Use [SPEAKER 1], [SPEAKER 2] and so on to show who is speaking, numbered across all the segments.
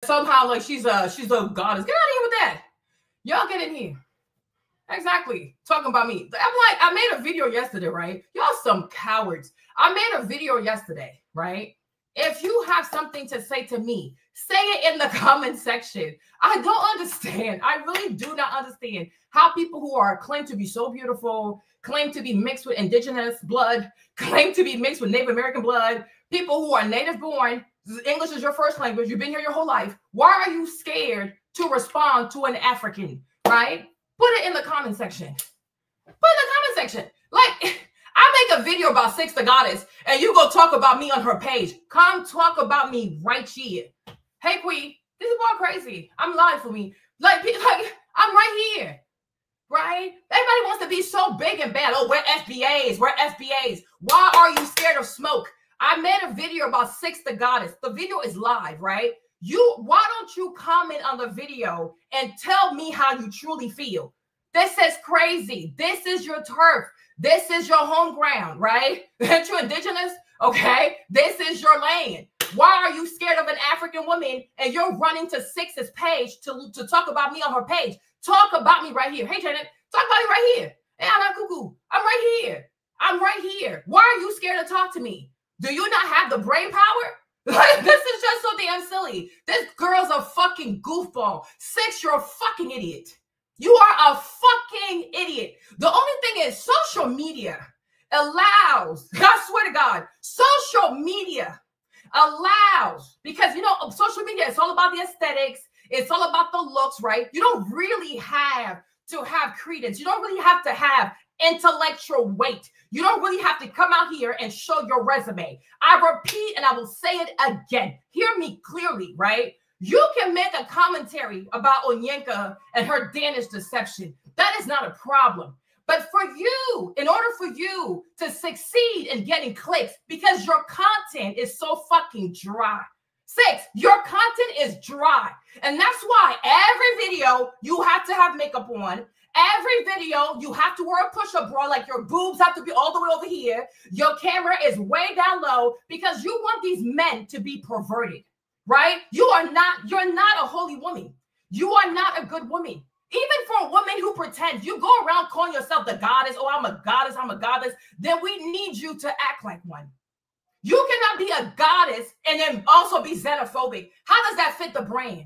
[SPEAKER 1] somehow like she's a goddess. Get out of here with that. Y'all get in here. Exactly. Talking about me. I'm like, I made a video yesterday, right? Y'all some cowards. I made a video yesterday, right? If you have something to say to me, say it in the comment section. I don't understand. I really do not understand how people who are claim to be so beautiful, claim to be mixed with indigenous blood, claim to be mixed with Native American blood, people who are native born, English is your first language, you've been here your whole life. Why are you scared to respond to an African, right? Put it in the comment section. Put it in the comment section. Like, I make a video about Sixx the Goddess, and you go talk about me on her page. Come talk about me right here. Hey, Queen, this is all crazy. I'm live for me. Like, I'm right here, right? Everybody wants to be so big and bad. Oh, we're FBAs. We're FBAs. Why are you scared of smoke? I made a video about Sixx the Goddess. The video is live, right? Why don't you comment on the video and tell me how you truly feel? This is crazy. This is your turf. This is your home ground, right? Aren't you indigenous? Okay. This is your land. Why are you scared of an African woman and you're running to Sixx's page to talk about me on her page? Talk about me right here. Hey, Janet, talk about me right here. Hey, Anna Cuckoo, I'm right here. I'm right here. Why are you scared to talk to me? Do you not have the brain power? Like, this is just so damn silly. This girl's a fucking goofball. Sixx, you're a fucking idiot. You are a fucking idiot. The only thing is social media allows, I swear to God, social media allows, because, you know, social media, it's all about the aesthetics. It's all about the looks, right? You don't really have to have credence. You don't really have to have intellectual weight. You don't really have to come out here and show your resume. I repeat, and I will say it again. Hear me clearly, right? You can make a commentary about Onyenka and her Danish deception. That is not a problem. But for you, in order for you to succeed in getting clicks, because your content is so fucking dry. Sixx, your content is dry. And that's why every video you have to have makeup on. Every video, you have to wear a push-up bra, like your boobs have to be all the way over here. Your camera is way down low because you want these men to be perverted, right? You're not a holy woman. You are not a good woman. Even for a woman who pretends, you go around calling yourself the goddess, oh, I'm a goddess, then we need you to act like one. You cannot be a goddess and then also be xenophobic. How does that fit the brand?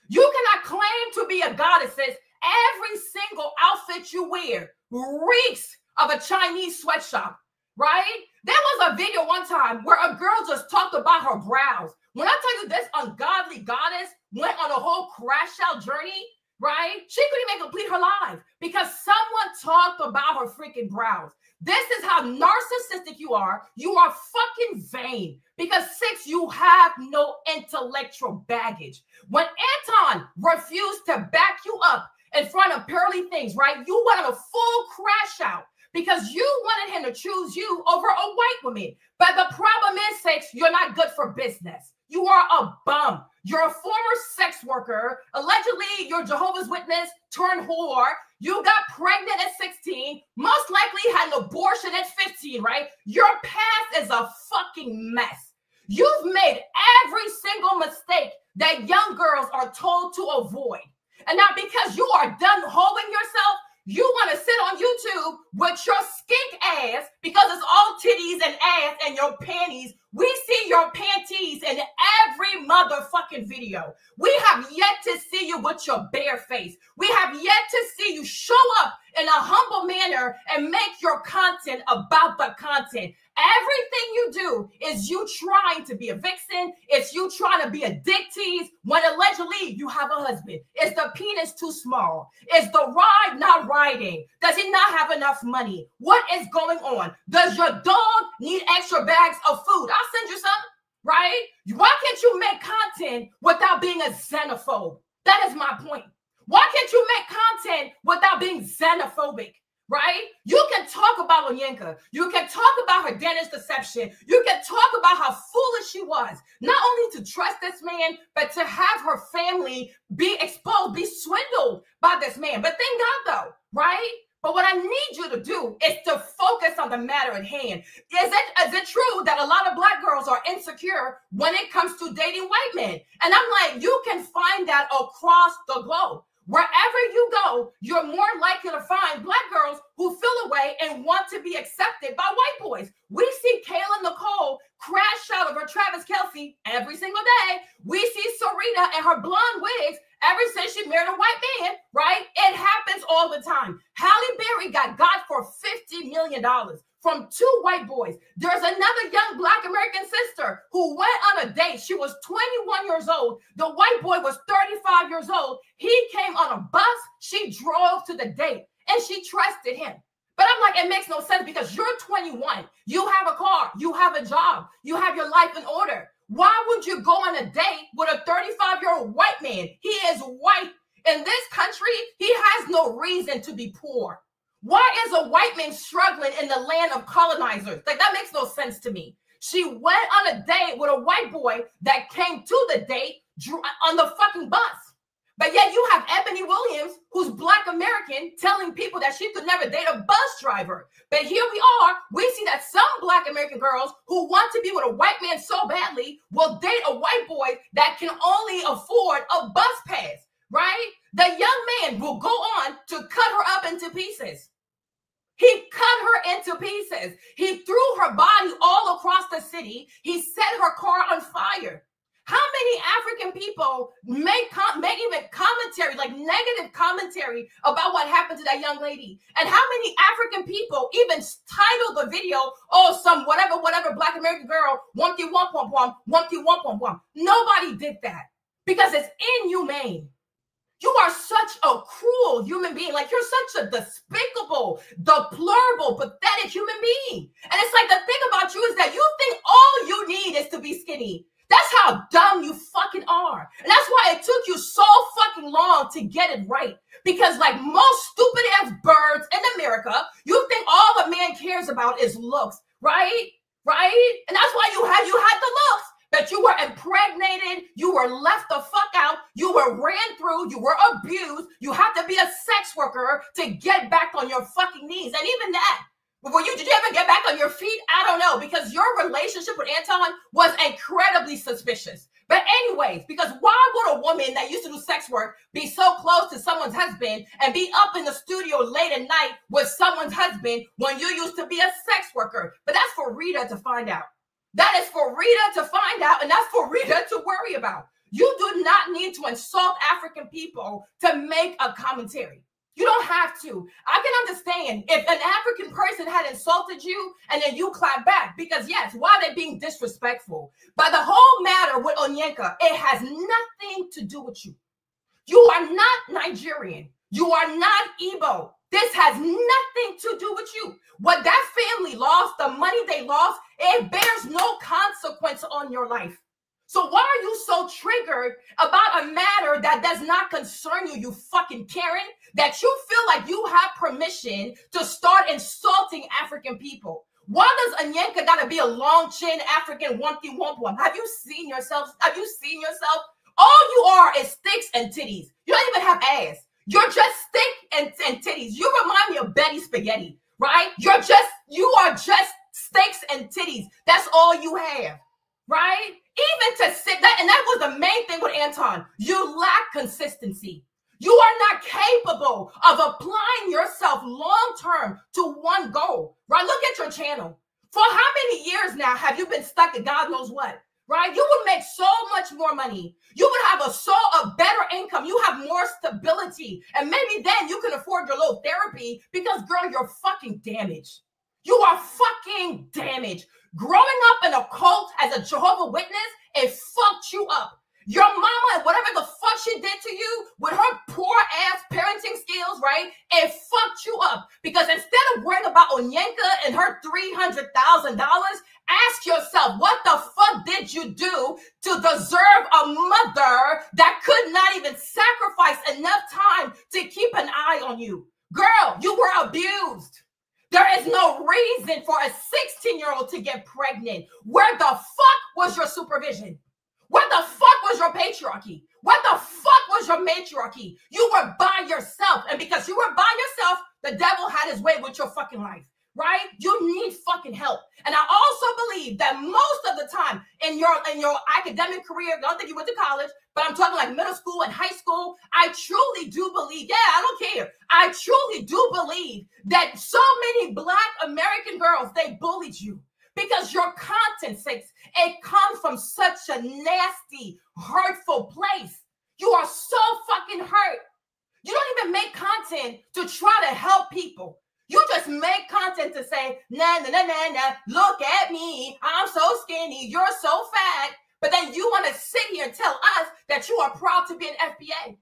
[SPEAKER 1] You cannot claim to be a goddess. Every single outfit you wear reeks of a Chinese sweatshop, right? There was a video one time where a girl just talked about her brows. When I tell you this ungodly goddess went on a whole crash out journey, right? She couldn't even complete her life because someone talked about her freaking brows. This is how narcissistic you are. You are fucking vain because Sixx, you have no intellectual baggage. When Anton refused to back you up in front of pearly things, right? You wanted a full crash out because you wanted him to choose you over a white woman. But the problem is, Sixx, you're not good for business. You are a bum. You're a former sex worker. Allegedly, you're Jehovah's Witness turned whore. You got pregnant at 16. Most likely had an abortion at 15, right? Your past is a fucking mess. You've made every single mistake that young girls are told to avoid. And now because you are done holding yourself, you want to sit on YouTube with your skink ass because it's all titties and ass and your panties. We see your panties in every motherfucking video. We have yet to see you with your bare face. We have yet to see you show up in a humble manner and make your content about the content. Everything you do is you trying to be a vixen. It's you trying to be a dick tease when allegedly you have a husband. Is the penis too small? Is the ride not riding? Does he not have enough money? What is going on? Does your dog need extra bags of food? I'll send you some, right? Why can't you make content without being a xenophobe? That is my point. Why can't you make content without being xenophobic? Right? You can talk about Onyenka. You can talk about her Danish deception. You can talk about how foolish she was. Not only to trust this man, but to have her family be exposed, be swindled by this man. But thank God though, right? But what I need you to do is to focus on the matter at hand. Is it true that a lot of Black girls are insecure when it comes to dating white men? And I'm like, you can find that across the globe. Wherever you go, you're more likely to find Black girls who feel away and want to be accepted by white boys. We see Kayla Nicole crash out of her Travis Kelce every single day. We see Sarita and her blonde wigs ever since she married a white man, right? It happens all the time. Halle Berry got for $50 million from 2 white boys. There's another young Black American sister who went on a date. She was 21 years old. The white boy was 35 years old. He came on a bus. She drove to the date and she trusted him. But I'm like, it makes no sense because you're 21. You have a car. You have a job. You have your life in order. Why would you go on a date with a 35-year-old white man? He is white. In this country, he has no reason to be poor. Why is a white man struggling in the land of colonizers? Like, that makes no sense to me. She went on a date with a white boy that came to the date on the fucking bus. But yet you have Ebony Williams, who's Black American, telling people that she could never date a bus driver. But here we are. We see that some Black American girls who want to be with a white man so badly will date a white boy that can only afford a bus pass, right? The young man will go on to cut her up into pieces. He cut her into pieces. He threw her body all across the city. He set her car on fire. How many African people make even commentary, like negative commentary about what happened to that young lady? And how many African people even titled the video, oh, some whatever Black American girl, wumpty wump wump wump, wumpty wump wump wump. Nobody did that because it's inhumane. You are such a cruel human being. Like, you're such a despicable, deplorable, pathetic human being. And it's like, the thing about you is that you think all you need is to be skinny. That's how dumb you fucking are. And that's why it took you so fucking long to get it right. Because like most stupid ass birds in America, you think all a man cares about is looks, right? Right? And that's why you had the looks. But you were impregnated, you were left the fuck out, you were ran through, you were abused, you had to be a sex worker to get back on your fucking knees. And even that, did you ever get back on your feet? I don't know, because your relationship with Anton was incredibly suspicious. But anyways, because why would a woman that used to do sex work be so close to someone's husband and be up in the studio late at night with someone's husband when you used to be a sex worker? But that's for Rita to find out. That is for Rita to find out, and that's for Rita to worry about. You do not need to insult African people to make a commentary. You don't have to. I can understand if an African person had insulted you and then you clap back, because yes, why are they being disrespectful? But the whole matter with Onyeka, it has nothing to do with you. You are not Nigerian. You are not Igbo. This has nothing to do with you. What that family lost, the money they lost, it bears no consequence on your life. So why are you so triggered about a matter that does not concern you, you fucking Karen, that you feel like you have permission to start insulting African people? Why does Onyeka gotta be a long chin African wumpy wump wump? Have you seen yourself? Have you seen yourself? All you are is sticks and titties. You don't even have ass. You're just stick and titties. You remind me of Betty Spaghetti, right? You are just sticks and titties. That's all you have, right? Even to sit that, and that was the main thing with Anton. You lack consistency. You are not capable of applying yourself long-term to one goal, right? Look at your channel. For how many years now have you been stuck at God knows what? Right? You would make so much more money. You would have a better income. You have more stability. And maybe then you can afford your little therapy because, girl, you're fucking damaged. You are fucking damaged. Growing up in a cult as a Jehovah's Witness, it fucked you up. Your mama and whatever the fuck she did to you with her poor ass parenting skills, right? It fucked you up. Because instead of worrying about Onyeka and her $300,000, ask yourself, what the fuck did you do to deserve a mother that could not even sacrifice enough time to keep an eye on you? Girl, you were abused. There is no reason for a 16-year-old to get pregnant. Where the fuck was your supervision? Where the fuck was your patriarchy? Where the fuck was your matriarchy? You were by yourself. And because you were by yourself, the devil had his way with your fucking life. right? You need fucking help. And I also believe that most of the time in your academic career, I don't think you went to college, but I'm talking like middle school and high school, I truly do believe, I don't care. I truly do believe that so many Black American girls, they bullied you because your content, Sixx, it comes from such a nasty, hurtful place. You are so fucking hurt. You don't even make content to try to help people. You just make content to say, nah, nah, nah, nah, nah, look at me. I'm so skinny. You're so fat. But then you want to sit here and tell us that you are proud to be an FBA.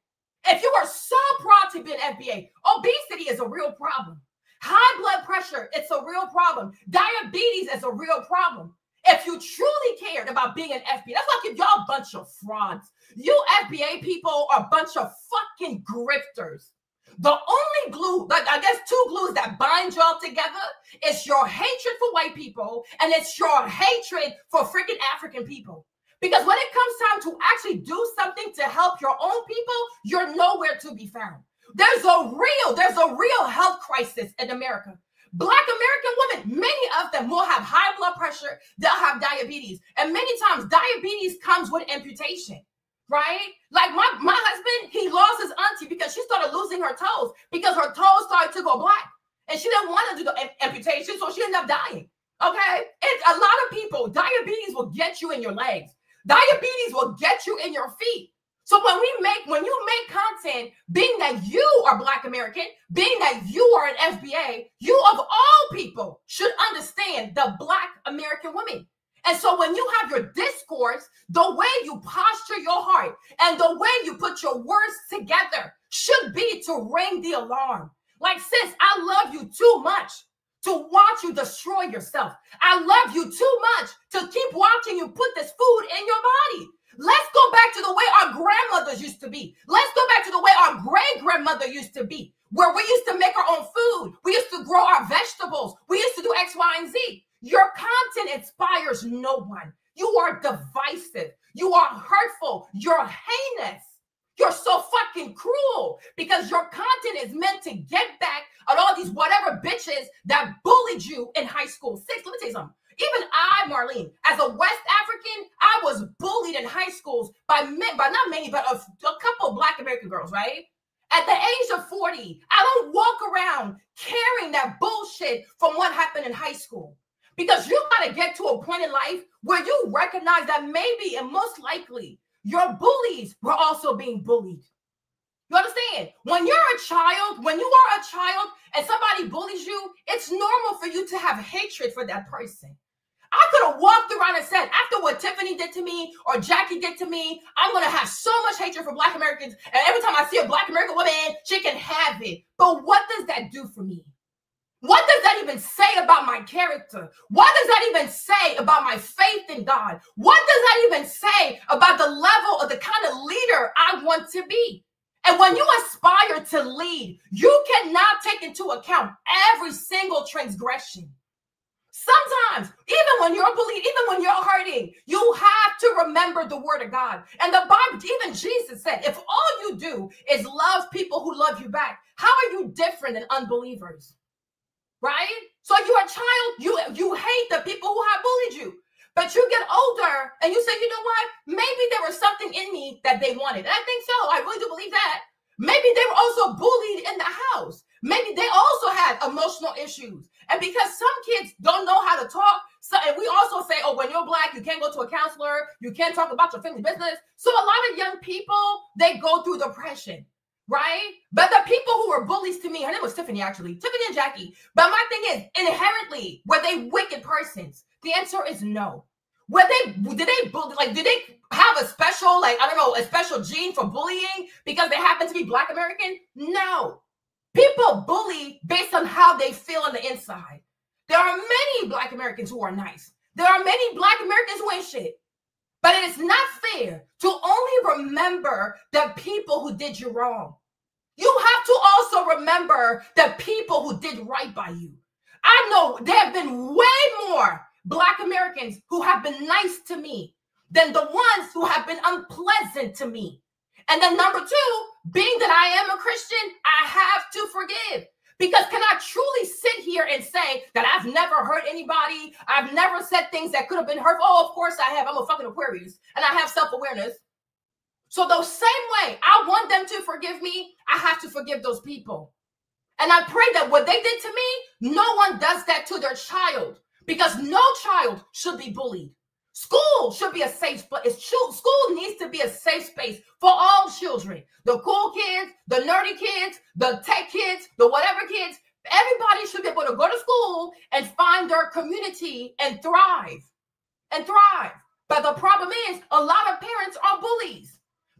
[SPEAKER 1] If you are so proud to be an FBA, obesity is a real problem. High blood pressure, it's a real problem. Diabetes is a real problem. If you truly cared about being an FBA, that's like if y'all a bunch of frauds. You FBA people are a bunch of fucking grifters. The only glue, like I guess two glues that bind y'all together is your hatred for white people and it's your hatred for freaking African people. Because when it comes time to actually do something to help your own people, you're nowhere to be found. There's a real health crisis in America. Black American women, many of them will have high blood pressure, they'll have diabetes. And many times diabetes comes with amputation, right? Like my husband, he lost his auntie because she started losing her toes because her toes started to go black. And she didn't want to do the amputation, so she ended up dying, okay? And a lot of people, diabetes will get you in your legs. Diabetes will get you in your feet. So when you make content, being that you are Black American, being that you are an FBA, you of all people should understand the Black American women. And so when you have your discourse, the way you posture your heart and the way you put your words together should be to ring the alarm. Like, sis, I love you too much to watch you destroy yourself. I love you too much to keep watching you put this food in your body. Let's go back to the way our grandmothers used to be. Let's go back to the way our great-grandmother used to be, where we used to make our own food. We used to grow our vegetables. We used to do X, Y, and Z. Your content inspires no one. You are divisive. You are hurtful. You're heinous. You're so fucking cruel because your content is meant to get back at all these whatever bitches that bullied you in high school. Sixx, let me tell you something. Even I, Marlene, as a West African, I was bullied in high schools by not many, but a couple of Black American girls, right? At the age of 40, I don't walk around carrying that bullshit from what happened in high school. Because you got to get to a point in life where you recognize that maybe and most likely your bullies were also being bullied. You understand? When you're a child, when you are a child and somebody bullies you, it's normal for you to have hatred for that person. I could have walked around and said, after what Tiffany did to me or Jackie did to me, I'm going to have so much hatred for Black Americans. And every time I see a Black American woman, she can have it. But what does that do for me? What does that even say about my character? What does that even say about my faith in God? What does that even say about the level of the kind of leader I want to be? And when you aspire to lead, you cannot take into account every single transgression. Sometimes, even when you're bullied, even when you're hurting, you have to remember the word of God. And the Bible, even Jesus said, if all you do is love people who love you back, how are you different than unbelievers? Right? So you're a child, you hate the people who have bullied you. But you get older and you say, you know what? Maybe there was something in me that they wanted. And I think so. I really do believe that. Maybe they were also bullied in the house. Maybe they also had emotional issues. And because some kids don't know how to talk, and we also say, oh, when you're Black, you can't go to a counselor. You can't talk about your family business. So a lot of young people, they go through depression, right? But the people who were bullies to me, her name was Tiffany, actually. Tiffany and Jackie. But my thing is, inherently, were they wicked persons? The answer is no. Did they have a special, a special gene for bullying because they happen to be Black American? No. People bully based on how they feel on the inside. There are many Black Americans who are nice. There are many Black Americans who ain't shit. But it is not fair to only remember the people who did you wrong. You have to also remember the people who did right by you. I know there have been way more Black Americans who have been nice to me than the ones who have been unpleasant to me. And then number two, being that I am a Christian, I have to forgive. Because can I truly sit here and say that I've never hurt anybody? I've never said things that could have been hurtful. Oh, of course I have. I'm a fucking Aquarius and I have self-awareness. So the same way I want them to forgive me, I have to forgive those people. And I pray that what they did to me, no one does that to their child, because no child should be bullied. School should be a safe place. School needs to be a safe space for all children. The cool kids, the nerdy kids, the tech kids, the whatever kids. Everybody should be able to go to school and find their community and thrive. And thrive. But the problem is, a lot of parents are bullies.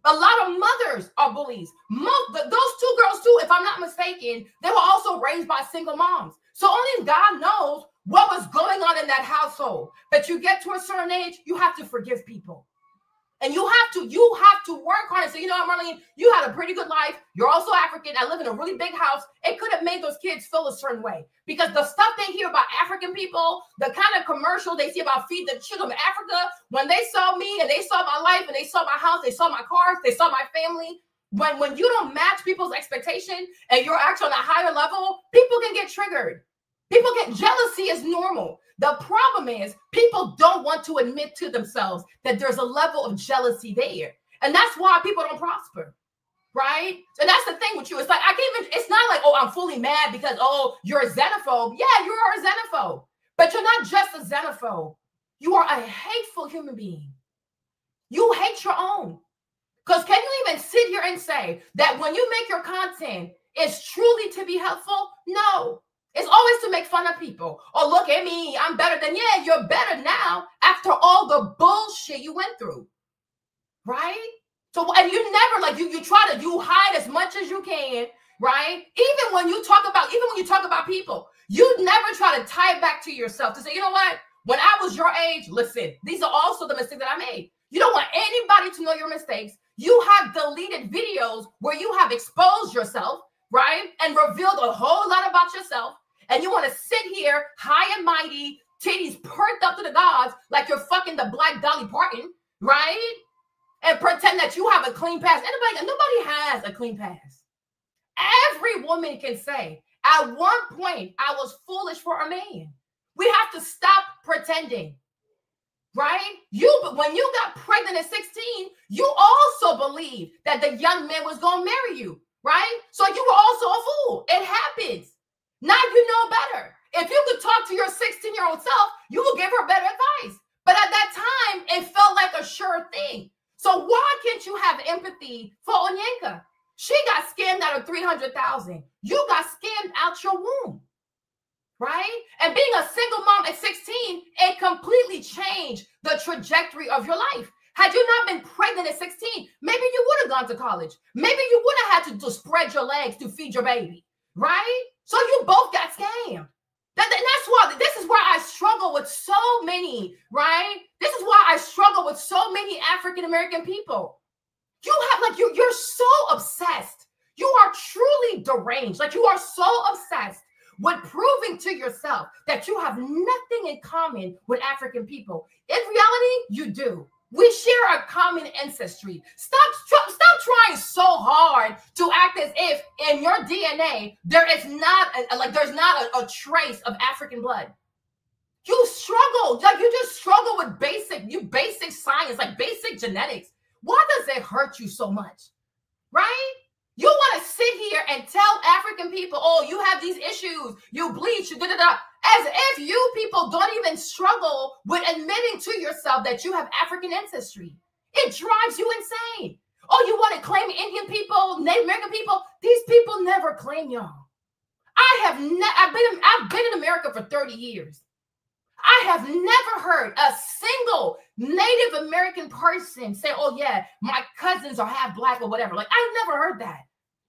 [SPEAKER 1] A lot of mothers are bullies. Those two girls too, if I'm not mistaken, they were also raised by single moms. So only God knows what was going on in that household. But you get to a certain age, you have to forgive people. And you have to work hard and say, you know what, Marlene, you had a pretty good life. You're also African. I live in a really big house. It could have made those kids feel a certain way. Because the stuff they hear about African people, the kind of commercial they see about feed the children of Africa, when they saw me and they saw my life and they saw my house, they saw my cars, they saw my family. When you don't match people's expectation and you're actually on a higher level, people can get triggered. People get jealousy is normal. The problem is people don't want to admit to themselves that there's a level of jealousy there. And that's why people don't prosper, right? And that's the thing with you. It's like, it's not like, oh, I'm fully mad because, oh, you're a xenophobe. Yeah, you are a xenophobe. But you're not just a xenophobe. You are a hateful human being. You hate your own. Because can you even sit here and say that when you make your content, it's truly to be helpful? No. It's always to make fun of people. Oh, look at me. I'm better than, yeah, you're better now after all the bullshit you went through. Right? So, and you never, like, you hide as much as you can, right? Even when you talk about people, you never try to tie it back to yourself to say, you know what? When I was your age, listen, these are also the mistakes that I made. You don't want anybody to know your mistakes. You have deleted videos where you have exposed yourself, right? And revealed a whole lot about yourself. And you want to sit here high and mighty, titties perked up to the gods, like you're fucking the Black Dolly Parton, right? And pretend that you have a clean past. Nobody has a clean past. Every woman can say, at one point, I was foolish for a man. We have to stop pretending, right? When you got pregnant at 16, you also believed that the young man was going to marry you, right? So you were also a fool. It happens. Now you know better. If you could talk to your 16-year-old self, you will give her better advice. But at that time, it felt like a sure thing. So why can't you have empathy for Onyenka? She got scammed out of $300,000. You got scammed out your womb, right? And being a single mom at 16, it completely changed the trajectory of your life. Had you not been pregnant at 16, maybe you would have gone to college. Maybe you would have had to spread your legs to feed your baby, right? So you both got scammed. That's why this is where I struggle with so many, right? This is why I struggle with so many African-American people. You have, like, you're so obsessed. You are truly deranged. Like, you are so obsessed with proving to yourself that you have nothing in common with African people. In reality, you do. We share a common ancestry. Stop trying so hard to act as if in your DNA there is not a trace of African blood. You struggle, like you just struggle with basic science, like basic genetics. Why does it hurt you so much? Right? You want to sit here and tell African people, oh, you have these issues, you bleach, you da-da-da, as if you people don't even struggle with admitting to yourself that you have African ancestry. It drives you insane. Oh, you want to claim Indian people, Native American people? These people never claim y'all. I've been in America for 30 years. I have never heard a single Native American person say, oh yeah, my cousins are half black or whatever. Like, I've never heard that.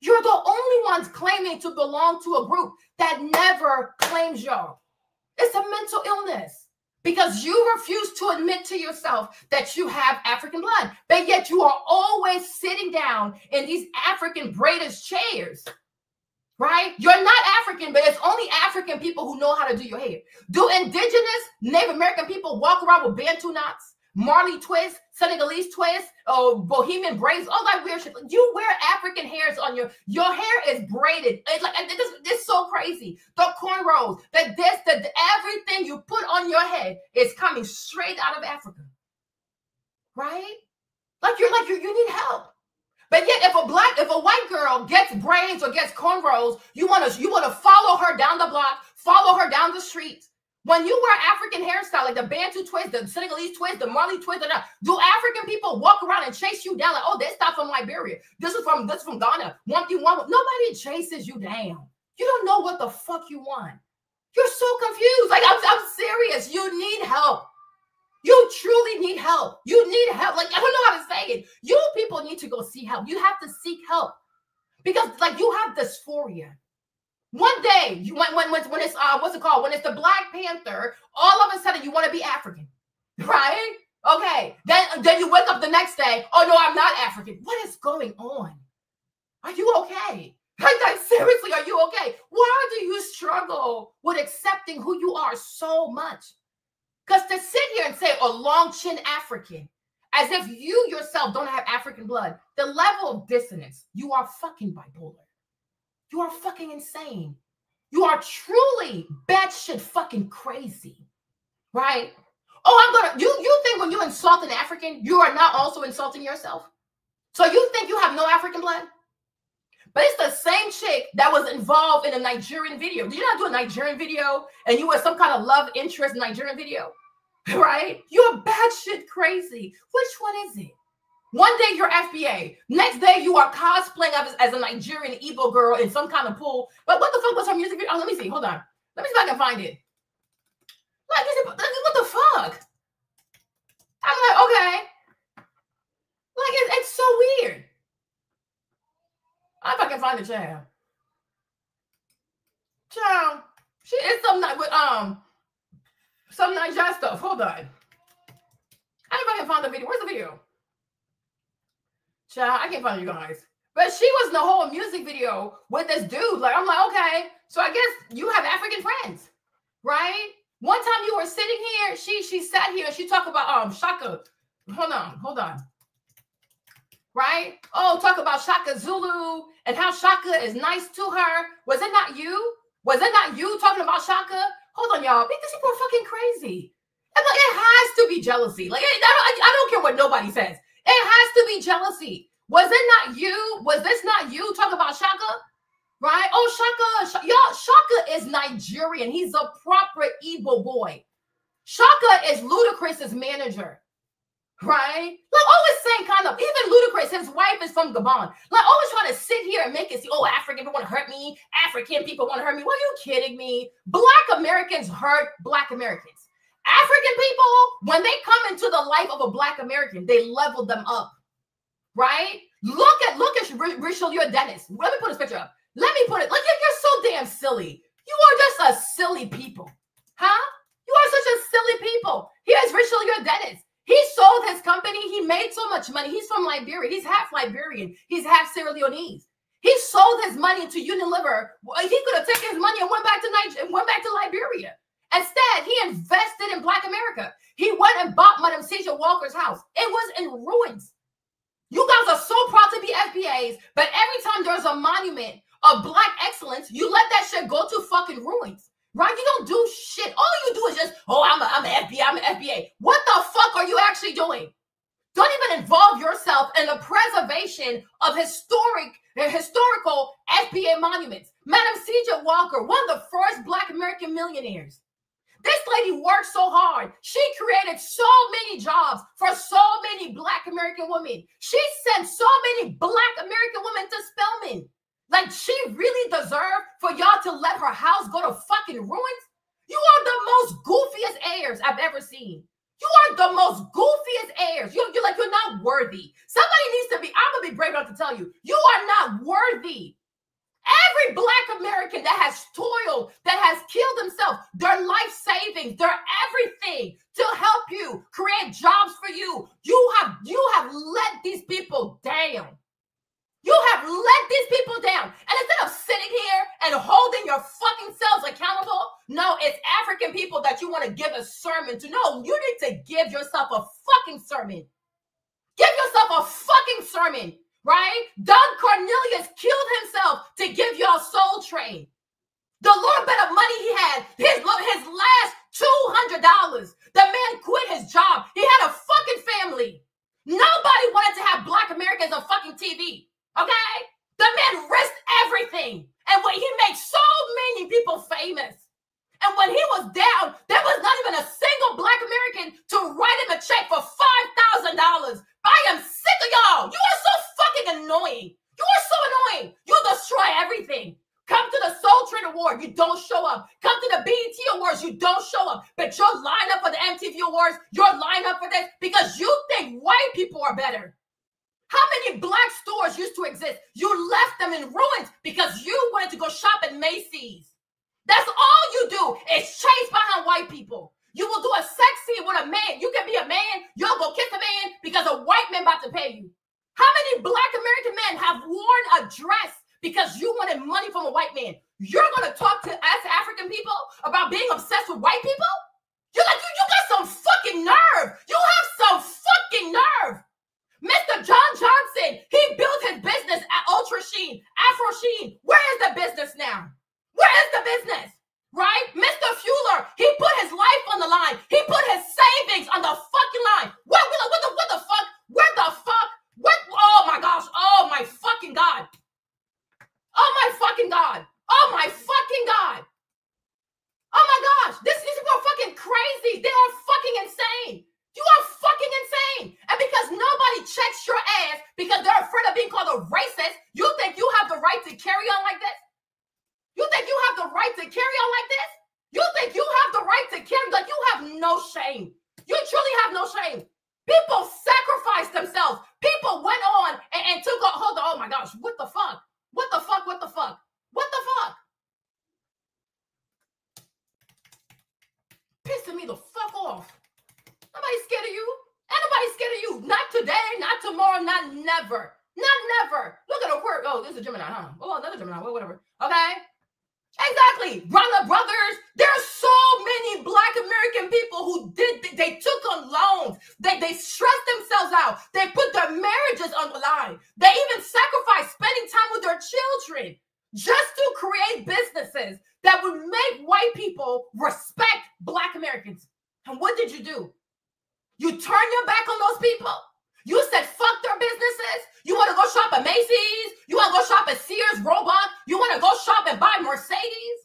[SPEAKER 1] You're the only ones claiming to belong to a group that never claims y'all. It's a mental illness because you refuse to admit to yourself that you have African blood, but yet you are always sitting down in these African braided chairs, right? You're not African, but it's only African people who know how to do your hair. Do indigenous Native American people walk around with Bantu knots? Marley twist, Senegalese twist, Bohemian braids, all that weird shit. You wear African hairs on your hair is braided. It's so crazy. The cornrows, everything you put on your head is coming straight out of Africa, right? You need help. But yet, if a white girl gets braids or gets cornrows, you want to follow her down the block, follow her down the street. When you wear African hairstyle, like the Bantu twist, the Senegalese twist, the Marley twist, do African people walk around and chase you down like, oh, this stuff from Liberia, this is from Ghana, nobody chases you down. You don't know what the fuck you want. You're so confused. Like, I'm serious. You need help. You truly need help. You need help. Like, I don't know how to say it. You people need to go see help. You have to seek help because, like, you have dysphoria. One day, when it's what's it called? When it's the Black Panther, all of a sudden you want to be African, right? Okay. Then you wake up the next day. Oh no, I'm not African. What is going on? Are you okay? Like seriously, are you okay? Why do you struggle with accepting who you are so much? Because to sit here and say, oh, long chin African, as if you yourself don't have African blood, the level of dissonance, you are fucking bipolar. You are fucking insane. You are truly batshit fucking crazy, right? Oh, you think when you insult an African, you are not also insulting yourself? So you think you have no African blood? But it's the same chick that was involved in a Nigerian video. Did you not do a Nigerian video and you were some kind of love interest Nigerian video, right? You're batshit crazy. Which one is it? One day you're FBA. Next day you are cosplaying as a Nigerian Igbo girl in some kind of pool. But what the fuck was her music video? Oh, let me see. Hold on. Let me see if I can find it. Like, what the fuck? I'm like, okay. Like, it's so weird. I don't know if I can find the child. Child. She is some night with some Niger stuff. Hold on. I don't know if I can find the video. Where's the video? Child, I can't find you guys. But she was in the whole music video with this dude. Like, I'm like, okay. So I guess you have African friends, right? One time you were sitting here, she sat here and she talked about Shaka. Hold on. Right? Oh, talk about Shaka Zulu and how Shaka is nice to her. Was it not you? Was it not you talking about Shaka? Hold on, y'all. These people are fucking crazy. And like, it has to be jealousy. Like, I don't care what nobody says. It has to be jealousy. Was it not you? Was this not you talking about Shaka? Right? Oh, Shaka. Y'all, Shaka is Nigerian. He's a proper Igbo boy. Shaka is Ludacris's manager. Right? Like, always saying kind of, even Ludacris, his wife is from Gabon. Like, always trying to sit here and make it see, oh, African people want to hurt me. African people want to hurt me. What are you kidding me? Black Americans hurt Black Americans. African people, when they come into the life of a Black American, they level them up, right? Look at Richelieu Dennis. Let me put his picture up. Let me put it. Like, you're so damn silly. You are just a silly people, huh? You are such a silly people. Here's Richelieu Dennis. He sold his company. He made so much money. He's from Liberia. He's half Liberian. He's half Sierra Leonese. He sold his money to Unilever. He could have taken his money and went back to Liberia. Instead, he invested in Black America. He went and bought Madam Caesar Walker's house. It was in ruins. You guys are so proud to be FBAs, but every time there's a monument of Black excellence, you let that shit go to fucking ruins, right? You don't do shit. All you do is just, oh, I'm an FBA, I'm an FBA. What the fuck are you actually doing? Don't even involve yourself in the preservation of historical FBA monuments. Madam Caesar Walker, one of the first Black American millionaires. This lady worked so hard. She created so many jobs for so many Black American women. She sent so many Black American women to Spelman. Like, she really deserved for y'all to let her house go to fucking ruins? You are the most goofiest heirs I've ever seen. You are the most goofiest heirs. You're not worthy. Somebody needs to be, I'm going to be brave enough to tell you, you are not worthy. Every Black American that has toiled, that has killed themselves, their life savings, their everything to help you, create jobs for you, you have let these people down. You have let these people down. And instead of sitting here and holding your fucking selves accountable, no, it's African people that you want to give a sermon to. No, you need to give yourself a fucking sermon. Give yourself a fucking sermon, right? Don Cornelius killed himself to give y'all Soul Train. The little bit of money he had, his last $200. The man quit his job. He had a fucking family. Nobody wanted to have Black Americans on fucking TV, okay? The man risked everything. And when he made so many people famous, and when he was down, there was not even a single Black American to write him a check for $5,000. I am sick of y'all. You are so fucking annoying. You are so annoying. You destroy everything. Come to the Soul Train Award, you don't show up. Come to the BET Awards, you don't show up. But you're lined up for the MTV Awards, you're lined up for this because you think white people are better. How many Black stores used to exist? You left them in ruins because you wanted to go shop at Macy's. That's all you do is chase behind white people. You will do a sex scene with a man. You can be a man, you'll go kiss a man because a white man about to pay you. How many Black American men have worn a dress because you wanted money from a white man? You're going to talk to us African people about being obsessed with white people? You're like, you got some fucking nerve. You have some fucking nerve. Mr. John Johnson, he built his business at Ultra Sheen, Afro Sheen. Where is the business now? Where is the business? Right? Mr. Fuller, he put his life on the line. He put his savings on the fucking line. What the fuck? Where the fuck? Oh my gosh. Oh my fucking God. Oh my fucking God. Oh my fucking God. Oh my gosh. These people are fucking crazy. They are fucking insane. You are fucking insane. And because nobody checks your ass because they're afraid of being called a racist, you think you have the right to carry on like this? You think you have the right to carry on like this? You think you have the right to carry, like you have no shame. You truly have no shame. People sacrificed themselves. People went on and took on, hold on, oh my gosh, what the fuck? What the fuck? What the fuck? What the fuck? Pissing me the fuck off. Nobody's scared of you. Ain't nobody scared of you. Not today, not tomorrow, not never. Not never. Look at the word. Oh, this is a Gemini, huh? Oh, another Gemini. Well, whatever. Okay? Exactly. Brother brothers. There are so many Black American people who they took on loans. They stressed themselves out. They put their marriages on the line. They even sacrificed spending time with their children just to create businesses that would make white people respect Black Americans. And what did you do? You turn your back on those people? You said fuck their businesses? You want to go shop at Macy's? You want to go shop at Sears, Roebuck? You want to go shop and buy Mercedes?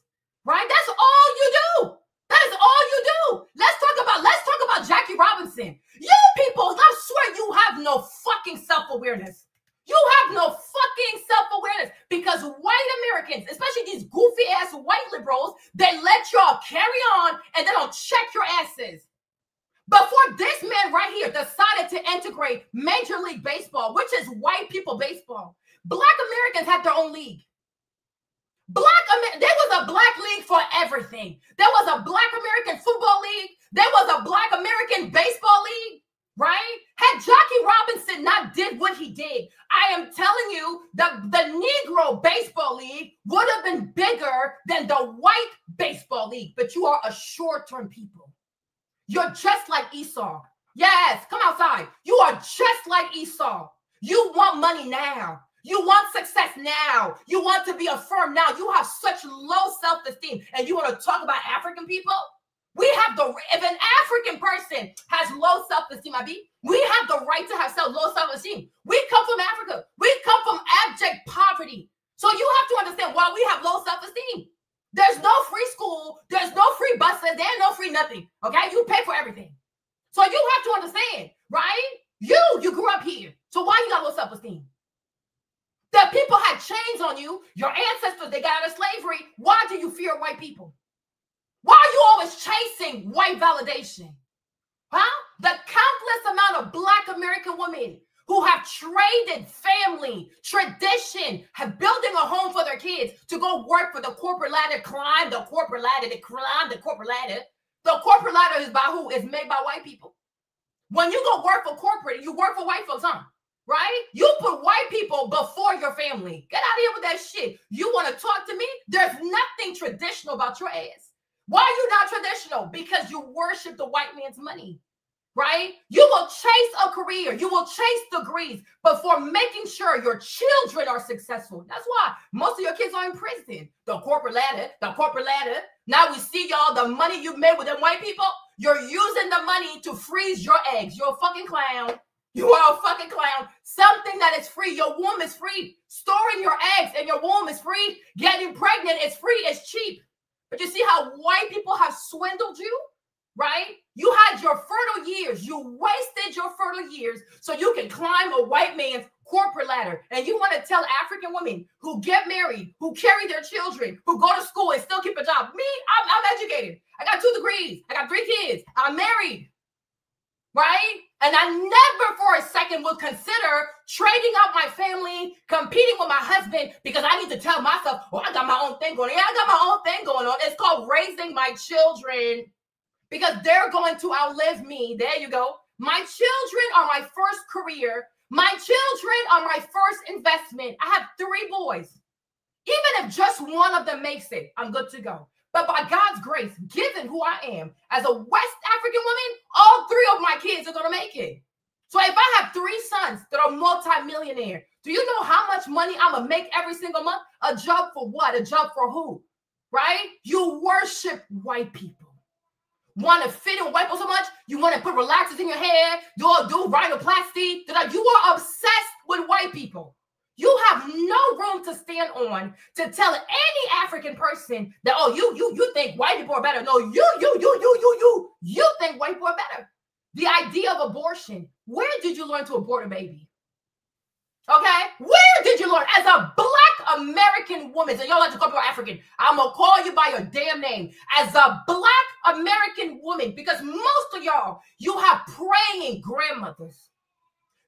[SPEAKER 1] Right? That's all you do. That is all you do. Let's talk about Jackie Robinson. You people, I swear you have no fucking self-awareness. You have no fucking self-awareness because white Americans, especially these goofy ass white liberals, they let y'all carry on and they don't check your asses. Before this man right here decided to integrate Major League Baseball, which is white people baseball, Black Americans had their own league. There was a Black league for everything. There was a Black American football league. There was a Black American baseball league, right? Had Jackie Robinson not did what he did, I am telling you that the Negro baseball league would have been bigger than the white baseball league. But you are a short-term people. You're just like Esau. Yes, come outside. You are just like Esau. You want money now. You want success now. You want to be affirmed now. You have such low self-esteem. And you want to talk about African people? We have if an African person has low self-esteem, we have the right to have low self-esteem. We come from Africa. We come from abject poverty. So you have to understand why we have low self-esteem. There's no free school. There's no free buses. There's no free nothing. Okay? You pay for everything. So you have to understand, right? You grew up here. So why you got low self-esteem? The people had chains on you. Your ancestors, they got out of slavery. Why do you fear white people? Why are you always chasing white validation? Huh? The countless amount of Black American women who have traded family, tradition, have building a home for their kids to go work for the corporate ladder, climb the corporate ladder, they climb the corporate ladder. The corporate ladder is by who? It's made by white people. When you go work for corporate, you work for white folks, huh? right? You put white people before your family. Get out of here with that shit. You want to talk to me? There's nothing traditional about your ass. Why are you not traditional? Because you worship the white man's money, right? You will chase a career. You will chase degrees before making sure your children are successful. That's why most of your kids are in prison. The corporate ladder, the corporate ladder. Now we see y'all, the money you made with them white people. You're using the money to freeze your eggs. You're a fucking clown. You are a fucking clown. Something that is free. Your womb is free. Storing your eggs in your womb is free. Getting pregnant is free. It's cheap. But you see how white people have swindled you, right? You had your fertile years. You wasted your fertile years so you can climb a white man's corporate ladder. And you want to tell African women who get married, who carry their children, who go to school and still keep a job. Me, I'm educated. I got 2 degrees. I got 3 kids. I'm married, right? And I never for a second would consider trading out my family, competing with my husband because I need to tell myself, oh, I got my own thing going on. Yeah, I got my own thing going on. It's called raising my children because they're going to outlive me. There you go. My children are my first career. My children are my first investment. I have 3 boys. Even if just one of them makes it, I'm good to go. But by God's grace, given who I am as a West African woman, all 3 of my kids are going to make it. So if I have 3 sons that are multi-millionaire, do you know how much money I'm going to make every single month? A job for what? A job for who? Right? You worship white people. Want to fit in white people so much? You want to put relaxers in your hair? You all do rhinoplasty? You are obsessed with white people. You have no room to stand on to tell any African person that, oh, you think white people are better. No, you think white people are better. The idea of abortion. Where did you learn to abort a baby? Okay? Where did you learn? As a Black American woman, so y'all like to call me African, I'm going to call you by your damn name. As a Black American woman, because most of y'all, you have praying grandmothers.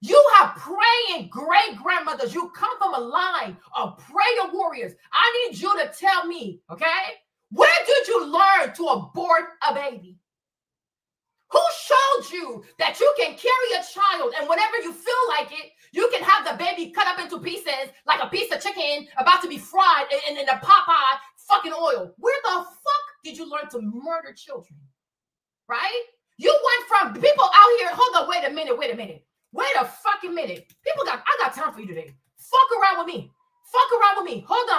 [SPEAKER 1] You have praying great-grandmothers. You come from a line of prayer warriors. I need you to tell me, okay? Where did you learn to abort a baby? Who showed you that you can carry a child and whenever you feel like it, you can have the baby cut up into pieces like a piece of chicken about to be fried in the Popeye fucking oil? Where the fuck did you learn to murder children? Right? You went from people out here, hold on, wait a minute. Wait a fucking minute. I got time for you today. Fuck around with me. Hold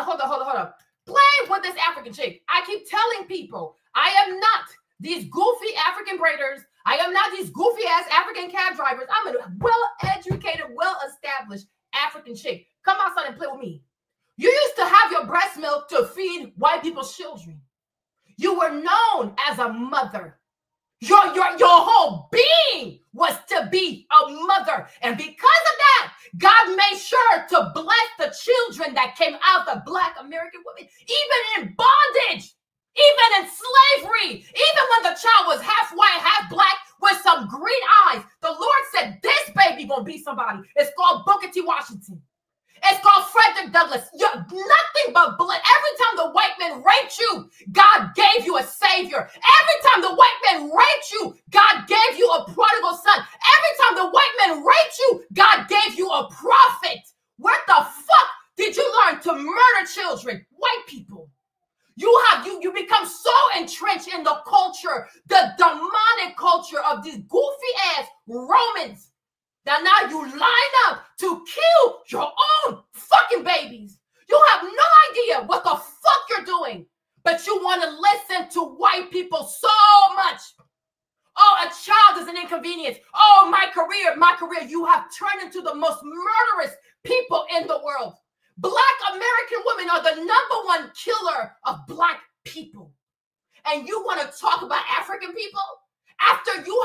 [SPEAKER 1] on. Play with this African chick. I keep telling people, I am not these goofy African braiders. I am not these goofy ass African cab drivers. I'm a well-educated, well-established African chick. Come outside and play with me. You used to have your breast milk to feed white people's children. You were known as a mother. Your whole being was to be a mother. And because of that, God made sure to bless the children that came out of Black American women, even in bondage, even in slavery, even when the child was half white, half Black, with some green eyes. The Lord said, this baby gonna be somebody. It's called Booker T. Washington. It's called Frederick Douglass. You're nothing but blood. Every time the white man raped you, God gave you a savior. Every time the white man raped you, God gave you a prodigal son. Every time the white man raped you, God gave you a prophet. Where the fuck did you learn to murder children? White people. You become so entrenched in the culture, the demonic culture of these goofy ass Romans. Now you line up to kill your own fucking babies. You have no idea what the fuck you're doing, but you want to listen to white people so much. Oh, a child is an inconvenience. Oh, my career. You have turned into the most murderous people in the world. Black American women are the #1 killer of Black people. And you want to talk about African people? After you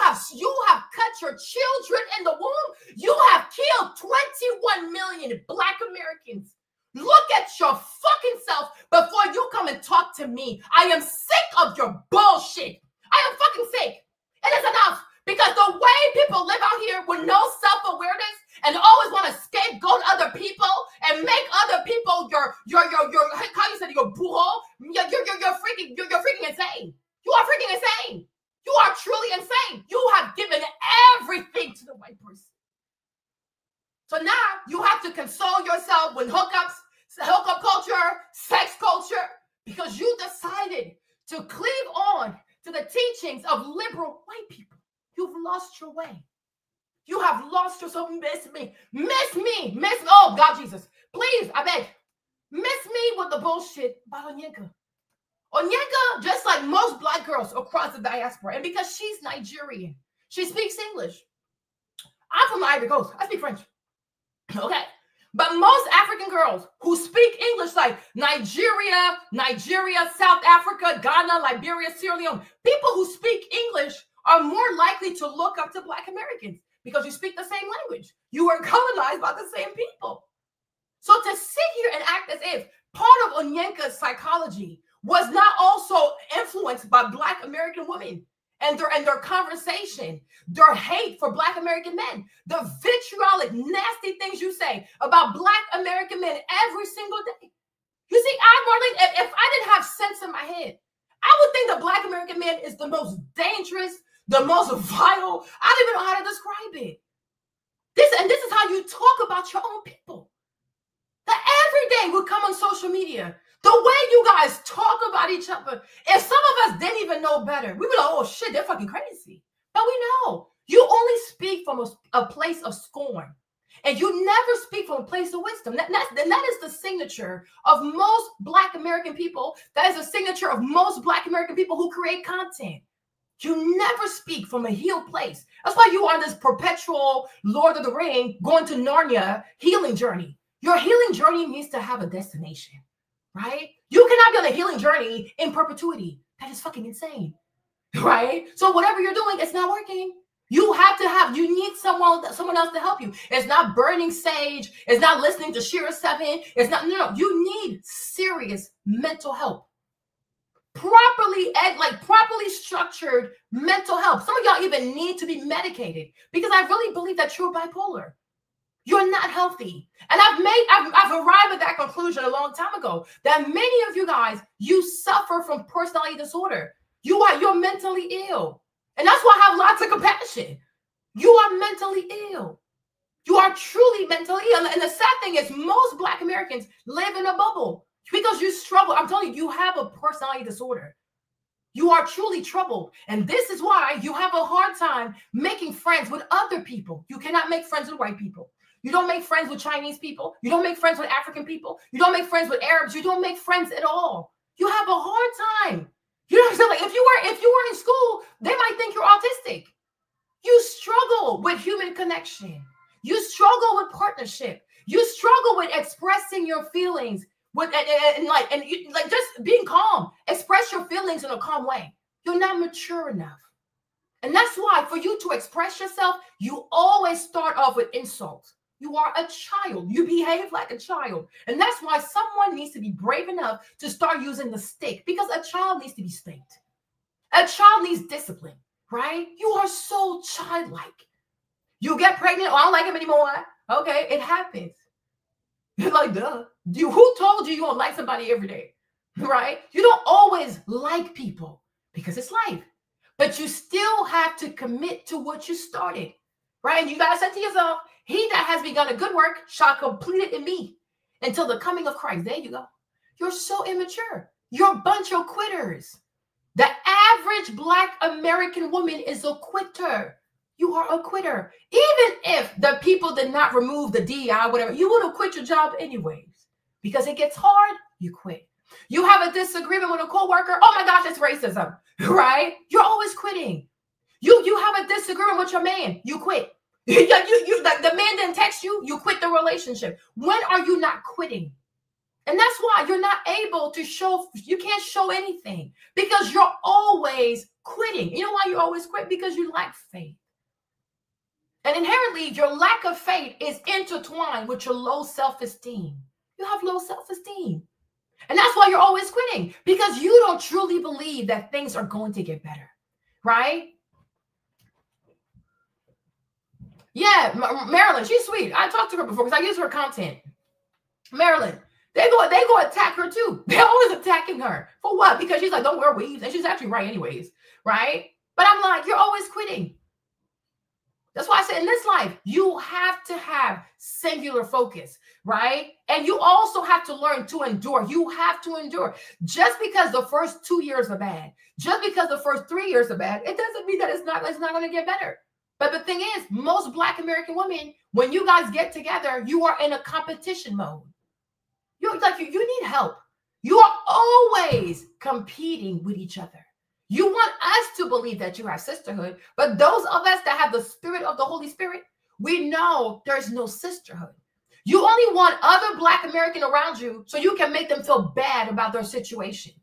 [SPEAKER 1] have cut your children in the womb, you have killed 21 million Black Americans. Look at your fucking self before you come and talk to me. I am sick of your bullshit. I am fucking sick. It is enough. Because the way people live out here with no self-awareness and always want to scapegoat other people and make other people your how you said your buho, you're freaking insane. You are freaking insane. You are truly insane. You have given everything to the white person. So now hookup culture, sex culture, because you decided to cleave on to the teachings of liberal white people. You've lost your way. You have lost yourself. Miss me. Oh, God, Jesus. Please, I beg. Miss me with the bullshit about Onyeka. Onyeka, just like most Black girls across the diaspora, and because she's Nigerian, she speaks English. I'm from the Ivory Coast. I speak French. Okay. But most African girls who speak English, like Nigeria, South Africa, Ghana, Liberia, Sierra Leone, people who speak English are more likely to look up to Black Americans because you speak the same language. You were colonized by the same people. So to sit here and act as if part of Onyeka's psychology was not also influenced by Black American women and their conversation, their hate for Black American men, the vitriolic, nasty things you say about Black American men every single day. You see, Marlene, if I didn't have sense in my head, I would think the Black American man is the most dangerous, the most vile. I don't even know how to describe it. This is how you talk about your own people. That every day we come on social media, the way you guys talk about each other, if some of us didn't even know better, we would be like, oh shit, they're fucking crazy. But we know you only speak from a place of scorn. And you never speak from a place of wisdom. That is the signature of most Black American people. That is the signature of most Black American people who create content. You never speak from a healed place. That's why you are on this perpetual Lord of the Ring, going to Narnia healing journey. Your healing journey needs to have a destination, right? You cannot be on a healing journey in perpetuity. That is fucking insane, right? So whatever you're doing, it's not working. You need someone else to help you. It's not burning sage. It's not listening to Shira 7. It's not, no. You need serious mental help. Properly structured mental help. Some of y'all even need to be medicated because I really believe that you're bipolar. You're not healthy. And I've arrived at that conclusion a long time ago that many of you guys, you suffer from personality disorder. You're mentally ill. And that's why I have lots of compassion. You are mentally ill. You are truly mentally ill. And the sad thing is most Black Americans live in a bubble because you struggle. I'm telling you, you have a personality disorder. You are truly troubled. And this is why you have a hard time making friends with other people. You cannot make friends with white people. You don't make friends with Chinese people. You don't make friends with African people. You don't make friends with Arabs. You don't make friends at all. You have a hard time. You know what I'm saying? Like if you were in school, they might think you're autistic. You struggle with human connection. You struggle with partnership. You struggle with expressing your feelings just being calm. Express your feelings in a calm way. You're not mature enough. And that's why for you to express yourself, you always start off with insults. You are a child. You behave like a child. And that's why someone needs to be brave enough to start using the stick because a child needs to be spanked. A child needs discipline, right? You are so childlike. You get pregnant. Oh, I don't like him anymore. Okay, it happens. You're like, duh. Who told you don't like somebody every day, right? You don't always like people because it's life. But you still have to commit to what you started, right? And you got to say to yourself, he that has begun a good work shall complete it in me until the coming of Christ. There you go. You're so immature. You're a bunch of quitters. The average Black American woman is a quitter. You are a quitter. Even if the people did not remove the DEI, whatever, you would have quit your job anyways. Because it gets hard, you quit. You have a disagreement with a coworker. Oh my gosh, it's racism, right? You're always quitting. You have a disagreement with your man. You quit. The man didn't text you. You quit the relationship. When are you not quitting? And that's why you're not able to show. You can't show anything because you're always quitting. You know why you always quit? Because you lack faith. And inherently, your lack of faith is intertwined with your low self-esteem. You have low self-esteem. And that's why you're always quitting, because you don't truly believe that things are going to get better, right? Yeah, Marilyn, she's sweet. I talked to her before because I use her content. Marilyn, they go attack her too. They're always attacking her. For what? Because she's like, don't wear weaves. And she's actually right anyways, right? But I'm like, you're always quitting. That's why I said in this life, you have to have singular focus, right? And you also have to learn to endure. You have to endure. Just because the first 2 years are bad, just because the first 3 years are bad, it doesn't mean that it's not going to get better. But the thing is, most Black American women, when you guys get together, you are in a competition mode. You need help. You are always competing with each other. You want us to believe that you have sisterhood, but those of us that have the spirit of the Holy Spirit, we know there's no sisterhood. You only want other Black American around you so you can make them feel bad about their situation,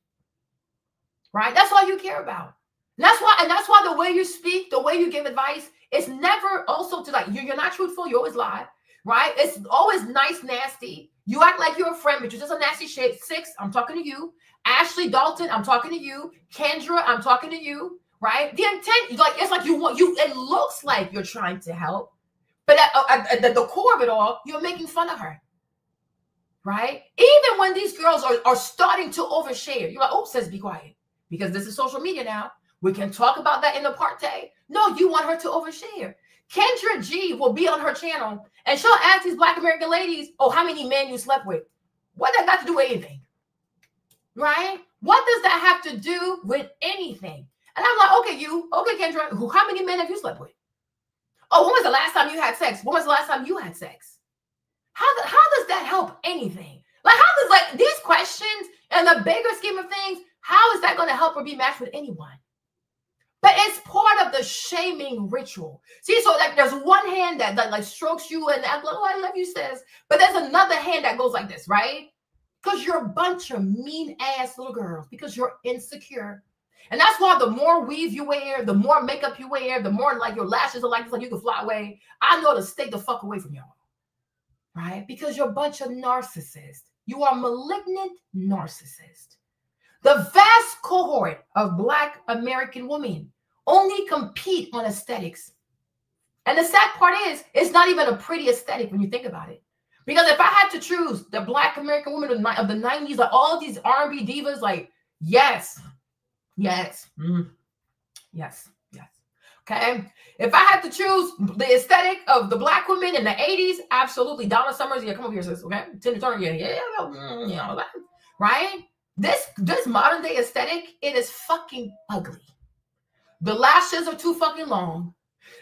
[SPEAKER 1] right? That's all you care about. And that's why the way you speak, the way you give advice, it's never also to like, you're not truthful, you always lie, right? It's always nice, nasty. You act like you're a friend, but you're just a nasty shit. Sixx, I'm talking to you. Ashley Dalton, I'm talking to you. Kendra, I'm talking to you, right? The intent, like, it's like it looks like you're trying to help, but at the core of it all, you're making fun of her, right? Even when these girls are starting to overshare, you're like, oh, says be quiet, because this is social media now. We can talk about that in the parte. No, you want her to overshare. Kendra G will be on her channel, and she'll ask these Black American ladies, oh, how many men you slept with? What that got to do with anything? Right? What does that have to do with anything? And I'm like, okay, Kendra, how many men have you slept with? Oh, when was the last time you had sex? When was the last time you had sex? How does that help anything? Like, how does, like, these questions and the bigger scheme of things, how is that going to help her be matched with anyone? But it's part of the shaming ritual. See, so like there's one hand that like strokes you and acts like, oh, I love you, sis. But there's another hand that goes like this, right? Because you're a bunch of mean-ass little girls, because you're insecure. And that's why the more weave you wear, the more makeup you wear, the more like your lashes are like this, like you can fly away. I know to stay the fuck away from y'all, right? Because you're a bunch of narcissists. You are malignant narcissists. The vast cohort of Black American women only compete on aesthetics. And the sad part is, it's not even a pretty aesthetic when you think about it. Because if I had to choose the Black American women of the 90s, like all of these R&B divas, like, yes. Okay. If I had to choose the aesthetic of the Black women in the 80s, absolutely. Donna Summers, yeah, come over here, sis. Okay. Tina Turner, yeah, right? This modern day aesthetic, it is fucking ugly. The lashes are too fucking long.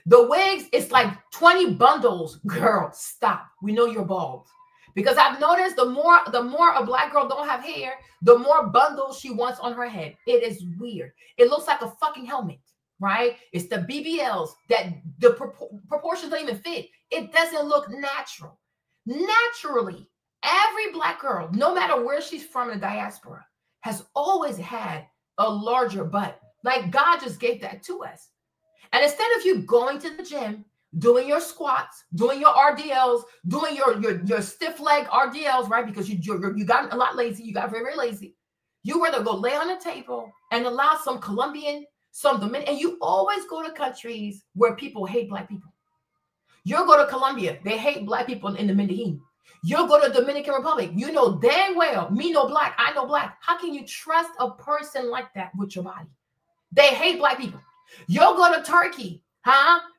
[SPEAKER 1] The wigs, it's like 20 bundles. Girl, stop. We know you're bald. Because I've noticed the more a Black girl don't have hair, the more bundles she wants on her head. It is weird. It looks like a fucking helmet, right? It's the BBLs that the proportions don't even fit. It doesn't look natural. Naturally, every Black girl, no matter where she's from in the diaspora, has always had a larger butt. Like God just gave that to us. And instead of you going to the gym, doing your squats, doing your RDLs, doing your stiff leg RDLs, right? Because you got a lot lazy, you got very, very lazy. You rather go lay on a table and allow some Colombian, some Dominican, and you always go to countries where people hate Black people. You'll go to Colombia, they hate Black people in the Medellin. You'll go to Dominican Republic, you know dang well, me no Black, I know Black. How can you trust a person like that with your body? They hate Black people. You'll go to Turkey,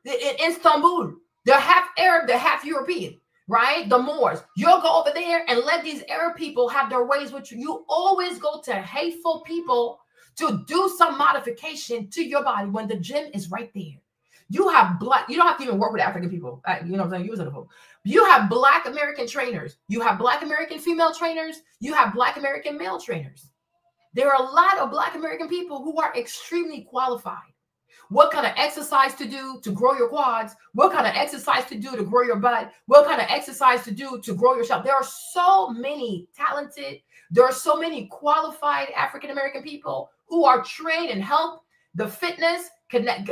[SPEAKER 1] in Istanbul, they're half Arab, they're half European, right? The Moors. You'll go over there and let these Arab people have their ways with you. You always go to hateful people to do some modification to your body when the gym is right there. You have Black, you don't have to even work with African people. You know what I'm saying? You was in the You have Black American trainers. You have Black American female trainers. You have Black American male trainers. There are a lot of Black American people who are extremely qualified. What kind of exercise to do to grow your quads? What kind of exercise to do to grow your butt? What kind of exercise to do to grow yourself? There are so many talented, there are so many qualified African-American people who are trained in health, the fitness, what's it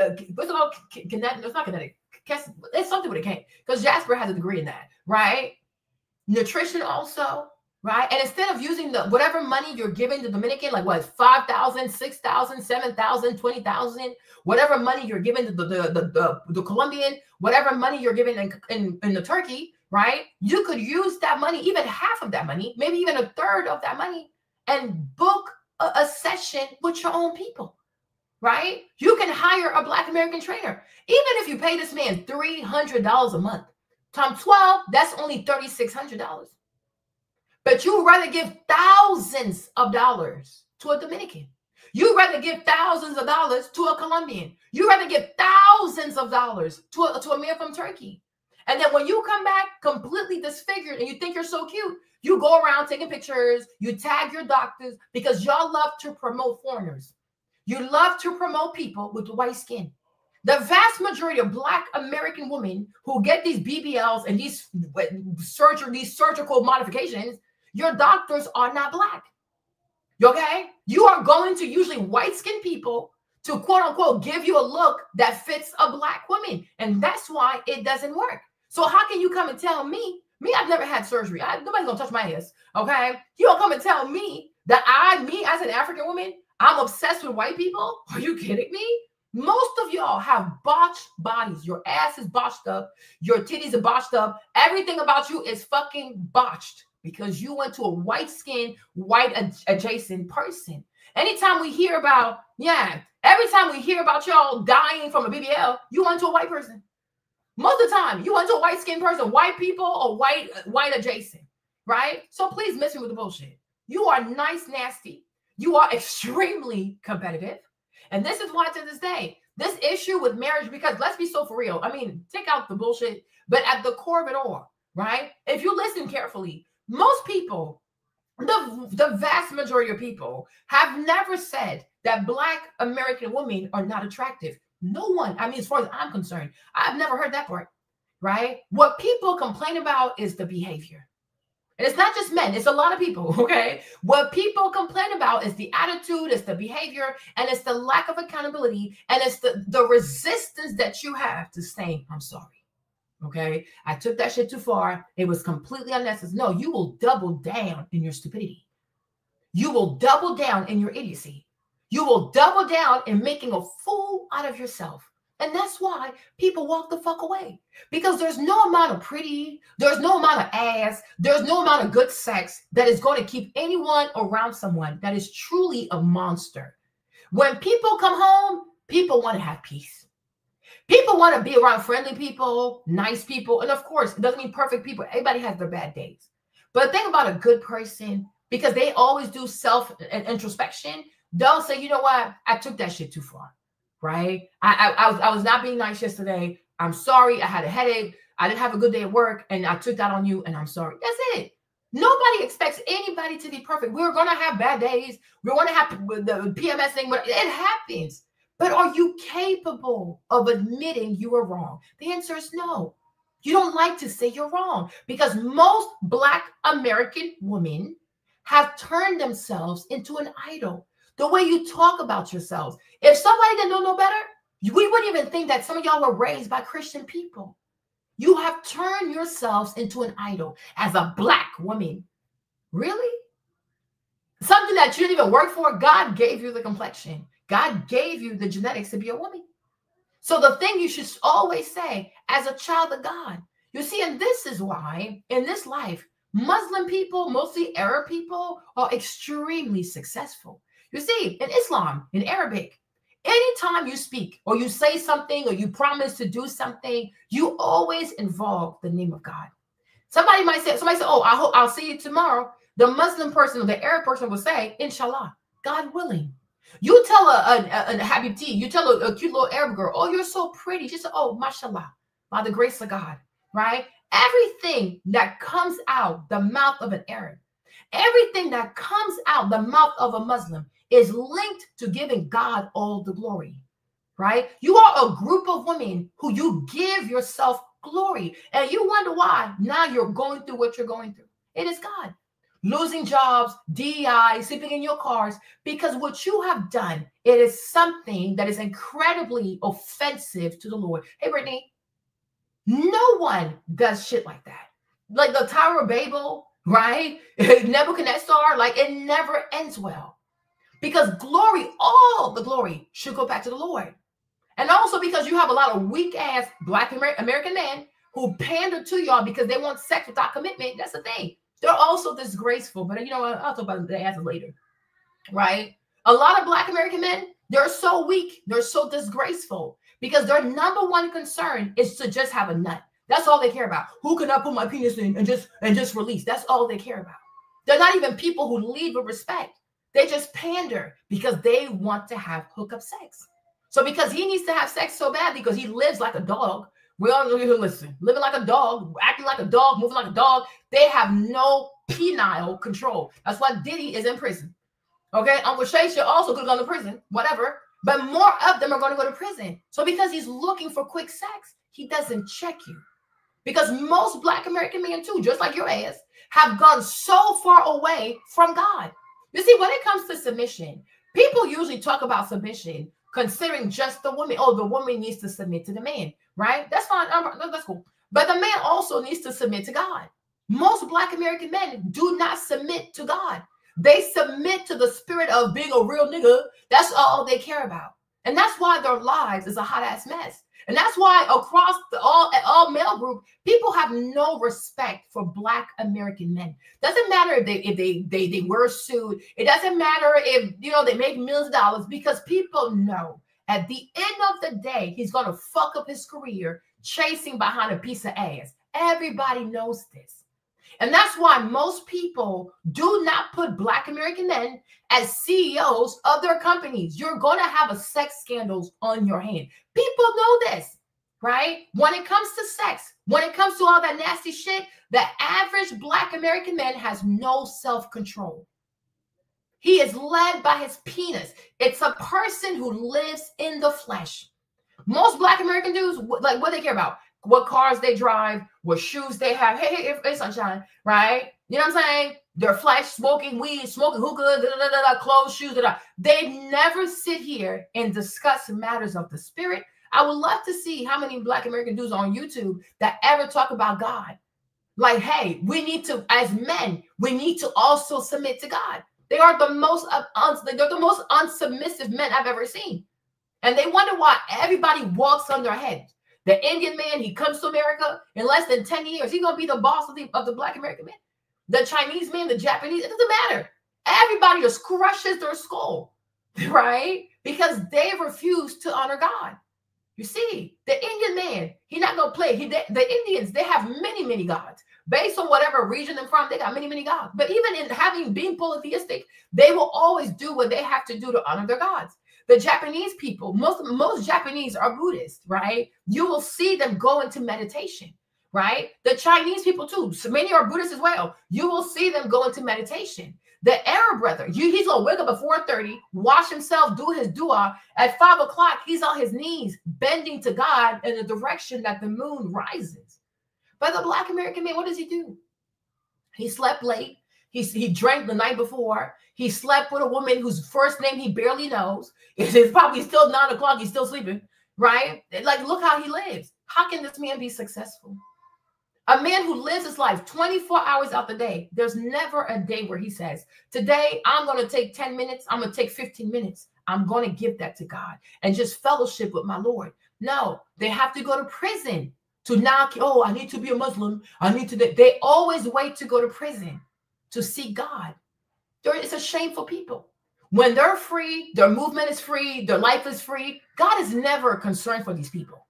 [SPEAKER 1] called? It's not kinetic. It's something with a K, because Jasper has a degree in that, right? Nutrition also. Right. And instead of using whatever money you're giving the Dominican, like what, 5,000, 6,000, 7,000, 20,000, whatever money you're giving the Colombian, whatever money you're giving in the Turkey, right? You could use that money, even half of that money, maybe even a third of that money, and book a session with your own people. right? You can hire a Black American trainer. Even if you pay this man $300 a month, times 12, that's only $3,600. But you'd rather give thousands of dollars to a Dominican. You'd rather give thousands of dollars to a Colombian. You'd rather give thousands of dollars to a man from Turkey. And then when you come back completely disfigured and you think you're so cute, you go around taking pictures, you tag your doctors because y'all love to promote foreigners. You love to promote people with white skin. The vast majority of Black American women who get these BBLs and these surgical modifications, your doctors are not Black. Okay? You are going to usually white-skinned people to quote-unquote give you a look that fits a Black woman. And that's why it doesn't work. So how can you come and tell me, I've never had surgery. Nobody's going to touch my ass. Okay? You don't come and tell me that me as an African woman, I'm obsessed with white people? Are you kidding me? Most of y'all have botched bodies. Your ass is botched up. Your titties are botched up. Everything about you is fucking botched because you went to a white-skinned, white adjacent person. Anytime we hear about, every time we hear about y'all dying from a BBL, you went to a white person. Most of the time, you went to a white-skinned person, white people or white adjacent, right? So please miss me with the bullshit. You are nice, nasty. You are extremely competitive. And this is why to this day, this issue with marriage, because let's be so for real. I mean, take out the bullshit, but at the core of it all, right? If you listen carefully, most people, the vast majority of people have never said that Black American women are not attractive. No one, I mean, as far as I'm concerned, I've never heard that part, right? What people complain about is the behavior. And it's not just men, it's a lot of people, okay? What people complain about is the attitude, it's the behavior, and it's the lack of accountability, and it's the resistance that you have to saying, I'm sorry, okay? I took that shit too far. It was completely unnecessary. No, you will double down in your stupidity. You will double down in your idiocy. You will double down in making a fool out of yourself. And that's why people walk the fuck away. Because there's no amount of pretty, there's no amount of ass, there's no amount of good sex that is going to keep anyone around someone that is truly a monster. When people come home, people want to have peace. People want to be around friendly people, nice people. And of course, it doesn't mean perfect people. Everybody has their bad days. But think about a good person, because they always do self-introspection. They'll say, you know what? I took that shit too far. Right? I was not being nice yesterday. I'm sorry. I had a headache. I didn't have a good day at work, and I took that on you, and I'm sorry. That's it. Nobody expects anybody to be perfect. We're going to have bad days. We're going to have the PMS thing. But it happens. But are you capable of admitting you were wrong? The answer is no. You don't like to say you're wrong, because most Black American women have turned themselves into an idol. The way you talk about yourselves. If somebody didn't know no better, we wouldn't even think that some of y'all were raised by Christian people. You have turned yourselves into an idol as a Black woman. Really? Something that you didn't even work for. God gave you the complexion. God gave you the genetics to be a woman. So the thing you should always say as a child of God, you see, and this is why in this life, Muslim people, mostly Arab people, are extremely successful. You see, in Islam, in Arabic, anytime you speak or you say something or you promise to do something, you always involve the name of God. Somebody say, oh, I hope I'll see you tomorrow. The Muslim person or the Arab person will say, inshallah, God willing. You tell a Habibti, you tell a cute little Arab girl, oh, you're so pretty. She said, oh, mashallah, by the grace of God, right? Everything that comes out the mouth of an Arab, everything that comes out the mouth of a Muslim is linked to giving God all the glory, right? You are a group of women who you give yourself glory, and you wonder why now you're going through what you're going through. It is God. Losing jobs, DEI, sleeping in your cars, because what you have done, it is something that is incredibly offensive to the Lord. Hey, Brittany, no one does shit like that. Like the Tower of Babel, right? Nebuchadnezzar, like it never ends well. Because glory, all the glory should go back to the Lord. And also because you have a lot of weak-ass Black American men who pander to y'all because they want sex without commitment. That's the thing. They're also disgraceful. But you know what? I'll talk about the asses later. Right? A lot of Black American men, They're so weak. They're so disgraceful because their number one concern is to just have a nut. That's all they care about. Who can I put my penis in and just release? That's all they care about. They're not even people who lead with respect. They just pander because they want to have hookup sex. So because he needs to have sex so badly because he lives like a dog, we all listen, living like a dog, acting like a dog, moving like a dog, they have no penile control. That's why Diddy is in prison. Okay, Uncle Shay should also could have gone to prison, whatever. But more of them are going to go to prison. So because he's looking for quick sex, he doesn't check you. Because most Black American men too, just like your ass, have gone so far away from God. You see, when it comes to submission, people usually talk about submission considering just the woman. Oh, the woman needs to submit to the man, right? That's fine. That's cool. But the man also needs to submit to God. Most Black American men do not submit to God. They submit to the spirit of being a real nigga. That's all they care about. And that's why their lives is a hot ass mess. And that's why across the all male group, people have no respect for Black American men. Doesn't matter if they wear a suit. It doesn't matter if they make millions of dollars, because people know at the end of the day, he's gonna fuck up his career chasing behind a piece of ass. Everybody knows this. And that's why most people do not put Black American men as CEOs of their companies. You're going to have a sex scandals on your hand. People know this, right? When it comes to sex, when it comes to all that nasty shit, the average Black American man has no self-control. He is led by his penis. It's a person who lives in the flesh. Most Black American dudes, like, what they care about? What cars they drive, what shoes they have. Hey, sunshine, right? You know what I'm saying? Their flesh, smoking weed, smoking hookah, clothes, shoes. They never sit here and discuss matters of the spirit. I would love to see how many Black American dudes on YouTube that ever talk about God. Like, hey, we need to, as men, we need to also submit to God. They are the most unsubmissive men I've ever seen. And they wonder why everybody walks on their head. The Indian man, he comes to America in less than 10 years. He's going to be the boss of the Black American man. The Chinese man, the Japanese, it doesn't matter. Everybody just crushes their skull, right? Because they refuse to honor God. You see, the Indian man, he's not going to play. The Indians, they have many, many gods. Based on whatever region they're from, they got many, many gods. But even in being polytheistic, they will always do what they have to do to honor their gods. The Japanese people, most Japanese are Buddhist, right? You will see them go into meditation, right? The Chinese people too, so many are Buddhist as well. You will see them go into meditation. The Arab brother, he's going to wake up at 4:30, wash himself, do his dua. At 5 o'clock, he's on his knees, bending to God in the direction that the moon rises. But the Black American man, what does he do? He slept late. He drank the night before. He slept with a woman whose first name he barely knows. It's probably still 9 o'clock. He's still sleeping, right? Like, look how he lives. How can this man be successful? A man who lives his life 24 hours out the day. There's never a day where he says, today I'm going to take 10 minutes. I'm going to take 15 minutes. I'm going to give that to God and just fellowship with my Lord. No, they have to go to prison to knock. Oh, I need to be a Muslim. I need to. They always wait to go to prison to see God. It's a shameful people. When they're free, their movement is free, their life is free. God is never concerned for these people,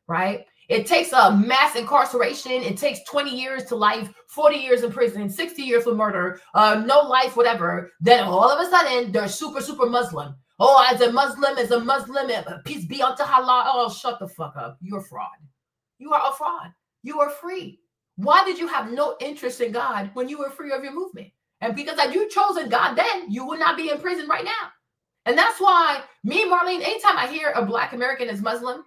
[SPEAKER 1] right? It takes a mass incarceration. It takes 20 years to life, 40 years in prison, 60 years for murder, no life, whatever. Then all of a sudden, they're super, super Muslim. Oh, as a Muslim, peace be unto Allah. Oh, shut the fuck up. You're a fraud. You are a fraud. You are free. Why did you have no interest in God when you were free of your movement? And because had you chosen God then, you would not be in prison right now. And that's why me, Marlene, anytime I hear a Black American is Muslim,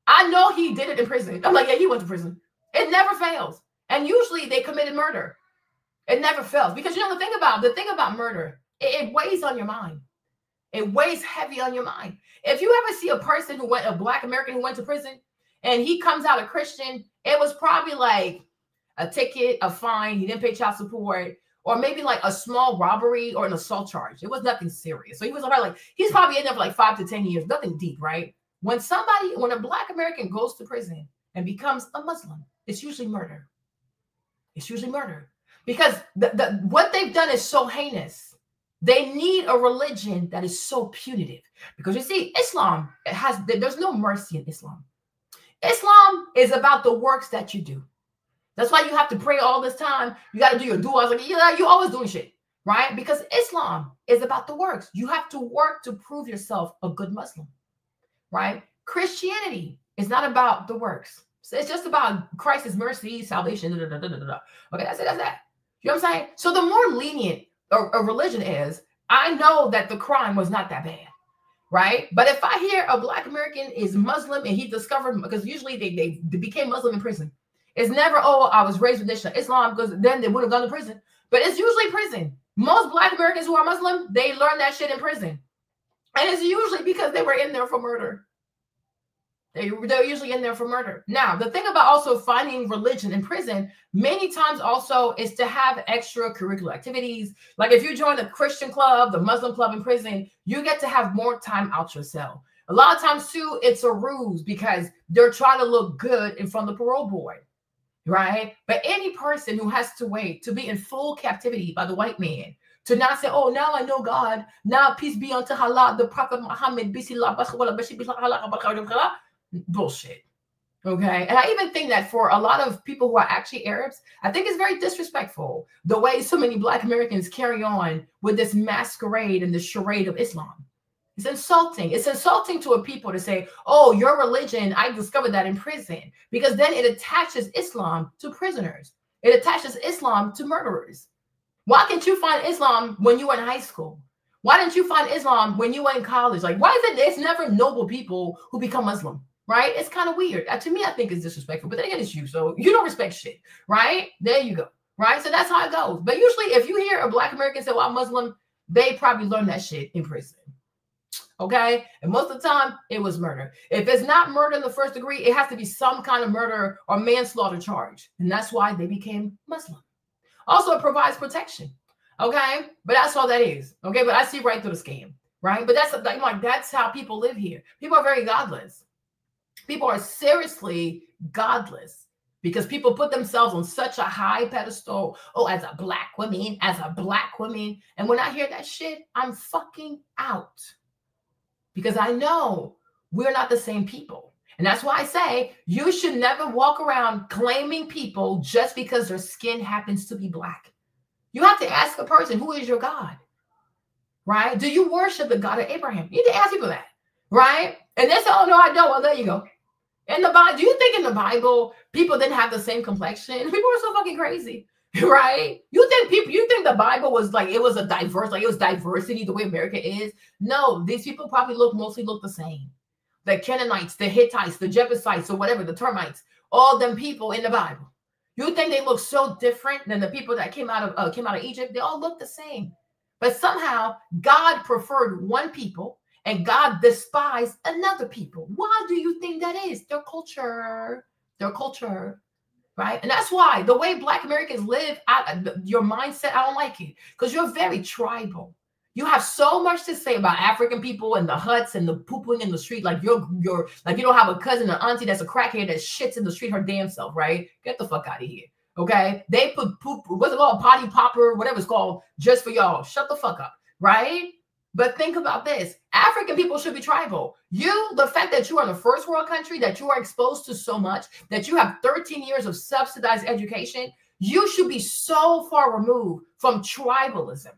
[SPEAKER 1] I know he did it in prison. I'm like, yeah, he went to prison. It never fails. And usually they committed murder. It never fails. Because the thing about murder, it weighs on your mind. It weighs heavy on your mind. If you ever see a Black American who went to prison and he comes out a Christian, it was probably like a ticket, a fine, he didn't pay child support, or maybe like a small robbery or an assault charge. It was nothing serious. So he's probably in there for like 5 to 10 years, nothing deep, right? When a Black American goes to prison and becomes a Muslim, it's usually murder. It's usually murder. Because what they've done is so heinous They need a religion that is so punitive. Because you see, Islam, there's no mercy in Islam. Islam is about the works that you do. That's why you have to pray all this time. You got to do your du'as. Like, you're always doing shit, right? Because Islam is about the works. You have to work to prove yourself a good Muslim, right? Christianity is not about the works. So it's just about Christ's mercy, salvation. Okay, that's it. That's that. You know what I'm saying? So the more lenient a religion is, I know that the crime was not that bad. Right? But if I hear a Black American is Muslim and he discovered, because usually they became Muslim in prison. It's never, oh, I was raised with Islam, because then they would have gone to prison. But it's usually prison. Most Black Americans who are Muslim, they learn that shit in prison. And it's usually because they were in there for murder. They're usually in there for murder. Now, the thing about also finding religion in prison, many times also is to have extracurricular activities. Like if you join a Christian club, the Muslim club in prison, you get to have more time out your cell. A lot of times too, it's a ruse because they're trying to look good in front of the parole board, right? But any person who has to wait to be in full captivity by the white man, to not say, oh, now I know God, now peace be unto Allah, the Prophet Muhammad, bullshit. Okay. And I even think that for a lot of people who are actually Arabs, I think it's very disrespectful the way so many Black Americans carry on with this masquerade and the charade of Islam. It's insulting. It's insulting to a people to say, oh, your religion, I discovered that in prison, because then it attaches Islam to prisoners. It attaches Islam to murderers. Why can't you find Islam when you were in high school? Why didn't you find Islam when you were in college? Like, why is it it's never noble people who become Muslim? Right? It's kind of weird. To me, I think it's disrespectful, but then again, it's you. So you don't respect shit, right? There you go. Right? So that's how it goes. But usually if you hear a Black American say, well, I'm Muslim, they probably learned that shit in prison. Okay? And most of the time, it was murder. If it's not murder in the first degree, it has to be some kind of murder or manslaughter charge. And that's why they became Muslim. Also, it provides protection. Okay? But that's all that is. Okay? But I see right through the scam. Right? But that's how people live here. People are very godless. People are seriously godless because people put themselves on such a high pedestal. Oh, as a Black woman, as a Black woman. And when I hear that shit, I'm fucking out. Because I know we're not the same people. And that's why I say you should never walk around claiming people just because their skin happens to be Black. You have to ask a person, who is your God? Right? Do you worship the God of Abraham? You need to ask people that. Right? And they say, oh, no, I don't. Well, there you go. In the Bible, do you think in the Bible people didn't have the same complexion? People are so fucking crazy, right? You think the Bible was like, it was diversity the way America is? No, these people probably mostly look the same. The Canaanites, the Hittites, the Jebusites, or whatever, the termites, all them people in the Bible. You think they look so different than the people that came out of Egypt? They all look the same. But somehow God preferred one people and God despised another people. Why do you think that is? Their culture, right? And that's why the way Black Americans live, your mindset, I don't like it, because you're very tribal. You have so much to say about African people and the huts and the pooping in the street. Like you're like you don't have a cousin or auntie that's a crackhead that shits in the street her damn self, right? Get the fuck out of here. Okay? They put poop, what's it called? Potty popper, whatever it's called, just for y'all. Shut the fuck up, right? But think about this. African people should be tribal. The fact that you are in a first world country, that you are exposed to so much, that you have 13 years of subsidized education, you should be so far removed from tribalism.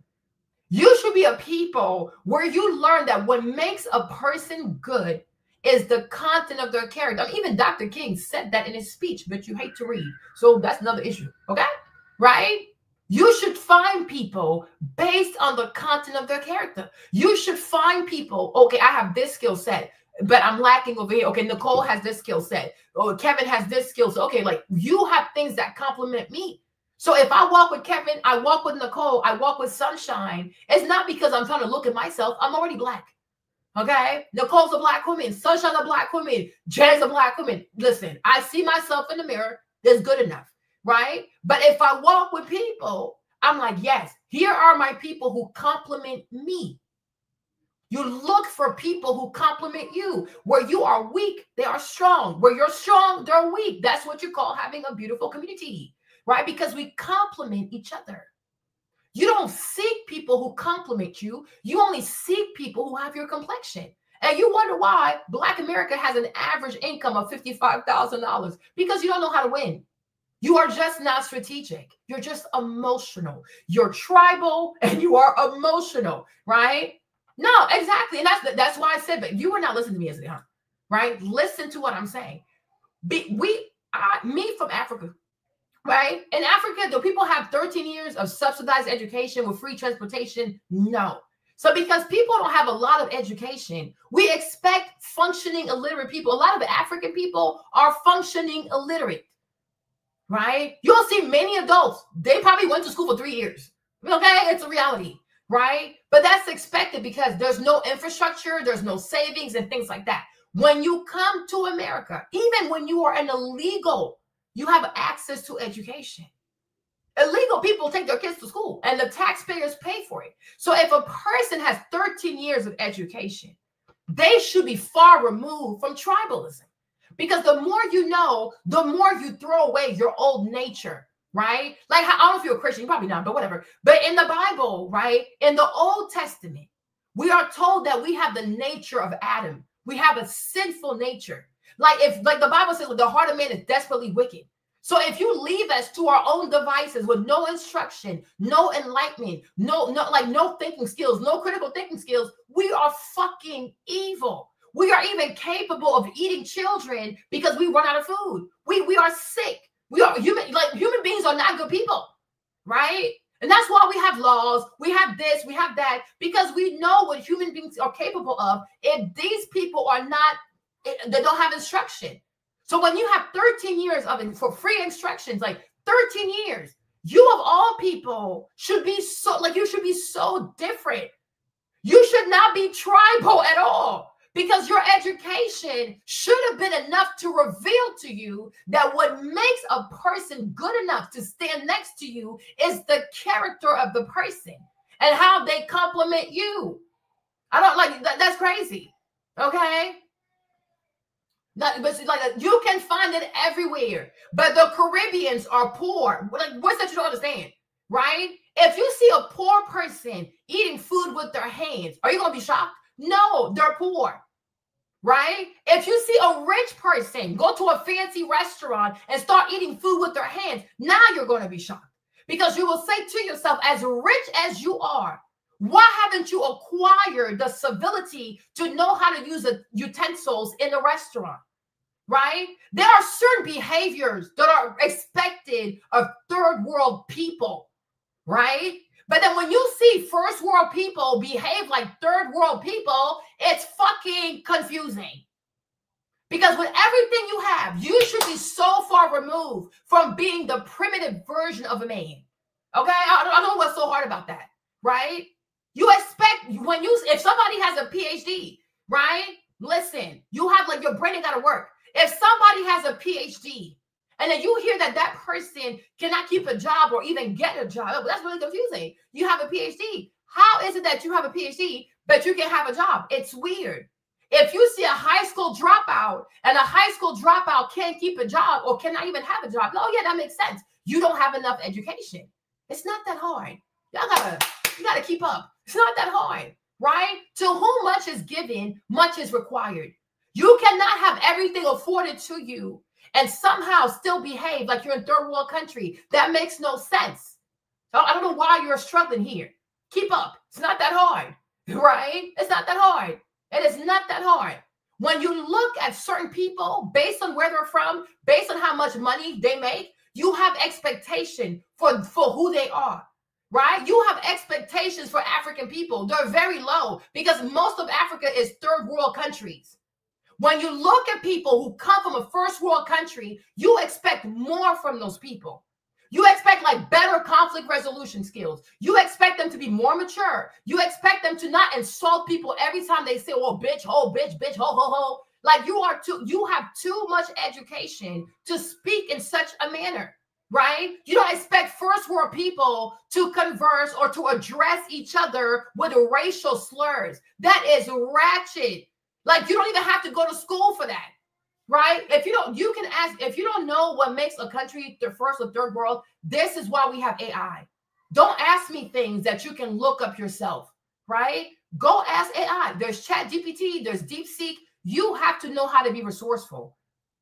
[SPEAKER 1] You should be a people where you learn that what makes a person good is the content of their character. Even Dr. King said that in his speech, but you hate to read. So that's another issue. Okay? Right? You should find people based on the content of their character. You should find people, okay, I have this skill set, but I'm lacking over here. Okay, Nicole has this skill set. Oh, Kevin has this skill set. Okay, like you have things that complement me. So if I walk with Kevin, I walk with Nicole, I walk with Sunshine, it's not because I'm trying to look at myself. I'm already Black. Okay? Nicole's a Black woman. Sunshine's a Black woman. Jen's a Black woman. Listen, I see myself in the mirror. That's good enough. Right? But if I walk with people, I'm like, yes, here are my people who complement me. You look for people who complement you. Where you are weak, they are strong. Where you're strong, they're weak. That's what you call having a beautiful community, right? Because we complement each other. You don't seek people people who compliment you. You only seek people who have your complexion. And you wonder why Black America has an average income of $55,000, because you don't know how to win. You are just not strategic. You're just emotional. You're tribal and you are emotional, right? No, exactly. And that's why I said, but you were not listening to me as a huh? Right? Listen to what I'm saying. Me from Africa, right? In Africa, do people have 13 years of subsidized education with free transportation? No. So because people don't have a lot of education, we expect functioning illiterate people. A lot of African people are functioning illiterate, right? You'll see many adults, they probably went to school for 3 years. Okay, it's a reality, right? But that's expected because there's no infrastructure, there's no savings and things like that. When you come to America, even when you are an illegal, you have access to education. Illegal people take their kids to school and the taxpayers pay for it. So if a person has 13 years of education, they should be far removed from tribalism. Because the more you know, the more you throw away your old nature, right? Like, I don't know if you're a Christian, you're probably not, but whatever. But in the Bible, right, in the Old Testament, we are told that we have the nature of Adam. We have a sinful nature. Like the Bible says, the heart of man is desperately wicked. So if you leave us to our own devices with no instruction, no enlightenment, no thinking skills, no critical thinking skills, we are fucking evil. We are even capable of eating children because we run out of food. We are sick. We are human beings are not good people, right? And that's why we have laws, we have this, we have that, because we know what human beings are capable of if these people are not, they don't have instruction. So when you have 13 years for free instructions, like 13 years, you of all people should be you should be so different. You should not be tribal at all, because your education should have been enough to reveal to you that what makes a person good enough to stand next to you is the character of the person and how they compliment you. I don't like that. That's crazy. Okay. But like, you can find it everywhere. But the Caribbeans are poor. Like, what's that you don't understand, right? If you see a poor person eating food with their hands, are you going to be shocked? No, they're poor, right? If you see a rich person go to a fancy restaurant and start eating food with their hands, now you're going to be shocked, because you will say to yourself, as rich as you are, why haven't you acquired the civility to know how to use the utensils in a restaurant, right? There are certain behaviors that are expected of third world people, right? But then when you see first world people behave like third world people, it's fucking confusing. Because with everything you have, you should be so far removed from being the primitive version of a man. Okay? I don't know what's so hard about that, right? You expect if somebody has a PhD, right? Listen, you have your brain ain't got to work. If somebody has a PhD and then you hear that person cannot keep a job or even get a job, that's really confusing. You have a PhD. How is it that you have a PhD, but you can have a job? It's weird. If you see a high school dropout and a high school dropout can't keep a job or cannot even have a job, oh yeah, that makes sense. You don't have enough education. It's not that hard. You gotta keep up. It's not that hard, right? To whom much is given, much is required. You cannot have everything afforded to you and somehow still behave like you're in third world country. That makes no sense. So I don't know why you're struggling here. Keep up. It's not that hard, right? It's not that hard. It is not that hard. When you look at certain people based on where they're from, based on how much money they make, you have expectation for who they are, right? You have expectations for African people. They're very low because most of Africa is third world countries. When you look at people who come from a first world country, you expect more from those people. You expect better conflict resolution skills. You expect them to be more mature. You expect them to not insult people every time they say, "Oh, bitch, ho, bitch, bitch, ho, ho, ho." You have too much education to speak in such a manner, right? You don't expect first world people to converse or to address each other with racial slurs. That is ratchet. You don't even have to go to school for that, right? If you don't know what makes a country the first or third world, this is why we have AI. Don't ask me things that you can look up yourself, right? Go ask AI. There's ChatGPT, there's DeepSeek. You have to know how to be resourceful.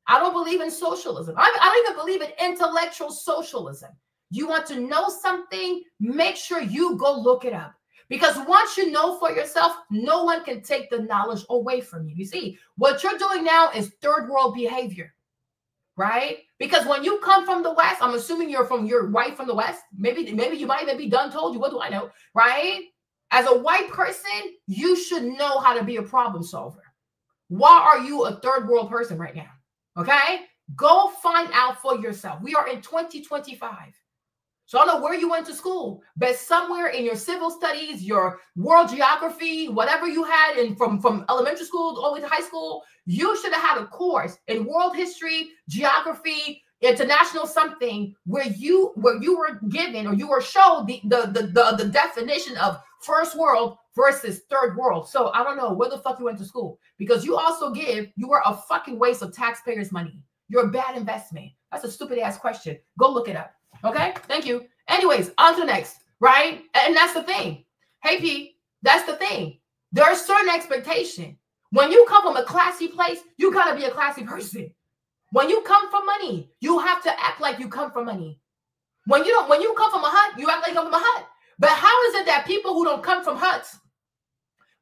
[SPEAKER 1] I don't believe in socialism. I don't even believe in intellectual socialism. You want to know something, make sure you go look it up. Because once you know for yourself, no one can take the knowledge away from you. You see, what you're doing now is third world behavior, right? Because when you come from the West, I'm assuming you're white from the West. Maybe you might even be done told you. What do I know, right? As a white person, you should know how to be a problem solver. Why are you a third world person right now? Okay? Go find out for yourself. We are in 2025. So I don't know where you went to school, but somewhere in your civil studies, your world geography, whatever you had from elementary school all the way to high school, you should have had a course in world history, geography, international something where you were given or you were shown the definition of first world versus third world. So I don't know where the fuck you went to school, because you were a fucking waste of taxpayers' money. You're a bad investment. That's a stupid ass question. Go look it up. Okay, thank you. Anyways, on to the next, right? And that's the thing. Hey, P, that's the thing. There's certain expectation. When you come from a classy place, you gotta be a classy person. When you come from money, you have to act like you come from money. When you come from a hut, you act like you come from a hut. But how is it that people who don't come from huts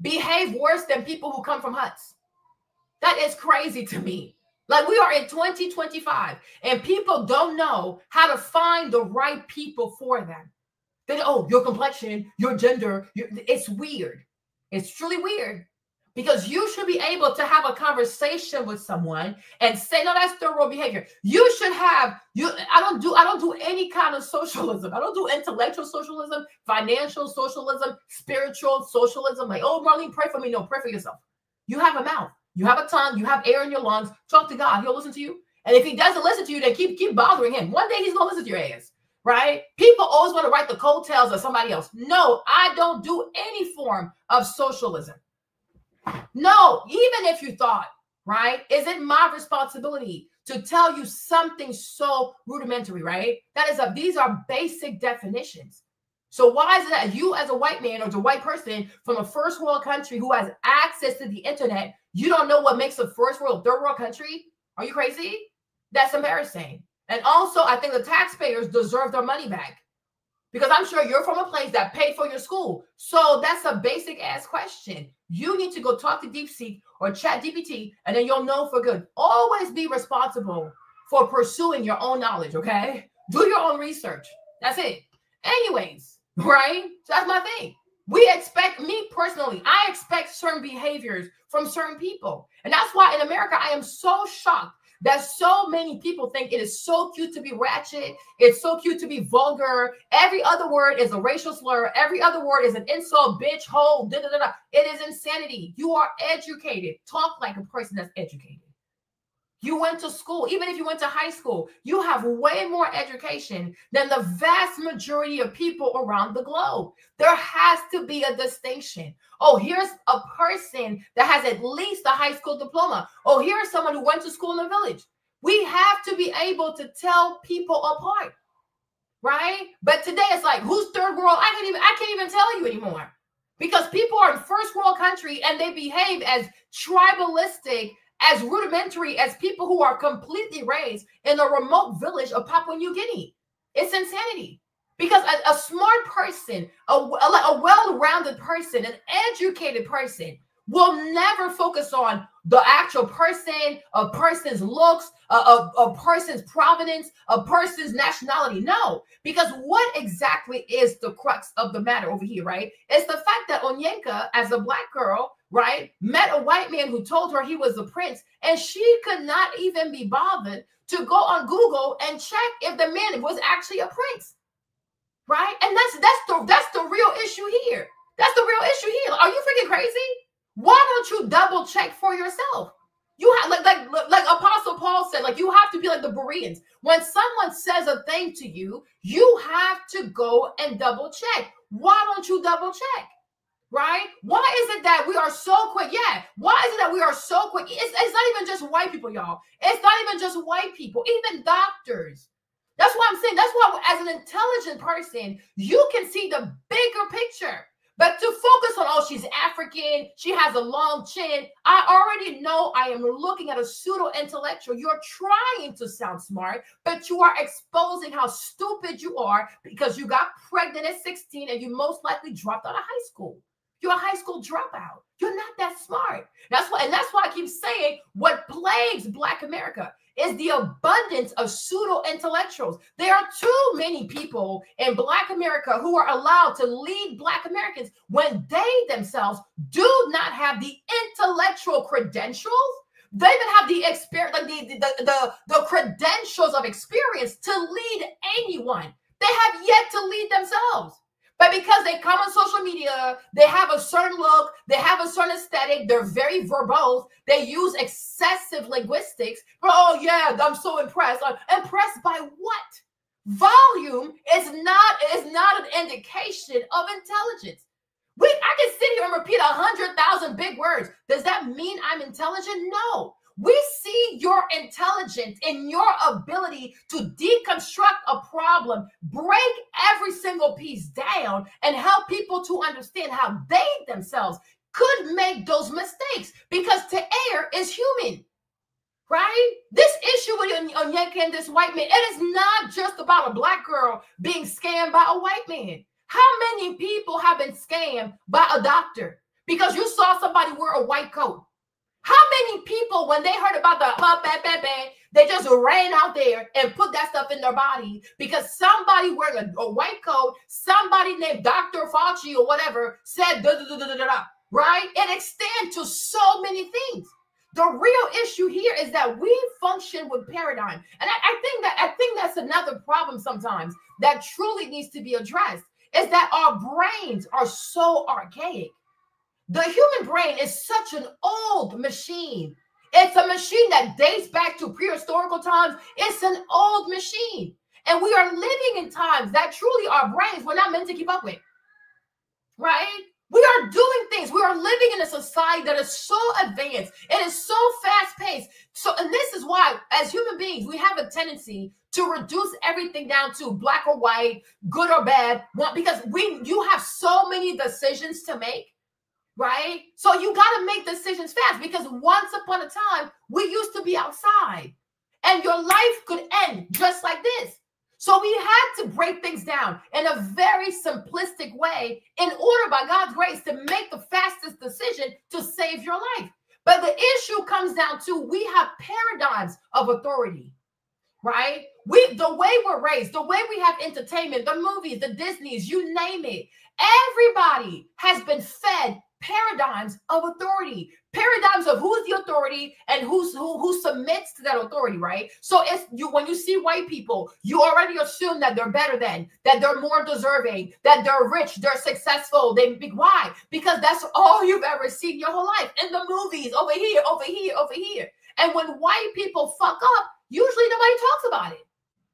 [SPEAKER 1] behave worse than people who come from huts? That is crazy to me. Like, we are in 2025 and people don't know how to find the right people for them. They oh, your complexion, your gender, it's weird. It's truly weird, because you should be able to have a conversation with someone and say, no, that's third world behavior. You should have, I don't do any kind of socialism. I don't do intellectual socialism, financial socialism, spiritual socialism. Like, oh, Marlene, pray for me. No, pray for yourself. You have a mouth. You have a tongue, you have air in your lungs. Talk to God. He'll listen to you. And if he doesn't listen to you, then keep bothering him. One day he's going to listen to your ass, right? People always want to write the coattails of somebody else. No, I don't do any form of socialism. No, even if you thought, right? Is it my responsibility to tell you something so rudimentary, right? These are basic definitions. So why is it that you, as a white man or as a white person from a first world country who has access to the internet, you don't know what makes a first world, third world country? Are you crazy? That's embarrassing. And also, I think the taxpayers deserve their money back, because I'm sure you're from a place that paid for your school. So that's a basic ass question. You need to go talk to DeepSeek or ChatGPT, and then you'll know for good. Always be responsible for pursuing your own knowledge, okay? Do your own research. That's it. Anyways, right? So that's my thing. Me personally, I expect certain behaviors from certain people. And that's why in America, I am so shocked that so many people think it is so cute to be ratchet. It's so cute to be vulgar. Every other word is a racial slur. Every other word is an insult, bitch, hoe, da, da, da, da. It is insanity. You are educated. Talk like a person that's educated. You went to school. Even if you went to high school, you have way more education than the vast majority of people around the globe. There has to be a distinction. Oh, here's a person that has at least a high school diploma. Oh, here's someone who went to school in the village. We have to be able to tell people apart, right? But today it's like, who's third world? I can't even tell you anymore, because people are in first world country and they behave as tribalistic, as rudimentary as people who are completely raised in a remote village of Papua New Guinea. It's insanity. Because a smart person, a well-rounded person, an educated person will never focus on the actual person, a person's looks, a person's provenance, a person's nationality. No, because what exactly is the crux of the matter over here, right? It's the fact that Onyenka, as a black girl, right, met a white man who told her he was a prince, and she could not even be bothered to go on Google and check if the man was actually a prince, right? And that's the real issue here. That's the real issue here. Are you freaking crazy? Why don't you double check for yourself? You have like Apostle Paul said, like, you have to be like the Bereans. When someone says a thing to you, you have to go and double check. Why don't you double check? Right? Why is it that we are so quick? Yeah. Why is it that we are so quick? It's not even just white people, y'all. It's not even just white people. Even doctors. That's why I'm saying, that's why as an intelligent person, you can see the bigger picture. But to focus on, oh, she's African, she has a long chin, I already know I am looking at a pseudo-intellectual. You're trying to sound smart, but you are exposing how stupid you are because you got pregnant at 16 and you most likely dropped out of high school. You're a high school dropout. You're not that smart. That's why I keep saying what plagues Black America is the abundance of pseudo-intellectuals. There are too many people in Black America who are allowed to lead Black Americans when they themselves do not have the intellectual credentials. They even have the experience, like the credentials of experience to lead anyone. They have yet to lead themselves. But because they come on social media, they have a certain look, they have a certain aesthetic, they're very verbose, they use excessive linguistics. Oh yeah, I'm so impressed. Impressed by what? Volume is not an indication of intelligence. I can sit here and repeat 100,000 big words. Does that mean I'm intelligent? No. We see your intelligence in your ability to deconstruct a problem, break every single piece down, and help people to understand how they themselves could make those mistakes, because to err is human, right? This issue with Onyeka and this white man, it is not just about a Black girl being scammed by a white man. How many people have been scammed by a doctor because you saw somebody wear a white coat? How many people, when they heard about the they just ran out there and put that stuff in their body because somebody wearing a white coat, somebody named Dr. Fauci or whatever said right? It extends to so many things. The real issue here is that we function with paradigm. And I think that's another problem sometimes that truly needs to be addressed, is that our brains are so archaic. The human brain is such an old machine. It's a machine that dates back to prehistorical times. It's an old machine. And we are living in times that truly our brains were not meant to keep up with, right? We are doing things. We are living in a society that is so advanced. It is so fast-paced. And this is why, as human beings, we have a tendency to reduce everything down to black or white, good or bad, because you have so many decisions to make. Right? So you got to make decisions fast, because once upon a time, we used to be outside and your life could end just like this. So we had to break things down in a very simplistic way in order, by God's grace, to make the fastest decision to save your life. But the issue comes down to, we have paradigms of authority, right? The way we're raised, the way we have entertainment, the movies, the Disneys, you name it. Everybody has been fed paradigms of authority, paradigms of who's the authority and who submits to that authority, right? So when you see white people, you already assume that they're better than, that they're more deserving, that they're rich, they're successful. Why? Because that's all you've ever seen your whole life in the movies, over here, over here, over here. And when white people fuck up, usually nobody talks about it,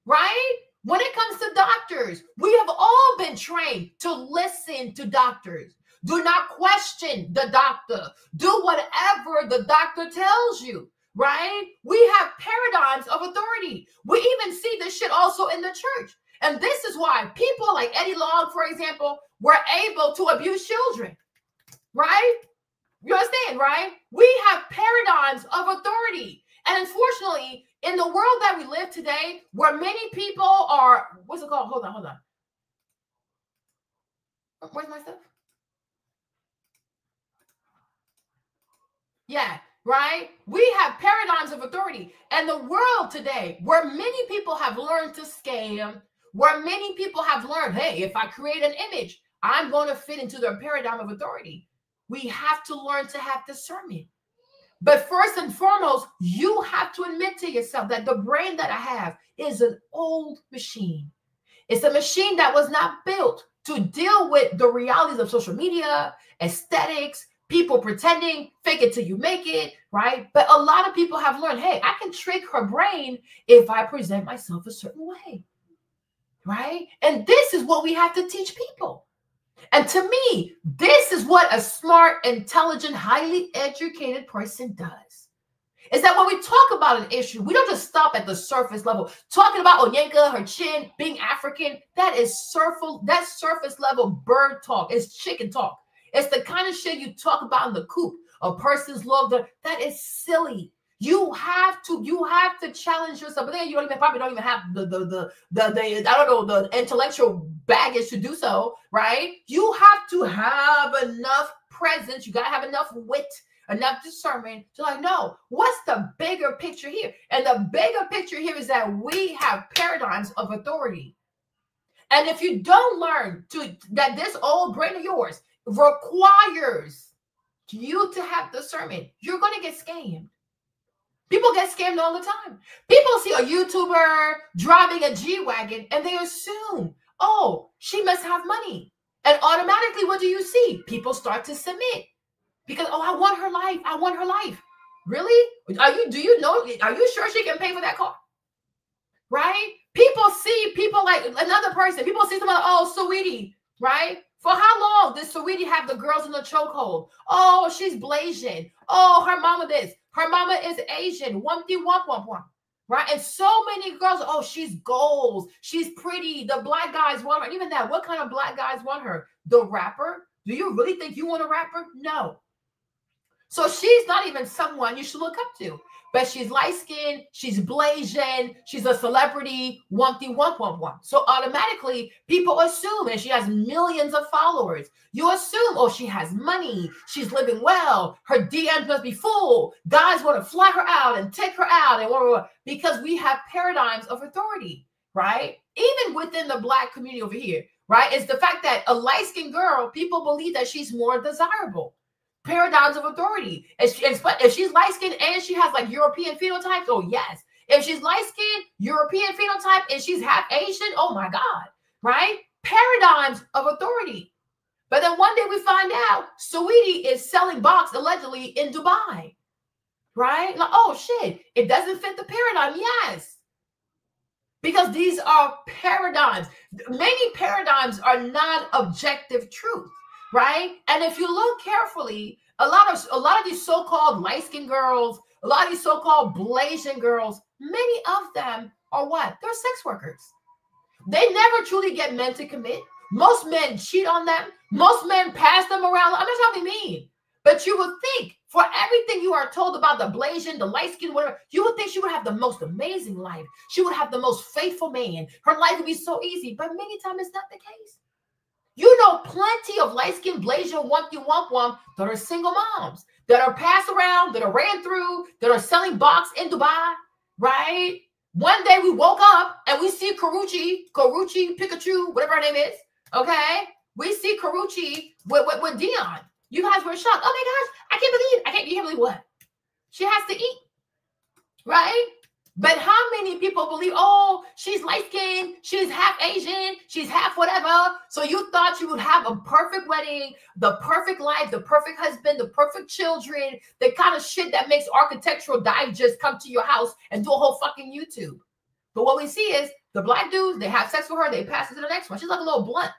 [SPEAKER 1] right? When it comes to doctors, we have all been trained to listen to doctors. Do not question the doctor. Do whatever the doctor tells you, right? We have paradigms of authority. We even see this shit also in the church. And this is why people like Eddie Long, for example, were able to abuse children, right? You understand, right? We have paradigms of authority. And unfortunately, in the world that we live today, where many people are, what's it called? Hold on. Where's my stuff? Yeah, right? We have paradigms of authority. And the world today, where many people have learned to scam, where many people have learned, hey, if I create an image, I'm going to fit into their paradigm of authority. We have to learn to have discernment. But first and foremost, you have to admit to yourself that the brain that I have is an old machine. It's a machine that was not built to deal with the realities of social media, aesthetics, people pretending, fake it till you make it, right? But a lot of people have learned, hey, I can trick her brain if I present myself a certain way, right? And this is what we have to teach people. And to me, this is what a smart, intelligent, highly educated person does. is that when we talk about an issue, we don't just stop at the surface level. Talking about Onyenka, her chin, being African, that is surface level bird talk. It's chicken talk. It's the kind of shit you talk about in the coop. A person's love, that is silly. You have to challenge yourself. But then you probably don't even have the I don't know, the intellectual baggage to do so, right? You have to have enough presence. You gotta have enough wit, enough discernment to like, no, what's the bigger picture here? And the bigger picture here is that we have paradigms of authority. And if you don't learn that this old brain of yours requires you to have discernment, you're going to get scammed. People get scammed all the time. People see a YouTuber driving a G-Wagon and they assume, oh, she must have money. And automatically, what do you see? People start to submit because, oh, I want her life. I want her life. Really? Are you sure she can pay for that car? Right? People see people like another person. People see someone like, oh, sweetie, right? For how long does Sweetie have the girls in the chokehold? Oh, she's Blasian. Oh, her mama this. Her mama is Asian. Wumpty wump wump wump. Right? And so many girls, oh, she's goals. She's pretty. The black guys want her. And even that, what kind of black guys want her? The rapper? Do you really think you want a rapper? No. So she's not even someone you should look up to. But she's light-skinned, she's Blasian, she's a celebrity, wumpty wump wump wump. So automatically, people assume, and she has millions of followers. You assume, oh, she has money, she's living well, her DMs must be full. Guys want to fly her out and take her out, and blah, blah, blah, because we have paradigms of authority, right? Even within the Black community over here, right? It's the fact that a light-skinned girl, people believe that she's more desirable. Paradigms of authority. If she's light-skinned and she has like European phenotypes, oh yes. If she's light-skinned, European phenotype, and she's half Asian, oh my God, right? Paradigms of authority. But then one day we find out Sweetie is selling box allegedly in Dubai, right? Like, oh shit, it doesn't fit the paradigm. Yes. Because these are paradigms. Many paradigms are not objective truth. Right? And if you look carefully, a lot of these so-called light-skinned girls, a lot of these so-called Blasian girls, many of them are what? They're sex workers. They never truly get men to commit. Most men cheat on them. Most men pass them around. I'm not talking mean. But you would think for everything you are told about the Blasian, the light-skinned, whatever, you would think she would have the most amazing life. She would have the most faithful man. Her life would be so easy. But many times it's not the case. You know plenty of light-skinned Blasian wumpty wump wump that are single moms, that are passed around, that are ran through, that are selling box in Dubai, right? One day we woke up and we see Karuchi, Pikachu, whatever her name is, okay? We see Karuchi with Dion. You guys were shocked. Oh my gosh, you can't believe what? She has to eat, right? But how many people believe, oh, she's light-skinned, she's half Asian, she's half whatever. So you thought you would have a perfect wedding, the perfect life, the perfect husband, the perfect children, the kind of shit that makes Architectural Digest come to your house and do a whole fucking YouTube. But what we see is the Black dudes, they have sex with her, they pass it to the next one. She's like a little blunt,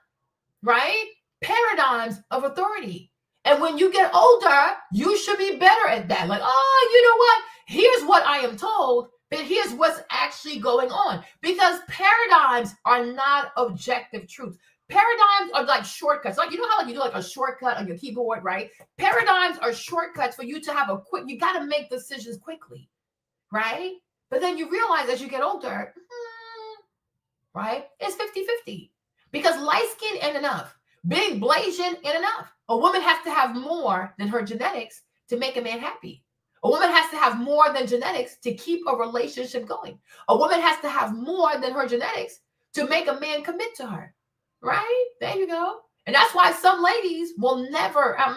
[SPEAKER 1] right? Paradigms of authority. And when you get older, you should be better at that. Like, oh, you know what? Here's what I am told. But here's what's actually going on, because paradigms are not objective truth. Paradigms are like shortcuts. Like, you know how like you do like a shortcut on your keyboard, right? Paradigms are shortcuts for you to have you got to make decisions quickly, right? But then you realize as you get older, right? It's 50-50 because light skin ain't enough. Being Blasian ain't enough. A woman has to have more than her genetics to make a man happy. A woman has to have more than genetics to keep a relationship going. A woman has to have more than her genetics to make a man commit to her, right? There you go. And that's why some ladies will never, I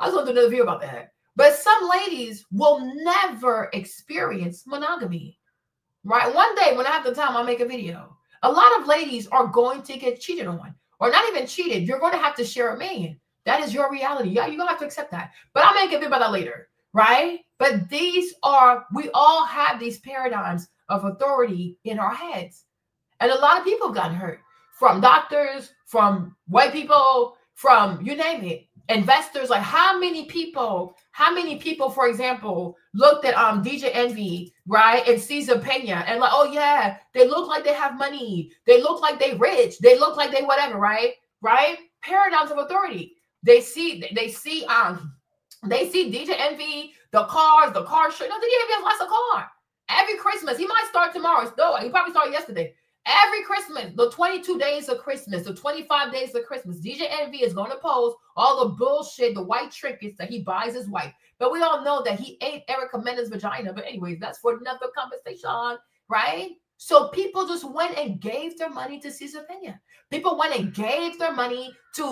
[SPEAKER 1] was going to do another video about that, but some ladies will never experience monogamy, right? One day when I have the time, I'll make a video. A lot of ladies are going to get cheated on, or not even cheated. You're going to have to share a man. That is your reality. Yeah, you're going to have to accept that. But I'll make a video about that later. Right? But we all have these paradigms of authority in our heads. And a lot of people have gotten hurt from doctors, from white people, from you name it. investors, like how many people, for example, looked at DJ Envy, right, and Cesar Pena, and like, oh yeah, they look like they have money, they look like they rich, they look like they whatever, right? Paradigms of authority. They see DJ Envy, the car show. No, DJ Envy has lots of car. Every Christmas, he might start tomorrow. No, he probably started yesterday. Every Christmas, the 22 days of Christmas, the 25 days of Christmas, DJ Envy is going to post all the bullshit, the white trinkets that he buys his wife. But we all know that he ate Erica Mena's vagina. But anyways, that's for another conversation, right? So people just went and gave their money to Cesar Pena. People went and gave their money to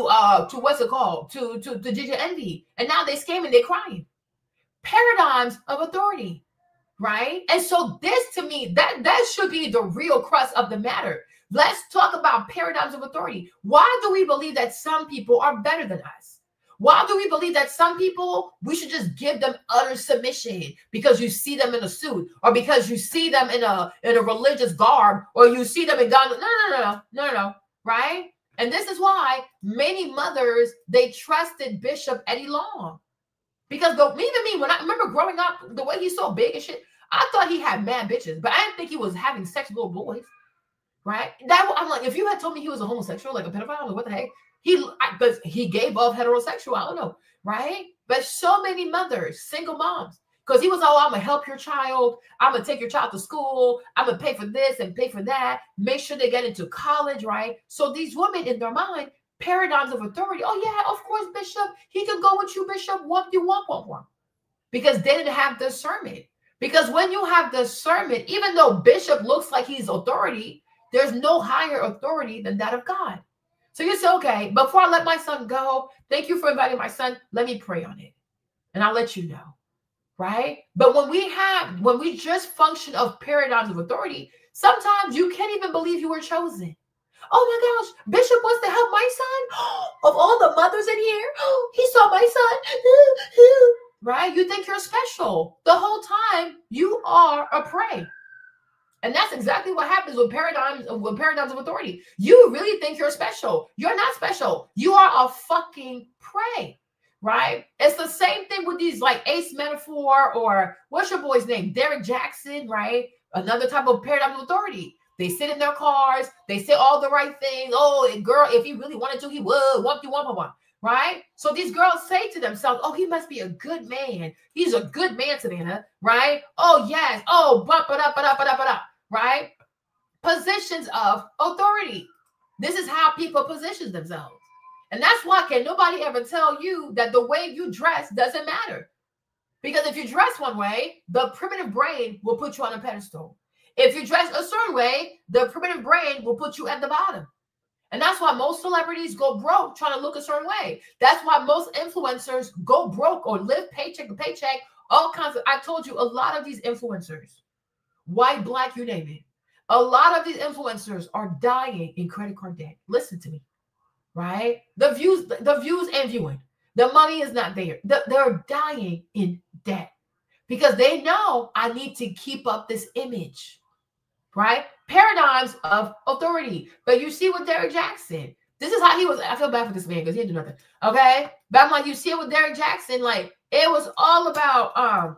[SPEAKER 1] what's it called? To DJ Envy. And now they scheming, they're crying. Paradigms of authority. Right? And so this, to me, that should be the real crux of the matter. Let's talk about paradigms of authority. Why do we believe that some people are better than us? Why do we believe that some people, we should just give them utter submission because you see them in a suit, or because you see them in a religious garb, or you see them in God? No, right? And this is why many mothers, they trusted Bishop Eddie Long. Because even me, when I remember growing up, the way he's so big and shit, I thought he had mad bitches, but I didn't think he was having sex with little boys, right? I'm like, if you had told me he was a homosexual, like a pedophile, like what the heck? Because he gave up heterosexual, I don't know, right? But so many mothers, single moms, because he was, oh, I'm going to help your child. I'm going to take your child to school. I'm going to pay for this and pay for that. Make sure they get into college, right? So these women, in their mind, paradigms of authority. Oh, yeah, of course, Bishop. He can go with you, Bishop. What you want. Because they didn't have discernment. Because when you have discernment, even though Bishop looks like he's authority, there's no higher authority than that of God. So you say, okay, before I let my son go, thank you for inviting my son. Let me pray on it. And I'll let you know. Right? But when we just function of paradigms of authority, sometimes you can't even believe you were chosen. Oh my gosh, Bishop wants to help my son. Of all the mothers in here, he saw my son. Right? You think you're special. The whole time you are a prey. And that's exactly what happens with paradigms of authority. You really think you're special. You're not special. You are a fucking prey. Right? It's the same thing with these like ace metaphor, or what's your boy's name? Derek Jackson, right? Another type of paradigm of authority. They sit in their cars. They say all the right things. Oh, girl, if he really wanted to, he would. One. Right? So these girls say to themselves, oh, he must be a good man. He's a good man, Savannah. Right? Oh, yes. Oh, bump it up. Right? Positions of authority. This is how people position themselves. And that's why can nobody ever tell you that the way you dress doesn't matter. Because if you dress one way, the primitive brain will put you on a pedestal. If you dress a certain way, the primitive brain will put you at the bottom. And that's why most celebrities go broke trying to look a certain way. That's why most influencers go broke or live paycheck to paycheck. All kinds of, I told you, a lot of these influencers, white, black, you name it, a lot of these influencers are dying in credit card debt. Listen to me, right? The views and viewing. The money is not there. They're dying in debt because they know I need to keep up this image. Right? Paradigms of authority. But you see with Derek Jackson, this is how he was. I feel bad for this man because he didn't do nothing. Okay? But I'm like, you see it with Derek Jackson, like it was all about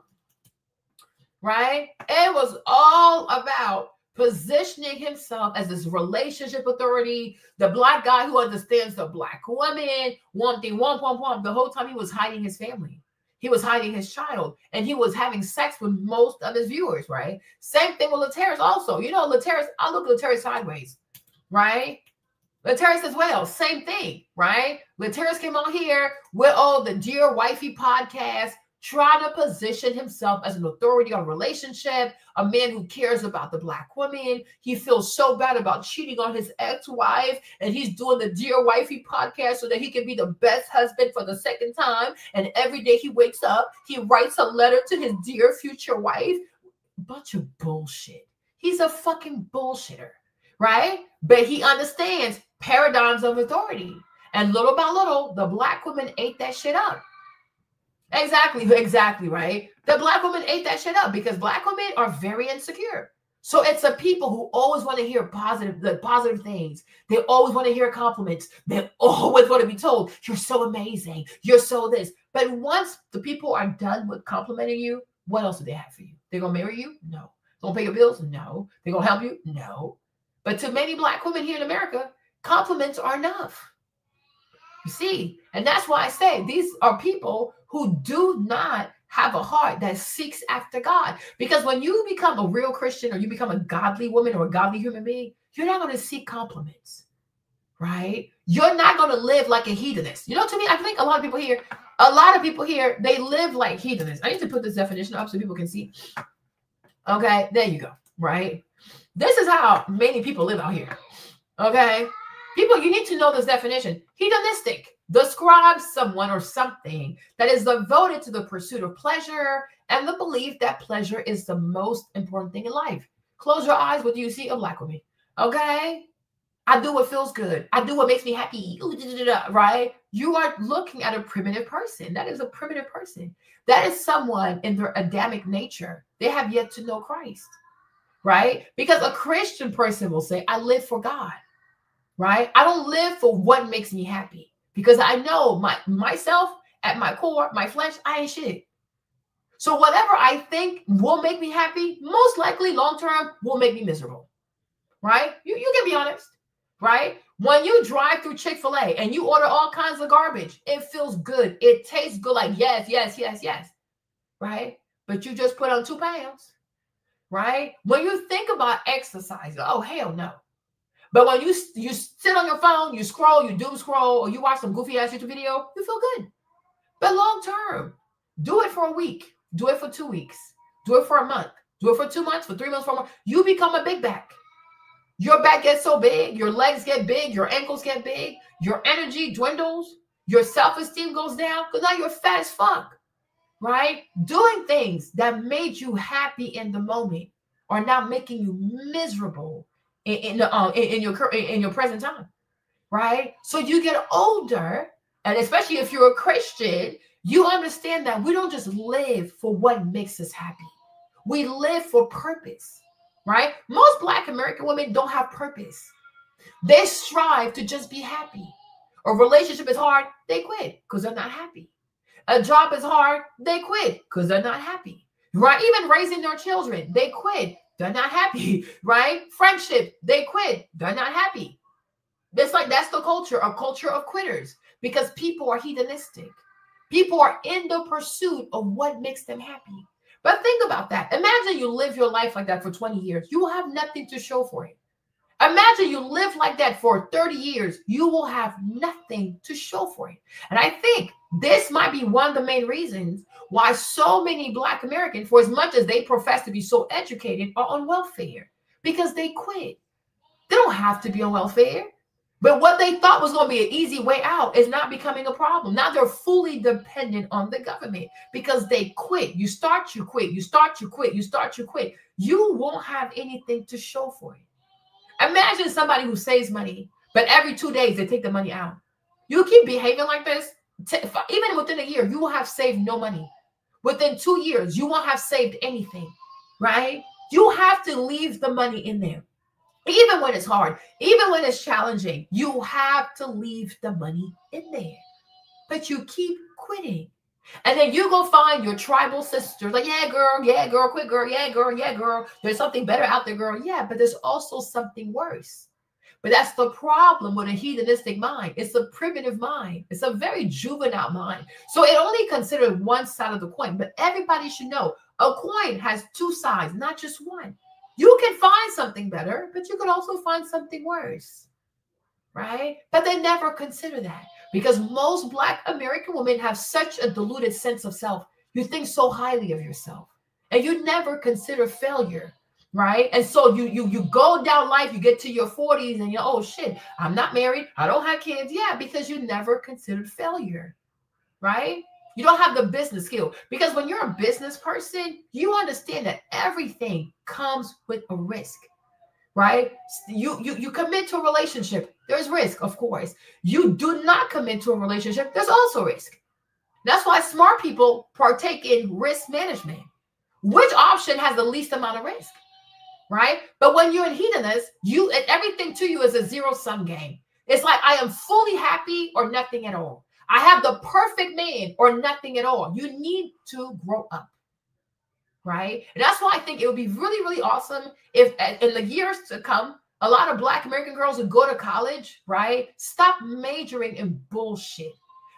[SPEAKER 1] right? It was all about positioning himself as this relationship authority, the black guy who understands the black woman, one thing. The whole time he was hiding his family. He was hiding his child, and he was having sex with most of his viewers, right? Same thing with Laterras also. You know, Laterras, I look at Laterras sideways, right? Laterras as well, same thing, right? Laterras came on here with all the Dear Wifey podcast, trying to position himself as an authority on relationship, a man who cares about the black woman. He feels so bad about cheating on his ex-wife, and he's doing the Dear Wifey podcast so that he can be the best husband for the second time. And every day he wakes up, he writes a letter to his dear future wife. Bunch of bullshit. He's a fucking bullshitter, right? But he understands paradigms of authority. And little by little, the black woman ate that shit up. Exactly, right? The black woman ate that shit up because black women are very insecure. So it's a people who always want to hear positive things. They always want to hear compliments. They always want to be told, you're so amazing. You're so this. But once the people are done with complimenting you, what else do they have for you? They're going to marry you? No. They're going to pay your bills? No. They're going to help you? No. But to many Black women here in America, compliments are enough. You see? And that's why I say these are people who do not have a heart that seeks after God. Because when you become a real Christian, or you become a godly woman or a godly human being, you're not going to seek compliments, right? You're not going to live like a hedonist. You know, to me, I think a lot of people here, they live like hedonists. I need to put this definition up so people can see. Okay, there you go, right? This is how many people live out here, okay? People, you need to know this definition. Hedonistic describes someone or something that is devoted to the pursuit of pleasure and the belief that pleasure is the most important thing in life. Close your eyes. What do you see? A Black woman. Okay? I do what feels good. I do what makes me happy. Right? You are looking at a primitive person. That is a primitive person. That is someone in their Adamic nature. They have yet to know Christ. Right? Because a Christian person will say, I live for God. Right? I don't live for what makes me happy. Because I know myself at my core, my flesh, I ain't shit. So whatever I think will make me happy, most likely long-term will make me miserable. Right? You can be honest. Right? When you drive through Chick-fil-A and you order all kinds of garbage, it feels good. It tastes good, like yes, yes, yes, yes. Right? But you just put on 2 pounds. Right? When you think about exercise, oh, hell no. But when you sit on your phone, you scroll, you doom scroll, or you watch some goofy ass YouTube video, you feel good. But long term, do it for a week, do it for 2 weeks, do it for a month, do it for 2 months, for 3 months, for a month. You become a big back. Your back gets so big, your legs get big, your ankles get big, your energy dwindles, your self-esteem goes down because now you're fat as fuck. Right? Doing things that made you happy in the moment are now making you miserable in your present time, right? So you get older, and especially if you're a Christian, you understand that we don't just live for what makes us happy. We live for purpose, right? Most Black American women don't have purpose. They strive to just be happy. A relationship is hard, they quit because they're not happy. A job is hard, they quit because they're not happy, right? Even raising their children, they quit. They're not happy, right? Friendship, they quit. They're not happy. It's like that's the culture, a culture of quitters, because people are hedonistic. People are in the pursuit of what makes them happy. But think about that. Imagine you live your life like that for 20 years. You will have nothing to show for it. Imagine you live like that for 30 years. You will have nothing to show for it. And I think this might be one of the main reasons why so many Black Americans, for as much as they profess to be so educated, are on welfare, because they quit. They don't have to be on welfare. But what they thought was going to be an easy way out is not becoming a problem. Now they're fully dependent on the government because they quit. You start, you quit. You start, you quit. You start, you quit. You won't have anything to show for it. Imagine somebody who saves money, but every 2 days they take the money out. You keep behaving like this, even within a year, you will have saved no money. Within 2 years, you won't have saved anything, right? You have to leave the money in there. Even when it's hard, even when it's challenging, you have to leave the money in there. But you keep quitting. And then you go find your tribal sisters, like, yeah, girl, quit, girl, yeah, girl. There's something better out there, girl. Yeah, but there's also something worse. But that's the problem with a hedonistic mind. It's a primitive mind. It's a very juvenile mind. So it only considers one side of the coin. But everybody should know a coin has 2 sides, not just one. You can find something better, but you can also find something worse, right? But they never consider that because most Black American women have such a diluted sense of self. You think so highly of yourself and you never consider failure, right? And so you go down life, you get to your 40s and you're, oh shit, I'm not married, I don't have kids. Yeah, because you never considered failure, right? You don't have the business skill because when you're a business person, you understand that everything comes with a risk, right? You commit to a relationship. There's risk, of course. You do not commit to a relationship. There's also risk. That's why smart people partake in risk management. Which option has the least amount of risk? right? But when you're in hedonist, everything to you is a zero-sum game. It's like I am fully happy or nothing at all. I have the perfect man or nothing at all. You need to grow up, right? And that's why I think it would be really, really awesome if in the years to come, a lot of Black American girls who go to college, right, stop majoring in bullshit.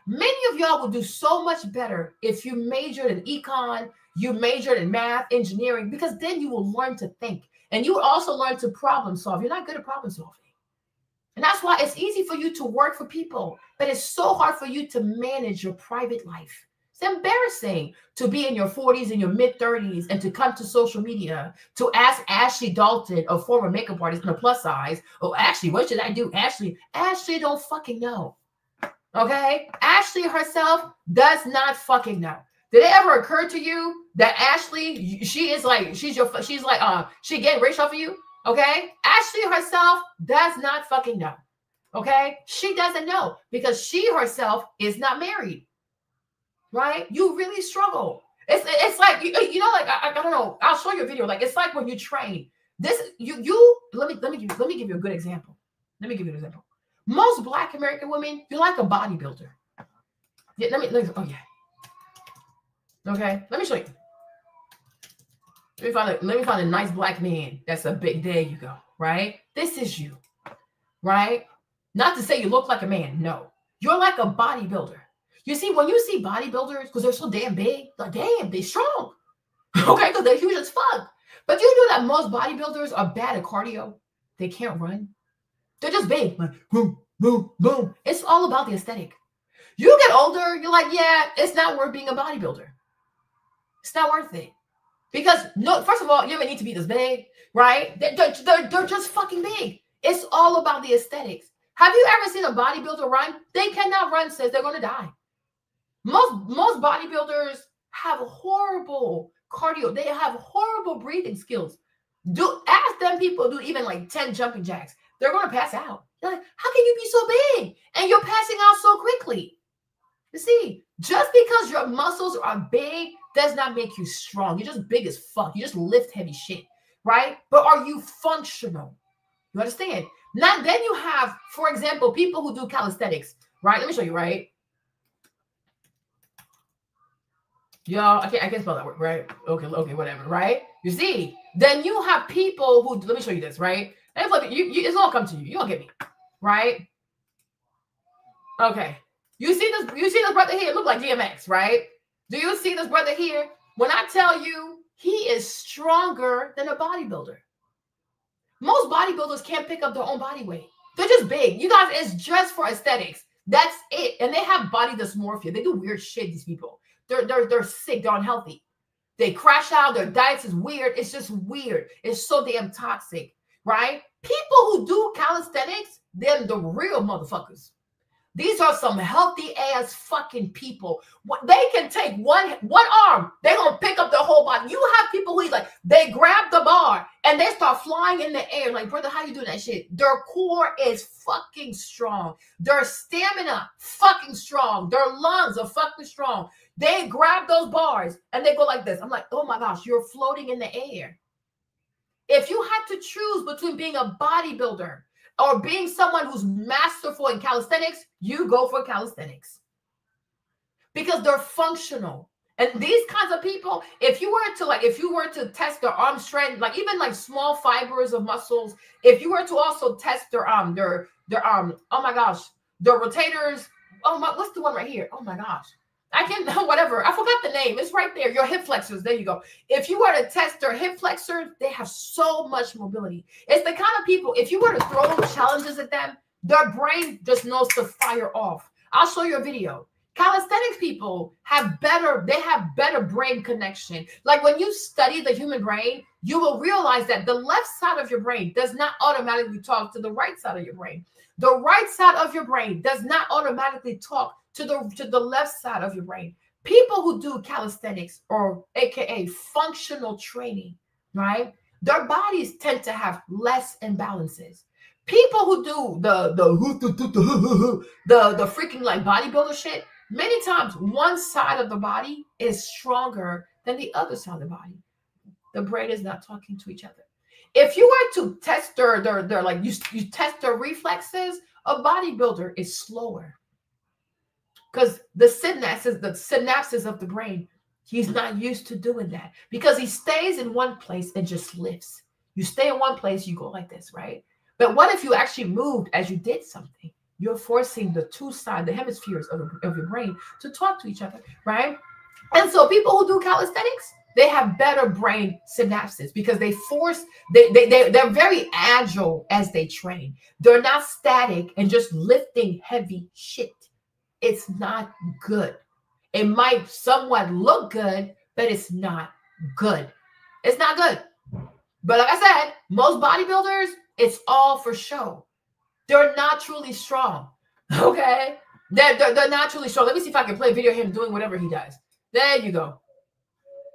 [SPEAKER 1] Many of y'all will do so much better if you majored in econ, you majored in math, engineering, because then you will learn to think. And you will also learn to problem solve. You're not good at problem solving. And that's why it's easy for you to work for people, but it's so hard for you to manage your private life. It's embarrassing to be in your 40s and your mid-30s and to come to social media to ask Ashley Dalton, a former makeup artist in a plus size, oh, Ashley, what should I do? Ashley don't fucking know. Okay? Ashley herself does not fucking know. Did it ever occur to you that Ashley, she getting rich off of you? Okay? Ashley herself does not fucking know. Okay? She doesn't know because she herself is not married. Right? You really struggle. It's like, you know, like, I don't know. I'll show you a video. Like, it's like when you train. Let me give you a good example. Let me give you an example. Most Black American women, you're like a bodybuilder. Yeah, oh yeah. Okay, let me show you. Let me find a nice Black man that's a big, there you go, right? This is you, right? Not to say you look like a man, no. You're like a bodybuilder. You see, when you see bodybuilders, because they're so damn big, like, damn, they're strong. Okay, because they're huge as fuck. But you know that most bodybuilders are bad at cardio. They can't run. They're just big. Like, boom, boom, boom. It's all about the aesthetic. You get older, you're like, yeah, it's not worth being a bodybuilder. It's not worth it. Because, no, first of all, you don't need to be this big, right? They're just fucking big. It's all about the aesthetics. Have you ever seen a bodybuilder run? They cannot run, says they're going to die. Most bodybuilders have horrible cardio. They have horrible breathing skills. Ask them people do even like 10 jumping jacks. They're going to pass out. You're like, how can you be so big? And you're passing out so quickly. You see, just because your muscles are big does not make you strong. You're just big as fuck. You just lift heavy shit, right? But are you functional? You understand? Now, then you have, for example, people who do calisthenics, right? Let me show you, right? Y'all, I can't spell that word, right? Okay, whatever, right? You see, then you have people who, let me show you this, right? And look, it's all come to you. You don't get me, right? Okay. You see this brother here? Look like DMX, right? Do you see this brother here? When I tell you, he is stronger than a bodybuilder. Most bodybuilders can't pick up their own body weight. They're just big. You guys, it's just for aesthetics. That's it. And they have body dysmorphia. They do weird shit, these people. They're sick. They're unhealthy. They crash out. Their diets is weird. It's just weird. It's so damn toxic, right? People who do calisthenics, they're the real motherfuckers. These are some healthy ass fucking people. They can take one arm. They're going to pick up their whole body. You have people who like, they grab the bar and they start flying in the air. Like, brother, how you doing that shit? Their core is fucking strong. Their stamina, fucking strong. Their lungs are fucking strong. They grab those bars and they go like this. I'm like, oh my gosh, you're floating in the air. If you had to choose between being a bodybuilder or being someone who's masterful in calisthenics, you go for calisthenics because they're functional. And these kinds of people, if you were to test their arm strength, like even like small fibers of muscles, if you were to also test their oh my gosh, their rotators, oh my, what's the one right here? Oh my gosh. I can't, whatever. I forgot the name. It's right there. Your hip flexors. There you go. If you were to test their hip flexors, they have so much mobility. It's the kind of people, if you were to throw challenges at them, their brain just knows to fire off. I'll show you a video. Calisthenics people have better brain connection. Like when you study the human brain, you will realize that the left side of your brain does not automatically talk to the right side of your brain. The right side of your brain does not automatically talk to the left side of your brain. People who do calisthenics or AKA functional training, right? Their bodies tend to have less imbalances. People who do the freaking like bodybuilder shit, many times one side of the body is stronger than the other side of the body. The brain is not talking to each other. If you were to test their like you test their reflexes, a bodybuilder is slower. Because the synapses of the brain, he's not used to doing that because he stays in one place and just lifts. You stay in one place, you go like this, right? But what if you actually moved as you did something? You're forcing the two sides, the hemispheres of your brain to talk to each other, right? And so people who do calisthenics, they have better brain synapses because they're very agile as they train. They're not static and just lifting heavy shit. It's not good. It might somewhat look good, but it's not good. It's not good. But like I said, most bodybuilders, it's all for show. They're not truly strong. Okay? They're not truly strong. Let me see if I can play a video of him doing whatever he does. There you go.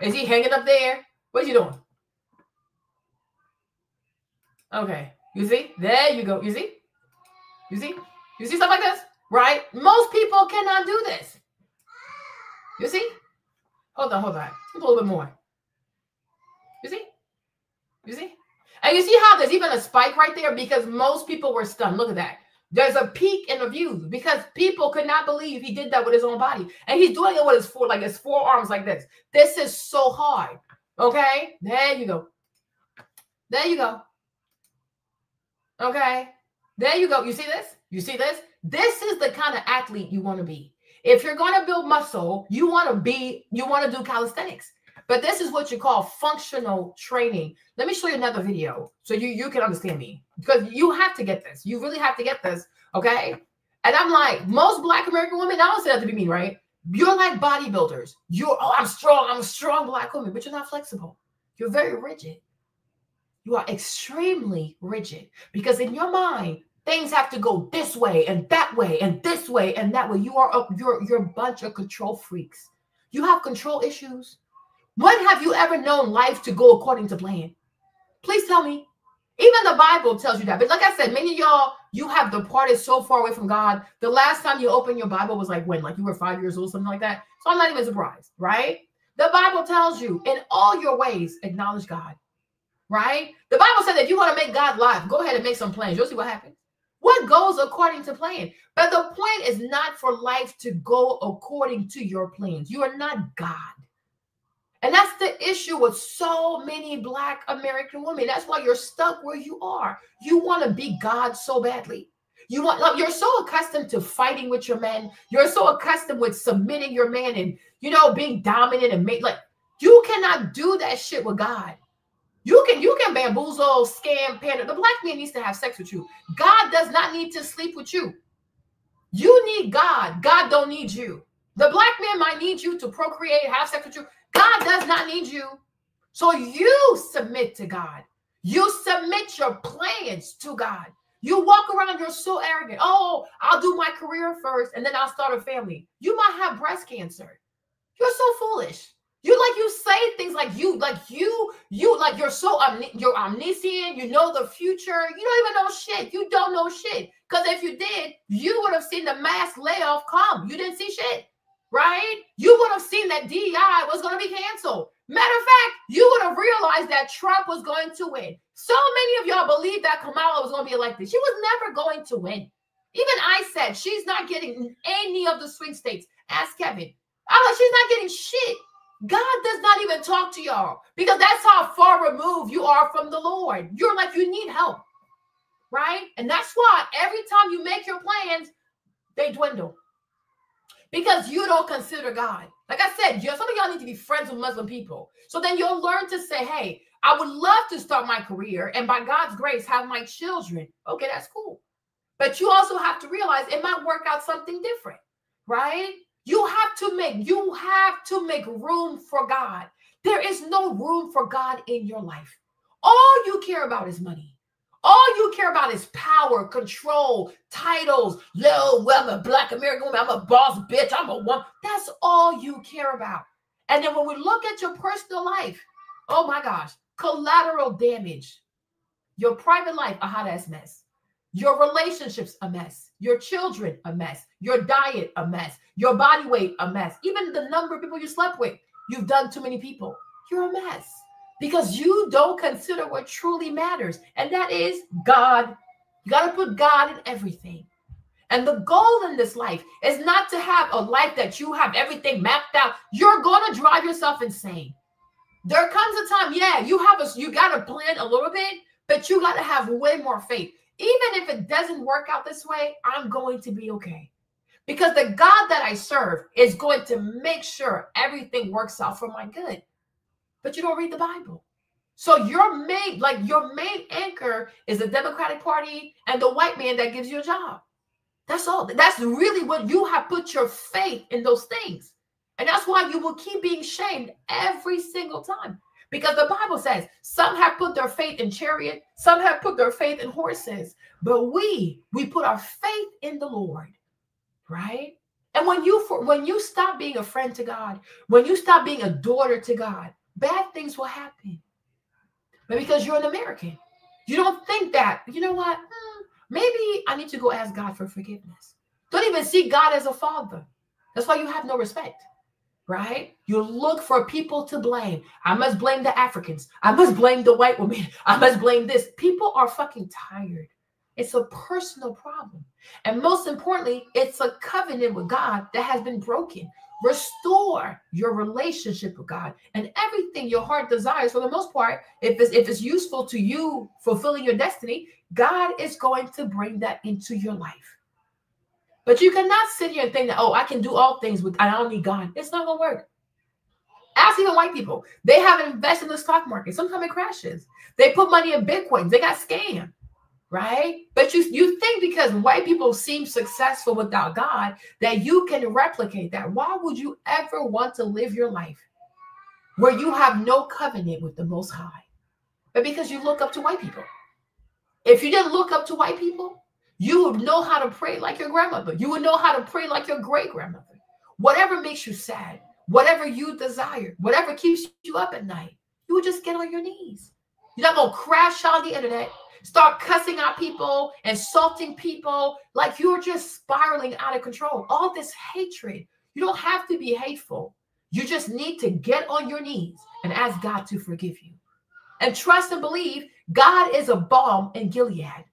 [SPEAKER 1] Is he hanging up there? What's he doing? Okay. You see? There you go. You see? You see? You see stuff like this? Right? Most people cannot do this. You see? Hold on. A little bit more. You see? You see? And you see how there's even a spike right there because most people were stunned. Look at that. There's a peak in the views because people could not believe he did that with his own body. And he's doing it with his forearms like this. This is so hard. Okay? There you go. There you go. Okay? There you go. You see this? You see this? This is the kind of athlete you want to be. If you're going to build muscle, you want to do calisthenics. But this is what you call functional training. Let me show you another video so you can understand me. Because you have to get this. You really have to get this, okay? And I'm like, most Black American women, I don't say that to be mean, right? You're like bodybuilders. I'm strong. I'm a strong Black woman, but you're not flexible. You're very rigid. You are extremely rigid because in your mind, things have to go this way and that way and this way and that way. You're a bunch of control freaks. You have control issues. When have you ever known life to go according to plan? Please tell me. Even the Bible tells you that. But like I said, many of y'all, you have departed so far away from God. The last time you opened your Bible was like when? Like you were 5 years old, something like that. So I'm not even surprised, right? The Bible tells you in all your ways, acknowledge God, right? The Bible said that if you want to make God laugh, go ahead and make some plans. You'll see what happens. What goes according to plan? But the point is not for life to go according to your plans. You are not God. And that's the issue with so many Black American women. That's why you're stuck where you are. You want to be God so badly. You're so accustomed to fighting with your men. You're so accustomed with submitting your man and, being dominant and you cannot do that shit with God. You can bamboozle, scam, pander. The Black man needs to have sex with you. God does not need to sleep with you. You need God. God don't need you. The Black man might need you to procreate, have sex with you. God does not need you. So you submit to God. You submit your plans to God. You walk around, you're so arrogant. Oh, I'll do my career first and then I'll start a family. You might have breast cancer. You're so foolish. You say things you're so you're omniscient. You know the future. You don't even know shit. You don't know shit. Because if you did, you would have seen the mass layoff come. You didn't see shit. Right? You would have seen that DEI was going to be canceled. Matter of fact, you would have realized that Trump was going to win. So many of y'all believe that Kamala was going to be elected. She was never going to win. Even I said she's not getting any of the swing states. Ask Kevin. I'm like, she's not getting shit. God does not even talk to y'all because that's how far removed you are from the Lord. You're like, you need help. Right? And that's why every time you make your plans, they dwindle. Because you don't consider God. Like I said, some of y'all need to be friends with Muslim people. So then you'll learn to say, hey, I would love to start my career and by God's grace have my children. Okay, that's cool. But you also have to realize it might work out something different, right? You have to make room for God. There is no room for God in your life. All you care about is money. All you care about is power, control, titles. Well, I'm a Black American woman. I'm a boss bitch. I'm a woman. That's all you care about. And then when we look at your personal life, oh my gosh, collateral damage. Your private life, a hot ass mess. Your relationships, a mess. Your children, a mess. Your diet, a mess. Your body weight, a mess. Even the number of people you slept with, you've done too many people. You're a mess. because you don't consider what truly matters, and that is God. You got to put God in everything. And the goal in this life is not to have a life that you have everything mapped out. You're going to drive yourself insane. There comes a time, yeah, you got to plan a little bit, but you got to have way more faith. Even if it doesn't work out this way, I'm going to be okay. Because the God that I serve is going to make sure everything works out for my good. But you don't read the Bible. So your main anchor is the Democratic Party and the white man that gives you a job. That's all. That's really what you have put your faith in, those things. And that's why you will keep being shamed every single time. Because the Bible says some have put their faith in chariot, some have put their faith in horses, but we put our faith in the Lord, right? And when you stop being a friend to God, when you stop being a daughter to God, bad things will happen. But because you're an American, you don't think that, you know what? Maybe I need to go ask God for forgiveness. Don't even see God as a father. That's why you have no respect, right? You look for people to blame. I must blame the Africans. I must blame the white woman. I must blame this. People are fucking tired. It's a personal problem. And most importantly, it's a covenant with God that has been broken. Restore your relationship with God, and everything your heart desires, for the most part, if it's useful to you fulfilling your destiny, God is going to bring that into your life. But you cannot sit here and think that, oh, I can do all things I don't need God. It's not going to work. Ask even white people. They haven't invested in the stock market. Sometimes it crashes. They put money in Bitcoin. They got scammed. Right? But you think because white people seem successful without God that you can replicate that. Why would you ever want to live your life where you have no covenant with the Most High? But because you look up to white people. If you didn't look up to white people, you would know how to pray like your grandmother. You would know how to pray like your great-grandmother. Whatever makes you sad, whatever you desire, whatever keeps you up at night, you would just get on your knees. You're not going to crash on the internet, start cussing out people, insulting people, like you're just spiraling out of control. All this hatred. You don't have to be hateful. You just need to get on your knees and ask God to forgive you. And trust and believe God is a balm in Gilead,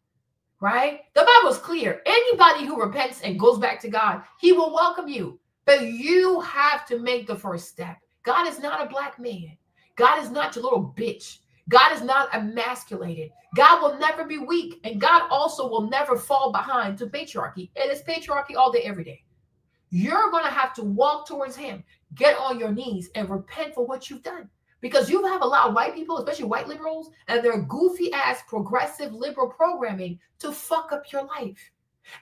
[SPEAKER 1] right? The Bible is clear. Anybody who repents and goes back to God, he will welcome you. But you have to make the first step. God is not a black man. God is not your little bitch. God is not emasculated. God will never be weak. And God also will never fall behind to patriarchy. It is patriarchy all day, every day. You're going to have to walk towards him, get on your knees, and repent for what you've done. Because you have allowed white people, especially white liberals, and their goofy-ass progressive liberal programming to fuck up your life.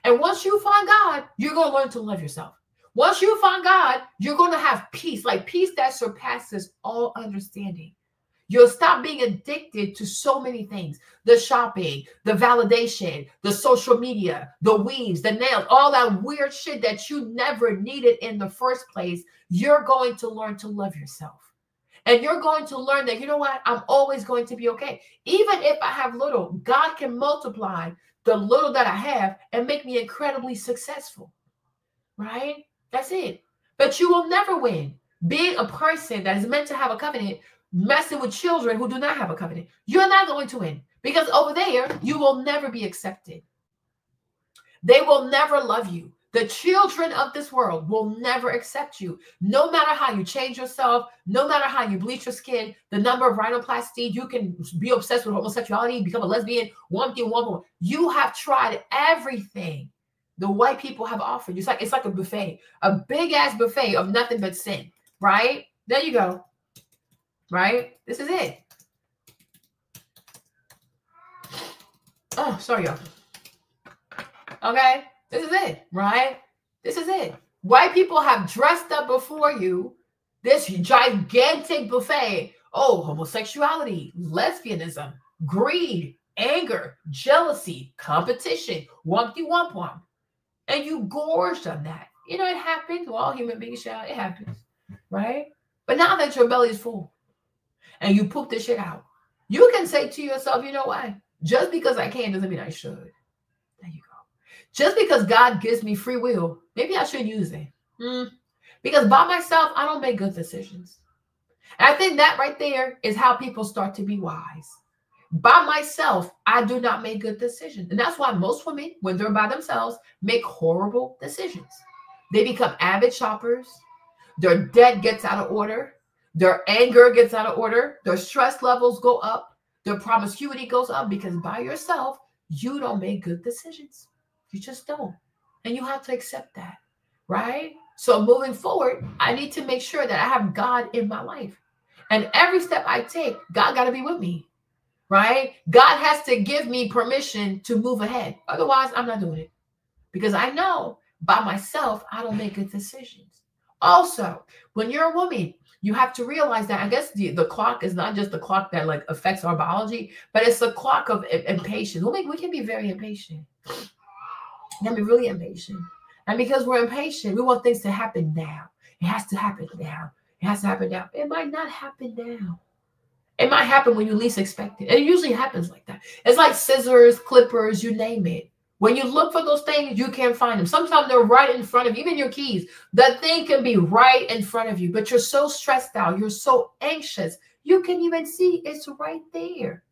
[SPEAKER 1] And once you find God, you're going to learn to love yourself. Once you find God, you're going to have peace, like peace that surpasses all understanding. You'll stop being addicted to so many things. The shopping, the validation, the social media, the weaves, the nails, all that weird shit that you never needed in the first place. You're going to learn to love yourself. And you're going to learn that, you know what? I'm always going to be okay. Even if I have little, God can multiply the little that I have and make me incredibly successful. Right? That's it. But you will never win being a person that is meant to have a covenant, messing with children who do not have a covenant. You're not going to win, because over there, you will never be accepted. They will never love you. The children of this world will never accept you. No matter how you change yourself, no matter how you bleach your skin, the number of rhinoplasty, you can be obsessed with homosexuality, become a lesbian, one thing, one more. You have tried everything the white people have offered you. It's like a buffet, a big ass buffet of nothing but sin, right? There you go. Right? This is it. Oh, sorry, y'all. Okay? This is it, right? This is it. White people have dressed up before you this gigantic buffet. Oh, homosexuality, lesbianism, greed, anger, jealousy, competition, wumpty-wump-wump. And you gorged on that. You know, it happens. Well, all human beings shall. It happens, right? But now that your belly is full and you poop this shit out, you can say to yourself, you know what? Just because I can doesn't mean I should. There you go. Just because God gives me free will, maybe I should use it. Because by myself, I don't make good decisions. And I think that right there is how people start to be wise. By myself, I do not make good decisions. And that's why most women, when they're by themselves, make horrible decisions. They become avid shoppers. Their debt gets out of order. Their anger gets out of order. Their stress levels go up. Their promiscuity goes up because by yourself, you don't make good decisions. You just don't. And you have to accept that, right? So moving forward, I need to make sure that I have God in my life. And every step I take, God got to be with me, right? God has to give me permission to move ahead. Otherwise, I'm not doing it because I know by myself, I don't make good decisions. Also, when you're a woman, you have to realize that I guess the clock is not just the clock that like affects our biology, but it's the clock of impatience. We can be very impatient. We can be really impatient. And because we're impatient, we want things to happen now. It has to happen now. It has to happen now. It might not happen now. It might happen when you least expect it. And it usually happens like that. It's like scissors, clippers, you name it. When you look for those things, you can't find them. Sometimes they're right in front of you, even your keys. The thing can be right in front of you, but you're so stressed out. You're so anxious. You can even see it's right there.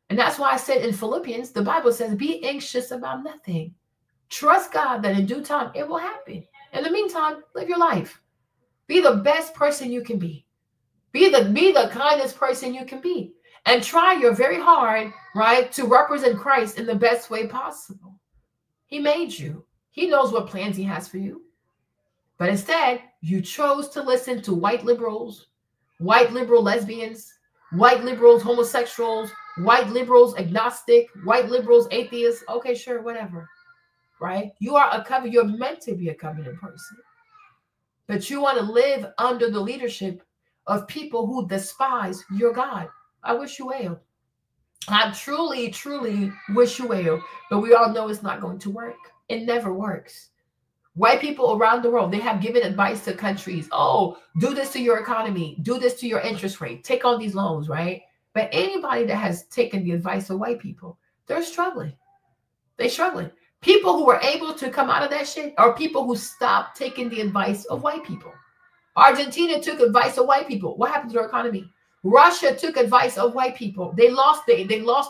[SPEAKER 1] And that's why I said in Philippians, the Bible says, be anxious about nothing. Trust God that in due time, it will happen. In the meantime, live your life. Be the best person you can be. Be the kindest person you can be. And try your very hard, right, to represent Christ in the best way possible. He made you. He knows what plans he has for you. But instead, you chose to listen to white liberals, white liberal lesbians, white liberals, homosexuals, white liberals, agnostic, white liberals, atheists. Okay, sure, whatever, right? You are a covenant. You're meant to be a covenant person. But you want to live under the leadership of people who despise your God. I wish you well. I truly, truly wish you well. But we all know it's not going to work. It never works. White people around the world, they have given advice to countries. Oh, do this to your economy. Do this to your interest rate. Take on these loans, right? But anybody that has taken the advice of white people, they're struggling. They're struggling. People who were able to come out of that shit are people who stopped taking the advice of white people. Argentina took advice of white people. What happened to their economy? Russia took advice of white people. They lost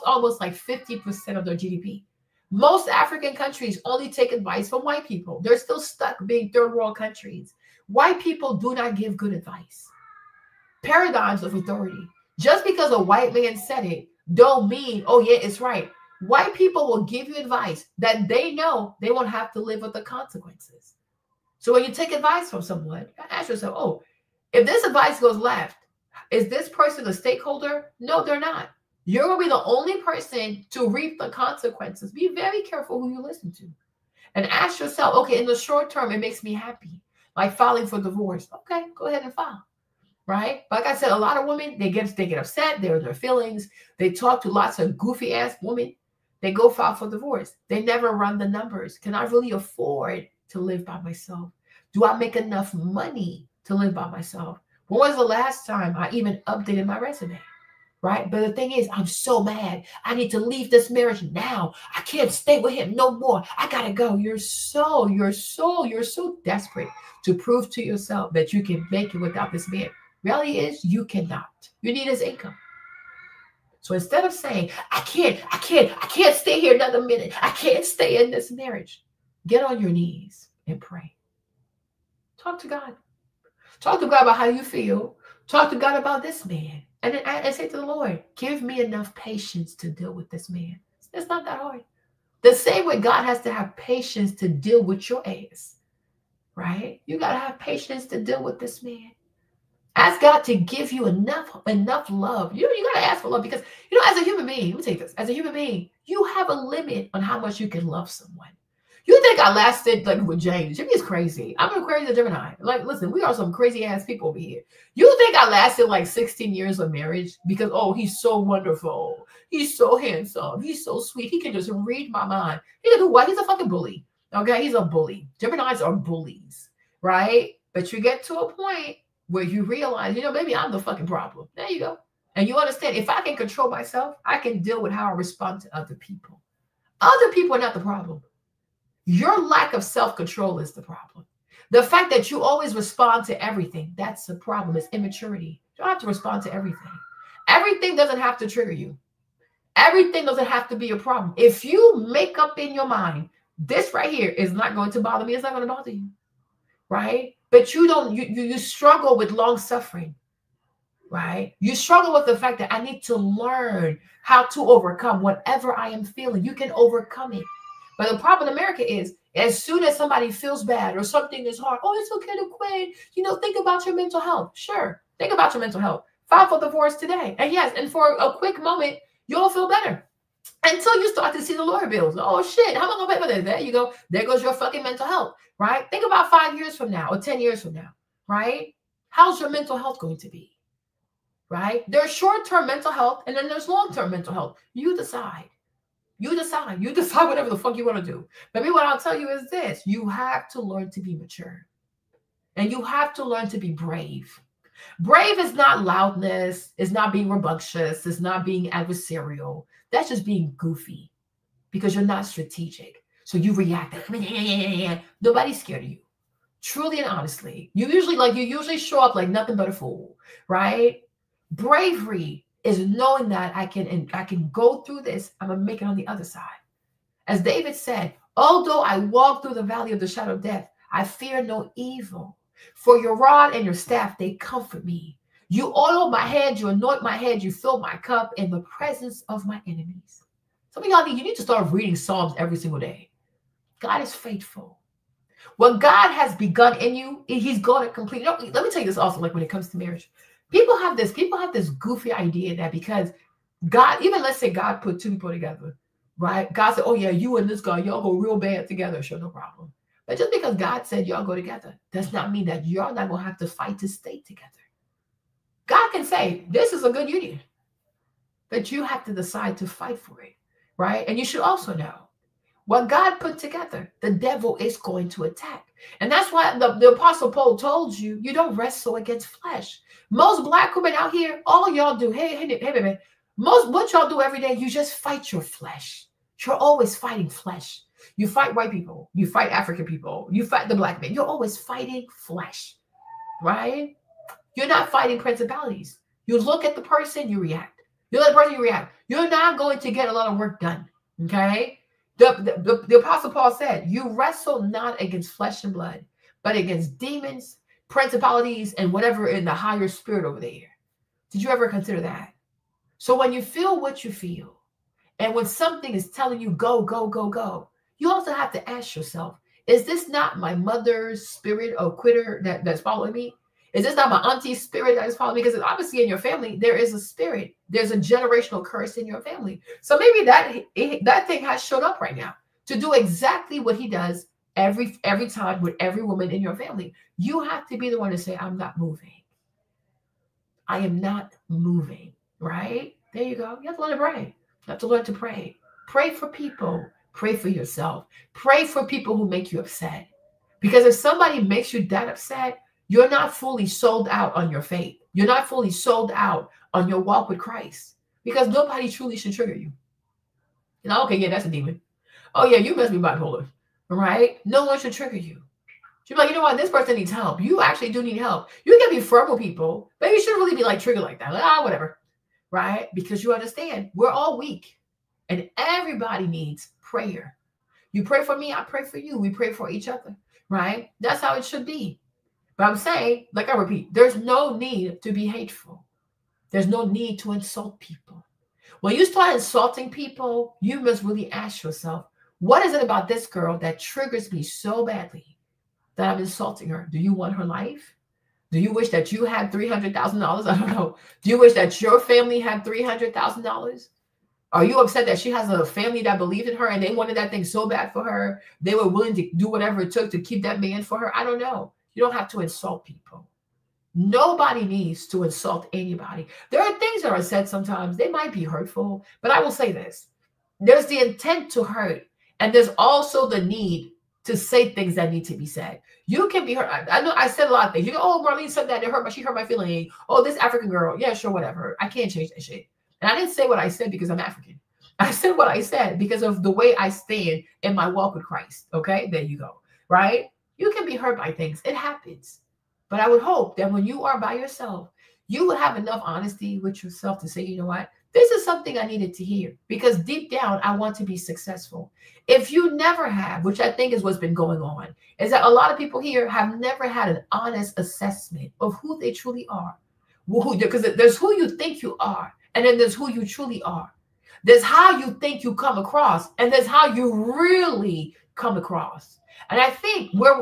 [SPEAKER 1] almost like 50% of their GDP. Most African countries only take advice from white people. They're still stuck being third world countries. White people do not give good advice. Paradigms of authority. Just because a white man said it, don't mean, oh yeah, it's right. White people will give you advice that they know they won't have to live with the consequences. So when you take advice from someone, ask yourself, oh, if this advice goes left, is this person a stakeholder? No, they're not. You're going to be the only person to reap the consequences. Be very careful who you listen to. And ask yourself, okay, in the short term, it makes me happy. Like filing for divorce. Okay, go ahead and file. Right? Like I said, a lot of women, they get upset. They're in their feelings. They talk to lots of goofy ass women. They go file for divorce. They never run the numbers. Can I really afford to live by myself? Do I make enough money to live by myself? When was the last time I even updated my resume? Right? But the thing is, I'm so mad. I need to leave this marriage now. I can't stay with him no more. I gotta go. You're so desperate to prove to yourself that you can make it without this man. Reality is you cannot. You need his income. So instead of saying, I can't stay here another minute. I can't stay in this marriage. Get on your knees and pray. Talk to God. Talk to God about how you feel. Talk to God about this man. And then say to the Lord, give me enough patience to deal with this man. It's not that hard. The same way God has to have patience to deal with your ass. Right? You got to have patience to deal with this man. Ask God to give you enough love. You got to ask for love because, as a human being, let me take this. As a human being, you have a limit on how much you can love someone. You think I lasted like with James? Jimmy is crazy. I'm a crazy Gemini. Like, listen, we are some crazy ass people over here. You think I lasted like 16 years of marriage because, oh, he's so wonderful. He's so handsome. He's so sweet. He can just read my mind. He can do what? He's a fucking bully. Okay, he's a bully. Geminis are bullies, right? But you get to a point where you realize, maybe I'm the fucking problem. There you go. And you understand, if I can control myself, I can deal with how I respond to other people. Other people are not the problem. Your lack of self-control is the problem. The fact that you always respond to everything, that's the problem. It's immaturity. You don't have to respond to everything. Everything doesn't have to trigger you. Everything doesn't have to be a problem. If you make up in your mind, this right here is not going to bother me, it's not going to bother you, right? But you struggle with long suffering, right? You struggle with the fact that I need to learn how to overcome whatever I am feeling. You can overcome it. But the problem in America is, as soon as somebody feels bad or something is hard, oh, it's okay to quit. You know, think about your mental health. Sure, think about your mental health. File for divorce today. And yes, and for a quick moment, you'll feel better. Until you start to see the lawyer bills. Oh, shit, how am I going to pay for this? There you go. There goes your fucking mental health, right? Think about 5 years from now or 10 years from now, right? How's your mental health going to be, right? There's short-term mental health and then there's long-term mental health. You decide. You decide. You decide whatever the fuck you want to do. Maybe what I'll tell you is this. You have to learn to be mature. And you have to learn to be brave. Brave is not loudness. It's not being rambunctious. It's not being adversarial. That's just being goofy because you're not strategic. So you react. Nobody's scared of you. Truly and honestly. You usually show up like nothing but a fool, right? Bravery is knowing that I can go through this. I'm going to make it on the other side. As David said, although I walk through the valley of the shadow of death, I fear no evil. For your rod and your staff, they comfort me. You oil my head, you anoint my head, you fill my cup in the presence of my enemies. Some of y'all, you need to start reading Psalms every single day. God is faithful. What God has begun in you, he's going to complete. You know, let me tell you this also, like when it comes to marriage. People have this goofy idea that because God, even let's say God put two people together, right? God said, oh yeah, you and this guy, y'all go real bad together. Sure, no problem. But just because God said y'all go together does not mean that y'all not going to have to fight to stay together. God can say, this is a good union. But you have to decide to fight for it, right? And you should also know, what God put together, the devil is going to attack. And that's why the Apostle Paul told you, you don't wrestle against flesh. Most black women out here, all y'all do, hey, baby, what y'all do every day, you just fight your flesh. You're always fighting flesh. You fight white people. You fight African people. You fight the black man. You're always fighting flesh, right? You're not fighting principalities. You look at the person, you react. You look at the person, you react. You're not going to get a lot of work done, okay? The Apostle Paul said, you wrestle not against flesh and blood, but against demons, principalities, and whatever in the higher spirit over there. Did you ever consider that? So when you feel what you feel, and when something is telling you go, go, go, go, you also have to ask yourself, is this not my mother's spirit or quitter that's following me? Is this not my auntie's spirit that is following me? Because obviously in your family, there is a spirit. There's a generational curse in your family. So maybe that thing has showed up right now to do exactly what he does every time with every woman in your family. You have to be the one to say, I'm not moving. I am not moving, right? There you go. You have to learn to pray. You have to learn to pray. Pray for people. Pray for yourself. Pray for people who make you upset. Because if somebody makes you that upset, you're not fully sold out on your faith. You're not fully sold out on your walk with Christ. Because nobody truly should trigger you. You know, okay, yeah, that's a demon. Oh, yeah, you must be bipolar. Right? No one should trigger you. You're like, you know what? This person needs help. You actually do need help. You can be firm with people, but you shouldn't really be like triggered like that. Like, whatever. Right? Because you understand, we're all weak. And everybody needs prayer. You pray for me, I pray for you. We pray for each other. Right? That's how it should be. But I'm saying, like I repeat, there's no need to be hateful. There's no need to insult people. When you start insulting people, you must really ask yourself, what is it about this girl that triggers me so badly that I'm insulting her? Do you want her life? Do you wish that you had $300,000? I don't know. Do you wish that your family had $300,000? Are you upset that she has a family that believed in her and they wanted that thing so bad for her? They were willing to do whatever it took to keep that man for her? I don't know. You don't have to insult people. Nobody needs to insult anybody. There are things that are said sometimes. They might be hurtful, but I will say this. There's the intent to hurt, and there's also the need to say things that need to be said. You can be hurt. I know I said a lot of things. You go, oh, Marlene said that. She hurt my feeling. Oh, this African girl. Yeah, sure, whatever. I can't change that shit. And I didn't say what I said because I'm African. I said what I said because of the way I stand in my walk with Christ. Okay, there you go. Right? You can be hurt by things. It happens. But I would hope that when you are by yourself, you would have enough honesty with yourself to say, you know what? This is something I needed to hear because deep down, I want to be successful. If you never have, which I think is what's been going on, is that a lot of people here have never had an honest assessment of who they truly are. Because there's who you think you are, and then there's who you truly are. There's how you think you come across, and there's how you really come across. And I think where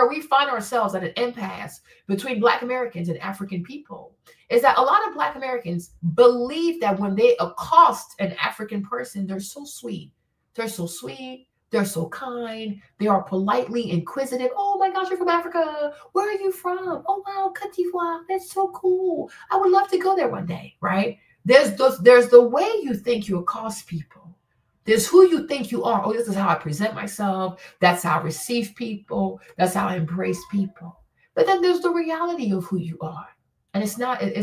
[SPEAKER 1] we find ourselves at an impasse between Black Americans and African people is that a lot of Black Americans believe that when they accost an African person, they're so sweet. They're so sweet. They're so kind. They are politely inquisitive. Oh my gosh, you're from Africa. Where are you from? Oh wow, Cote d'Ivoire. That's so cool. I would love to go there one day, right? There's the way you think you accost people. There's who you think you are. Oh, this is how I present myself. That's how I receive people. That's how I embrace people. But then there's the reality of who you are. And it's not even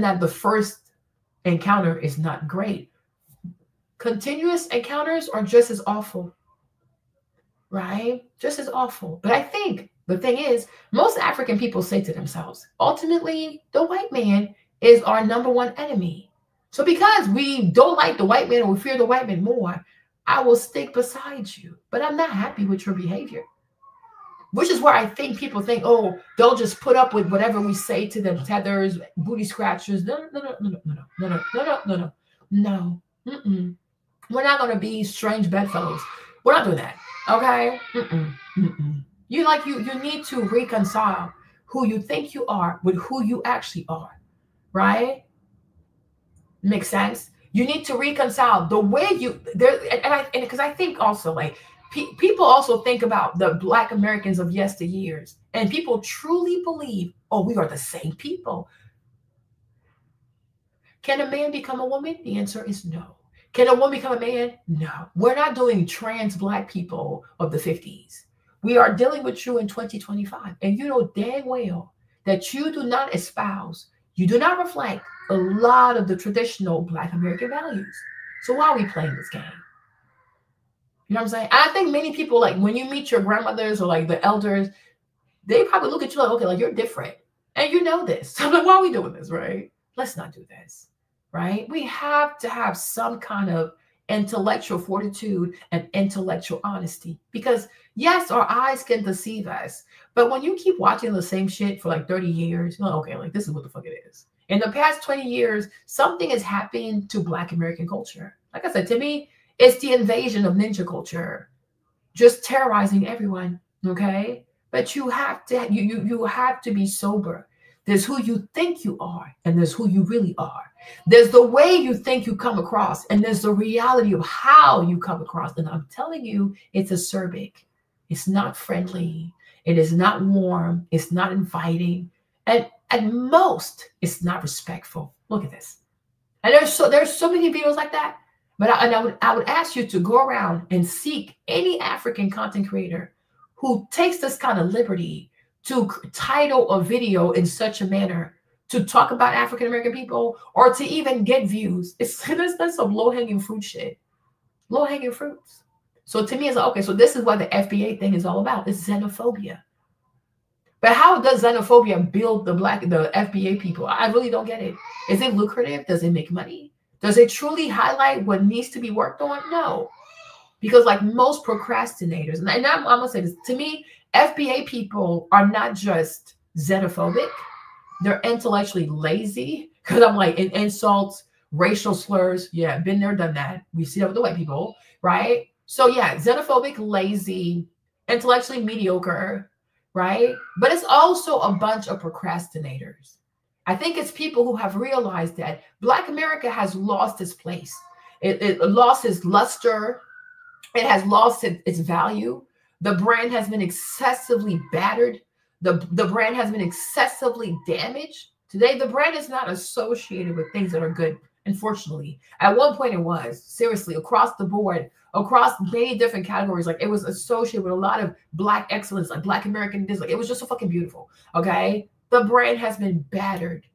[SPEAKER 1] that the first encounter is not great. Continuous encounters are just as awful, right? Just as awful. But I think the thing is, most African people say to themselves, ultimately, the white man is our number one enemy. So because we don't like the white man or we fear the white man more, I will stick beside you. But I'm not happy with your behavior. Which is where I think people think, oh, they'll just put up with whatever we say to them, tethers, booty scratchers. No. We're not going to be strange bedfellows. We're not doing that. Okay? You need to reconcile who you think you are with who you actually are. Right? Makes sense? You need to reconcile the way you there, and because I think also like people also think about the Black Americans of yesteryears, and people truly believe, oh, we are the same people. Can a man become a woman? The answer is no. Can a woman become a man? No. We're not doing trans Black people of the 50s. We are dealing with you in 2025, and you know dang well that you do not espouse, you do not reflect a lot of the traditional Black American values. So why are we playing this game? You know what I'm saying? I think many people, like when you meet your grandmothers or like the elders, they probably look at you like, okay, like you're different. And you know this. So I'm like, why are we doing this, right? Let's not do this, right? We have to have some kind of intellectual fortitude and intellectual honesty. Because yes, our eyes can deceive us. But when you keep watching the same shit for like 30 years, you're like, okay, like this is what the fuck it is. In the past 20 years, something is happening to Black American culture. Like I said, to me, it's the invasion of ninja culture, just terrorizing everyone. Okay, but you have to you have to be sober. There's who you think you are, and there's who you really are. There's the way you think you come across, and there's the reality of how you come across. And I'm telling you, it's acerbic. It's not friendly. It is not warm. It's not inviting. And at most, it's not respectful. Look at this. And there's so many videos like that. But I would ask you to go around and seek any African content creator who takes this kind of liberty to title a video in such a manner to talk about African American people or to even get views. That's some low-hanging fruit shit. Low-hanging fruits. So to me, it's like, okay, so this is what the FBA thing is all about. It's xenophobia. But how does xenophobia build the FBA people? I really don't get it. Is it lucrative? Does it make money? Does it truly highlight what needs to be worked on? No. Because like most procrastinators, and I'm going to say this, to me, FBA people are not just xenophobic. They're intellectually lazy. Because I'm like, insults, racial slurs. Yeah, been there, done that. We see that with the white people, right? So yeah, xenophobic, lazy, intellectually mediocre, right? But it's also a bunch of procrastinators. I think it's people who have realized that Black America has lost its place. It lost its luster. It has lost its value. The brand has been excessively battered. The brand has been excessively damaged. Today, the brand is not associated with things that are good, unfortunately. At one point, it was. Seriously, across the board, across many different categories. Like, it was associated with a lot of Black excellence, like Black American. Like, it was just so fucking beautiful, okay? The brand has been battered.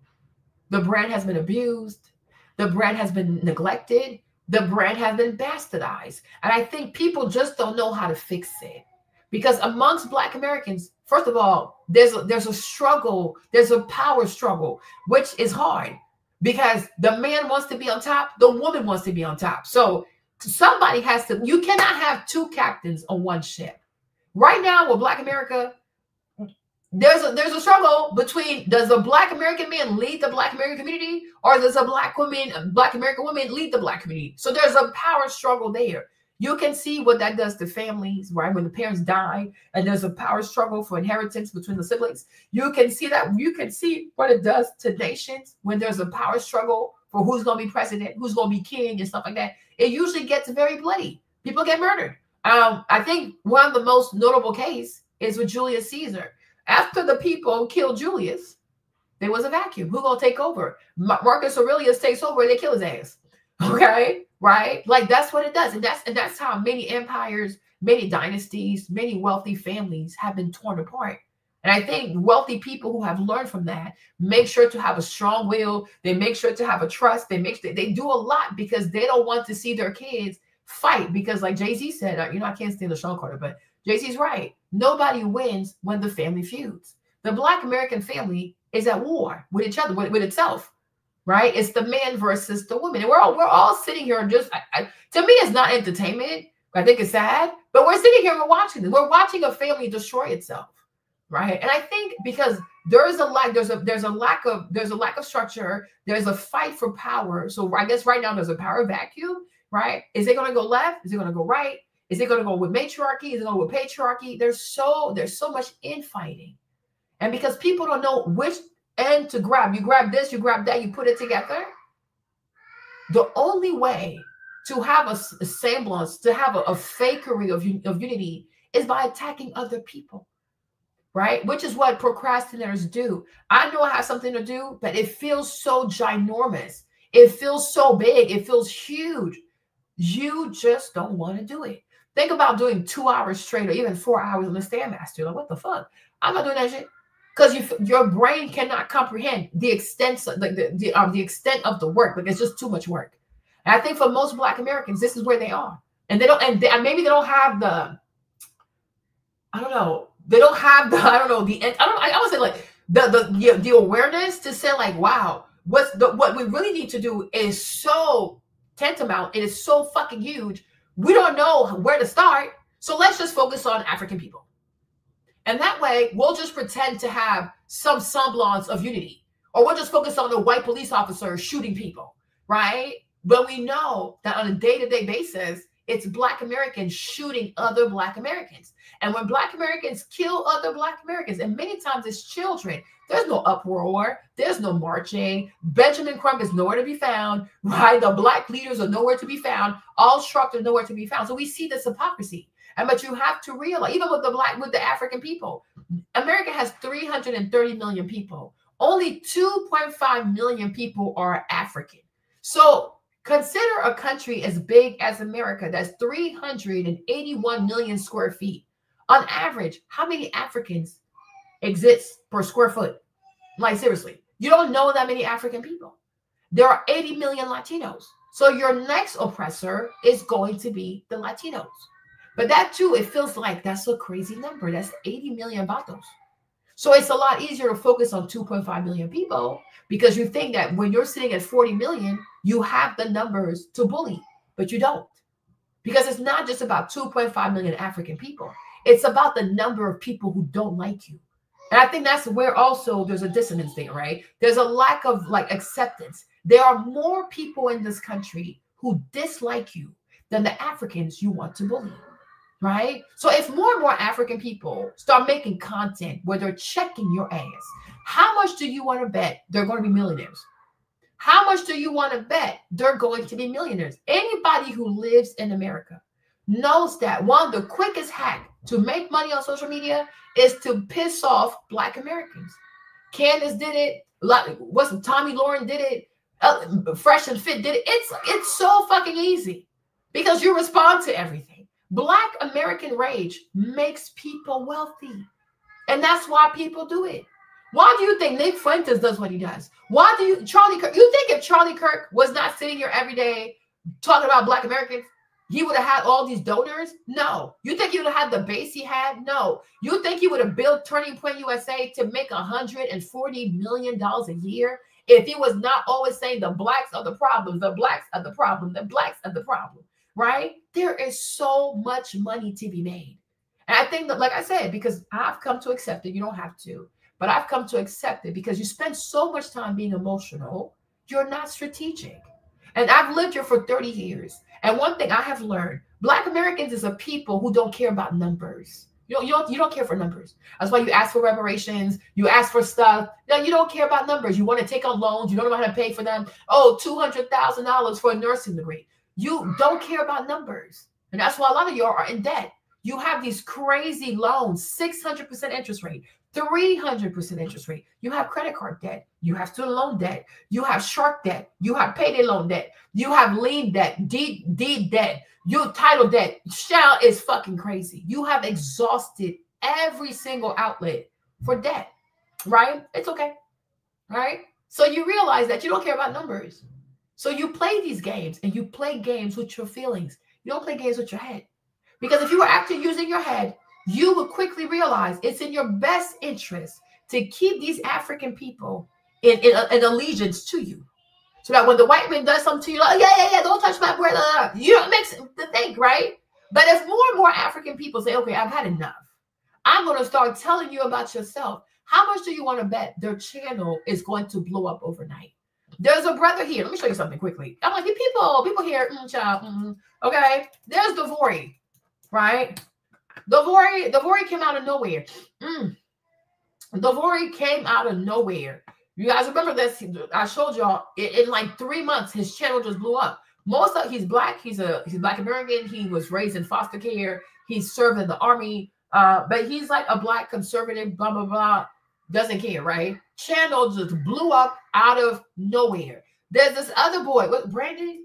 [SPEAKER 1] The brand has been abused. The brand has been neglected. The brand has been bastardized. And I think people just don't know how to fix it. Because amongst Black Americans, first of all, there's a struggle, there's a power struggle, which is hard because the man wants to be on top, the woman wants to be on top. So somebody has to, you cannot have two captains on one ship. Right now with Black America, there's a struggle between, does a Black American man lead the Black American community, or does a Black American woman lead the Black community? So there's a power struggle there. You can see what that does to families, right? When the parents die and there's a power struggle for inheritance between the siblings. You can see that. You can see what it does to nations when there's a power struggle for who's going to be president, who's going to be king and stuff like that. It usually gets very bloody. People get murdered. I think one of the most notable cases is with Julius Caesar. After the people killed Julius, there was a vacuum. Who's going to take over? Marcus Aurelius takes over and they kill his ass. Okay, right? Like that's what it does. And that's how many empires, many dynasties, many wealthy families have been torn apart. And I think wealthy people who have learned from that make sure to have a strong will. They make sure to have a trust. They do a lot because they don't want to see their kids fight. Because like Jay-Z said, I can't stand the Sean Carter, but Jay-Z's right. Nobody wins when the family feuds. The Black American family is at war with each other, with itself. Right? It's the man versus the woman. And we're all sitting here and just, to me, it's not entertainment. I think it's sad, but we're sitting here and we're watching this. We're watching a family destroy itself. Right? And I think because there's a lack of structure, there's a fight for power. So I guess right now there's a power vacuum, right? Is it going to go left? Is it going to go right? Is it going to go with matriarchy? Is it going to go with patriarchy? There's so much infighting. And because people don't know which end to grab, you grab this, you grab that, you put it together. The only way to have a semblance, to have a fakery of unity is by attacking other people, right? Which is what procrastinators do. I know I have something to do, but it feels so ginormous. It feels so big. It feels huge. You just don't want to do it. Think about doing 2 hours straight or even 4 hours on the Stairmaster. Like, what the fuck? I'm not doing that shit. Because your brain cannot comprehend the extent, the extent of the work. Like, it's just too much work. And I think for most Black Americans, this is where they are. And they don't, and maybe they don't have the, I don't know. They don't have the, I don't know, I would say like the awareness to say like, wow, what we really need to do is so tantamount. It is so fucking huge. We don't know where to start. So let's just focus on African people. And that way, we'll just pretend to have some semblance of unity. Or we'll just focus on the white police officer shooting people, right? But we know that on a day-to-day basis, it's Black Americans shooting other Black Americans. And when Black Americans kill other Black Americans, and many times it's children, there's no uproar, there's no marching. Benjamin Crump is nowhere to be found, right? The Black leaders are nowhere to be found. All Shrunk are nowhere to be found. So we see this hypocrisy. But you have to realize, even with the African people, America has 330 million people. Only 2.5 million people are African. So consider a country as big as America that's 381 million square feet. On average, how many Africans exist per square foot? Like, seriously, you don't know that many African people. There are 80 million Latinos. So your next oppressor is going to be the Latinos. But that too, it feels like that's a crazy number. That's 80 million vatos. So it's a lot easier to focus on 2.5 million people because you think that when you're sitting at 40 million, you have the numbers to bully, but you don't. Because it's not just about 2.5 million African people. It's about the number of people who don't like you. And I think that's where also there's a dissonance there, right? There's a lack of like acceptance. There are more people in this country who dislike you than the Africans you want to bully. Right? So if more and more African people start making content where they're checking your ass, how much do you want to bet they're going to be millionaires? How much do you want to bet they're going to be millionaires? Anybody who lives in America knows that one of the quickest hacks to make money on social media is to piss off Black Americans. Candace did it. Tommy Lauren did it. Fresh and Fit did it. It's so fucking easy because you respond to everything. Black American rage makes people wealthy. And that's why people do it. Why do you think Nick Fuentes does what he does? Why do Charlie Kirk, you think if Charlie Kirk was not sitting here every day talking about Black Americans, he would have had all these donors? No. You think he would have had the base he had? No. You think he would have built Turning Point USA to make $140 million a year if he was not always saying the blacks are the problem, the blacks are the problem, the blacks are the problem, right? There is so much money to be made. And I think that, like I said, because I've come to accept it, you don't have to, but I've come to accept it because you spend so much time being emotional, you're not strategic. And I've lived here for 30 years. And one thing I have learned, Black Americans is a people who don't care about numbers. You don't care for numbers. That's why you ask for reparations. You ask for stuff. No, you don't care about numbers. You want to take on loans. You don't know how to pay for them. Oh, $200,000 for a nursing degree. You don't care about numbers. And that's why a lot of y'all are in debt. You have these crazy loans, 600% interest rate, 300% interest rate. You have credit card debt. You have student loan debt. You have shark debt. You have payday loan debt. You have lien debt, deed debt. You title debt. Shell is fucking crazy. You have exhausted every single outlet for debt, right? It's okay, right? So you realize that you don't care about numbers. So you play these games, and you play games with your feelings. You don't play games with your head. Because if you were actually using your head, you would quickly realize it's in your best interest to keep these African people in allegiance to you. So that when the white man does something to you, like, yeah, don't touch my brother. You don't make sense to think, right? But if more and more African people say, okay, I've had enough, I'm going to start telling you about yourself. How much do you want to bet their channel is going to blow up overnight? There's a brother here. Let me show you something quickly. I'm like, people here, child. Okay, there's Devori, right? Devori came out of nowhere. Devori came out of nowhere. You guys remember this? I showed y'all in like 3 months, his channel just blew up. He's black. He's Black American. He was raised in foster care. He served in the army. But he's like a black conservative, blah, blah, blah. Doesn't care, right? Channel just blew up out of nowhere. There's this other boy. What, Brandon?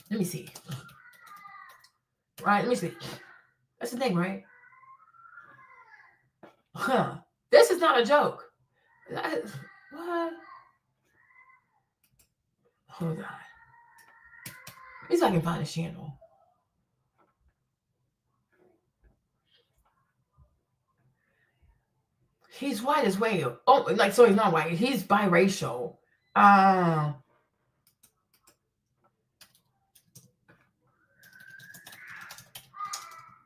[SPEAKER 1] Let me see. Right, let me see. That's the thing, right? Huh. This is not a joke. What? Hold on. At least I can find his channel. He's white as well. Oh, like, so he's not white. He's biracial. I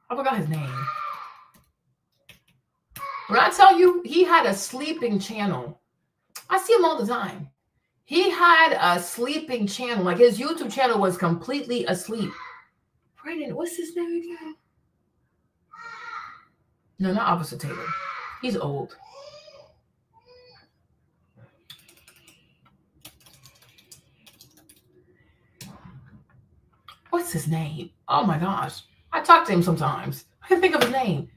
[SPEAKER 1] forgot his name. When I tell you, he had a sleeping channel. I see him all the time. He had a sleeping channel. Like, his YouTube channel was completely asleep. Brandon, what's his name again? No, not Officer Taylor. He's old. What's his name? Oh my gosh. I talk to him sometimes. I can think of his name.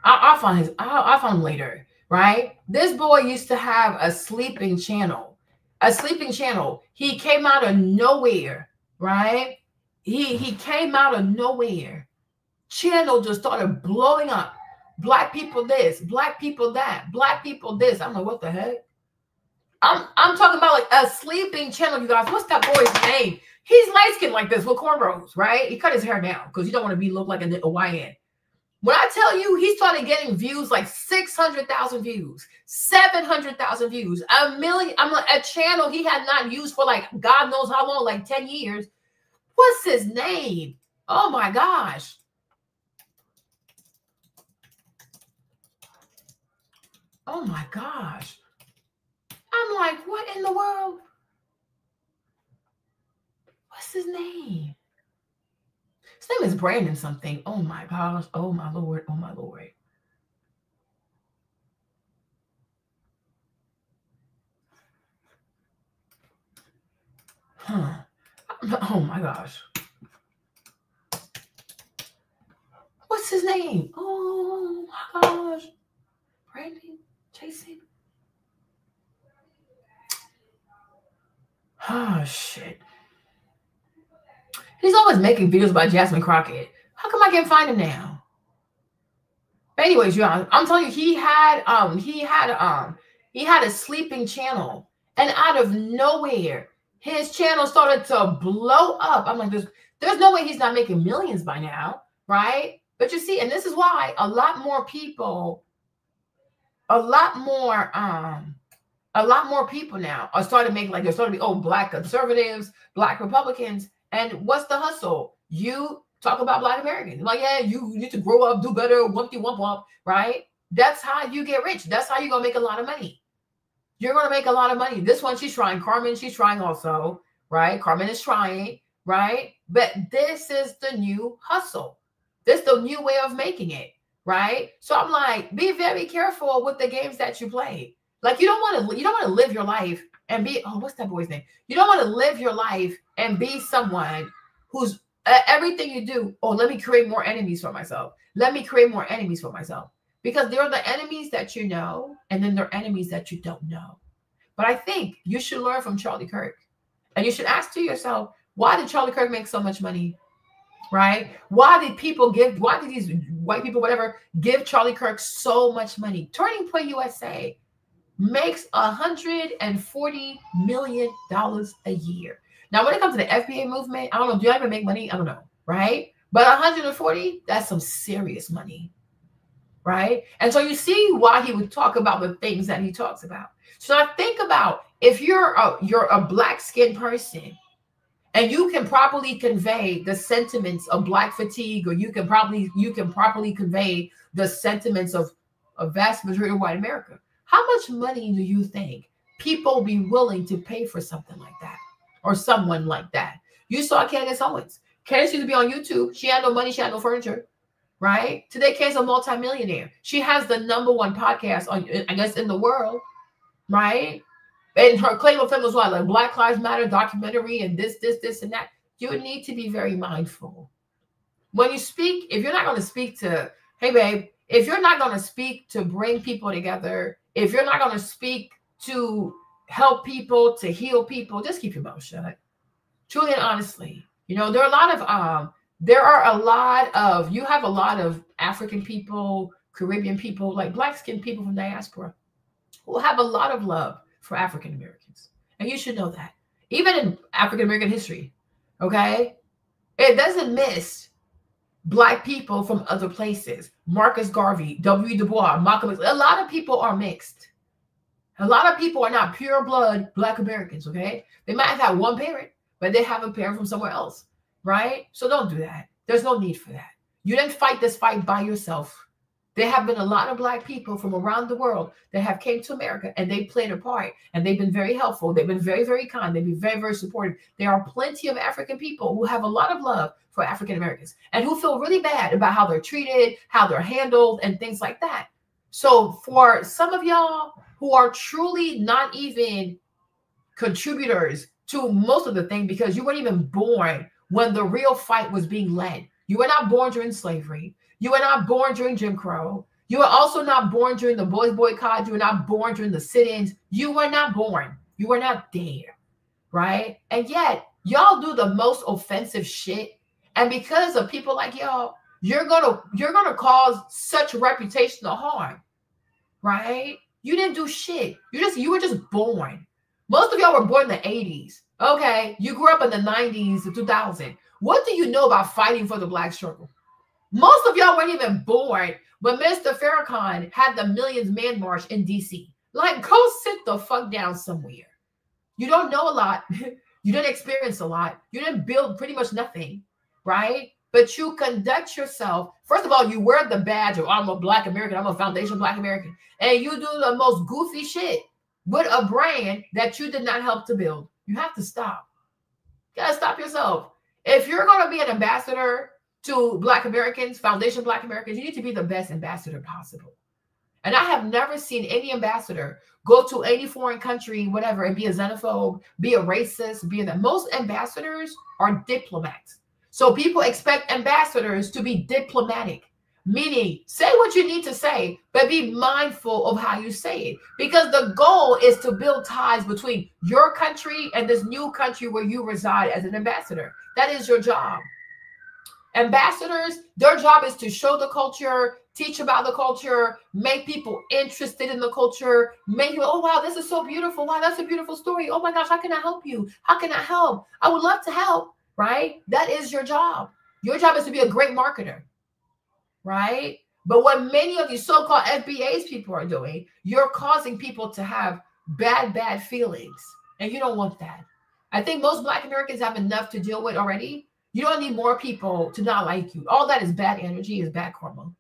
[SPEAKER 1] I'll find him later, right? This boy used to have a sleeping channel. A sleeping channel. He came out of nowhere, right? He came out of nowhere. Channel just started blowing up. Black people this, black people that, black people this. I'm like, what the heck? I'm talking about like a sleeping channel, you guys. What's that boy's name? He's light-skinned like this with cornrows, right? He cut his hair down because you don't want to look like a YN. When I tell you, he started getting views like 600,000 views, 700,000 views, 1 million. I'm like, a channel he had not used for like God knows how long, like 10 years. What's his name? Oh my gosh. Oh my gosh. I'm like, what in the world? What's his name? His name is Brandon something. Oh my gosh. Oh my Lord. Oh my Lord. Huh. Oh my gosh. What's his name? Oh my gosh. Brandon? Jason? Oh shit. He's always making videos about Jasmine Crockett. How come I can't find him now? But anyways, y'all, I'm telling you, he had a sleeping channel. And out of nowhere, his channel started to blow up. I'm like, there's no way he's not making millions by now, right? But you see, and this is why a lot more people now are starting to make, like, they're starting to be, oh, Black conservatives, Black Republicans. And what's the hustle? You talk about Black Americans. Like, yeah, you need to grow up, do better, wumpty wump wump, right? That's how you get rich. That's how you're going to make a lot of money. You're going to make a lot of money. This one, she's trying. Carmen, she's trying also, right? Carmen is trying, right? But this is the new hustle. This is the new way of making it, right? So I'm like, be very careful with the games that you play. Like, you don't want to live your life and be, oh, what's that boy's name? You don't want to live your life and be someone who's everything you do. Oh, let me create more enemies for myself. Let me create more enemies for myself. Because there are the enemies that you know, and then there are enemies that you don't know. But I think you should learn from Charlie Kirk. And you should ask to yourself, why did Charlie Kirk make so much money? Right? Why did these white people, whatever, give Charlie Kirk so much money? Turning Point USA makes $140 million a year. Now, when it comes to the FBA movement, I don't know. Do I even make money? I don't know. Right? But 140, that's some serious money. Right? And so you see why he would talk about the things that he talks about. So I think about, if you're a Black-skinned person and you can properly convey the sentiments of Black fatigue, or you can properly convey the sentiments of a vast majority of white America, how much money do you think people will be willing to pay for something like that, or someone like that? You saw Candace Owens. Candace used to be on YouTube. She had no money. She had no furniture. Right? Today, Kay's a multimillionaire. She has the #1 podcast on, I guess, in the world, right? And her claim of fame was what? Like Black Lives Matter documentary and this, and that. You need to be very mindful. When you speak, if you're not going to speak to, hey, babe, if you're not going to speak to bring people together, if you're not going to speak to help people, to heal people, just keep your mouth shut. Truly and honestly. You know, there are a lot of African people, Caribbean people, like Black-skinned people from diaspora, who have a lot of love for African Americans. And you should know that. Even in African American history, okay? It doesn't miss Black people from other places. Marcus Garvey, W. Du Bois, Malcolm X. A lot of people are mixed. A lot of people are not pure blood Black Americans, okay? They might have had one parent, but they have a parent from somewhere else. Right? So don't do that. There's no need for that. You didn't fight this fight by yourself. There have been a lot of Black people from around the world that have came to America, and they played a part, and they've been very helpful. They've been very, very kind. They've been very, very supportive. There are plenty of African people who have a lot of love for African Americans and who feel really bad about how they're treated, how they're handled, and things like that. So for some of y'all who are truly not even contributors to most of the thing, because you weren't even born when the real fight was being led. You were not born during slavery. You were not born during Jim Crow. You were also not born during the boys' boycott. You were not born during the sit-ins. You were not born. You were not there, right? And yet, y'all do the most offensive shit. And because of people like y'all, you're gonna cause such reputational harm, right? You didn't do shit. You were just born. Most of y'all were born in the 80s. Okay, you grew up in the 90s to 2000. What do you know about fighting for the Black struggle? Most of y'all weren't even born when Mr. Farrakhan had the Millions Man March in DC. Like, go sit the fuck down somewhere. You don't know a lot. You didn't experience a lot. You didn't build pretty much nothing, right? But you conduct yourself. First of all, you wear the badge of, I'm a Black American. I'm a foundation Black American. And you do the most goofy shit with a brand that you did not help to build. You have to stop. You gotta stop yourself. If you're going to be an ambassador to Black Americans, Foundation Black Americans, you need to be the best ambassador possible. And I have never seen any ambassador go to any foreign country, whatever, and be a xenophobe, be a racist, be that. Most ambassadors are diplomats. So people expect ambassadors to be diplomatic, meaning say what you need to say, but be mindful of how you say it. Because the goal is to build ties between your country and this new country where you reside as an ambassador. That is your job. Ambassadors, their job is to show the culture, teach about the culture, make people interested in the culture, make you, oh, wow, this is so beautiful. Wow, that's a beautiful story. Oh my gosh, how can I help you? How can I help? I would love to help, right? That is your job. Your job is to be a great marketer, right? But what many of you so-called FBA's people are doing, you're causing people to have bad feelings. And you don't want that. I think most Black Americans have enough to deal with already. You don't need more people to not like you. All that is bad energy, is bad karma.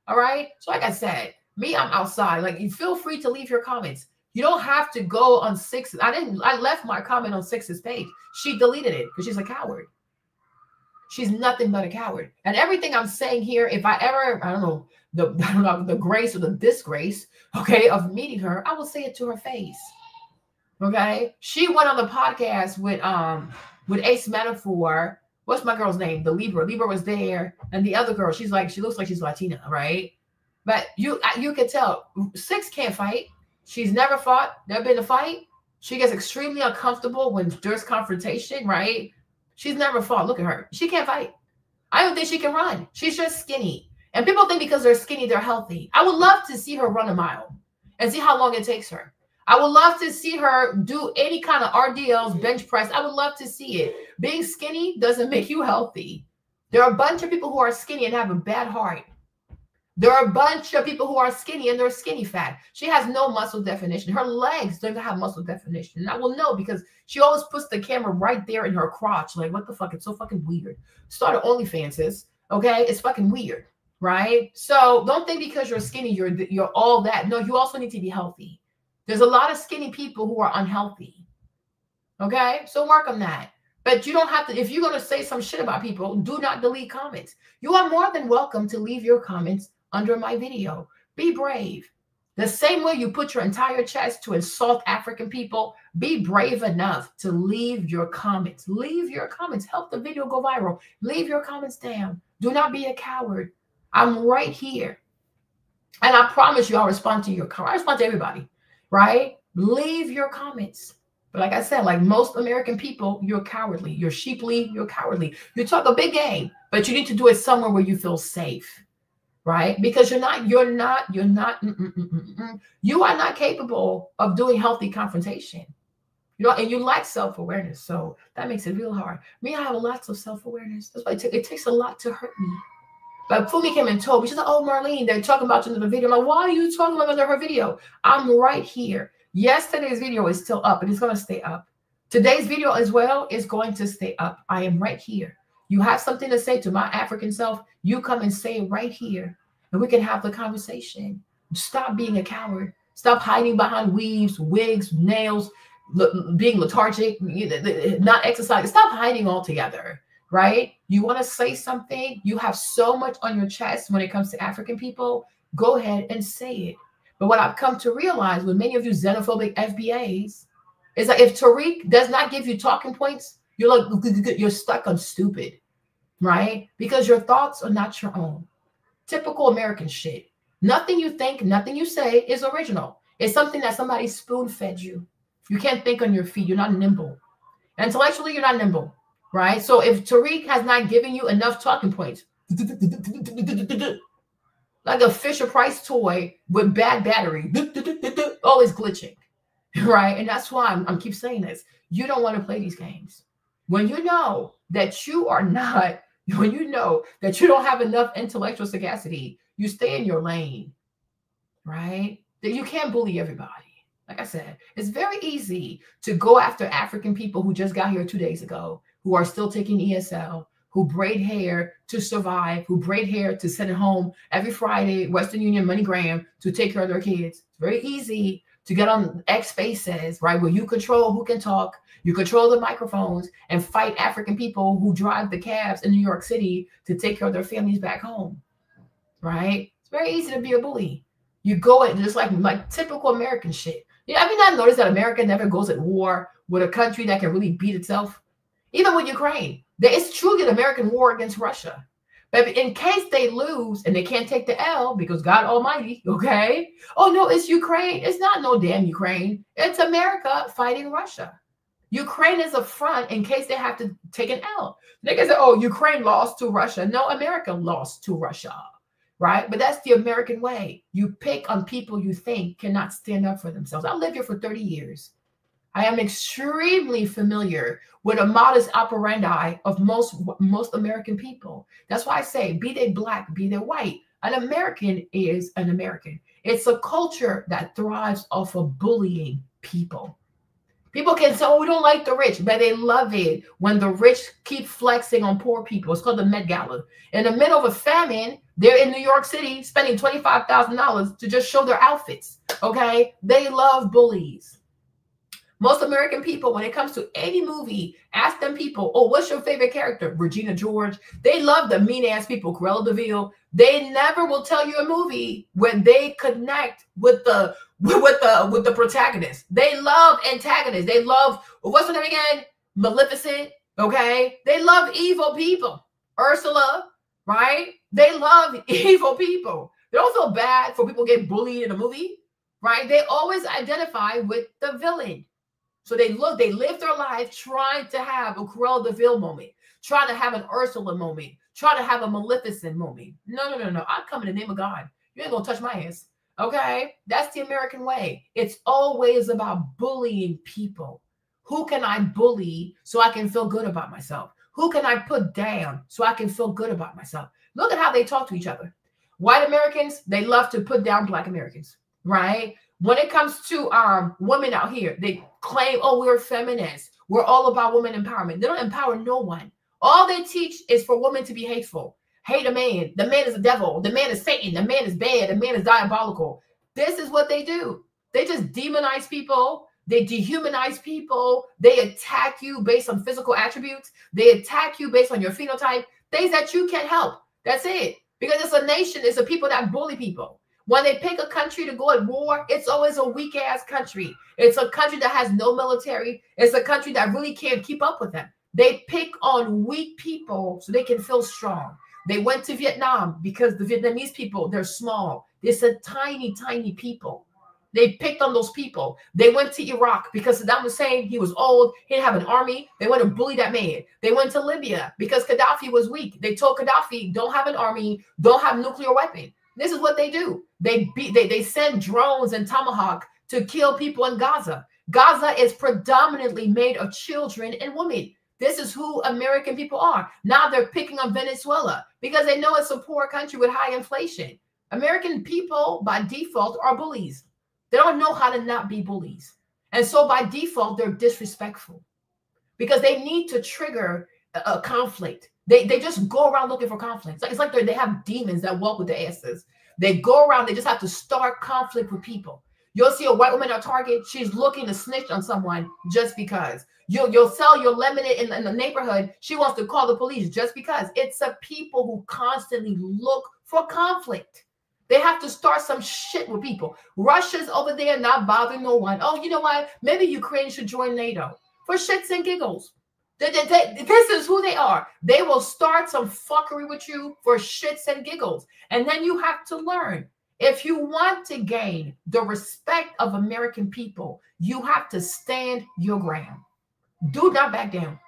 [SPEAKER 1] All right? So like I said, me, I'm outside. Like, you feel free to leave your comments. You don't have to go on Sixx. I left my comment on Sixx's page. She deleted it because she's a coward. She's nothing but a coward. And everything I'm saying here, if I ever, I don't know, the grace or the disgrace, okay, of meeting her, I will say it to her face. Okay? She went on the podcast with Ace Metaphor. What's my girl's name? The Libra. Libra was there. And the other girl, she looks like she's Latina, right? But you can tell Sixx can't fight. She's never fought, never been in a fight. She gets extremely uncomfortable when there's confrontation, right? She's never fought. Look at her. She can't fight. I don't think she can run. She's just skinny. And people think because they're skinny, they're healthy. I would love to see her run a mile and see how long it takes her. I would love to see her do any kind of RDLs, bench press. I would love to see it. Being skinny doesn't make you healthy. There are a bunch of people who are skinny and have a bad heart. There are a bunch of people who are skinny and they're skinny fat. She has no muscle definition. Her legs don't have muscle definition. And I will know because she always puts the camera right there in her crotch. Like, what the fuck? It's so fucking weird. Start OnlyFans, okay? It's fucking weird, right? So don't think because you're skinny, you're all that. No, you also need to be healthy. There's a lot of skinny people who are unhealthy, okay? So work on that. But you don't have to, if you're going to say some shit about people, do not delete comments. You are more than welcome to leave your comments under my video. Be brave. The same way you put your entire chest to insult African people, be brave enough to leave your comments. Leave your comments. Help the video go viral. Leave your comments down. Do not be a coward. I'm right here. And I promise you I'll respond to your comments. I respond to everybody, right? Leave your comments. But like I said, like most American people, you're cowardly. You're sheeply. You're cowardly. You talk a big game, but you need to do it somewhere where you feel safe. Right? Because you are not capable of doing healthy confrontation. You know, and you lack self-awareness. So that makes it real hard. Me, I have lots of self-awareness. That's why it takes a lot to hurt me. But Fumi came and told me, she's like, oh, Marlene, they're talking about you in the video. I'm like, why are you talking about her video? I'm right here. Yesterday's video is still up and it's going to stay up. Today's video as well is going to stay up. I am right here. You have something to say to my African self, you come and say it right here, and we can have the conversation. Stop being a coward. Stop hiding behind weaves, wigs, nails, being lethargic, not exercising. Stop hiding altogether, right? You want to say something? You have so much on your chest when it comes to African people. Go ahead and say it. But what I've come to realize with many of you xenophobic FBAs is that if Tariq does not give you talking points, you're stuck on stupid, right? Because your thoughts are not your own. Typical American shit. Nothing you think, nothing you say is original. It's something that somebody spoon-fed you. You can't think on your feet. You're not nimble. Intellectually, you're not nimble, right? So if Tariq has not given you enough talking points, like a Fisher-Price toy with bad battery, always glitching, right? And that's why I'm keep saying this. You don't want to play these games. When you know that you are not, when you know that you don't have enough intellectual sagacity, you stay in your lane, right? That you can't bully everybody. Like I said, it's very easy to go after African people who just got here 2 days ago, who are still taking ESL, who braid hair to survive, who braid hair to send it home every Friday, Western Union, MoneyGram, to take care of their kids. It's very easy to get on X Spaces, right, where you control who can talk, you control the microphones, and fight African people who drive the cabs in New York City to take care of their families back home, right? It's very easy to be a bully. You go at just like typical American shit. Yeah, have you not noticed that America never goes at war with a country that can really beat itself? Even with Ukraine, it's truly an American war against Russia. But in case they lose and they can't take the L because God Almighty, okay? Oh, no, it's Ukraine. It's not no damn Ukraine. It's America fighting Russia. Ukraine is a front in case they have to take an L. Niggas say, oh, Ukraine lost to Russia. No, America lost to Russia, right? But that's the American way. You pick on people you think cannot stand up for themselves. I lived here for 30 years. I am extremely familiar with a modus operandi of most American people. That's why I say, be they black, be they white, an American is an American. It's a culture that thrives off of bullying people. People can say, oh, we don't like the rich, but they love it when the rich keep flexing on poor people. It's called the Met Gala. In the middle of a famine, they're in New York City spending $25,000 to just show their outfits, okay? They love bullies. Most American people, when it comes to any movie, ask them people, oh, what's your favorite character? Regina George. They love the mean-ass people, Cruella de Vil. They never will tell you a movie when they connect with the protagonist. They love antagonists. They love, what's her name again? Maleficent, okay? They love evil people. Ursula, right? They love evil people. They don't feel bad for people getting bullied in a movie, right? They always identify with the villain. So they live their life trying to have a Cruella de Vil moment, trying to have an Ursula moment, trying to have a Maleficent moment. No. I come in the name of God. You ain't gonna touch my ass. Okay? That's the American way. It's always about bullying people. Who can I bully so I can feel good about myself? Who can I put down so I can feel good about myself? Look at how they talk to each other. White Americans, they love to put down Black Americans, right? When it comes to women out here, they claim, oh, we're feminists. We're all about women empowerment. They don't empower no one. All they teach is for women to be hateful. Hate a man. The man is a devil. The man is Satan. The man is bad. The man is diabolical. This is what they do. They just demonize people. They dehumanize people. They attack you based on physical attributes. They attack you based on your phenotype. Things that you can't help. That's it. Because it's a nation. It's a people that bully people. When they pick a country to go at war, it's always a weak-ass country. It's a country that has no military. It's a country that really can't keep up with them. They pick on weak people so they can feel strong. They went to Vietnam because the Vietnamese people, they're small. It's a tiny, tiny people. They picked on those people. They went to Iraq because Saddam Hussein, he was old. He didn't have an army. They went to bully that man. They went to Libya because Gaddafi was weak. They told Gaddafi, don't have an army, don't have nuclear weapon. This is what they do. They send drones and Tomahawk to kill people in Gaza. Gaza is predominantly made of children and women. This is who American people are. Now they're picking on Venezuela because they know it's a poor country with high inflation. American people, by default, are bullies. They don't know how to not be bullies. And so by default, they're disrespectful because they need to trigger a conflict. They just go around looking for conflict. It's like they have demons that walk with their asses. They go around, they just have to start conflict with people. You'll see a white woman at Target, she's looking to snitch on someone just because. You'll sell your lemonade in the neighborhood, she wants to call the police just because. It's a people who constantly look for conflict. They have to start some shit with people. Russia's over there not bothering no one. Oh, you know what? Maybe Ukraine should join NATO for shits and giggles. This is who they are. They will start some fuckery with you for shits and giggles. And then you have to learn. If you want to gain the respect of American people, you have to stand your ground. Do not back down.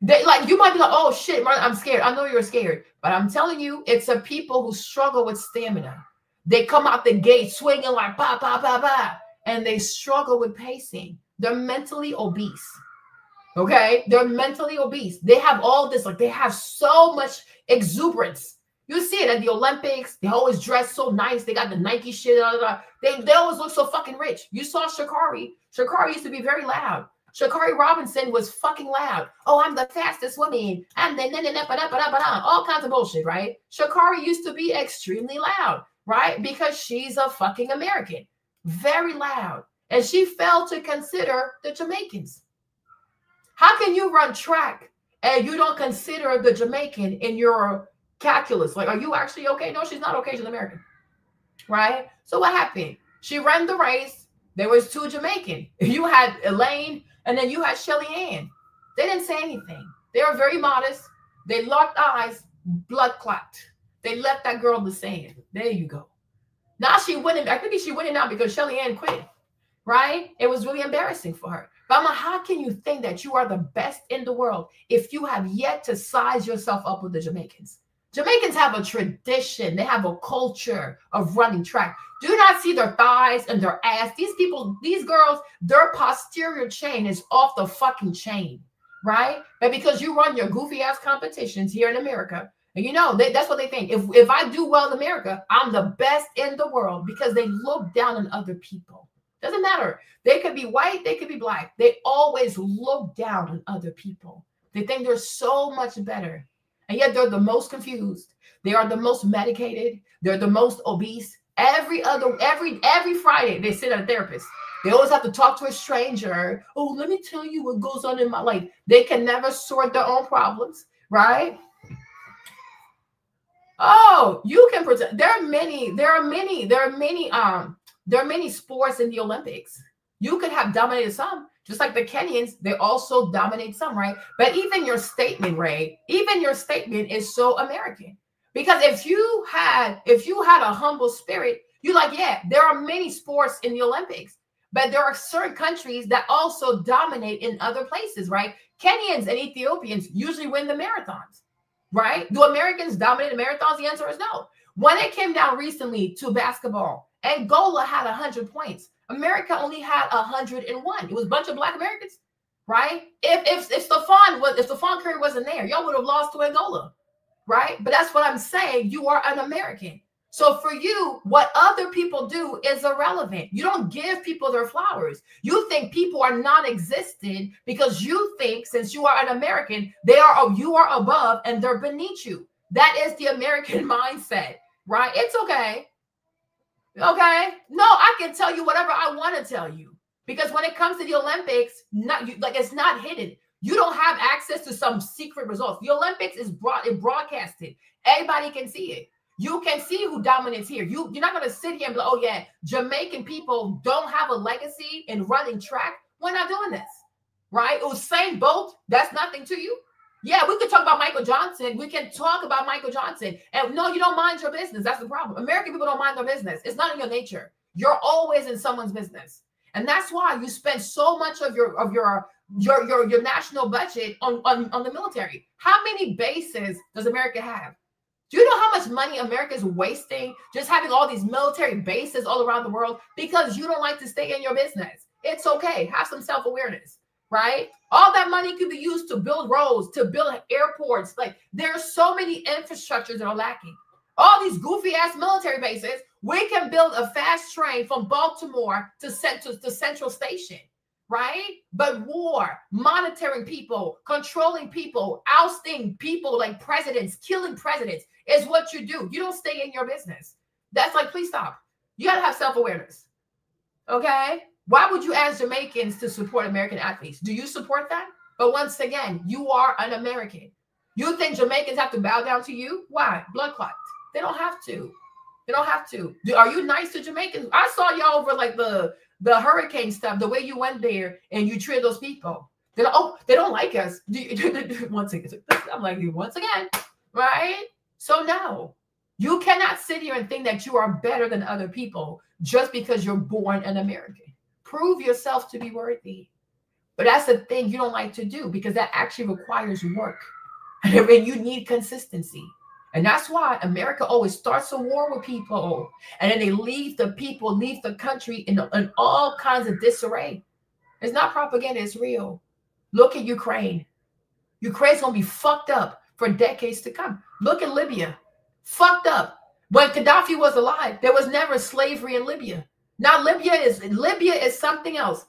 [SPEAKER 1] You might be like, oh shit, I'm scared. I know you're scared. But I'm telling you, it's a people who struggle with stamina. They come out the gate swinging like ba, ba, ba, ba. And they struggle with pacing. They're mentally obese. Okay, they're mentally obese. They have all this, they have so much exuberance. You see it at the Olympics. They always dress so nice. They got the Nike shit. They always look so fucking rich. You saw Sha'Carri. Sha'Carri used to be very loud. Sha'Carri Robinson was fucking loud. Oh, I'm the fastest woman. I'm all kinds of bullshit, right? Sha'Carri used to be extremely loud, right? Because she's a fucking American. Very loud. And she failed to consider the Jamaicans. How can you run track and you don't consider the Jamaican in your calculus? Are you actually okay? No, she's not okay. She's American, right? So what happened? She ran the race. There was two Jamaican. You had Elaine and then you had Shelly Ann. They didn't say anything. They were very modest. They locked eyes, blood clot. They left that girl in the sand. There you go. Now she winning. I think she winning now because Shelly Ann quit, right? It was really embarrassing for her. But I'm like, how can you think that you are the best in the world if you have yet to size yourself up with the Jamaicans? Jamaicans have a tradition. They have a culture of running track. Do you not see their thighs and their ass? These people, these girls, their posterior chain is off the fucking chain, right? But because you run your goofy ass competitions here in America, and you know, that's what they think. If I do well in America, I'm the best in the world because they look down on other people. Doesn't matter. They could be white, they could be black. They always look down on other people. They think they're so much better. And yet they're the most confused. They are the most medicated. They're the most obese. Every Friday, they sit at a therapist. They always have to talk to a stranger. Oh, let me tell you what goes on in my life. They can never sort their own problems, right? Oh, you can pretend. There are many sports in the Olympics. You could have dominated some. Just like the Kenyans, they also dominate some, right? But even your statement, Ray, even your statement is so American. Because if you had a humble spirit, you're like, yeah, there are many sports in the Olympics, but there are certain countries that also dominate in other places, right? Kenyans and Ethiopians usually win the marathons, right? Do Americans dominate the marathons? The answer is no. When it came down recently to basketball, Angola had 100 points. America only had 101. It was a bunch of Black Americans, right? If Stephon Curry wasn't there, y'all would have lost to Angola, right? But that's what I'm saying. You are an American. So for you, what other people do is irrelevant. You don't give people their flowers. You think people are non-existent because you think since you are an American, you are above and they're beneath you. That is the American mindset, right? It's okay. Okay. No, I can tell you whatever I want to tell you because when it comes to the Olympics, it's not hidden. You don't have access to some secret results. The Olympics is broadcasted. Everybody can see it. You can see who dominates here. You're not going to sit here and be like, oh yeah, Jamaican people don't have a legacy in running track. We're not doing this, right? Usain Bolt, that's nothing to you. Yeah, we could talk about Michael Johnson. We can talk about Michael Johnson. And no, you don't mind your business. That's the problem. American people don't mind their business. It's not in your nature. You're always in someone's business. And that's why you spend so much of your national budget on the military. How many bases does America have? Do you know how much money America is wasting just having all these military bases all around the world because you don't like to stay in your business? It's okay. Have some self-awareness. Right? All that money could be used to build roads, to build airports. Like there are so many infrastructures that are lacking. All these goofy ass military bases, we can build a fast train from Baltimore to Central Station, right? But war, monitoring people, controlling people, ousting people like presidents, killing presidents is what you do. You don't stay in your business. That's like, please stop. You got to have self-awareness. Okay? Why would you ask Jamaicans to support American athletes? Do you support that? But once again, you are an American. You think Jamaicans have to bow down to you? Why? Blood clots. They don't have to. They don't have to. Are you nice to Jamaicans? I saw y'all over like the hurricane stuff, the way you went there and you treated those people. They don't like us. Once again, I'm like, once again, right? So no, you cannot sit here and think that you are better than other people just because you're born an American. Prove yourself to be worthy. But that's the thing you don't like to do because that actually requires work. And you need consistency. And that's why America always starts a war with people. And then they leave the country in all kinds of disarray. It's not propaganda, it's real. Look at Ukraine. Ukraine's going to be fucked up for decades to come. Look at Libya. Fucked up. When Gaddafi was alive, there was never slavery in Libya. Now Libya is something else.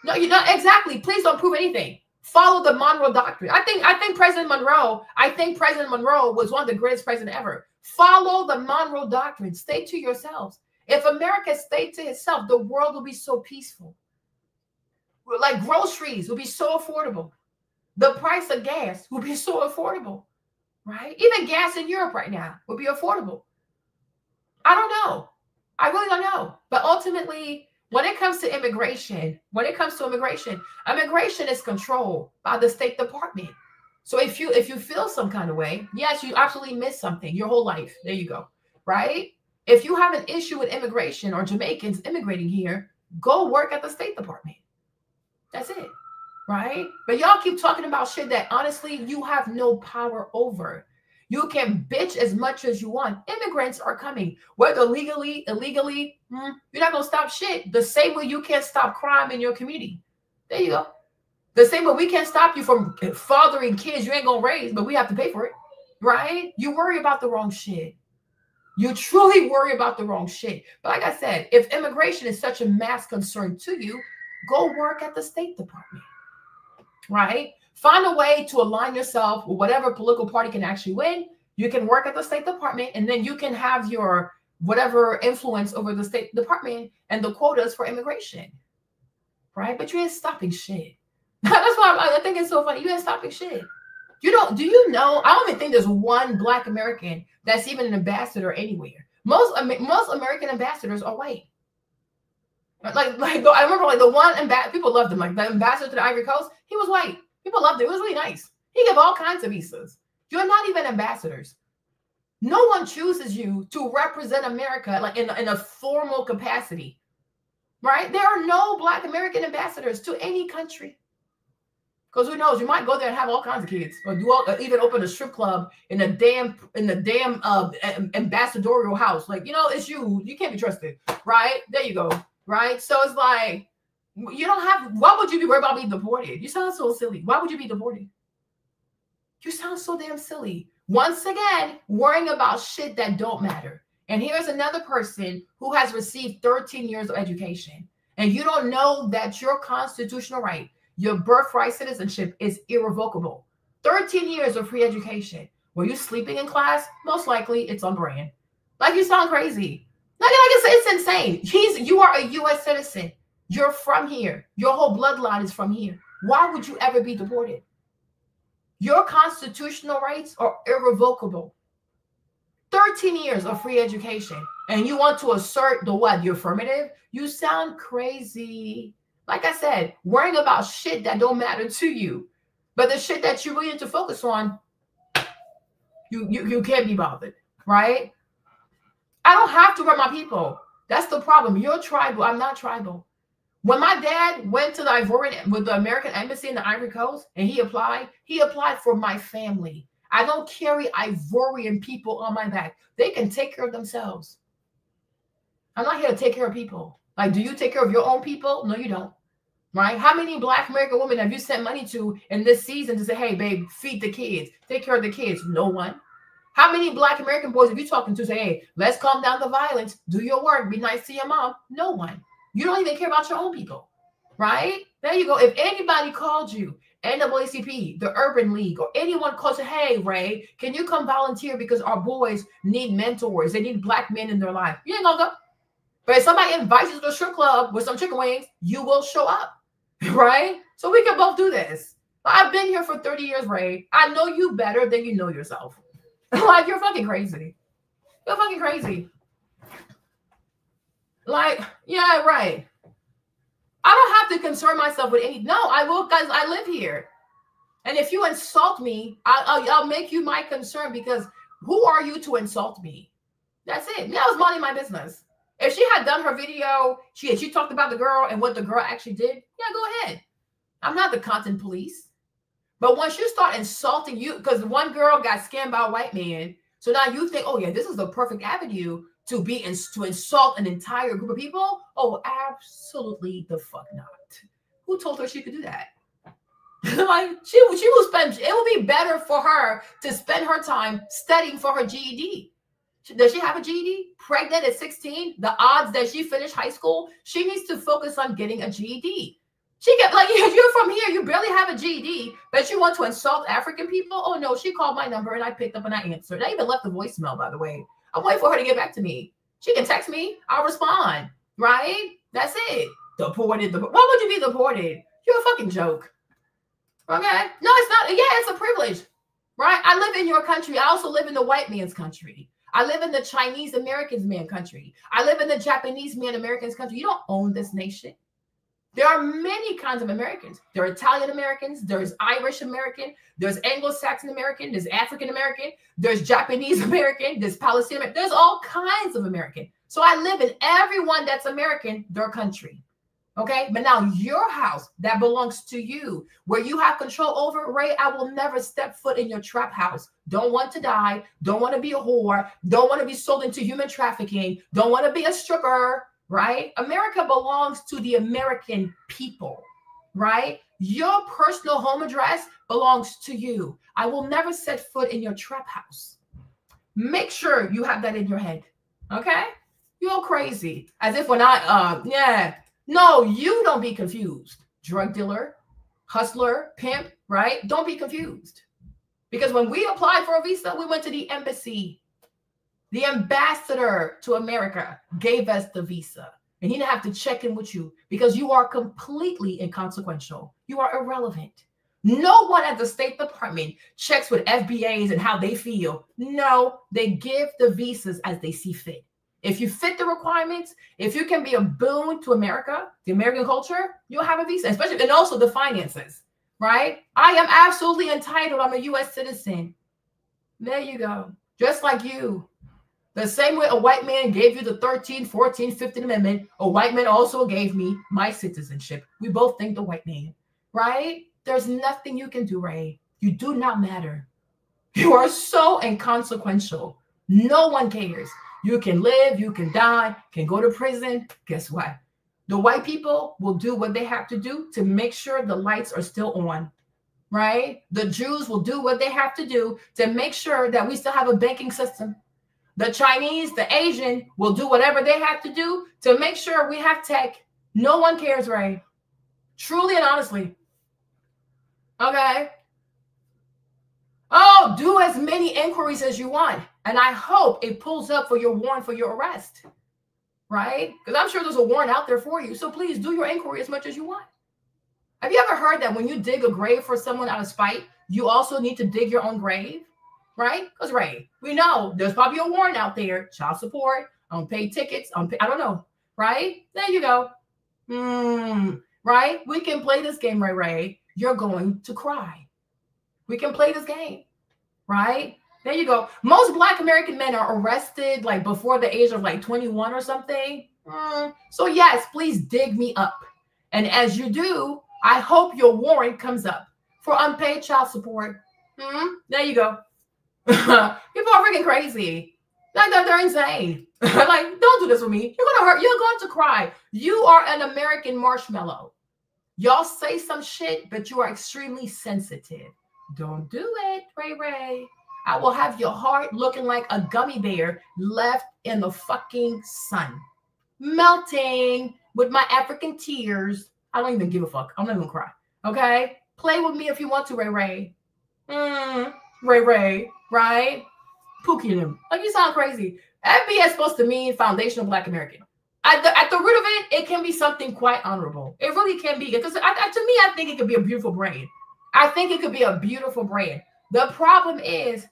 [SPEAKER 1] No, you're not exactly. Please don't prove anything. Follow the Monroe Doctrine. I think President Monroe was one of the greatest presidents ever. Follow the Monroe Doctrine. Stay to yourselves. If America stayed to itself, the world will be so peaceful. Like groceries will be so affordable. The price of gas will be so affordable, right? Even gas in Europe right now will be affordable. I don't know. I really don't know. But ultimately, when it comes to immigration, immigration is controlled by the State Department. So if you feel some kind of way, yes, you absolutely missed something your whole life. There you go, right? If you have an issue with immigration or Jamaicans immigrating here, go work at the State Department. That's it, right? But y'all keep talking about shit that honestly you have no power over. You can bitch as much as you want. Immigrants are coming, whether legally, illegally. You're not gonna stop shit. The same way you can't stop crime in your community. There you go. The same way we can't stop you from fathering kids you ain't gonna raise, but we have to pay for it, right? You worry about the wrong shit. You truly worry about the wrong shit. But like I said, if immigration is such a mass concern to you, go work at the State Department, right? Find a way to align yourself with whatever political party can actually win. You can work at the State Department, and then you can have your whatever influence over the State Department and the quotas for immigration, right? But you ain't stopping shit. That's why I think it's so funny. You ain't stopping shit. Do you know? I don't even think there's one Black American that's even an ambassador anywhere. Most American ambassadors are white. Like I remember like the one people loved him. Like the ambassador to the Ivory Coast, he was white. People loved it. It was really nice. He gave all kinds of visas. You're not even ambassadors. No one chooses you to represent America like in a formal capacity, right? There are no Black American ambassadors to any country. Because who knows, you might go there and have all kinds of kids, or even open a strip club in the damn ambassadorial house. Like, it's you can't be trusted, right? There you go, right? So it's like, you don't have, why would you be worried about being deported? You sound so silly. Why would you be deported? You sound so damn silly. Once again, worrying about shit that don't matter. And here's another person who has received 13 years of education, and you don't know that your constitutional right, your birthright citizenship is irrevocable. 13 years of free education. Were you sleeping in class? Most likely it's on brand. Like, you sound crazy. Like I said, it's insane. You are a U.S. citizen. You're from here. Your whole bloodline is from here. Why would you ever be deported? Your constitutional rights are irrevocable. 13 years of free education. And you want to assert the what? The affirmative? You sound crazy. Like I said, worrying about shit that don't matter to you. But the shit that you really need to focus on, you can't be bothered, right? I don't have to hurt my people. That's the problem. You're tribal. I'm not tribal. When my dad went to the American Embassy in the Ivory Coast and he applied for my family. I don't carry Ivorian people on my back. They can take care of themselves. I'm not here to take care of people. Like, do you take care of your own people? No, you don't. Right? How many Black American women have you sent money to in this season to say, hey, babe, feed the kids, take care of the kids? No one. How many Black American boys have you talking to say, hey, let's calm down the violence, do your work, be nice to your mom? No one. You don't even care about your own people, right? There you go. If anybody called you, NAACP, the Urban League, or anyone calls you, hey, Ray, can you come volunteer because our boys need mentors? They need Black men in their life. You ain't gonna go. But if somebody invites you to the strip club with some chicken wings, you will show up, right? So we can both do this. I've been here for 30 years, Ray. I know you better than you know yourself. Like, you're fucking crazy. You're fucking crazy. Like, yeah, right. I don't have to concern myself with any. No, I will, guys. I live here. And if you insult me, I'll make you my concern, because who are you to insult me? That's it. That was minding my business. If she had done her video, she talked about the girl and what the girl actually did, yeah, go ahead. I'm not the content police. But once you start insulting you, because one girl got scammed by a white man, so now you think, oh yeah, this is the perfect avenue to insult an entire group of people? Oh, absolutely the fuck not. Who told her she could do that? Like, she will spend, it will be better for her to spend her time studying for her GED. Does she have a GED? Pregnant at 16? The odds that she finished high school, she needs to focus on getting a GED. She get, like, you're from here, you barely have a GED, but you want to insult African people? Oh no, she called my number and I picked up and I answered. I even left a voicemail, by the way. I'm waiting for her to get back to me. She can text me, I'll respond, right? That's it. Deported. Why would you be deported? You're a fucking joke. Okay? No, it's not. Yeah, it's a privilege, right? I live in your country. I also live in the white man's country. I live in the Chinese Americans man country. I live in the Japanese man Americans country. You don't own this nation. There are many kinds of Americans. There are Italian Americans. There's Irish American. There's Anglo-Saxon American. There's African American. There's Japanese American. There's Palestinian American. There's all kinds of American. So I live in everyone that's American, their country. Okay, but now your house that belongs to you, where you have control over, Ray, I will never step foot in your trap house. Don't want to die. Don't want to be a whore. Don't want to be sold into human trafficking. Don't want to be a stripper, right? America belongs to the American people, right? Your personal home address belongs to you. I will never set foot in your trap house. Make sure you have that in your head, okay? You're crazy. As if when yeah. No, you don't be confused. Drug dealer, hustler, pimp, right? Don't be confused. Because when we applied for a visa, we went to the embassy. The ambassador to America gave us the visa. And he didn't have to check in with you because you are completely inconsequential. You are irrelevant. No one at the State Department checks with FBAs and how they feel. No, they give the visas as they see fit. If you fit the requirements, if you can be a boon to America, the American culture, you'll have a visa, especially, and also the finances, right? I am absolutely entitled. I'm a U.S. citizen. There you go. Just like you. The same way a white man gave you the 13th, 14th, 15th Amendment, a white man also gave me my citizenship. We both think the white man, right? There's nothing you can do, Ray. You do not matter. You are so inconsequential. No one cares. You can live, you can die, can go to prison. Guess what? The white people will do what they have to do to make sure the lights are still on, right? The Jews will do what they have to do to make sure that we still have a banking system. The Chinese, the Asian will do whatever they have to do to make sure we have tech. No one cares, Ray. Truly and honestly. Okay? Oh, do as many inquiries as you want. And I hope it pulls up for your warrant for your arrest, right? Because I'm sure there's a warrant out there for you. So please do your inquiry as much as you want. Have you ever heard that when you dig a grave for someone out of spite, you also need to dig your own grave, right? Because, Ray, we know there's probably a warrant out there, child support, unpaid tickets, I don't know, right? There you go. Right? We can play this game, Ray. You're going to cry. We can play this game, right? There you go. Most Black American men are arrested like before the age of like 21 or something. So yes, please dig me up. And as you do, I hope your warrant comes up for unpaid child support. There you go. People are freaking crazy. Like they're insane. Like, don't do this with me. You're gonna hurt. You're going to cry. You are an American marshmallow. Y'all say some shit, but you are extremely sensitive. Don't do it, Ray. I will have your heart looking like a gummy bear left in the fucking sun. Melting with my African tears. I don't even give a fuck. I'm not even gonna cry. Okay? Play with me if you want to, Ray. Ray, right? Pookie in him. Like, you sound crazy. FBA is supposed to mean Foundational Black American. At the root of it, it can be something quite honorable. It really can be. Because to me, I think it could be a beautiful brand. I think it could be a beautiful brand. The problem is,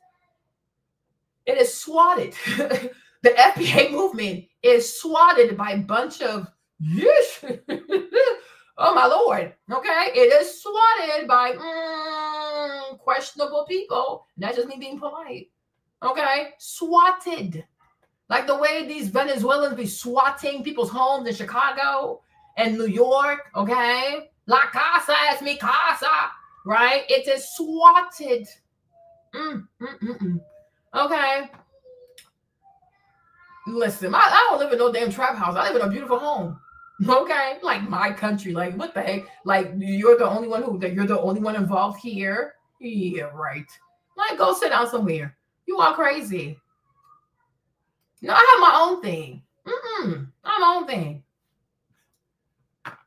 [SPEAKER 1] it is swatted. The FBA movement is swatted by a bunch of, oh my Lord, okay? It is swatted by questionable people. That's just me being polite, okay? Swatted. Like the way these Venezuelans be swatting people's homes in Chicago and New York, okay? La casa es mi casa, right? It is swatted. Okay. Listen, I don't live in no damn trap house. I live in a beautiful home. Okay, like my country. Like, what the heck? Like, you're the only one you're the only one involved here. Yeah, right. Like, go sit down somewhere. You are crazy. No, I have my own thing. I have my own thing.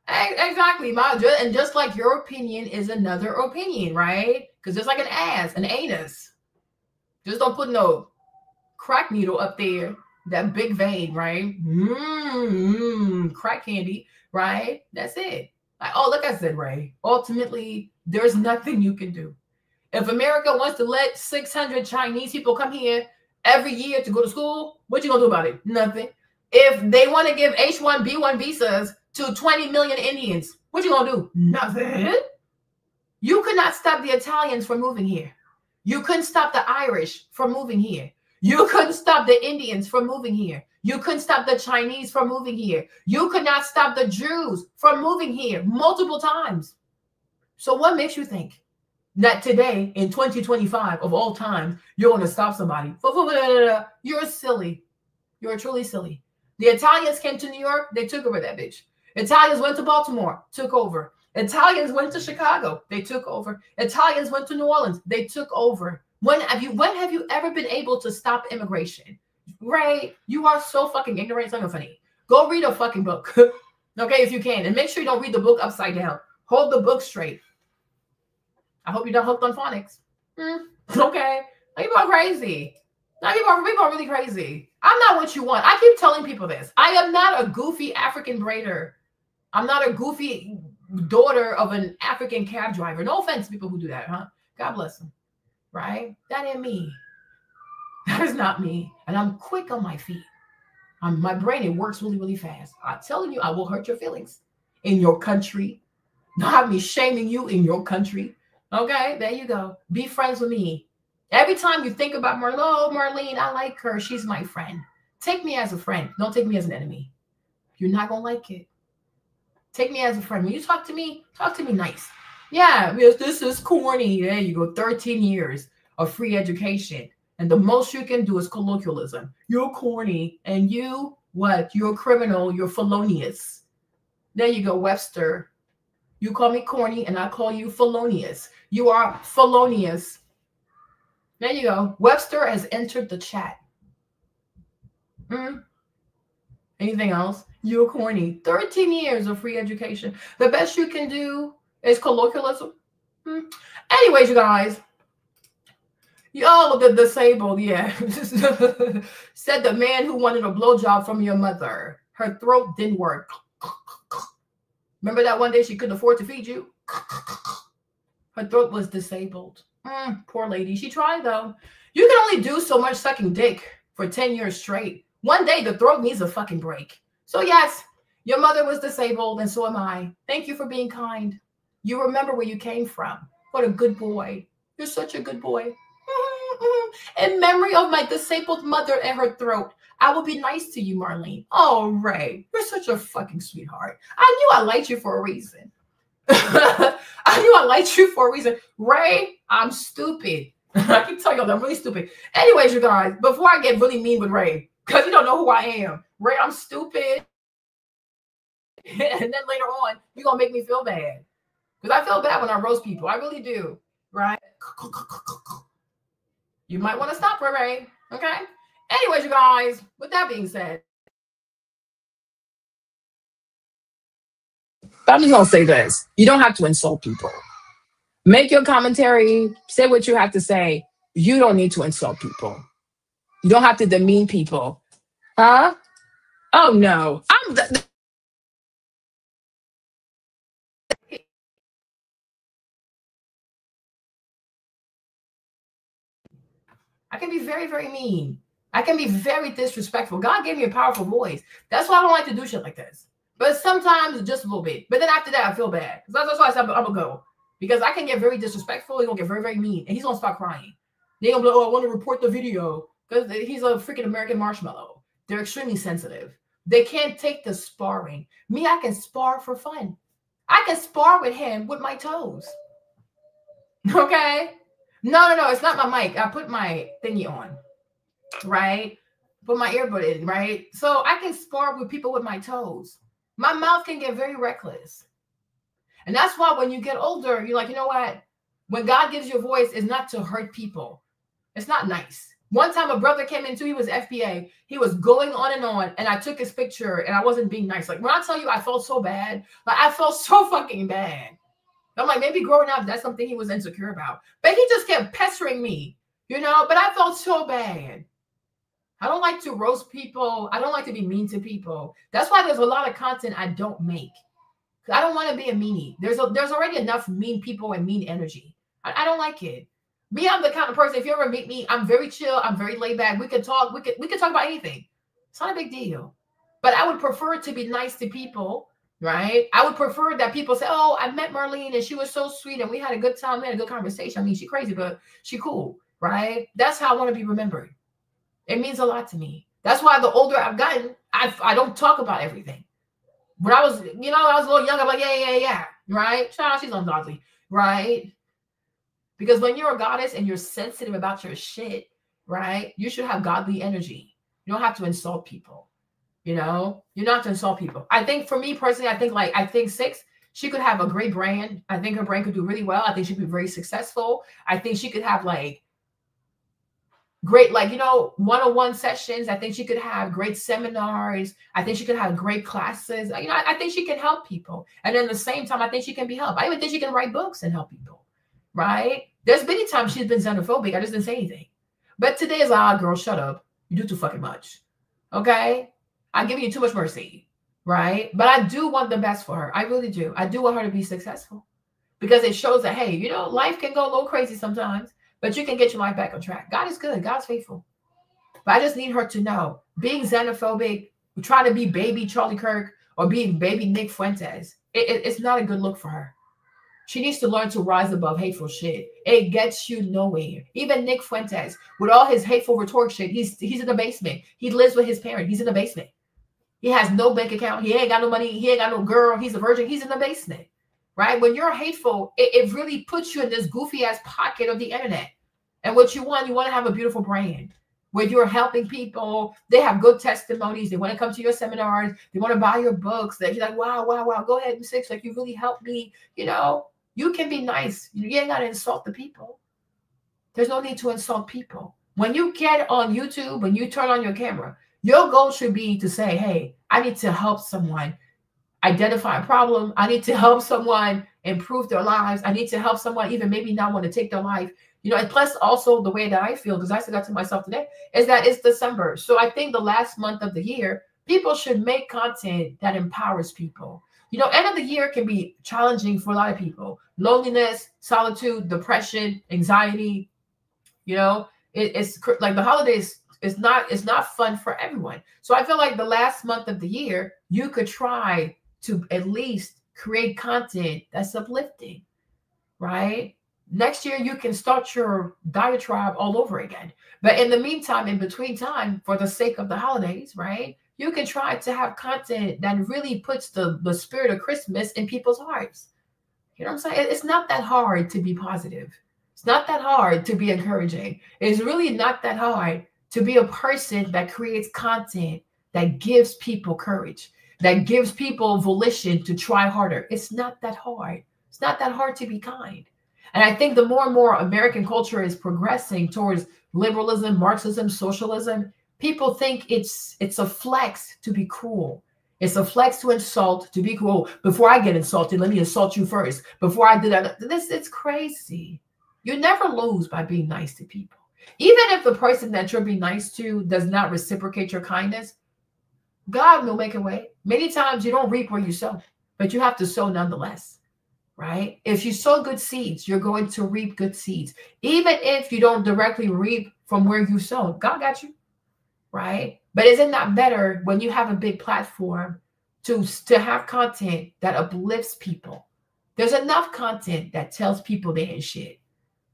[SPEAKER 1] Exactly. And just like your opinion is another opinion, right? Because it's like an ass, an anus. Just don't put no crack needle up there. That big vein, right? Crack candy, right? That's it. Like, like I said, Ray, ultimately, there's nothing you can do. If America wants to let 600 Chinese people come here every year to go to school, what you gonna do about it? Nothing. If they want to give H-1B1 visas to 20 million Indians, what you gonna do? Nothing. You could not stop the Italians from moving here. You couldn't stop the Irish from moving here. You couldn't stop the Indians from moving here. You couldn't stop the Chinese from moving here. You could not stop the Jews from moving here multiple times. So what makes you think that today in 2025 of all time, you're going to stop somebody? You're silly. You're truly silly. The Italians came to New York. They took over that bitch. Italians went to Baltimore, took over. Italians went to Chicago. They took over. Italians went to New Orleans. They took over. When have you ever been able to stop immigration? Ray, you are so fucking ignorant. It's not funny. Go read a fucking book. Okay, if you can. And make sure you don't read the book upside down. Hold the book straight. I hope you're not hooked on phonics. Okay. People are crazy. People are really crazy. I'm not what you want. I keep telling people this. I am not a goofy African braider. I'm not a goofy daughter of an African cab driver. No offense to people who do that, huh? God bless them. Right? That ain't me. That is not me. And I'm quick on my feet. My brain, it works really, really fast. I'm telling you, I will hurt your feelings in your country. Not have me shaming you in your country. Okay, there you go. Be friends with me. Every time you think about Marlene, oh, Marlene, I like her. She's my friend. Take me as a friend. Don't take me as an enemy. You're not going to like it. Take me as a friend. When you talk to me nice. Yeah, yes, this is corny. There you go. 13 years of free education. And the most you can do is colloquialism. You're corny. And you, what? You're a criminal. You're felonious. There you go, Webster. You call me corny and I call you felonious. You are felonious. There you go. Webster has entered the chat. Anything else? You're corny. 13 years of free education. The best you can do is colloquialism. Anyways, you guys. Y'all the disabled, yeah. Said the man who wanted a blowjob from your mother. Her throat didn't work. Remember that one day she couldn't afford to feed you? Her throat was disabled. Poor lady. She tried, though. You can only do so much sucking dick for 10 years straight. One day, the throat needs a fucking break. So, yes, your mother was disabled, and so am I. Thank you for being kind. You remember where you came from. What a good boy. You're such a good boy. In memory of my disabled mother and her throat, I will be nice to you, Marlene. Oh, Ray, you're such a fucking sweetheart. I knew I liked you for a reason. I knew I liked you for a reason. Ray, I'm stupid. I can tell you I'm really stupid. Anyways, you guys, before I get really mean with Ray, because you don't know who I am. Ray, I'm stupid. And then later on, you're going to make me feel bad. Because I feel bad when I roast people. I really do. Right? You might want to stop, Ray. Okay? Anyways, you guys, with that being said, I'm just going to say this. You don't have to insult people. Make your commentary. Say what you have to say. You don't need to insult people. You don't have to demean people. Huh? Oh, no. I can be very, very mean. I can be very disrespectful. God gave me a powerful voice. That's why I don't like to do shit like this. But sometimes just a little bit. But then after that, I feel bad. That's why I said I'm going to go. Because I can get very disrespectful. He's going to get very, very mean. And he's going to start crying. They're going to be like, oh, I want to report the video. Because he's a freaking American marshmallow. They're extremely sensitive. They can't take the sparring. Me, I can spar for fun. I can spar with him with my toes. Okay? No. It's not my mic. I put my thingy on. Right? Put my earbud in. Right? So I can spar with people with my toes. My mouth can get very reckless. And that's why when you get older, you're like, you know what? When God gives you a voice, it's not to hurt people. It's not nice. One time a brother came in too, he was FBA. He was going on, and I took his picture, and I wasn't being nice. Like, when I tell you I felt so bad, like, I felt so fucking bad. I'm like, maybe growing up, that's something he was insecure about. But he just kept pestering me, you know? But I felt so bad. I don't like to roast people. I don't like to be mean to people. That's why there's a lot of content I don't make. I don't want to be a meanie. There's already enough mean people and mean energy. I don't like it. Me, I'm the kind of person, if you ever meet me, I'm very chill. I'm very laid back. We could talk. We could talk about anything. It's not a big deal. But I would prefer to be nice to people, right? I would prefer that people say, oh, I met Marlene and she was so sweet and we had a good time. We had a good conversation. I mean, she crazy, but she cool, right? That's how I want to be remembered. It means a lot to me. That's why the older I've gotten, I don't talk about everything. When I was, you know, I was a little younger, I'm like, yeah, right? Shout out, she's ungodly, right? Because when you're a goddess and you're sensitive about your shit, right? You should have godly energy. You don't have to insult people. You know, you're not to insult people. I think for me personally, I think Sixx, she could have a great brand. I think her brand could do really well. I think she'd be very successful. I think she could have like great, like, you know, one-on-one sessions. I think she could have great seminars. I think she could have great classes. You know, I think she can help people. And at the same time, I think she can be helped. I even think she can write books and help people, right? There's many times she's been xenophobic. I just didn't say anything. But today is like, girl, shut up. You do too fucking much. Okay? I'm giving you too much mercy, right? But I do want the best for her. I really do. I do want her to be successful because it shows that, hey, you know, life can go a little crazy sometimes, but you can get your life back on track. God is good. God's faithful. But I just need her to know being xenophobic, trying to be baby Charlie Kirk or being baby Nick Fuentes, it's not a good look for her. She needs to learn to rise above hateful shit. It gets you nowhere. Even Nick Fuentes, with all his hateful rhetoric shit, he's in the basement. He lives with his parents. He's in the basement. He has no bank account. He ain't got no money. He ain't got no girl. He's a virgin. He's in the basement, right? When you're hateful, it really puts you in this goofy ass pocket of the internet. And what you want to have a beautiful brand where you're helping people. They have good testimonies. They want to come to your seminars. They want to buy your books. That you're like, wow. Go ahead, Sixx. Like, you really helped me. You know, you can be nice. You ain't got to insult the people. There's no need to insult people. When you get on YouTube, when you turn on your camera, your goal should be to say, hey, I need to help someone identify a problem. I need to help someone improve their lives. I need to help someone even maybe not want to take their life. You know, and plus also the way that I feel, because I said that to myself today, is that it's December. So I think the last month of the year, people should make content that empowers people. You know, end of the year can be challenging for a lot of people. Loneliness, solitude, depression, anxiety. You know, it's like the holidays. It's not fun for everyone. So I feel like the last month of the year, you could try to at least create content that's uplifting, right? Next year, you can start your diatribe all over again. But in the meantime, in between time, for the sake of the holidays, right, you can try to have content that really puts the spirit of Christmas in people's hearts. You know what I'm saying? It's not that hard to be positive. It's not that hard to be encouraging. It's really not that hard to be a person that creates content that gives people courage, that gives people volition to try harder. It's not that hard. It's not that hard to be kind. And I think the more and more American culture is progressing towards liberalism, Marxism, socialism, people think it's a flex to be cruel. It's a flex to insult, to be cruel. Before I get insulted, let me insult you first. Before I do that, it's crazy. You never lose by being nice to people. Even if the person that you're being nice to does not reciprocate your kindness, God will make a way. Many times you don't reap where you sow, but you have to sow nonetheless, right? If you sow good seeds, you're going to reap good seeds. Even if you don't directly reap from where you sow, God got you, right? But isn't that better when you have a big platform to have content that uplifts people? There's enough content that tells people they ain't shit.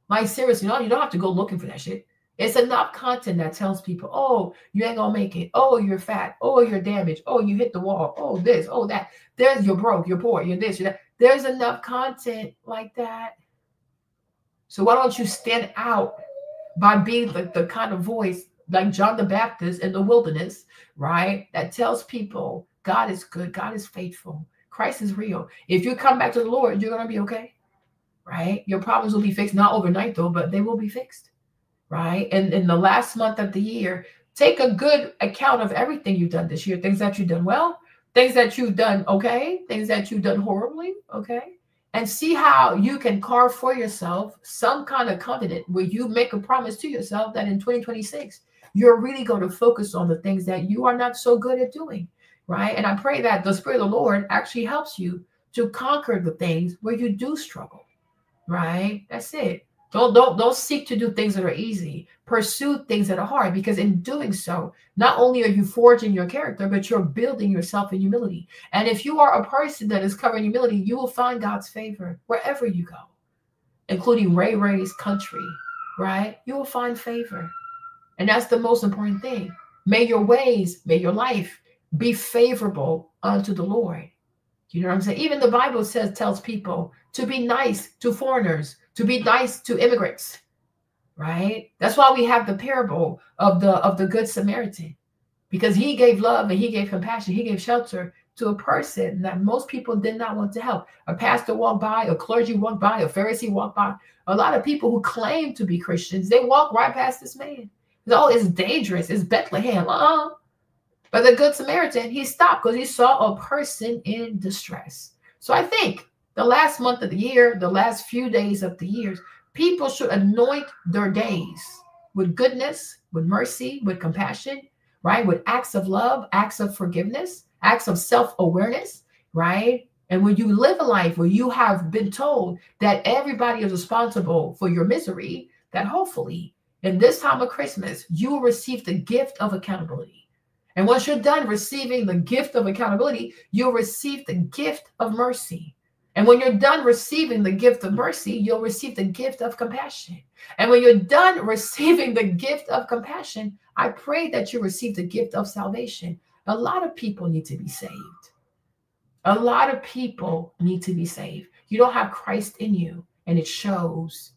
[SPEAKER 1] Like, seriously, you don't have to go looking for that shit. It's enough content that tells people, oh, you ain't gonna make it. Oh, you're fat. Oh, you're damaged. Oh, you hit the wall. Oh, this, oh, that. You're broke, you're poor, you're this, you're that. There's enough content like that. So why don't you stand out by being the kind of voice like John the Baptist in the wilderness, right? That tells people God is good, God is faithful, Christ is real. If you come back to the Lord, you're gonna be okay. Right? Your problems will be fixed, not overnight though, but they will be fixed, right? And in the last month of the year, take a good account of everything you've done this year, things that you've done well, things that you've done okay, things that you've done horribly, okay? And see how you can carve for yourself some kind of covenant where you make a promise to yourself that in 2026, you're really going to focus on the things that you are not so good at doing, right? And I pray that the Spirit of the Lord actually helps you to conquer the things where you do struggle. Right? That's it. Don't seek to do things that are easy. Pursue things that are hard, because in doing so, not only are you forging your character, but you're building yourself in humility. And if you are a person that is covered in humility, you will find God's favor wherever you go, including Ray Ray's country, right? You will find favor. And that's the most important thing. May your ways, may your life be favorable unto the Lord. You know what I'm saying? Even the Bible tells people to be nice to foreigners, to be nice to immigrants, right? That's why we have the parable of the Good Samaritan, because he gave love and he gave compassion. He gave shelter to a person that most people did not want to help. A pastor walked by, a clergy walked by, a Pharisee walked by. A lot of people who claim to be Christians, they walk right past this man. Oh, it's dangerous. It's Bethlehem. But the Good Samaritan, he stopped because he saw a person in distress. So I think the last month of the year, the last few days of the years, people should anoint their days with goodness, with mercy, with compassion, right? With acts of love, acts of forgiveness, acts of self-awareness, right? And when you live a life where you have been told that everybody is responsible for your misery, that hopefully in this time of Christmas, you will receive the gift of accountability. And once you're done receiving the gift of accountability, you'll receive the gift of mercy. And when you're done receiving the gift of mercy, you'll receive the gift of compassion. And when you're done receiving the gift of compassion, I pray that you receive the gift of salvation. A lot of people need to be saved. A lot of people need to be saved. You don't have Christ in you, and it shows.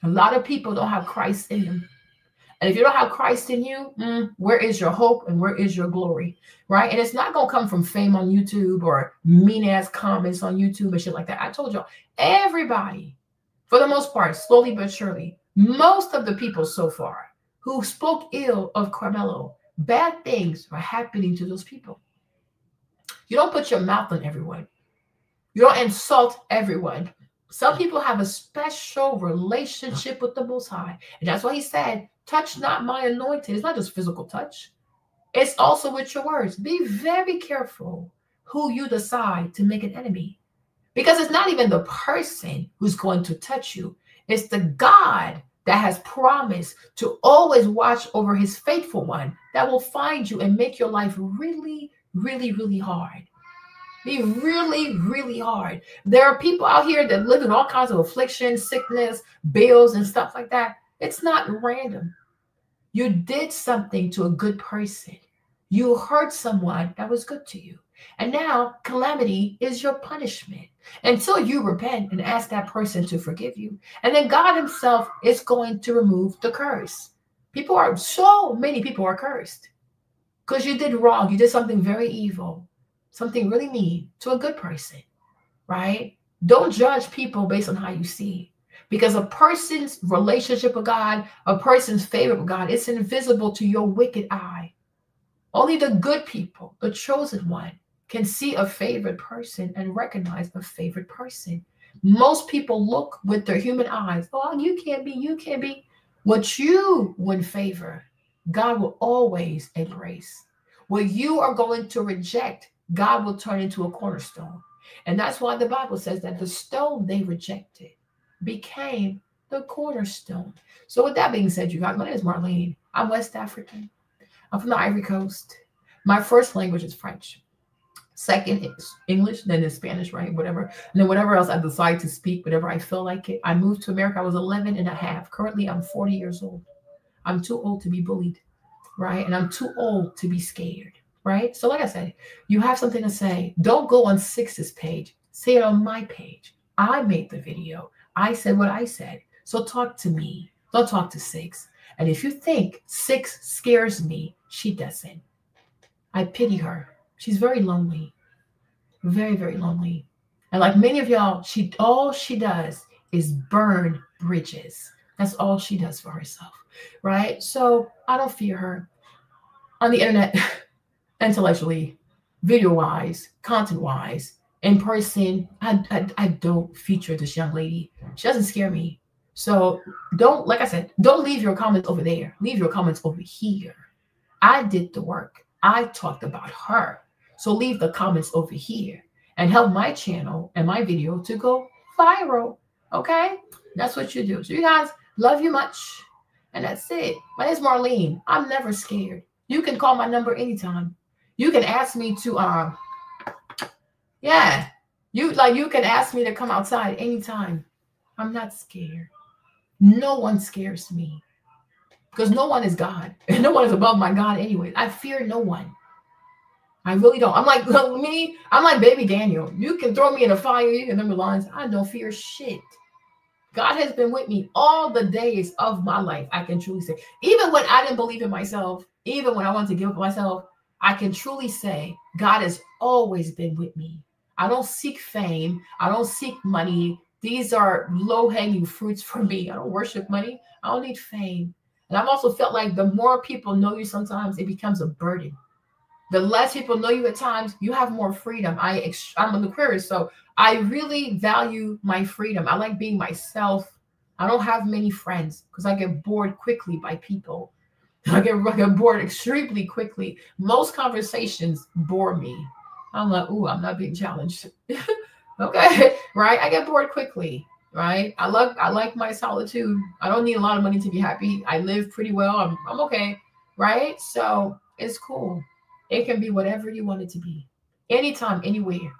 [SPEAKER 1] A lot of people don't have Christ in them. And if you don't have Christ in you, where is your hope and where is your glory, right? And it's not going to come from fame on YouTube or mean-ass comments on YouTube and shit like that. I told y'all, everybody, for the most part, slowly but surely, most of the people so far who spoke ill of Carmelo, bad things are happening to those people. You don't put your mouth on everyone. You don't insult everyone. Some people have a special relationship with the Most High. And that's why he said, touch not my anointed. It's not just physical touch. It's also with your words. Be very careful who you decide to make an enemy. Because it's not even the person who's going to touch you. It's the God that has promised to always watch over his faithful one that will find you and make your life really, really, really hard. Be really, really hard. There are people out here that live in all kinds of affliction, sickness, bills, and stuff like that. It's not random. You did something to a good person. You hurt someone that was good to you. And now calamity is your punishment until you repent and ask that person to forgive you. And then God himself is going to remove the curse. So many people are cursed because you did wrong. You did something very evil, something really mean to a good person, right? Don't judge people based on how you see. Because a person's relationship with God, a person's favor with God, it's invisible to your wicked eye. Only the good people, the chosen one, can see a favored person and recognize a favored person. Most people look with their human eyes. Oh, you can't be. What you would favor, God will always embrace. What you are going to reject, God will turn into a cornerstone. And that's why the Bible says that the stone they rejected became the cornerstone. So with that being said, you guys, my name is Marlene. I'm West African. I'm from the Ivory Coast. My first language is French. Second is English, then is Spanish, right? Whatever. And then whatever else I decide to speak, whatever I feel like it. I moved to America. I was 11 and a half. Currently, I'm 40 years old. I'm too old to be bullied, right? And I'm too old to be scared, right? So like I said, you have something to say. Don't go on Sixx's page. Say it on my page. I made the video. I said what I said. So talk to me. Don't talk to Sixx. And if you think Sixx scares me, she doesn't. I pity her. She's very lonely. Very, very lonely. And like many of y'all, all she does is burn bridges. That's all she does for herself, right? So I don't fear her. On the internet, intellectually, video-wise, content-wise, in person, I don't feature this young lady. She doesn't scare me. So don't, like I said, don't leave your comments over there. Leave your comments over here. I did the work. I talked about her. So leave the comments over here and help my channel and my video to go viral. Okay? That's what you do. So you guys, love you much. And that's it. My name is Marlene. I'm never scared. You can call my number anytime. You can ask me to, you can ask me to come outside anytime. I'm not scared. No one scares me. because no one is God and no one is above my God anyway. I fear no one. I really don't. I'm like me. I'm like baby Daniel. You can throw me in a fire. You can remember lines. I don't fear shit. God has been with me all the days of my life. I can truly say, even when I didn't believe in myself, even when I wanted to give up myself, I can truly say God has always been with me. I don't seek fame. I don't seek money. These are low-hanging fruits for me. I don't worship money. I don't need fame. And I've also felt like the more people know you, sometimes it becomes a burden. The less people know you at times, you have more freedom. I'm an Aquarius, so I really value my freedom. I like being myself. I don't have many friends because I get bored quickly by people. I get bored extremely quickly. Most conversations bore me. I'm like, ooh, I'm not being challenged. Okay, right? I get bored quickly, right? I like my solitude. I don't need a lot of money to be happy. I live pretty well. I'm okay, right? So it's cool. It can be whatever you want it to be, anytime, anywhere.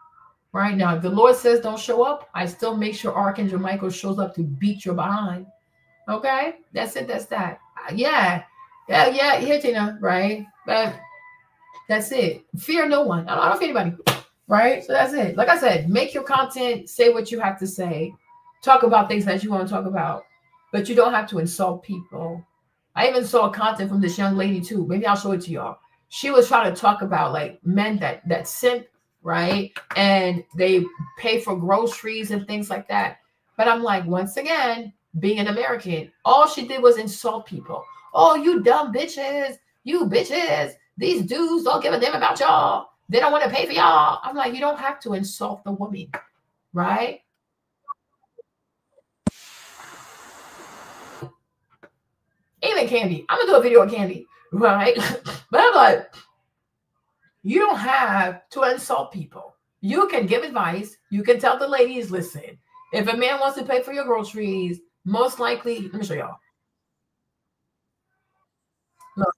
[SPEAKER 1] Right now, if the Lord says don't show up, I still make sure Archangel Michael shows up to beat your behind. Okay, that's it. That's that. Yeah, Tina. Right, but that's it. Fear no one. I don't fear anybody. Right. So that's it. Like I said, make your content. Say what you have to say. Talk about things that you want to talk about, but you don't have to insult people. I even saw content from this young lady too. Maybe I'll show it to y'all. She was trying to talk about like men that simp, right? And they pay for groceries and things like that. But I'm like, once again, being an American, all she did was insult people. Oh, you dumb bitches, you bitches. These dudes don't give a damn about y'all. They don't want to pay for y'all. I'm like, you don't have to insult the woman, right? Even Candy. I'm gonna do a video on Candy, right? But I'm like, you don't have to insult people. You can give advice. You can tell the ladies, listen, if a man wants to pay for your groceries, most likely, let me show y'all. Look.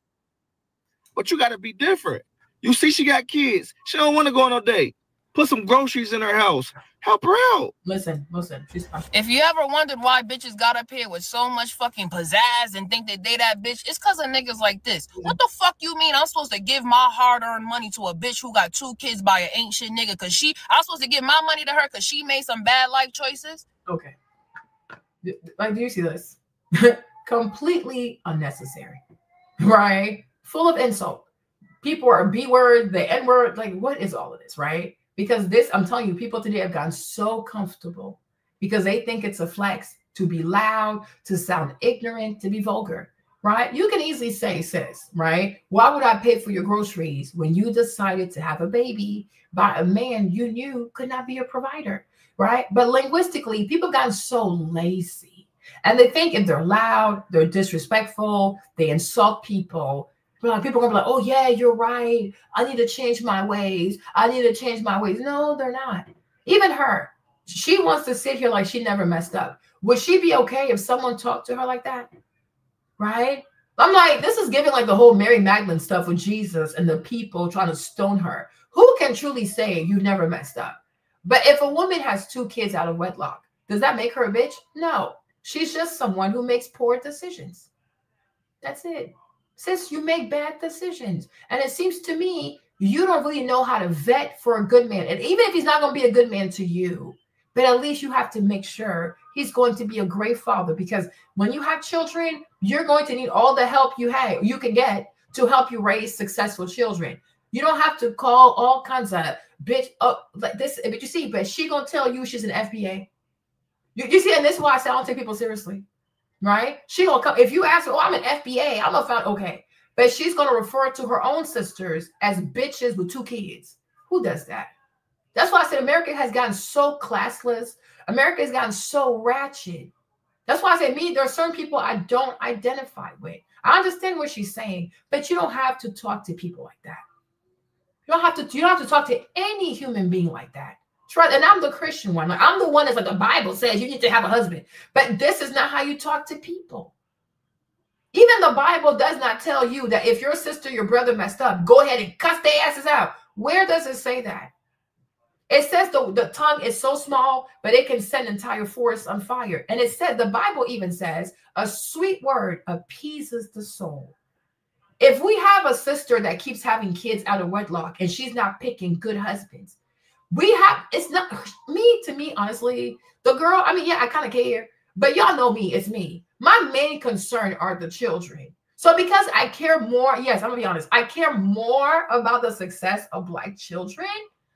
[SPEAKER 2] But you got to be different. You see, she got kids. She don't want to go on no date. Put some groceries in her house. Help her out.
[SPEAKER 1] Listen.
[SPEAKER 3] If you ever wondered why bitches got up here with so much fucking pizzazz and think that they that bitch, it's because of niggas like this. What the fuck you mean I'm supposed to give my hard-earned money to a bitch who got 2 kids by an ain't shit nigga because I'm supposed to give my money to her because she made some bad life choices?
[SPEAKER 1] Okay. Like, do you see this? Completely unnecessary, right? Full of insult. People are B-word, the N-word. Like, what is all of this, right? Because this, I'm telling you, people today have gotten so comfortable because they think it's a flex to be loud, to sound ignorant, to be vulgar, right? You can easily say, sis, right? Why would I pay for your groceries when you decided to have a baby by a man you knew could not be a provider, right? But linguistically, people have gotten so lazy and they think if they're loud, they're disrespectful, they insult people. People are going to be like, oh, yeah, you're right. I need to change my ways. I need to change my ways. No, they're not. Even her, she wants to sit here like she never messed up. Would she be okay if someone talked to her like that? Right? I'm like, this is giving like the whole Mary Magdalene stuff with Jesus and the people trying to stone her. Who can truly say you never messed up? But if a woman has 2 kids out of wedlock, does that make her a bitch? No. She's just someone who makes poor decisions. That's it. Sis, you make bad decisions. And it seems to me you don't really know how to vet for a good man. And even if he's not going to be a good man to you, but at least you have to make sure he's going to be a great father. Because when you have children, you're going to need all the help you can get to help you raise successful children. You don't have to call all kinds of bitch up like this. But you see, but she going to tell you she's an FBA. You see, and this is why I say I don't take people seriously. Right? She gonna come. If you ask her, oh, I'm an FBA, I'm gonna find okay. But she's gonna refer to her own sisters as bitches with 2 kids. Who does that? That's why I said America has gotten so classless. America has gotten so ratchet. That's why I say there are certain people I don't identify with. I understand what she's saying, but you don't have to talk to people like that. You don't have to talk to any human being like that. Right. And I'm the Christian one. Like, I'm the one that's like the Bible says you need to have a husband. But this is not how you talk to people. Even the Bible does not tell you that if your sister, your brother messed up, go ahead and cuss their asses out. Where does it say that? It says the tongue is so small, but it can set entire forests on fire. And it said, the Bible even says, a sweet word appeases the soul. If we have a sister that keeps having kids out of wedlock and she's not picking good husbands, it's not to me, honestly, the girl, I mean, yeah, I kind of care, but y'all know me, it's me. My main concern are the children. So because I care more, yes, I'm gonna be honest, I care more about the success of Black children.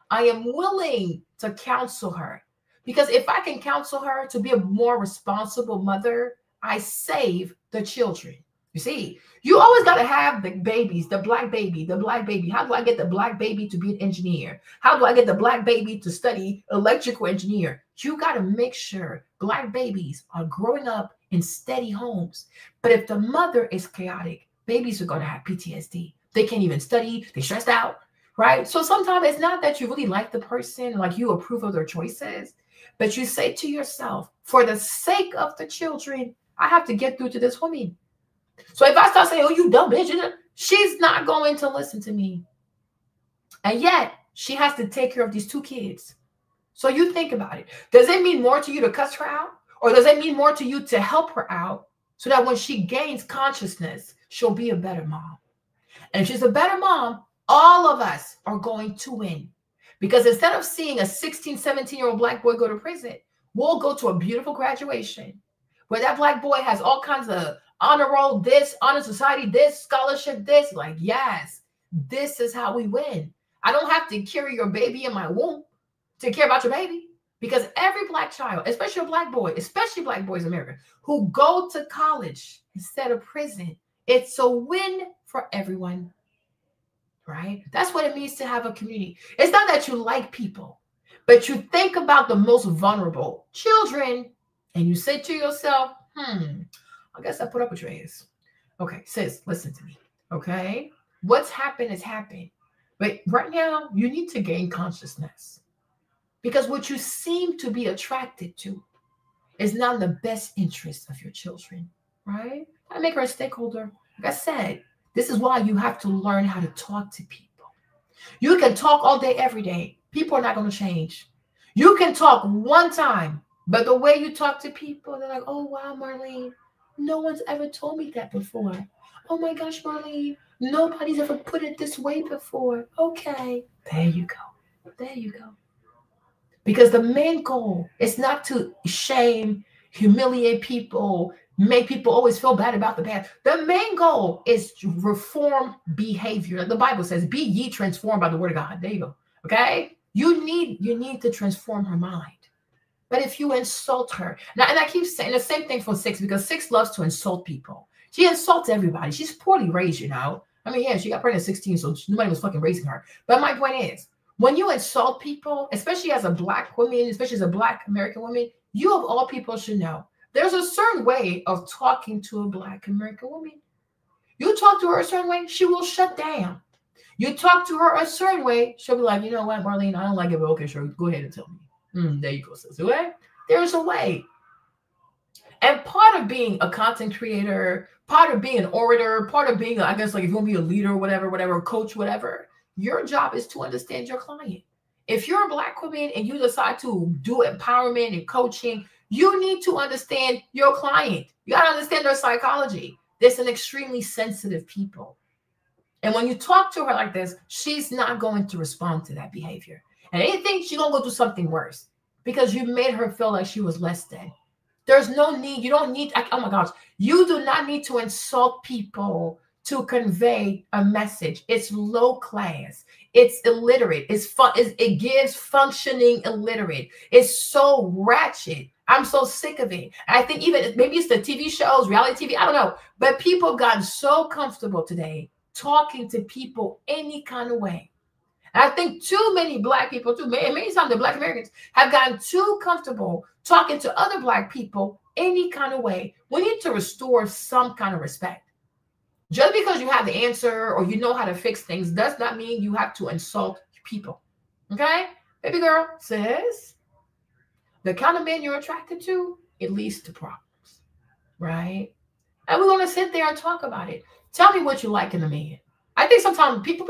[SPEAKER 1] I am willing to counsel her, because if I can counsel her to be a more responsible mother, I save the children. You see, you always got to have the babies, the Black baby, the Black baby. How do I get the Black baby to be an engineer? How do I get the Black baby to study electrical engineer? You got to make sure Black babies are growing up in steady homes. But if the mother is chaotic, babies are going to have PTSD. They can't even study. They're stressed out. Right? So sometimes it's not that you really like the person, like you approve of their choices, but you say to yourself, for the sake of the children, I have to get through to this woman. So if I start saying, oh, you dumb bitch, she's not going to listen to me. And yet she has to take care of these 2 kids. So you think about it. Does it mean more to you to cuss her out? Or does it mean more to you to help her out so that when she gains consciousness, she'll be a better mom? And if she's a better mom, all of us are going to win, because instead of seeing a 16, 17-year-old Black boy go to prison, we'll go to a beautiful graduation where that Black boy has all kinds of honor roll, this, honor society, this, scholarship, this. Like, yes, this is how we win. I don't have to carry your baby in my womb to care about your baby, because every Black child, especially a Black boy, especially Black boys in America, who go to college instead of prison, it's a win for everyone. Right? That's what it means to have a community. It's not that you like people, but you think about the most vulnerable children and you say to yourself, I guess I put up with your ass. Okay, sis, listen to me. Okay? What's happened has happened. But right now, you need to gain consciousness, because what you seem to be attracted to is not in the best interest of your children. Right? I make her a stakeholder. Like I said, this is why you have to learn how to talk to people. You can talk all day, every day. People are not going to change. You can talk one time, but the way you talk to people, they're like, oh, wow, Marlene, no one's ever told me that before. Oh, my gosh, Marlene, nobody's ever put it this way before. Okay, there you go. There you go. Because the main goal is not to shame, humiliate people, make people always feel bad about the past. The main goal is to reform behavior. The Bible says, be ye transformed by the word of God. There you go. Okay? You need to transform her mind. But if you insult her, now, and I keep saying the same thing for Sixx, because Sixx loves to insult people. She insults everybody. She's poorly raised, you know. I mean, yeah, she got pregnant at 16, so nobody was fucking raising her. But my point is, when you insult people, especially as a Black woman, especially as a Black American woman, you of all people should know there's a certain way of talking to a Black American woman. You talk to her a certain way, she will shut down. You talk to her a certain way, she'll be like, you know what, Marlene, I don't like it, but okay, sure, go ahead and tell me. There you go, sis. Okay? There's a way. And part of being a content creator, part of being an orator, part of being, I guess, like if you want to be a leader, whatever, coach, whatever, your job is to understand your client. If you're a Black woman and you decide to do empowerment and coaching, you need to understand your client. You got to understand their psychology. There's an extremely sensitive people. And when you talk to her like this, she's not going to respond to that behavior. And anything, she's going to go do something worse because you made her feel like she was less than. There's no need. You don't need, oh my gosh, you do not need to insult people to convey a message. It's low class. It's illiterate. It gives functioning illiterate. It's so ratchet. I'm so sick of it. I think even maybe it's the TV shows, reality TV, I don't know. But people have gotten so comfortable today talking to people any kind of way. And I think too many Black people, many times the Black Americans have gotten too comfortable talking to other Black people any kind of way. We need to restore some kind of respect. Just because you have the answer or you know how to fix things does not mean you have to insult people. Okay? Baby girl says the kind of men you're attracted to, it leads to problems. Right? And we're going to sit there and talk about it. Tell me what you like in a man. I think sometimes people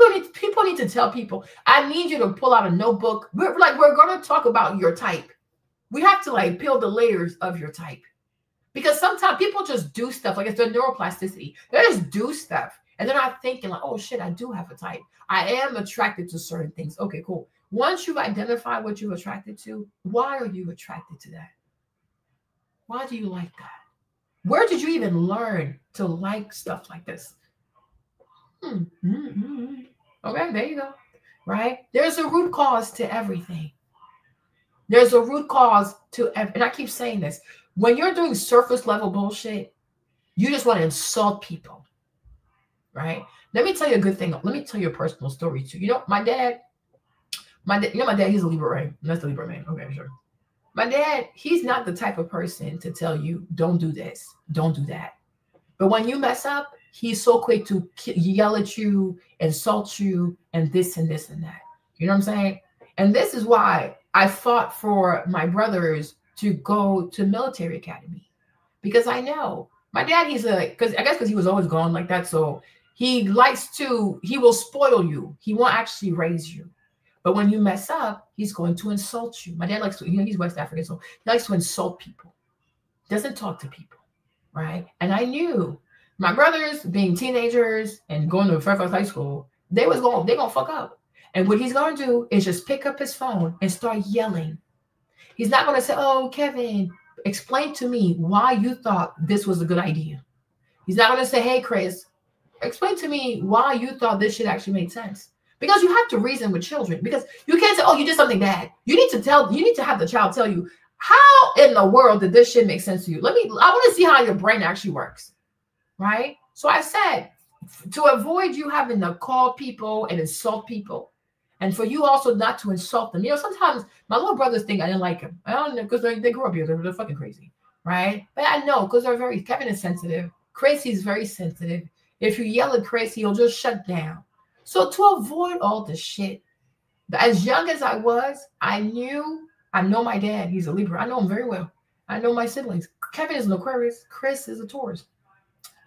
[SPEAKER 1] need to tell people, I need you to pull out a notebook. We're going to talk about your type. We have to like peel the layers of your type. Because sometimes people just do stuff, like it's their neuroplasticity. They just do stuff. And they're not thinking like, oh shit, I do have a type. I am attracted to certain things. Okay, cool. Once you've identified what you're attracted to, why are you attracted to that? Why do you like that? Where did you even learn to like stuff like this? Okay, there you go. Right? There's a root cause to everything. There's a root cause to, and I keep saying this. When you're doing surface level bullshit, you just want to insult people. Right? Let me tell you a good thing. Let me tell you a personal story too. You know, my dad, he's a Libra, right? That's the Libra man. Okay, sure. My dad, he's not the type of person to tell you, don't do this, don't do that. But when you mess up, he's so quick to yell at you, insult you, and this and this and that. You know what I'm saying? And this is why I fought for my brothers to go to military academy. Because I know my dad, because he was always gone like that. So he will spoil you. He won't actually raise you. But when you mess up, he's going to insult you. My dad likes to, he's West African, so he likes to insult people. Doesn't talk to people, right? And I knew my brothers being teenagers and going to Fairfax High School, they're gonna fuck up. And what he's gonna do is just pick up his phone and start yelling. He's not gonna say, oh, Kevin, explain to me why you thought this was a good idea. He's not gonna say, hey, Chris, explain to me why you thought this shit actually made sense. Because you have to reason with children. Because you can't say, oh, you did something bad. You need to have the child tell you, how in the world did this shit make sense to you? I want to see how your brain actually works. Right? So I said, to avoid you having to call people and insult people, and for you also not to insult them. Sometimes my little brothers think I didn't like him. I don't know, because they grew up here. They're fucking crazy. Right? But I know, because Kevin is sensitive. Crazy's very sensitive. If you yell at Crazy, he'll just shut down. So to avoid all this shit, as young as I was, I know my dad. He's a Libra. I know him very well. I know my siblings. Kevin is an Aquarius. Chris is a Taurus.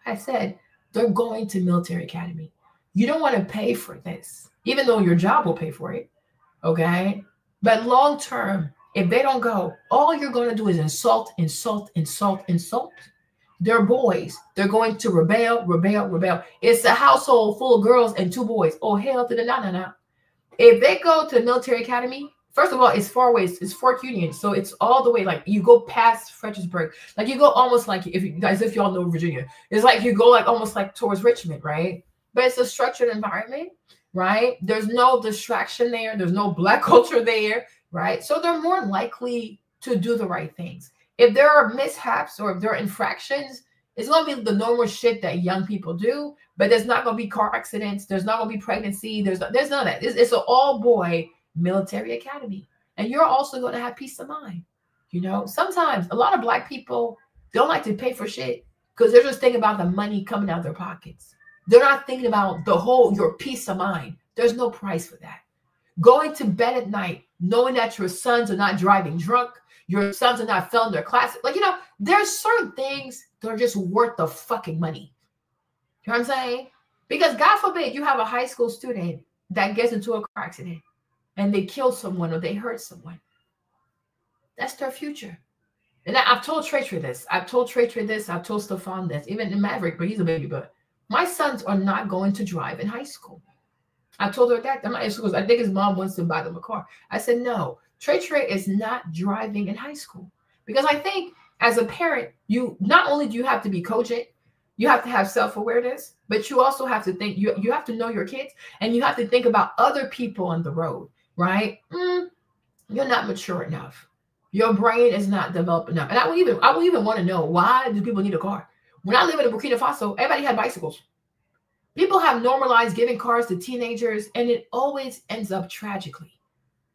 [SPEAKER 1] I said, they're going to military academy. You don't want to pay for this, even though your job will pay for it. Okay? But long term, if they don't go, all you're going to do is insult. They're boys. They're going to rebel. It's a household full of girls and 2 boys. Oh, hell to the no. If they go to the military academy, first of all, it's far away. It's Fort Union. So it's all the way, like you go past Fredericksburg. Like you go almost like, if y'all know Virginia, it's like you go like almost like towards Richmond, right? But it's a structured environment, right? There's no distraction there. There's no Black culture there, right? So they're more likely to do the right things. If there are mishaps or if there are infractions, it's going to be the normal shit that young people do, but there's not going to be car accidents. There's not going to be pregnancy. There's none of that. It's an all-boy military academy. And you're also going to have peace of mind. Sometimes a lot of Black people don't like to pay for shit because they're just thinking about the money coming out of their pockets. They're not thinking about your peace of mind. There's no price for that. Going to bed at night, knowing that your sons are not driving drunk, your sons are not failing their classes. There's certain things that are just worth the fucking money. You know what I'm saying? Because God forbid you have a high school student that gets into a car accident and they kill someone or they hurt someone. That's their future. And I've told Trey this. I've told Stefan this, even in Maverick, but he's a baby. But my sons are not going to drive in high school. I told her that. I think his mom wants to buy them a car. I said, no, Trey is not driving in high school. Because I think as a parent, you not only do you have to be cogent, you have to have self-awareness, but you also have to think, you have to know your kids, and you have to think about other people on the road, right? You're not mature enough. Your brain is not developed enough. And I will even want to know, why do people need a car? When I lived in Burkina Faso, everybody had bicycles. People have normalized giving cars to teenagers, and it always ends up tragically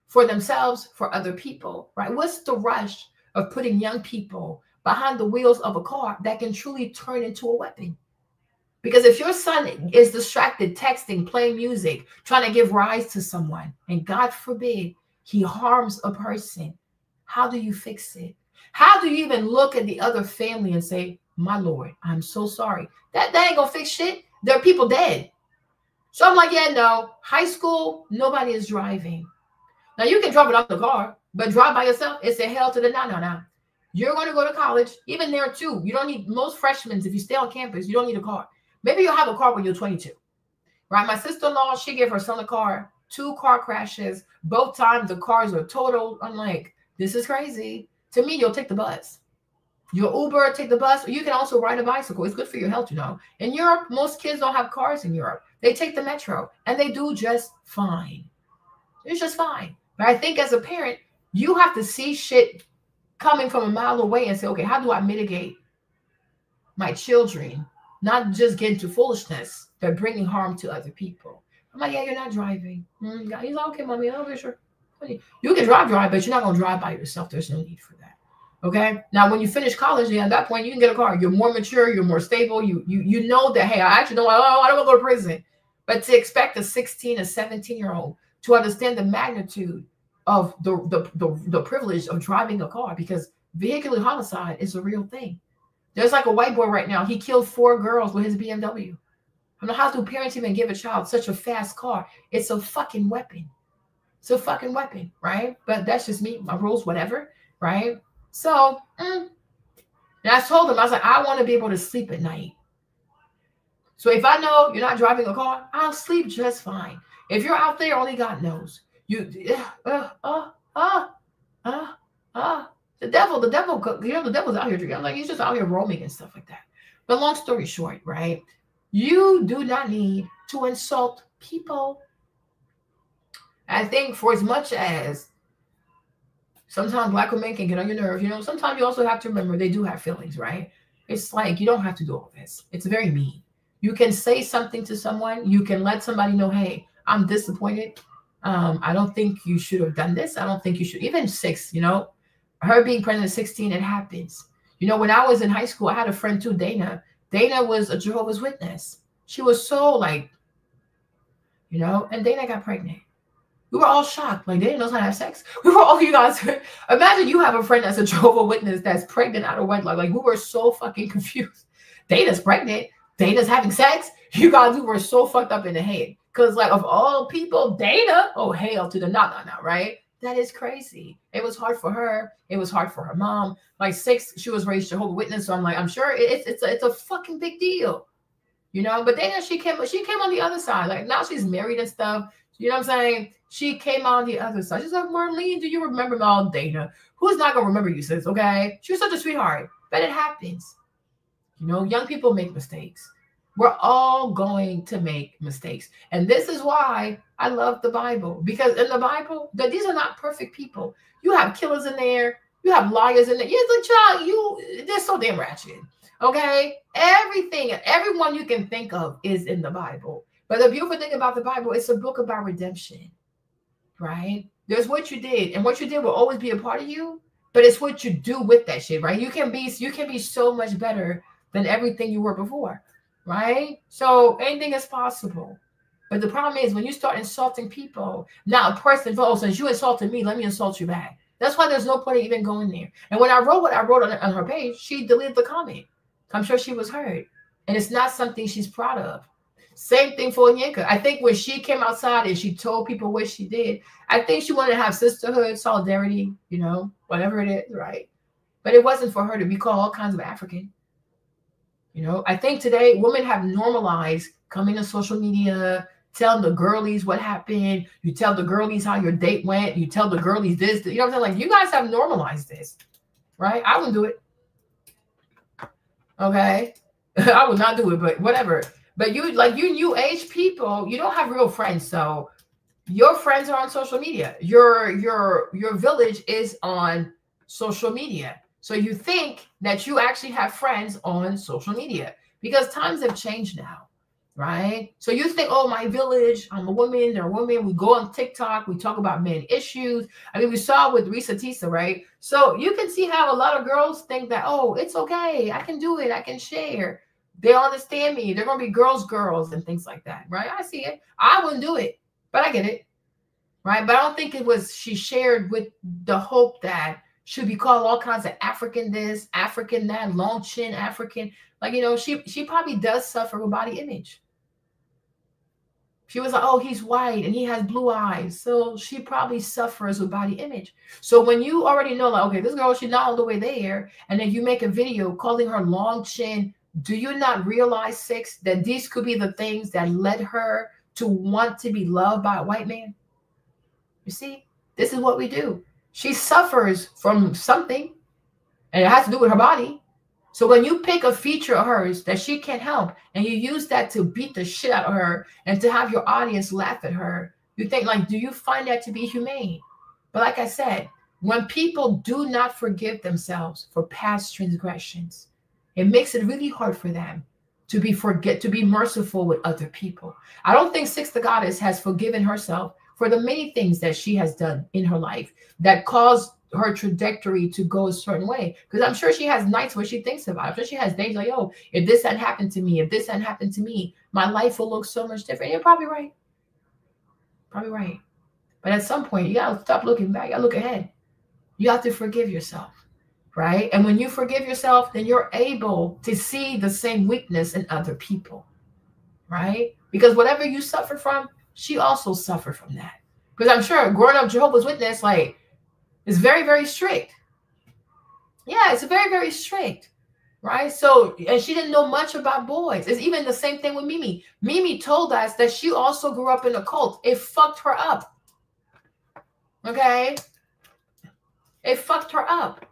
[SPEAKER 1] for themselves, for other people, right? What's the rush of putting young people behind the wheels of a car that can truly turn into a weapon? Because if your son is distracted, texting, playing music, trying to give rise to someone, and God forbid he harms a person, how do you fix it? How do you even look at the other family and say, my Lord, I'm so sorry? That ain't gonna fix shit. There are people dead. So I'm like, yeah, no. High school, nobody is driving. Now you can drive without the car, but drive by yourself, it's a hell to the no. You're going to go to college, even there too. You don't need, most freshmen, if you stay on campus, you don't need a car. Maybe you'll have a car when you're 22, right? My sister-in-law, she gave her son a car, 2 car crashes. Both times the cars are totaled. I'm like, this is crazy. To me, you'll take the bus. You'll Uber, take the bus, or you can also ride a bicycle. It's good for your health, you know. In Europe, most kids don't have cars in Europe. They take the metro, and they do just fine. It's just fine. But I think as a parent, you have to see shit coming from a mile away and say, okay, how do I mitigate my children not just get into foolishness, but bringing harm to other people? I'm like, yeah, you're not driving. He's like, okay, mommy, I'll be sure. You can drive, but you're not going to drive by yourself. There's no need for that. Okay. Now, when you finish college, at that point, you can get a car. You're more mature. You're more stable. You know that, hey, I actually don't want to go to prison. But to expect a 16 or 17-year-old to understand the magnitude of the privilege of driving a car, because vehicular homicide is a real thing. There's like a white boy right now. He killed 4 girls with his BMW. I don't know how do parents even give a child such a fast car? It's a fucking weapon. It's a fucking weapon, right? But that's just me, my rules, whatever, right? So, and I told him, I was like, I want to be able to sleep at night. So if I know you're not driving a car, I'll sleep just fine. If you're out there, only God knows. The devil, you know, the devil's out here. I'm like, he's just out here roaming and stuff like that. But long story short, right? You do not need to insult people. I think for as much as sometimes Black women can get on your nerves, you know, sometimes you also have to remember they do have feelings, right? It's like, you don't have to do all this. It's very mean. You can say something to someone. You can let somebody know, hey, I'm disappointed. I don't think you should have done this. I don't think you should. Even Sixx, you know, her being pregnant at 16, it happens. You know, when I was in high school, I had a friend too, Dana. Dana was a Jehovah's Witness. She was so like, you know, and Dana got pregnant. We were all shocked. Like, they didn't know how to have sex. We were all, you guys, imagine you have a friend that's a Jehovah's Witness that's pregnant out of wedlock. Like, we were so fucking confused. Dana's pregnant. Dana's having sex. You guys, we were so fucked up in the head. Because, like, of all people, Dana, oh, hell to the no, right? That is crazy. It was hard for her. It was hard for her mom. Like, Sixx, she was raised Jehovah's Witness. So I'm like, I'm sure it's a fucking big deal. You know, but Dana, she came on the other side. Like, now she's married and stuff. You know what I'm saying? She came on the other side. She's like, Marlene, do you remember me? Oh, Dana. Who's not going to remember you, sis, okay? She was such a sweetheart. But it happens. You know, young people make mistakes. We're all going to make mistakes. And this is why I love the Bible. Because in the Bible, these are not perfect people. You have killers in there. You have liars in there. You're the child. They're so damn ratchet. Okay? Everything, everyone you can think of is in the Bible. But the beautiful thing about the Bible, it's a book about redemption, right? There's what you did, and what you did will always be a part of you, but it's what you do with that shit, right? You can be so much better than everything you were before, right? So anything is possible. But the problem is when you start insulting people, now a person, oh, since you insulted me, let me insult you back. That's why there's no point in even going there. And when I wrote what I wrote on her page, she deleted the comment. I'm sure she was hurt. And it's not something she's proud of. Same thing for Yinka. I think when she came outside and she told people what she did, I think she wanted to have sisterhood, solidarity, you know, whatever it is, right? But it wasn't for her to be called all kinds of African. You know, I think today women have normalized coming to social media, telling the girlies what happened. You tell the girlies how your date went. You tell the girlies this, you know what I'm saying? Like, you guys have normalized this, right? I wouldn't do it. Okay. I would not do it, but whatever. But you new age people, you don't have real friends. So your friends are on social media. Your village is on social media. So you think that you actually have friends on social media because times have changed now, right? So you think, oh, my village, I'm a woman, they're women. We go on TikTok, we talk about men issues. I mean, we saw with Risa Tisa, right? So you can see how a lot of girls think that, oh, it's okay. I can do it. I can share. They understand me. They're going to be girls, and things like that, right? I see it. I wouldn't do it, but I get it, right? But I don't think it was, she shared with the hope that she'd be called all kinds of African this, African that, long chin African. Like, you know, she probably does suffer with body image. She was like, oh, he's white and he has blue eyes. So she probably suffers with body image. So when you already know, like, okay, this girl, she's not all the way there. And then you make a video calling her long chin. Do you not realize, Sixx, that these could be the things that led her to want to be loved by a white man? You see, this is what we do. She suffers from something, and it has to do with her body. So when you pick a feature of hers that she can't help, and you use that to beat the shit out of her and to have your audience laugh at her, you think, like, do you find that to be humane? But like I said, when people do not forgive themselves for past transgressions, it makes it really hard for them to be merciful with other people. I don't think Sixx the Goddess has forgiven herself for the many things that she has done in her life that caused her trajectory to go a certain way. Because I'm sure she has nights where she thinks about it. I'm sure she has days like, oh, if this hadn't happened to me, if this hadn't happened to me, my life will look so much different. You're probably right. Probably right. But at some point, you got to stop looking back. You got to look ahead. You have to forgive yourself, right? And when you forgive yourself, then you're able to see the same weakness in other people, right? Because whatever you suffer from, she also suffered from that. Because I'm sure growing up Jehovah's Witness, like, it's very, very strict. Yeah, it's very, very strict, right? So, and she didn't know much about boys. It's even the same thing with Mimi. Mimi told us that she also grew up in a cult. It fucked her up. Okay? It fucked her up.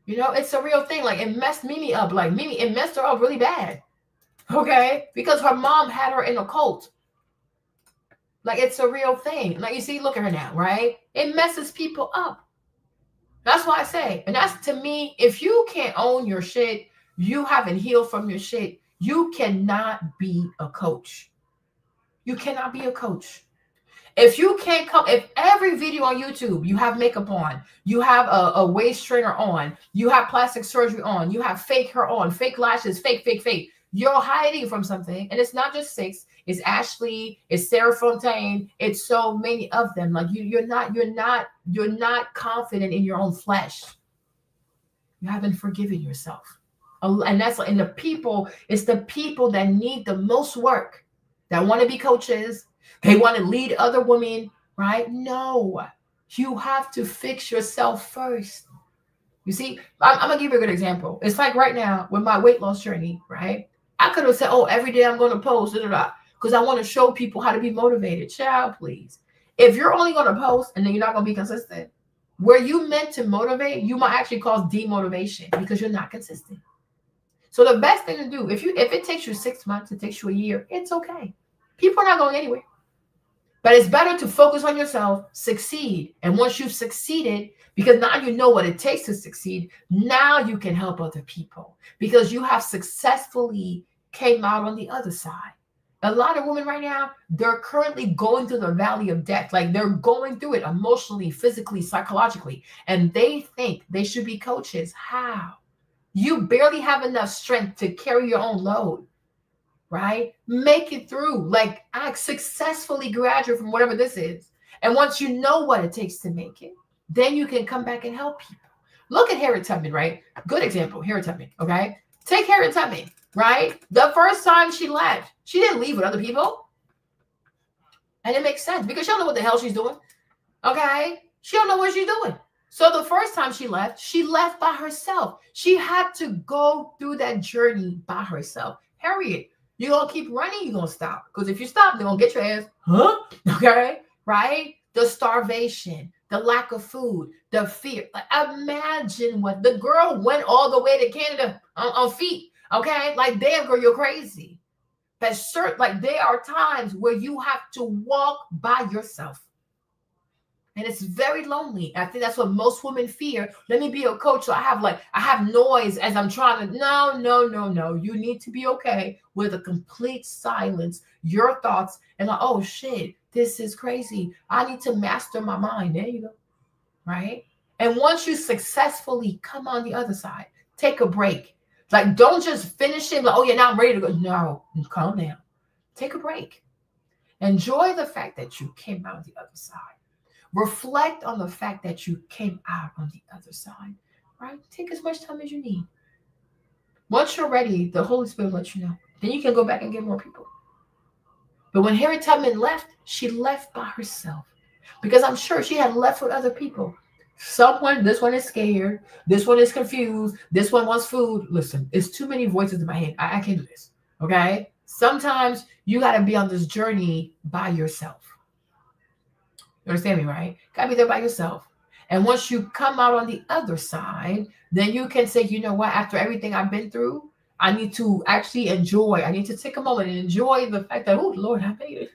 [SPEAKER 1] You know, it's a real thing. Like, it messed Mimi up. Like, Mimi, it messed her up really bad. Okay? Because her mom had her in a cult. Like, it's a real thing. Like, you see, look at her now, right? It messes people up. That's why I say, and that's, to me, if you can't own your shit, you haven't healed from your shit, you cannot be a coach. You cannot be a coach. If you can't come, if every video on YouTube, you have makeup on, you have a waist trainer on, you have plastic surgery on, you have fake hair on, fake lashes, fake, you're hiding from something. And it's not just Sixx, it's Ashley, it's Sarah Fontaine, it's so many of them. Like, you're not confident in your own flesh. You haven't forgiven yourself. And that's, and the people, it's the people that need the most work, that want to be coaches, they want to lead other women, right? No, you have to fix yourself first. You see, I'm going to give you a good example. It's like right now with my weight loss journey, right? I could have said, oh, every day I'm going to post, because I want to show people how to be motivated. Child, please. If you're only going to post and then you're not going to be consistent, where you meant to motivate, you might actually cause demotivation because you're not consistent. So the best thing to do, if it takes you 6 months, it takes you a year, it's okay. People are not going anywhere. But it's better to focus on yourself, succeed. And once you've succeeded, because now you know what it takes to succeed, now you can help other people because you have successfully came out on the other side. A lot of women right now, they're currently going through the valley of death. Like, they're going through it emotionally, physically, psychologically. And they think they should be coaches. How? You barely have enough strength to carry your own load. Right? Make it through. Like, I successfully graduate from whatever this is. And once you know what it takes to make it, then you can come back and help people. Look at Harriet Tubman, right? Good example, Harriet Tubman, okay? Take Harriet Tubman, right? The first time she left, she didn't leave with other people. And it makes sense because she don't know what the hell she's doing, okay? She don't know what she's doing. So the first time she left by herself. She had to go through that journey by herself. Harriet, you're going to keep running, you're going to stop. Because if you stop, they're going to get your ass. Huh? Okay? Right? The starvation, the lack of food, the fear. Like, imagine what the girl went all the way to Canada on feet. Okay? Like, damn, girl, you're crazy. But like, there are times where you have to walk by yourself. And it's very lonely. I think that's what most women fear. Let me be a coach. So I have noise as I'm trying to, no. You need to be okay with a complete silence, your thoughts, and like, oh shit, this is crazy. I need to master my mind. There you go. Right? And once you successfully come on the other side, take a break. Like, don't just finish it. Like, oh yeah, now I'm ready to go. No, calm down. Take a break. Enjoy the fact that you came out on the other side. Reflect on the fact that you came out on the other side, right? Take as much time as you need. Once you're ready, the Holy Spirit will let you know. Then you can go back and get more people. But when Harriet Tubman left, she left by herself. Because I'm sure she had left with other people. This one is scared. This one is confused. This one wants food. Listen, it's too many voices in my head. I can't do this. Okay? Sometimes you got to be on this journey by yourself. You understand me, right? Got to be there by yourself. And once you come out on the other side, then you can say, you know what? After everything I've been through, I need to actually enjoy. I need to take a moment and enjoy the fact that, oh, Lord, I made it.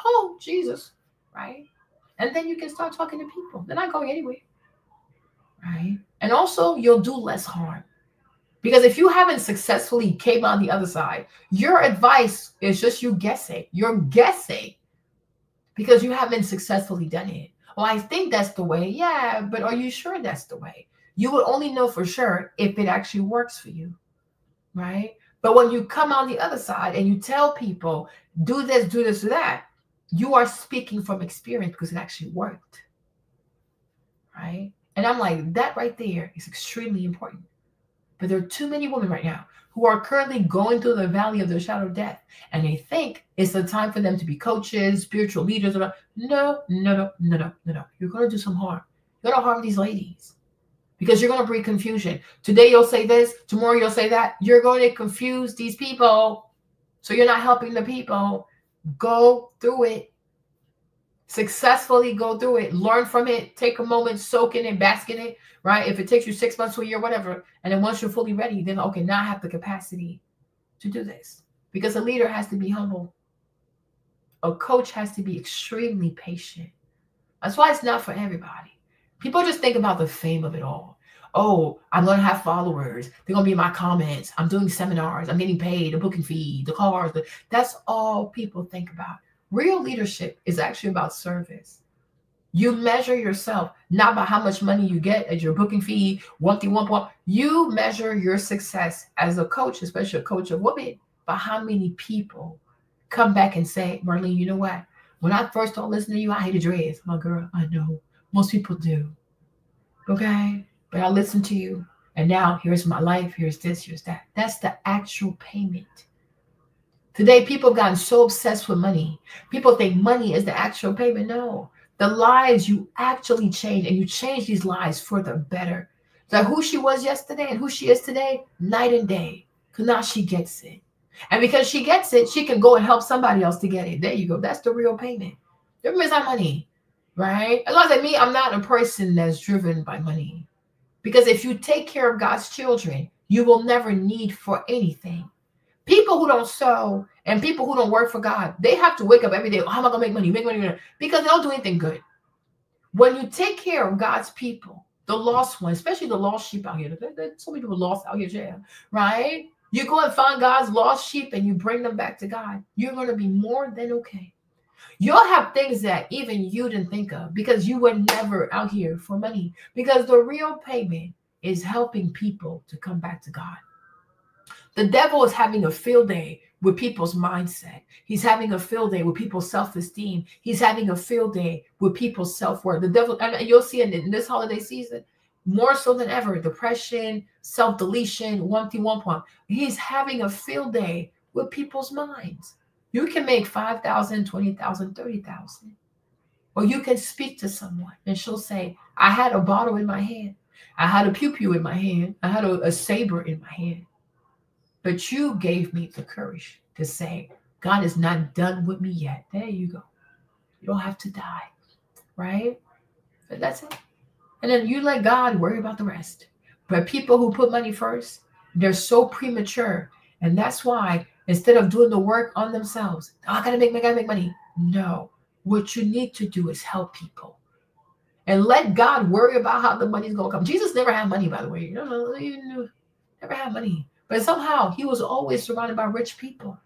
[SPEAKER 1] Oh, Jesus, right? And then you can start talking to people. They're not going anywhere, right? And also, you'll do less harm. Because if you haven't successfully came on the other side, your advice is just you guessing. You're guessing because you haven't successfully done it. Well, I think that's the way. Yeah, but are you sure that's the way? You will only know for sure if it actually works for you, right? But when you come on the other side and you tell people, do this, do that, you are speaking from experience because it actually worked, right? And I'm like, that right there is extremely important. But there are too many women right now who are currently going through the valley of the shadow of death, and they think it's the time for them to be coaches, spiritual leaders. No. You're going to do some harm. You're going to harm these ladies because you're going to bring confusion. Today you'll say this, tomorrow you'll say that. You're going to confuse these people, so you're not helping the people. Go through it. Successfully go through it. Learn from it. Take a moment, soak in it, bask in it, right? If it takes you 6 months to a year, whatever, and then once you're fully ready, then okay, now I have the capacity to do this. Because a leader has to be humble. A coach has to be extremely patient. That's why it's not for everybody. People just think about the fame of it all. Oh, I'm going to have followers. They're going to be in my comments. I'm doing seminars. I'm getting paid, the booking fee, the cars. That's all people think about. Real leadership is actually about service. You measure yourself not by how much money you get as your booking fee, 1 You measure your success as a coach, especially a coach of women, by how many people come back and say, Marlene, you know what? When I first started listening to you, I hated dreads. My girl, I know. Most people do. Okay? But I listened to you. And now here's my life. Here's this, here's that. That's the actual payment. Today, people have gotten so obsessed with money. People think money is the actual payment. No. The lives you actually change, and you change these lives for the better. So who she was yesterday and who she is today, night and day. Because now she gets it. And because she gets it, she can go and help somebody else to get it. There you go. That's the real payment. Don't miss our money, right? As long as me, I'm not a person that's driven by money. Because if you take care of God's children, you will never need for anything. People who don't sow and people who don't work for God, they have to wake up every day. Oh, how am I going to make money? Make money. Because they don't do anything good. When you take care of God's people, the lost ones, especially the lost sheep out here, there's so many people lost out here, jail, right? You go and find God's lost sheep and you bring them back to God. You're going to be more than okay. You'll have things that even you didn't think of because you were never out here for money. Because the real payment is helping people to come back to God. The devil is having a field day with people's mindset. He's having a field day with people's self-esteem. He's having a field day with people's self-worth. The devil, and you'll see in this holiday season, more so than ever, depression, self-deletion, 1 He's having a field day with people's minds. You can make 5,000, 20,000, 30,000. Or you can speak to someone and she'll say, I had a bottle in my hand. I had a pew-pew in my hand. I had a saber in my hand. But you gave me the courage to say, God is not done with me yet. There you go. You don't have to die, right? But that's it. And then you let God worry about the rest. But people who put money first, they're so premature. And that's why instead of doing the work on themselves, oh, I gotta make money. No, what you need to do is help people. And let God worry about how the money's gonna come. Jesus never had money, by the way. You never had money. But somehow he was always surrounded by rich people,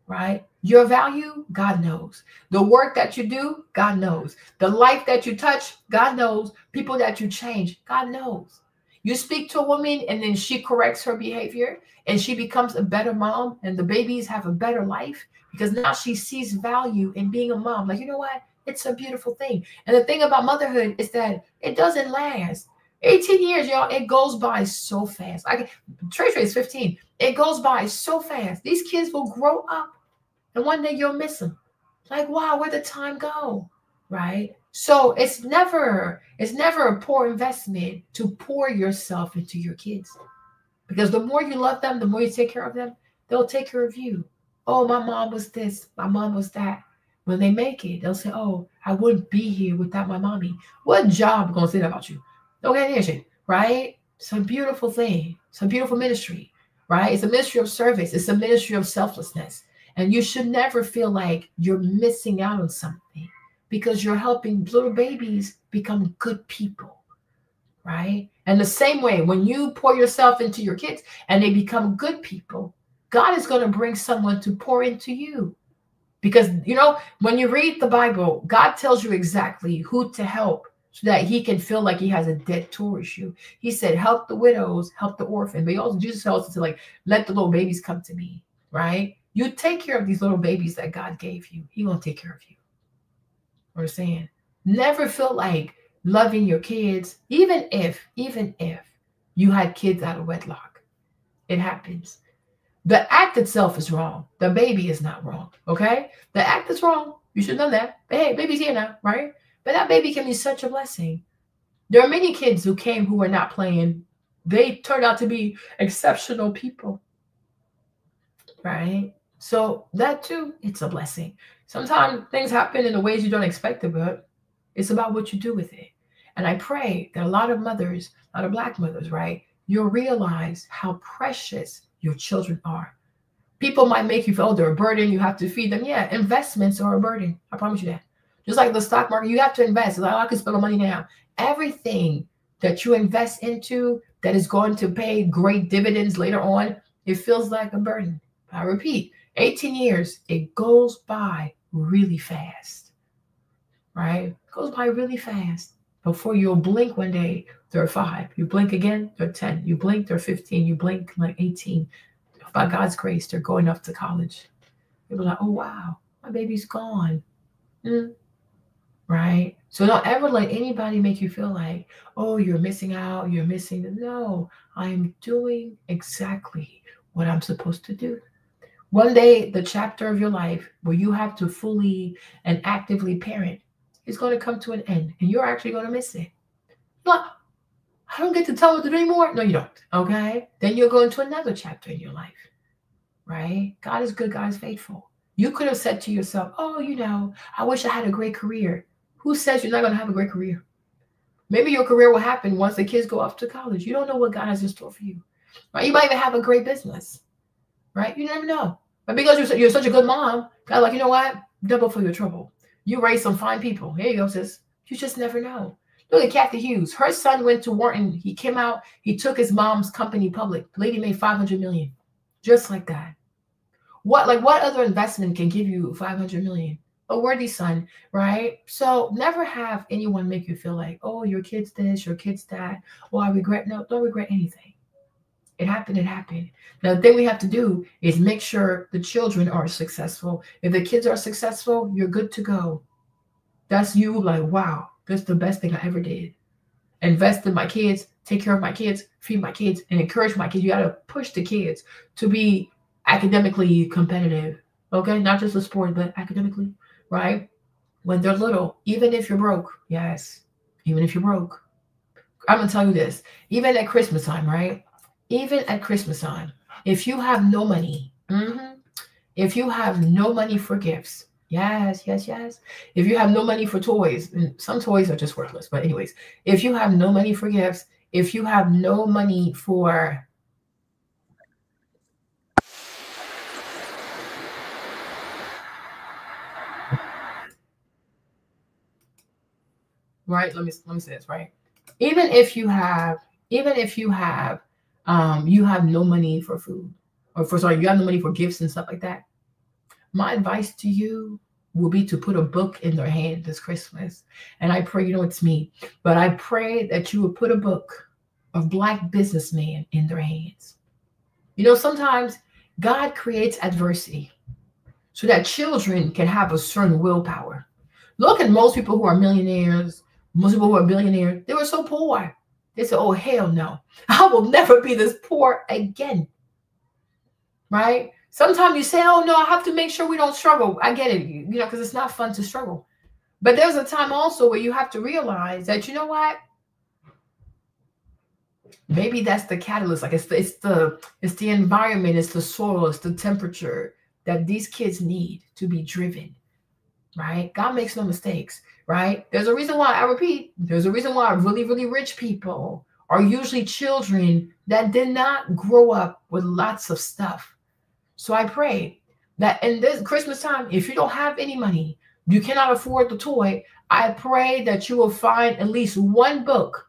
[SPEAKER 1] right? Your value, God knows. The work that you do, God knows. The life that you touch, God knows. People that you change, God knows. You speak to a woman and then she corrects her behavior and she becomes a better mom and the babies have a better life because now she sees value in being a mom. Like, you know what? It's a beautiful thing. And the thing about motherhood is that it doesn't last. 18 years, y'all, it goes by so fast. Trey is 15. It goes by so fast. These kids will grow up. And one day you'll miss them. Like, wow, where'd the time go? Right? So it's never a poor investment to pour yourself into your kids. Because the more you love them, the more you take care of them, they'll take care of you. Oh, my mom was this, my mom was that. When they make it, they'll say, oh, I wouldn't be here without my mommy. What job gonna say that about you? Don't get any shit, right? It's a beautiful thing. It's a beautiful ministry, right? It's a ministry of service. It's a ministry of selflessness. And you should never feel like you're missing out on something because you're helping little babies become good people, right? And the same way, when you pour yourself into your kids and they become good people, God is going to bring someone to pour into you. Because, you know, when you read the Bible, God tells you exactly who to help so that he can feel like he has a debt towards you. He said, help the widows, help the orphan. But also, Jesus also said, like, let the little babies come to me, right? You take care of these little babies that God gave you. He going to take care of you. What I'm saying? Never feel like loving your kids, even if you had kids out of wedlock. It happens. The act itself is wrong. The baby is not wrong, okay? The act is wrong. You should know that. But hey, baby's here now, right? But that baby can be such a blessing. There are many kids who came who were not playing. They turned out to be exceptional people, right? So that too, it's a blessing. Sometimes things happen in the ways you don't expect it, but it's about what you do with it. And I pray that a lot of mothers, a lot of Black mothers, right, you'll realize how precious your children are. People might make you feel, oh, they're a burden, you have to feed them. Yeah, investments are a burden. I promise you that. Just like the stock market, you have to invest. It's like, oh, I can spend the money now. Everything that you invest into that is going to pay great dividends later on, it feels like a burden. I repeat, 18 years, it goes by really fast, right? It goes by really fast. Before you'll blink one day, they're 5. You blink again, they're 10. You blink, they're 15. You blink like 18. By God's grace, they're going off to college. You'll be like, oh, wow, my baby's gone. Right? So don't ever let anybody make you feel like, oh, you're missing out, you're missing. No, I'm doing exactly what I'm supposed to do. One day, the chapter of your life where you have to fully and actively parent is going to come to an end, and you're actually going to miss it. You're like, I don't get to tell what to do anymore. No, you don't. Okay? Then you'll go into another chapter in your life, right? God is good. God is faithful. You could have said to yourself, oh, you know, I wish I had a great career. Who says you're not going to have a great career? Maybe your career will happen once the kids go off to college. You don't know what God has in store for you, right? You might even have a great business, right? You never know. But because you're such a good mom, God's like, you know what? Double for your trouble. You raise some fine people. Here you go, sis. You just never know. Look at Kathy Hughes. Her son went to Wharton. He came out. He took his mom's company public. The lady made $500 million, just like that. What other investment can give you $500 million? A worthy son, right? So never have anyone make you feel like, oh, your kid's this, your kid's that. Oh, I regret. No, don't regret anything. It happened. It happened. Now, the thing we have to do is make sure the children are successful. If the kids are successful, you're good to go. That's you like, wow, that's the best thing I ever did. Invest in my kids, take care of my kids, feed my kids, and encourage my kids. You got to push the kids to be academically competitive, okay? Not just a sport, but academically, right? When they're little, even if you're broke, yes, even if you're broke. I'm going to tell you this, even at Christmas time, right? Even at Christmas time, if you have no money, if you have no money for gifts, yes. If you have no money for toys, and some toys are just worthless, but anyways, if you have no money for gifts, if you have no money for right, let me say this, right? Even if you have you have no money for food, you have no money for gifts and stuff like that. My advice to you will be to put a book in their hand this Christmas. And I pray, you know, it's me, but I pray that you would put a book of Black businessmen in their hands. You know, sometimes God creates adversity so that children can have a certain willpower. Look at most people who are millionaires, most people who are billionaires, they were so poor. They said, oh, hell no, I will never be this poor again. Right? Sometimes you say, oh no, I have to make sure we don't struggle. I get it, you know, because it's not fun to struggle. But there's a time also where you have to realize that, you know what? Maybe that's the catalyst. Like it's the environment, it's the soil, it's the temperature that these kids need to be driven, right? God makes no mistakes, right? There's a reason why, I repeat, there's a reason why really, really rich people are usually children that did not grow up with lots of stuff. So I pray that in this Christmas time, if you don't have any money, you cannot afford the toy, I pray that you will find at least one book,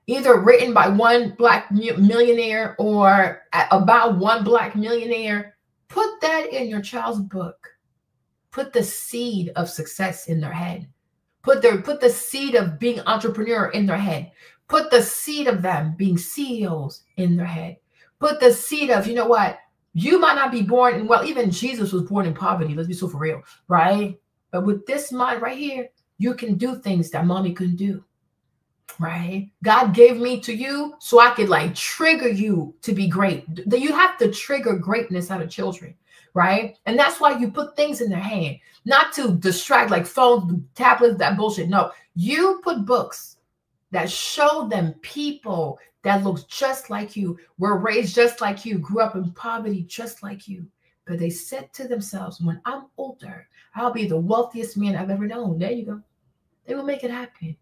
[SPEAKER 1] either written by one Black millionaire or about one Black millionaire. Put that in your child's book. Put the seed of success in their head. Put the seed of being entrepreneur in their head. Put the seed of them being CEOs in their head. Put the seed of, you know what? You might not be born in, well, even Jesus was born in poverty. Let's be so for real, right? But with this mind right here, you can do things that mommy couldn't do, right? God gave me to you so I could like trigger you to be great. You have to trigger greatness out of children, right? And that's why you put things in their hand, not to distract like phones, tablets, that bullshit. No, you put books that show them people that looks just like you, were raised just like you, grew up in poverty just like you. But they said to themselves, when I'm older, I'll be the wealthiest man I've ever known. There you go. They will make it happen.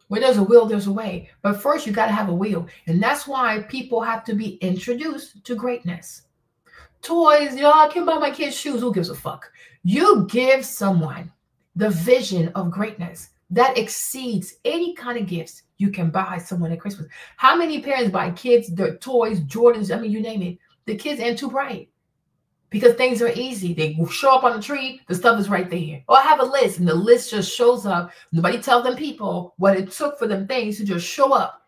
[SPEAKER 1] Where there's a will, there's a way. But first, you got to have a will. And that's why people have to be introduced to greatness. Toys, you know, I can buy my kids shoes. Who gives a fuck? You give someone the vision of greatness that exceeds any kind of gifts you can buy someone at Christmas. How many parents buy kids their toys, Jordans, I mean, you name it. The kids ain't too bright because things are easy. They show up on the tree, the stuff is right there. Or I have a list, and the list just shows up. Nobody tells them people what it took for them things to just show up,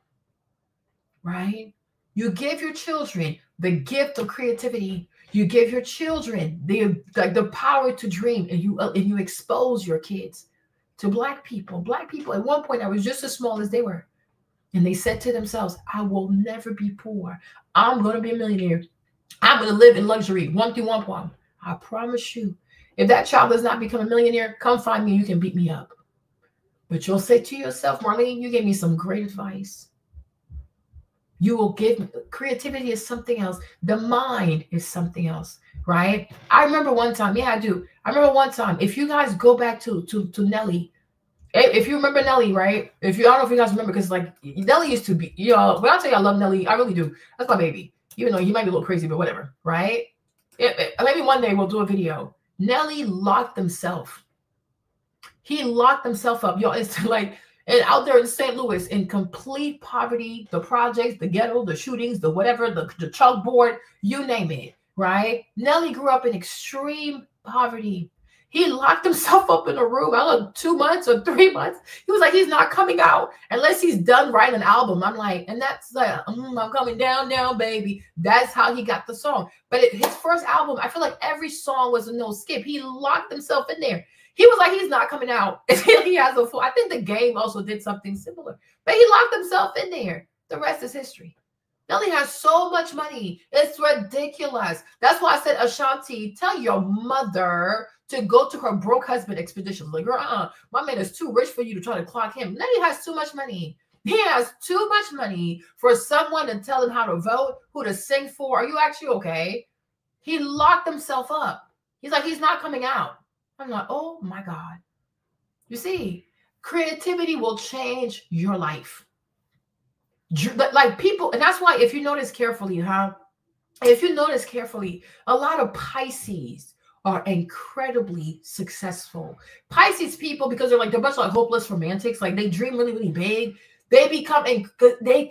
[SPEAKER 1] right? You give your children the gift of creativity. You give your children the power to dream, and you expose your kids to Black people. Black people, at one point, I was just as small as they were. And they said to themselves, I will never be poor. I'm going to be a millionaire. I'm going to live in luxury. One through one point. I promise you, if that child does not become a millionaire, come find me. You can beat me up. But you'll say to yourself, Marlene, you gave me some great advice. You will give me, creativity is something else. The mind is something else, right? I remember one time, yeah, I do. I remember one time, if you guys go back to Nelly, if you remember Nelly, right? I don't know if you guys remember, because like Nelly used to be, you know, when I tell you I love Nelly, I really do. That's my baby. Even though he might be a little crazy, but whatever, right? Maybe one day we'll do a video. Nelly locked himself. He locked himself up. Yo, it's like, and out there in St. Louis, in complete poverty, the projects, the ghetto, the shootings, the whatever, the chalkboard, you name it, right? Nelly grew up in extreme poverty. He locked himself up in a room, I don't know, 2 months or 3 months. He was like, he's not coming out unless he's done writing an album. I'm like, and that's like, I'm coming down, baby. That's how he got the song. But his first album, I feel like every song was a no skip. He locked himself in there. He was like, he's not coming out until he has a full. I think The Game also did something similar. But he locked himself in there. The rest is history. Nelly has so much money. It's ridiculous. That's why I said, Ashanti, tell your mother to go to her broke husband expedition. Like, girl, my man is too rich for you to try to clock him. Nelly has too much money. He has too much money for someone to tell him how to vote, who to sing for. Are you actually okay? He locked himself up. He's like, he's not coming out. I'm like, oh my God. You see, creativity will change your life. Like people, and that's why if you notice carefully, if you notice carefully, a lot of Pisces are incredibly successful. Pisces people, because they're a bunch of like hopeless romantics, like they dream really, really big. They become, they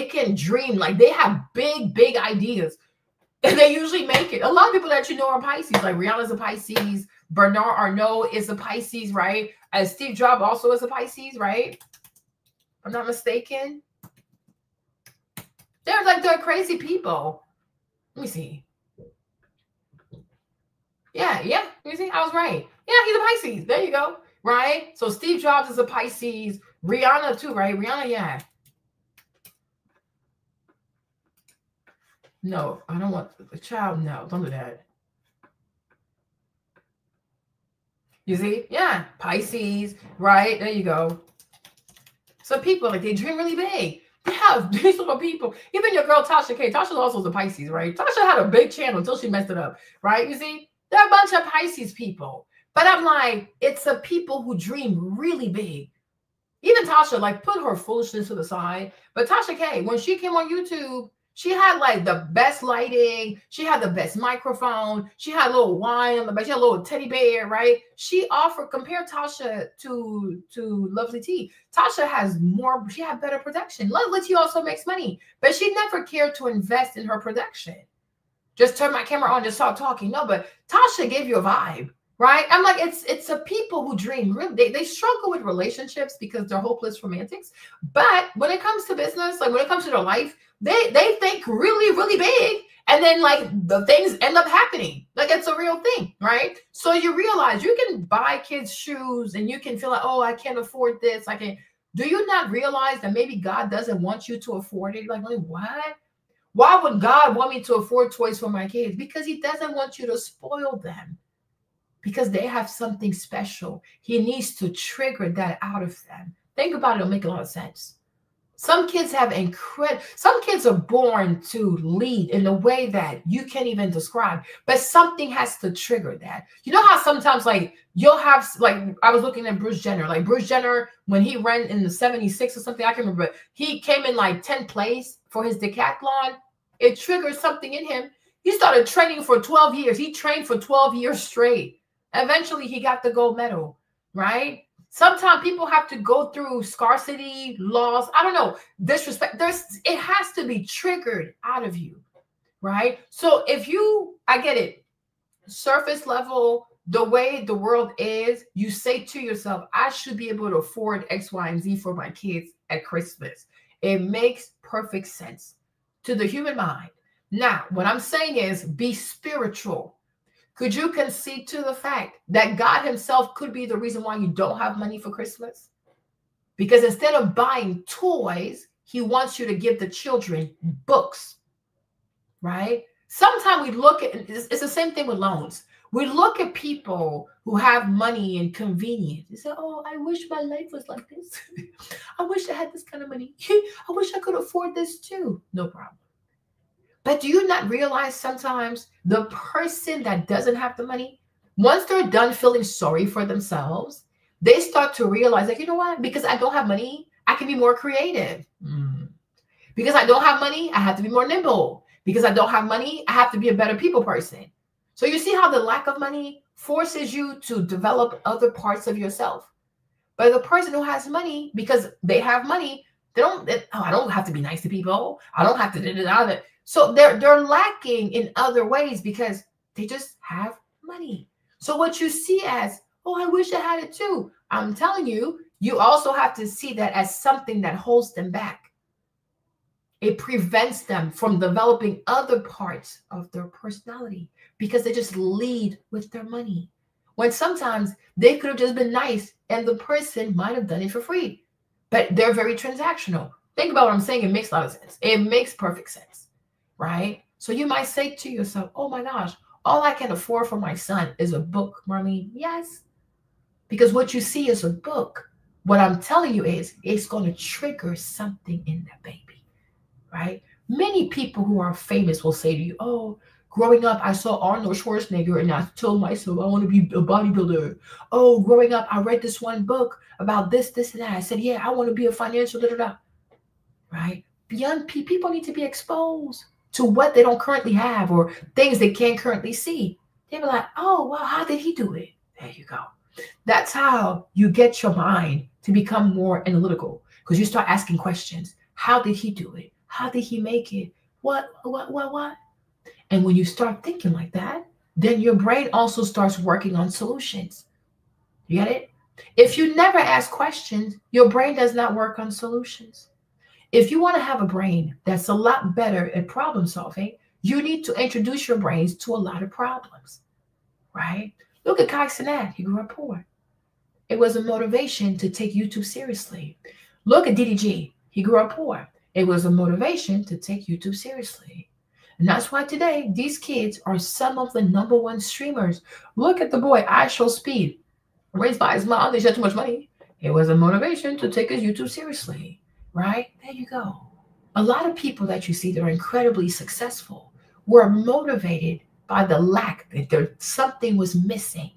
[SPEAKER 1] can dream, like they have big ideas. And they usually make it. A lot of people that you know are Pisces, like Rihanna's a Pisces, Bernard Arnault is a Pisces, right? And Steve Jobs also is a Pisces, right? If I'm not mistaken. They're crazy people. Let me see. Yeah. You see, I was right. Yeah, he's a Pisces. There you go. Right? So Steve Jobs is a Pisces. Rihanna too, right? Rihanna, yeah. No, I don't want the child. No, don't do that. You see? Yeah, Pisces, right? There you go. So people, like, they dream really big. They have these little people. Even your girl Tasha K. Tasha also was a Pisces, right? Tasha had a big channel until she messed it up, right? You see? There are a bunch of Pisces people. But I'm like, it's the people who dream really big. Even Tasha, like, put her foolishness to the side. But Tasha K, when she came on YouTube, she had like the best lighting. She had the best microphone. She had a little wine on the back. She had a little teddy bear, right? She offered, compare Tasha to Lovely T. Tasha has more, she had better production. Lovely T also makes money, but she never cared to invest in her production. Just turn my camera on, just start talking. No, but Tasha gave you a vibe, right? I'm like, it's a people who dream. Really, they struggle with relationships because they're hopeless romantics. But when it comes to business, like when it comes to their life, they think really, really big. And then like the things end up happening. Like it's a real thing, right? So you realize you can buy kids shoes and you can feel like, oh, I can't afford this. I can't. Do you not realize that maybe God doesn't want you to afford it? Like what? Why would God want me to afford toys for my kids? Because he doesn't want you to spoil them. Because they have something special. He needs to trigger that out of them. Think about it, it'll make a lot of sense. Some kids have some kids are born to lead in a way that you can't even describe, but something has to trigger that. You know how sometimes like you'll have, like I was looking at Bruce Jenner, like Bruce Jenner, when he ran in the 76 or something, I can't remember, but he came in like 10th place for his decathlon. It triggered something in him. He started training for 12 years. He trained for 12 years straight. Eventually, he got the gold medal, right? Sometimes people have to go through scarcity, loss, I don't know, disrespect. It has to be triggered out of you, right? So if you, I get it, surface level, the way the world is, you say to yourself, I should be able to afford X, Y, and Z for my kids at Christmas. It makes perfect sense to the human mind. Now, what I'm saying is be spiritual. Could you concede to the fact that God himself could be the reason why you don't have money for Christmas? Because instead of buying toys, he wants you to give the children books, right? Sometimes we look at, it's the same thing with loans. We look at people who have money and convenience. They say, oh, I wish my life was like this. I wish I had this kind of money. I wish I could afford this too. No problem. But do you not realize sometimes the person that doesn't have the money, once they're done feeling sorry for themselves, they start to realize, like, you know what? Because I don't have money, I can be more creative. Because I don't have money, I have to be more nimble. Because I don't have money, I have to be a better people person. So you see how the lack of money forces you to develop other parts of yourself. But the person who has money, because they have money, I don't have to be nice to people. I don't have to. So they're lacking in other ways because they just have money. So what you see as, oh, I wish I had it too. I'm telling you, you also have to see that as something that holds them back. It prevents them from developing other parts of their personality because they just lead with their money. When sometimes they could have just been nice and the person might have done it for free. But they're very transactional. Think about what I'm saying. It makes a lot of sense. It makes perfect sense, right? So you might say to yourself, oh my gosh, all I can afford for my son is a book, Marlene. Yes, because what you see is a book. What I'm telling you is it's going to trigger something in the baby, right? Many people who are famous will say to you, oh, growing up, I saw Arnold Schwarzenegger and I told myself I want to be a bodybuilder. Oh, growing up, I read this one book about this, and that. I said, yeah, I want to be a financial da-da-da. Right? Young people need to be exposed to what they don't currently have or things they can't currently see. They be like, oh, well, how did he do it? There you go. That's how you get your mind to become more analytical because you start asking questions. How did he do it? How did he make it? What? And when you start thinking like that, then your brain also starts working on solutions. You get it? If you never ask questions, your brain does not work on solutions. If you want to have a brain that's a lot better at problem solving, you need to introduce your brains to a lot of problems, right? Look at Kai Cenat. He grew up poor. It was a motivation to take YouTube seriously. Look at DDG. He grew up poor. It was a motivation to take YouTube seriously. And that's why today these kids are some of the #1 streamers. Look at the boy, I Show Speed, raised by his mom. They had too much money. It was a motivation to take his YouTube seriously, right? There you go. A lot of people that you see that are incredibly successful were motivated by the lack that something was missing.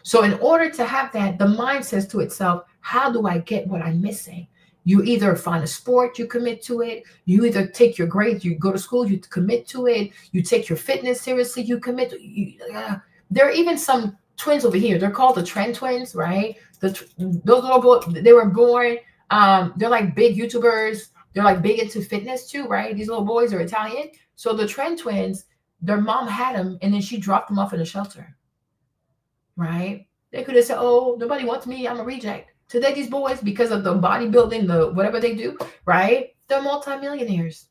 [SPEAKER 1] So in order to have that, the mind says to itself, how do I get what I'm missing? You either find a sport, you commit to it. You either take your grades, you go to school, you commit to it. You take your fitness seriously, you commit to it. There are even some twins over here. They're called the Trend Twins, right? Those little boys, they were born, they're like big YouTubers. They're like big into fitness too, right? These little boys are Italian. So the Trend Twins, their mom had them and then she dropped them off in a shelter, right? They could have said, oh, nobody wants me, I'm a reject. Today, these boys, because of the bodybuilding, the whatever they do, right? They're multimillionaires.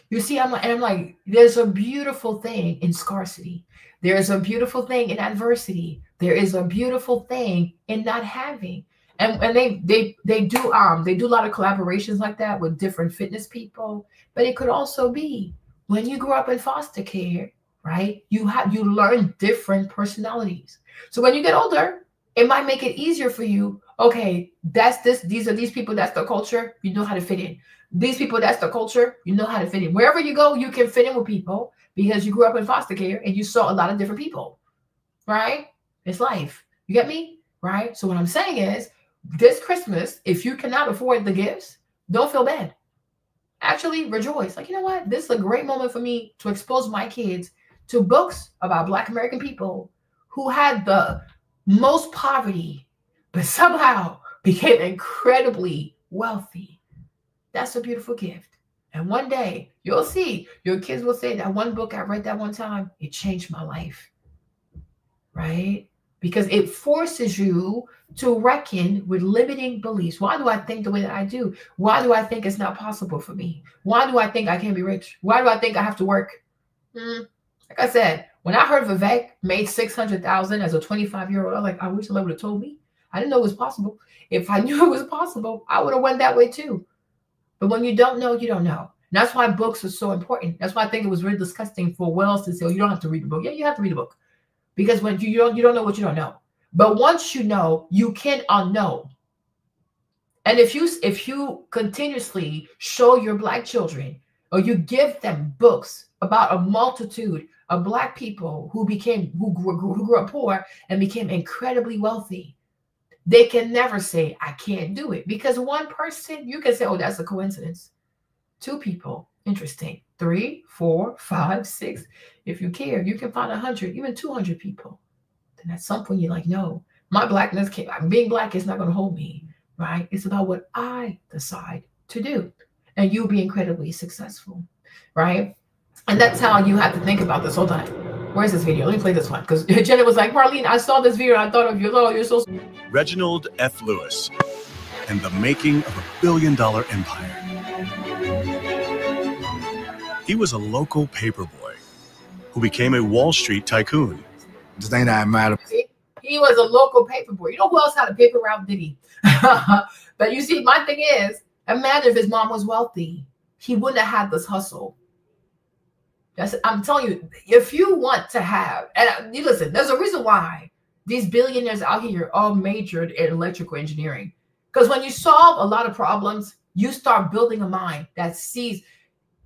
[SPEAKER 1] You see, I'm like, there's a beautiful thing in scarcity. There's a beautiful thing in adversity. There is a beautiful thing in not having. And they do a lot of collaborations like that with different fitness people. But it could also be when you grew up in foster care, right? You learn different personalities. So when you get older, it might make it easier for you. Okay, these are these people, that's the culture, you know how to fit in. These people, that's the culture, you know how to fit in. Wherever you go, you can fit in with people because you grew up in foster care and you saw a lot of different people, right? It's life. You get me? Right? So what I'm saying is, this Christmas, if you cannot afford the gifts, don't feel bad. Actually rejoice. Like, you know what? This is a great moment for me to expose my kids to books about Black American people who had the most poverty, but somehow became incredibly wealthy. That's a beautiful gift. And one day you'll see, your kids will say, that one book I read that one time, it changed my life. Right? Because it forces you to reckon with limiting beliefs. Why do I think the way that I do? Why do I think it's not possible for me? Why do I think I can't be rich? Why do I think I have to work? Like I said, when I heard Vivek made $600,000 as a 25-year-old, I was like, I wish somebody would have told me. I didn't know it was possible. If I knew it was possible, I would have went that way too. But when you don't know, you don't know. And that's why books are so important. That's why I think it was really disgusting for Wells to say, oh, you don't have to read the book. Yeah, you have to read the book. Because when you don't know what you don't know. But once you know, you can unknow. And if you continuously show your Black children, or you give them books about a multitude of Black people who grew up poor and became incredibly wealthy, they can never say, I can't do it. Because one person, you can say, oh, that's a coincidence. Two people, interesting. 3, 4, 5, 6. If you care, you can find 100, even 200 people. Then at some point, you're like, no, my Blackness being Black is not going to hold me, right? It's about what I decide to do. And you'll be incredibly successful, right? And that's how you have to think about this. Hold on. Where's this video? Let me play this one. Because Jenna was like, Marlene, I saw this video and I thought of you. Oh, you're so...
[SPEAKER 4] Reginald F. Lewis and the making of a billion-dollar empire. He was a local paperboy who became a Wall Street tycoon.
[SPEAKER 2] This ain't that matter.
[SPEAKER 1] See? He was a local paperboy. You know who else had a paper route, did he? But you see, my thing is, imagine if his mom was wealthy. He wouldn't have had this hustle. I'm telling you, if you want to have, and you listen, there's a reason why these billionaires out here all majored in electrical engineering. Because when you solve a lot of problems, you start building a mind that sees,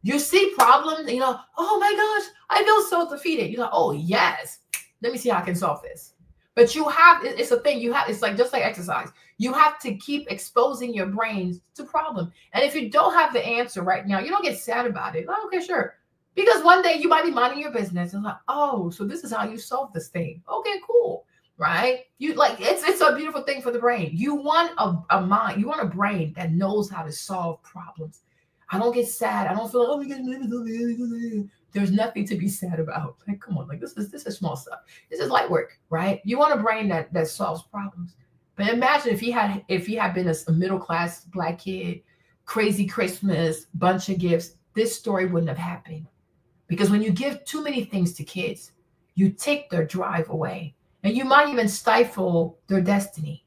[SPEAKER 1] you see problems, and you know, oh my gosh, I feel so defeated. You're like, oh yes, let me see how I can solve this. But you have, it's a thing you have, it's like just like exercise. You have to keep exposing your brains to problems. And if you don't have the answer right now, you don't get sad about it. Oh, okay, sure. Because one day you might be minding your business and like, oh, so this is how you solve this thing. Okay, cool. Right? You like, it's a beautiful thing for the brain. You want a mind, you want a brain that knows how to solve problems. I don't get sad. I don't feel like, oh my God, there's nothing to be sad about. Like, come on, like this is small stuff. This is light work, right? You want a brain that solves problems. But imagine if he had been a middle-class Black kid, crazy Christmas, bunch of gifts, this story wouldn't have happened. Because when you give too many things to kids, you take their drive away. And you might even stifle their destiny.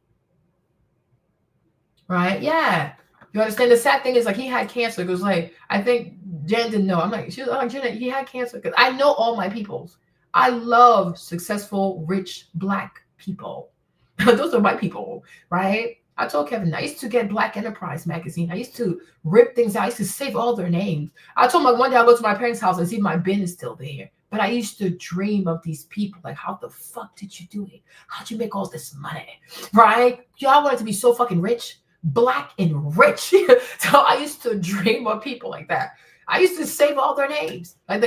[SPEAKER 1] Right? Yeah. You understand? The sad thing is, like, he had cancer. It was like, I think Jen didn't know. I'm like, she was like, Jen, he had cancer. Because I know all my peoples. I love successful, rich, Black people. Those are my people, right? I told Kevin, I used to get Black Enterprise magazine. I used to rip things out. I used to save all their names. I told him one day I'll go to my parents' house and see my bin is still there. But I used to dream of these people. Like, how the fuck did you do it? How'd you make all this money? Right? Y'all wanted to be so fucking rich, Black and rich. So I used to dream of people like that. I used to save all their names. Like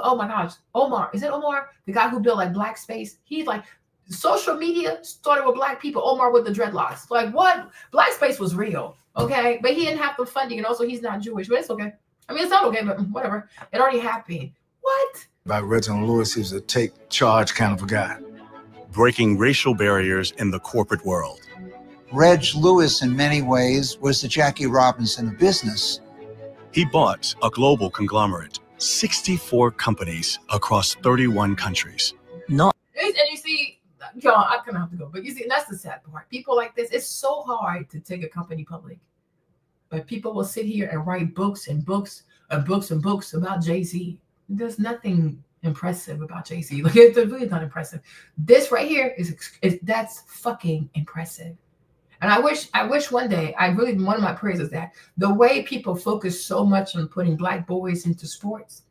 [SPEAKER 1] oh my gosh, Omar. Is it Omar? The guy who built like Black Space. He's like, social media started with Black people. Omar with the dreadlocks. Like what? Black Space was real. Okay. But he didn't have the funding. And also he's not Jewish. But it's okay. I mean, it's not okay, but whatever. It already happened. What?
[SPEAKER 5] By Reginald Lewis, he was a take charge kind of a guy.
[SPEAKER 4] Breaking racial barriers in the corporate world.
[SPEAKER 6] Reg Lewis, in many ways, was the Jackie Robinson of business.
[SPEAKER 4] He bought a global conglomerate, 64 companies across 31 countries.
[SPEAKER 1] And you see, y'all, I kind of have to go, but you see, that's the sad part. People like this, it's so hard to take a company public. But people will sit here and write books and books and books and books about Jay-Z. There's nothing impressive about Jay-Z. Like, it's really not impressive. This right here that's fucking impressive. And I wish one day, one of my prayers is that the way people focus so much on putting Black boys into sports,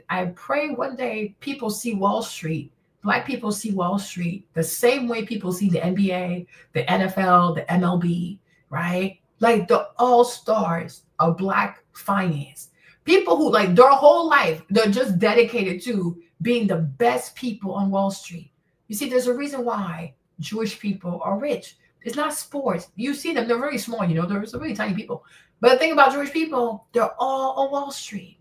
[SPEAKER 1] I pray one day people see Wall Street, Black people see Wall Street the same way people see the NBA, the NFL, the MLB, right? Like the all-stars of Black finance. People who like their whole life, they're just dedicated to being the best people on Wall Street. You see, there's a reason why Jewish people are rich. It's not sports. You see them, they're very small, they're really tiny people. But the thing about Jewish people, they're all on Wall Street.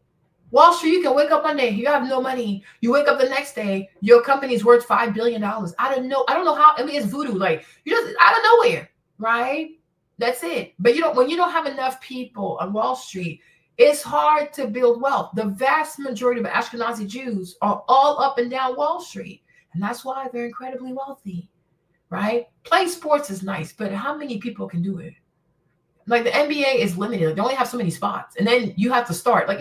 [SPEAKER 1] Wall Street, you can wake up one day, you have no money. You wake up the next day, your company's worth $5 billion. I don't know how, I mean, it's voodoo. Like, you just out of nowhere, right? That's it. But when you don't have enough people on Wall Street, it's hard to build wealth. The vast majority of Ashkenazi Jews are all up and down Wall Street. And that's why they're incredibly wealthy. Right? Playing sports is nice, but how many people can do it? Like the NBA is limited. They only have so many spots. And then you have to start. Like,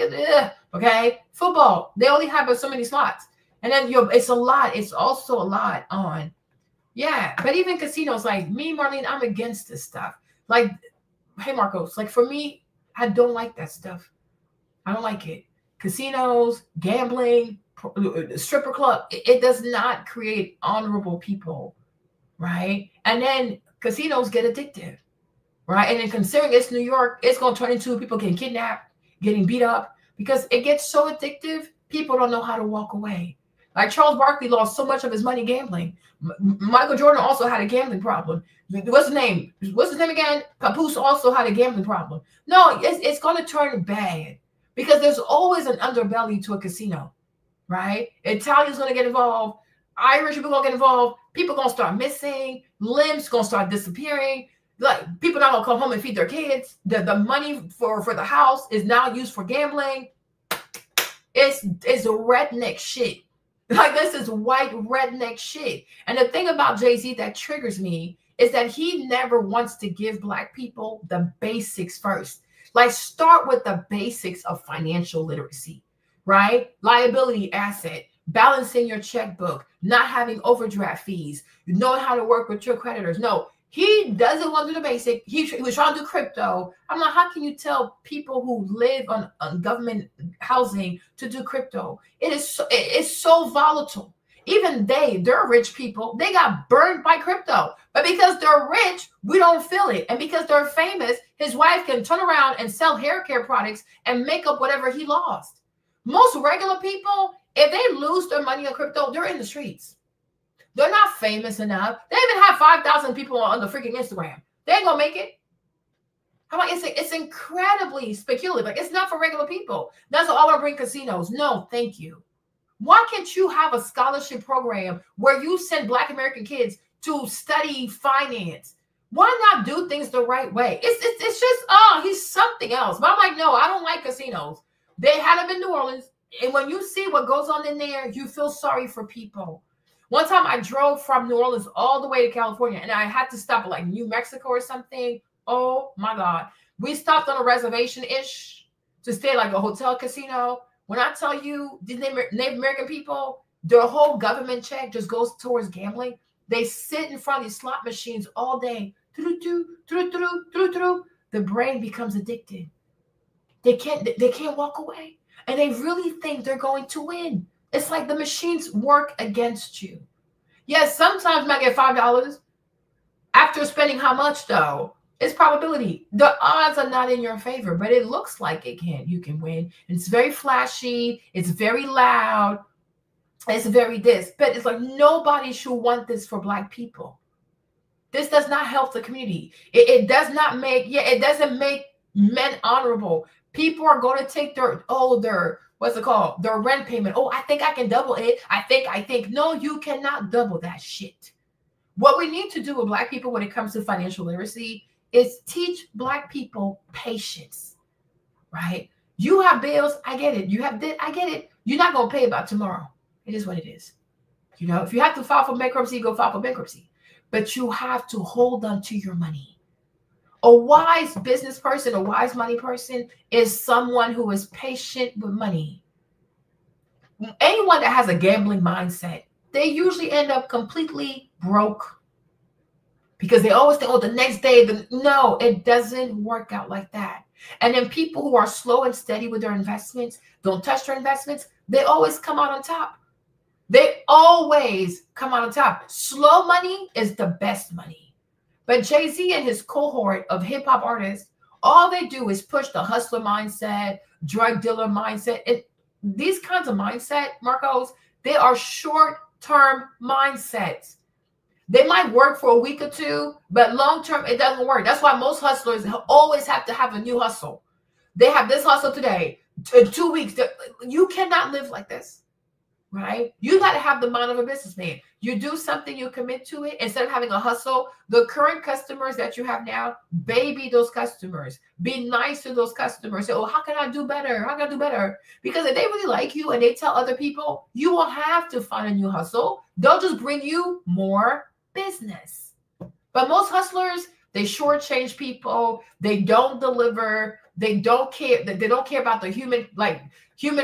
[SPEAKER 1] okay? Football, they only have so many slots. And then it's a lot. It's also a lot on. Yeah. But even casinos, like me, Marlene, I'm against this stuff. Like, hey, Marcos, like for me, I don't like that stuff. I don't like it. Casinos, gambling, stripper club, it does not create honorable people. Right? And then casinos get addictive, right? And then considering it's New York, it's going to turn into people getting kidnapped, getting beat up, because it gets so addictive, people don't know how to walk away. Like Charles Barkley lost so much of his money gambling. Michael Jordan also had a gambling problem. What's his name? What's his name again? Papoose also had a gambling problem. No, it's going to turn bad because there's always an underbelly to a casino, right? Italians going to get involved. Irish people gonna get involved. People gonna start missing. Limbs gonna start disappearing. Like people not gonna come home and feed their kids. The money for the house is now used for gambling. It's a redneck shit. Like this is white redneck shit. And the thing about Jay-Z that triggers me is that he never wants to give Black people the basics first. Like start with the basics of financial literacy, right? Liability, asset. Balancing your checkbook, not having overdraft fees, knowing how to work with your creditors. No, he doesn't want to do the basic. He was trying to do crypto. I'm like, how can you tell people who live on government housing to do crypto? It's so volatile. Even they're rich people. They got burned by crypto. But because they're rich, we don't feel it. And because they're famous, his wife can turn around and sell hair care products and make up whatever he lost. Most regular people, if they lose their money on crypto, they're in the streets. They're not famous enough. They even have 5,000 people on the freaking Instagram. They ain't gonna make it. How about it's incredibly speculative. Like it's not for regular people. That's all I want to bring casinos. No, thank you. Why can't you have a scholarship program where you send Black American kids to study finance? Why not do things the right way? It's just, he's something else. But I'm like, no, I don't like casinos. They had them in New Orleans. And when you see what goes on in there, you feel sorry for people. One time I drove from New Orleans all the way to California, and I had to stop at like New Mexico or something. Oh my God. We stopped on a reservation-ish to stay like a hotel casino. When I tell you these Native American people, their whole government check just goes towards gambling. They sit in front of these slot machines all day. The brain becomes addicted. They can't walk away. And they really think they're going to win. It's like the machines work against you. Yes, sometimes you might get $5. After spending how much though? It's probability. The odds are not in your favor, but it looks like you can win. It's very flashy. It's very loud. It's very this. But it's like nobody should want this for Black people. This does not help the community. It does not make, it doesn't make men honorable. People are going to take their what's it called? Their rent payment. Oh, I think I can double it. I think. No, you cannot double that shit. What we need to do with Black people when it comes to financial literacy is teach Black people patience, right? You have bills. I get it. You have debt. I get it. You're not going to pay about tomorrow. It is what it is. You know, if you have to file for bankruptcy, go file for bankruptcy. But you have to hold on to your money. A wise business person, a wise money person is someone who is patient with money. Anyone that has a gambling mindset, they usually end up completely broke because they always think, oh, the next day. No, it doesn't work out like that. And then people who are slow and steady with their investments, don't touch their investments, they always come out on top. They always come out on top. Slow money is the best money. But Jay-Z and his cohort of hip-hop artists, all they do is push the hustler mindset, drug dealer mindset. These kinds of mindset, Marcos, they are short-term mindsets. They might work for a week or two, but long-term, it doesn't work. That's why most hustlers always have to have a new hustle. They have this hustle today, 2 weeks. You cannot live like this. Right? You got to have the mind of a businessman. You do something, you commit to it. Instead of having a hustle, the current customers that you have now, baby those customers. Be nice to those customers. Say, oh, how can I do better? How can I do better? Because if they really like you and they tell other people, you will have to find a new hustle. They'll just bring you more business. But most hustlers, they shortchange people. They don't deliver. They don't care. They don't care about the human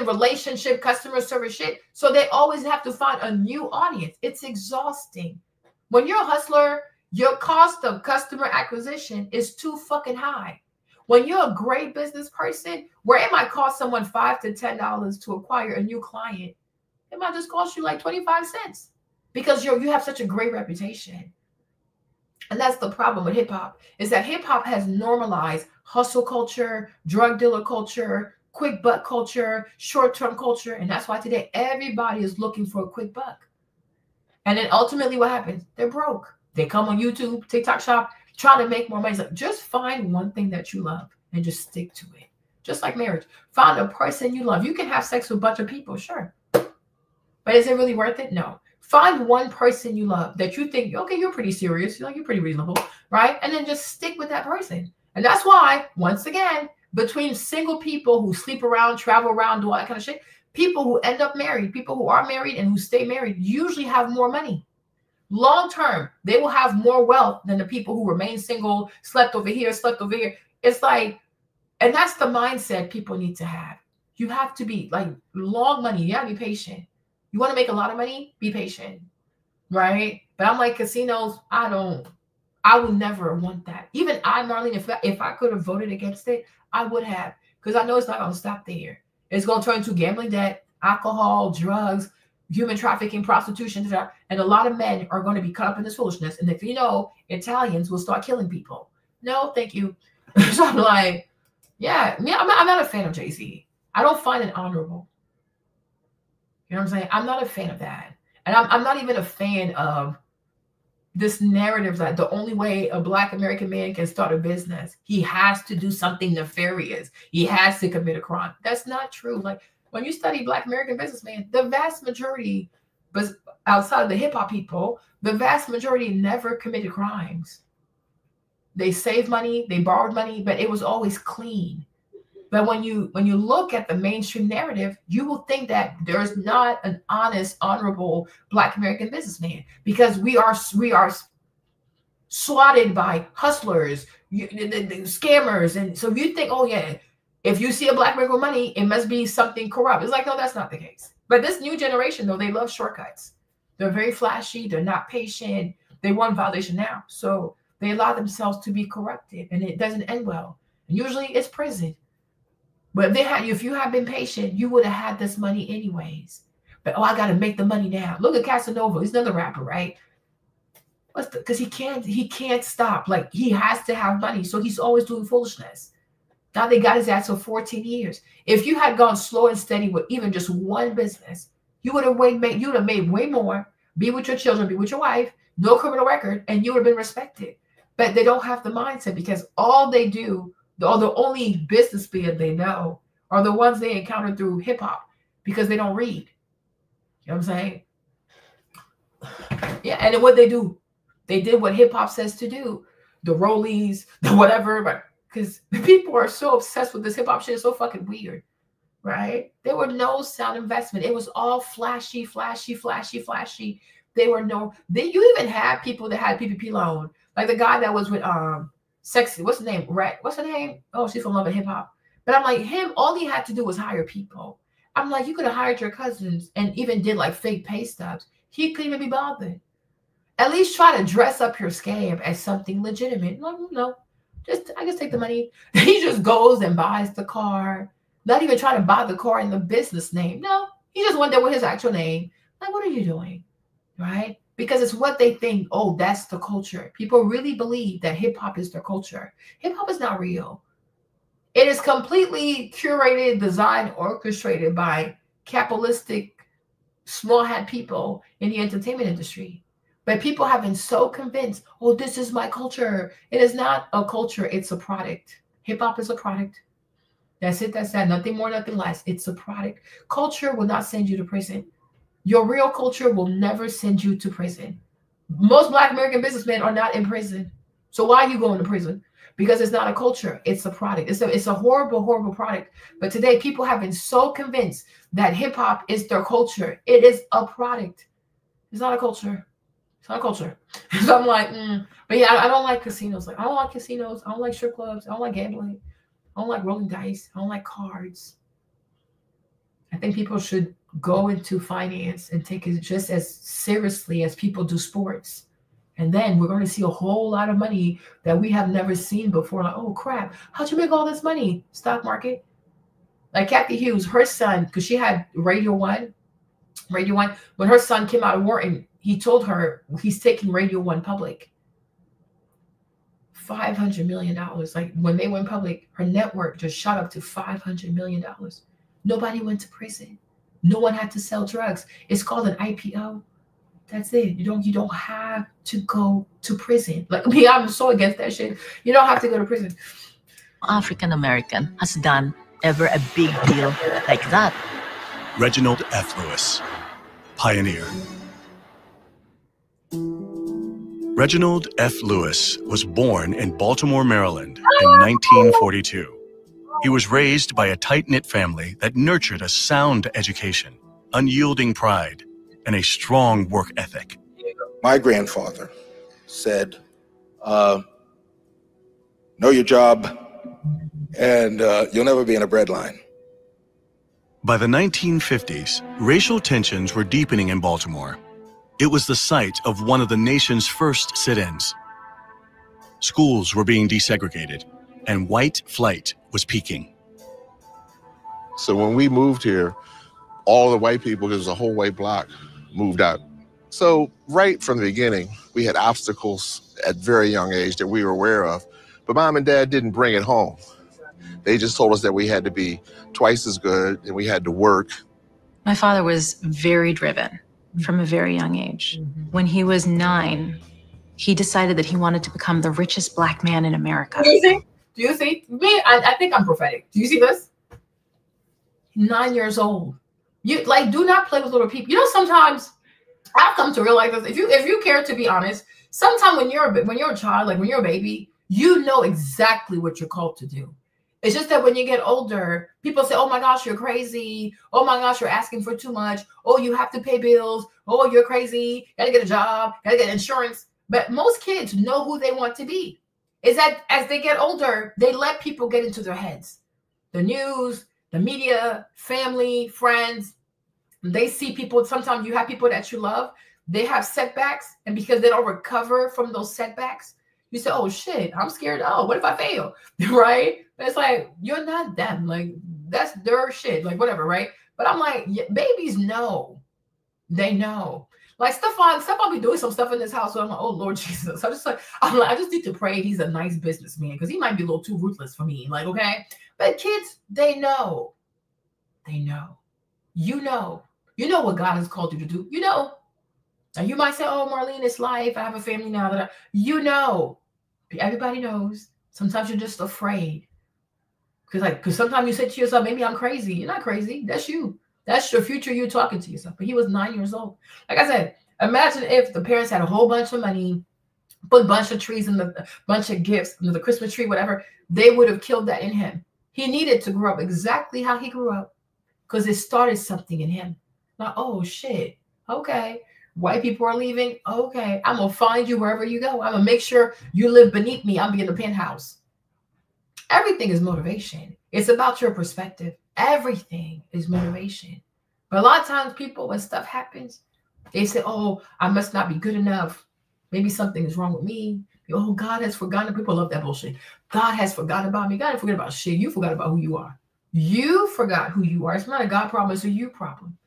[SPEAKER 1] relationship, customer service shit. So they always have to find a new audience. It's exhausting. When you're a hustler, your cost of customer acquisition is too fucking high. When you're a great business person, where it might cost someone $5 to $10 to acquire a new client, it might just cost you like 25 cents because you have such a great reputation. And that's the problem with hip hop, is that hip hop has normalized hustle culture, drug dealer culture, quick buck culture, short-term culture. And that's why today everybody is looking for a quick buck. And then ultimately what happens? They're broke. They come on YouTube, TikTok shop, trying to make more money. It's like, just find one thing that you love and just stick to it. Just like marriage. Find a person you love. You can have sex with a bunch of people, sure. But is it really worth it? No. Find one person you love that you think, okay, you're pretty serious. You're pretty reasonable, right? And then just stick with that person. And that's why, once again, between single people who sleep around, travel around, do all that kind of shit, people who end up married, people who are married and who stay married usually have more money. Long term, they will have more wealth than the people who remain single, slept over here, slept over here. It's like, and that's the mindset people need to have. You have to be like long money. You have to be patient. You want to make a lot of money? Be patient, right? But I'm like, casinos, I would never want that. Even Marlene, if I could have voted against it, I would have, because I know it's not going to stop there. It's going to turn into gambling debt, alcohol, drugs, human trafficking, prostitution, and a lot of men are going to be caught up in this foolishness. And if you know, Italians will start killing people. No, thank you. So I'm like, yeah, I'm not a fan of Jay-Z. I don't find it honorable. You know what I'm saying? I'm not a fan of that. And I'm not even a fan of this narrative that the only way a Black American man can start a business, he has to do something nefarious. He has to commit a crime. That's not true. Like when you study Black American businessmen, the vast majority, but outside of the hip hop people, the vast majority never committed crimes. They saved money, they borrowed money, but it was always clean. But when you look at the mainstream narrative, you will think that there's not an honest, honorable Black American businessman, because we are swatted by hustlers, the scammers. And so you think, oh yeah, If you see a black man with money, it must be something corrupt. It's like, no, that's not the case. But this new generation, though, they love shortcuts. They're very flashy. They're not patient. They want validation now. So they allow themselves to be corrupted, and it doesn't end well. And usually it's prison. But if you had been patient, you would have had this money anyways. But, oh, I got to make the money now. Look at Casanova. He's another rapper, right? Because he can't stop. Like, he has to have money. So he's always doing foolishness. Now they got his ass for 14 years. If you had gone slow and steady with even just one business, you would have made way more, be with your children, be with your wife, no criminal record, and you would have been respected. But they don't have the mindset because all they do, or the only businessmen they know are the ones they encounter through hip hop because they don't read. You know what I'm saying? Yeah, and then what they do, they did what hip hop says to do. The rollies, the whatever, but because people are so obsessed with this hip hop shit, it's so fucking weird, right? There were no sound investment. It was all flashy, flashy, flashy, flashy. You even had people that had PPP loan, like the guy that was with Sexy. What's the name? What's her name? Oh, she's from Love and Hip Hop. But I'm like, him, all he had to do was hire people. I'm like, you could have hired your cousins and even did like fake pay stubs. He couldn't even be bothered. At least try to dress up your scam as something legitimate. No. I just take the money. He just goes and buys the car. Not even trying to buy the car in the business name. No, he just went there with his actual name. Like, what are you doing? Right? Because it's what they think. Oh, that's the culture. People really believe that hip hop is their culture. Hip hop is not real. It is completely curated, designed, orchestrated by capitalistic, small hat people in the entertainment industry. But people have been so convinced, oh, this is my culture. It is not a culture. It's a product. Hip hop is a product. That's it. That's that. Nothing more, nothing less. It's a product. Culture will not send you to prison. Your real culture will never send you to prison. Most Black American businessmen are not in prison. So why are you going to prison? Because it's not a culture. It's a product. It's a horrible, horrible product. But today, people have been so convinced that hip hop is their culture. It is a product. It's not a culture. It's not a culture. So I'm like, But yeah, I don't like casinos. Like, I don't like casinos. I don't like strip clubs. I don't like gambling. I don't like rolling dice. I don't like cards. I think people should go into finance and take it just as seriously as people do sports. And then we're going to see a whole lot of money that we have never seen before. Like, oh, crap. How'd you make all this money? Stock market. Like Kathy Hughes, her son, because she had Radio 1. When her son came out of Wharton, he told her he's taking Radio 1 public. $500 million. Like when they went public, her network just shot up to $500 million. Nobody went to prison. No one had to sell drugs. It's called an IPO. That's it. You don't have to go to prison. Like me, I'm so against that shit. You don't have to go to prison.
[SPEAKER 7] African American has done ever a big deal like that.
[SPEAKER 4] Reginald F. Lewis, pioneer. Reginald F. Lewis was born in Baltimore, Maryland in 1942. He was raised by a tight-knit family that nurtured a sound education, unyielding pride, and a strong work ethic.
[SPEAKER 2] My grandfather said, know your job, and you'll never be in a bread line.
[SPEAKER 4] By the 1950s, racial tensions were deepening in Baltimore. It was the site of one of the nation's first sit-ins. Schools were being desegregated, and white flight was peaking.
[SPEAKER 8] So when we moved here, all the white people, because it was a whole white block, moved out. So right from the beginning, we had obstacles at very young age that we were aware of, but Mom and Dad didn't bring it home. They just told us that we had to be twice as good and we had to work.
[SPEAKER 9] My father was very driven from a very young age. When he was 9, he decided that he wanted to become the richest Black man in America.
[SPEAKER 1] Do you see? Me, I think I'm prophetic. Do you see this? 9 years old. You do not play with little people. You know, sometimes I've come to realize this. If you care to be honest, sometimes when you're a child, like when you're a baby, you know exactly what you're called to do. It's just that when you get older, people say, oh my gosh, you're crazy. Oh my gosh, you're asking for too much. Oh, you have to pay bills. Oh, you're crazy. Gotta get a job. Gotta get insurance. But most kids know who they want to be. Is that as they get older, they let people get into their heads. the news, the media, family, friends, they see people. Sometimes you have people that you love, they have setbacks, and because they don't recover from those setbacks, you say, oh shit, I'm scared. Oh, what if I fail? Right? But it's like, you're not them. Like, that's their shit, like whatever, right? But I'm like, yeah, babies know. They know. Like Stephon be doing some stuff in this house. So I'm like, oh Lord Jesus. I just need to pray he's a nice businessman, because he might be a little too ruthless for me. Like, okay. But kids, they know. They know. You know. You know what God has called you to do. You know. Now you might say, oh, Marlene, it's life. I have a family now. You know. Everybody knows. Sometimes you're just afraid. Because sometimes you say to yourself, maybe I'm crazy. You're not crazy. That's you. That's your future you talking to yourself. But he was 9 years old. Like I said, imagine if the parents had a whole bunch of money, put a bunch of trees in the bunch of gifts, the Christmas tree, whatever. They would have killed that in him. He needed to grow up exactly how he grew up, because it started something in him. Like, oh shit. Okay. White people are leaving. Okay. I'm going to find you wherever you go. I'm going to make sure you live beneath me. I'll be in the penthouse. Everything is motivation. It's about your perspective. Everything is motivation. But a lot of times people, when stuff happens, they say, oh, I must not be good enough. Maybe something is wrong with me. Oh, God has forgotten. People love that bullshit. God has forgotten about me. God didn't forget about shit. You forgot about who you are. You forgot who you are. It's not a God problem. It's a you problem,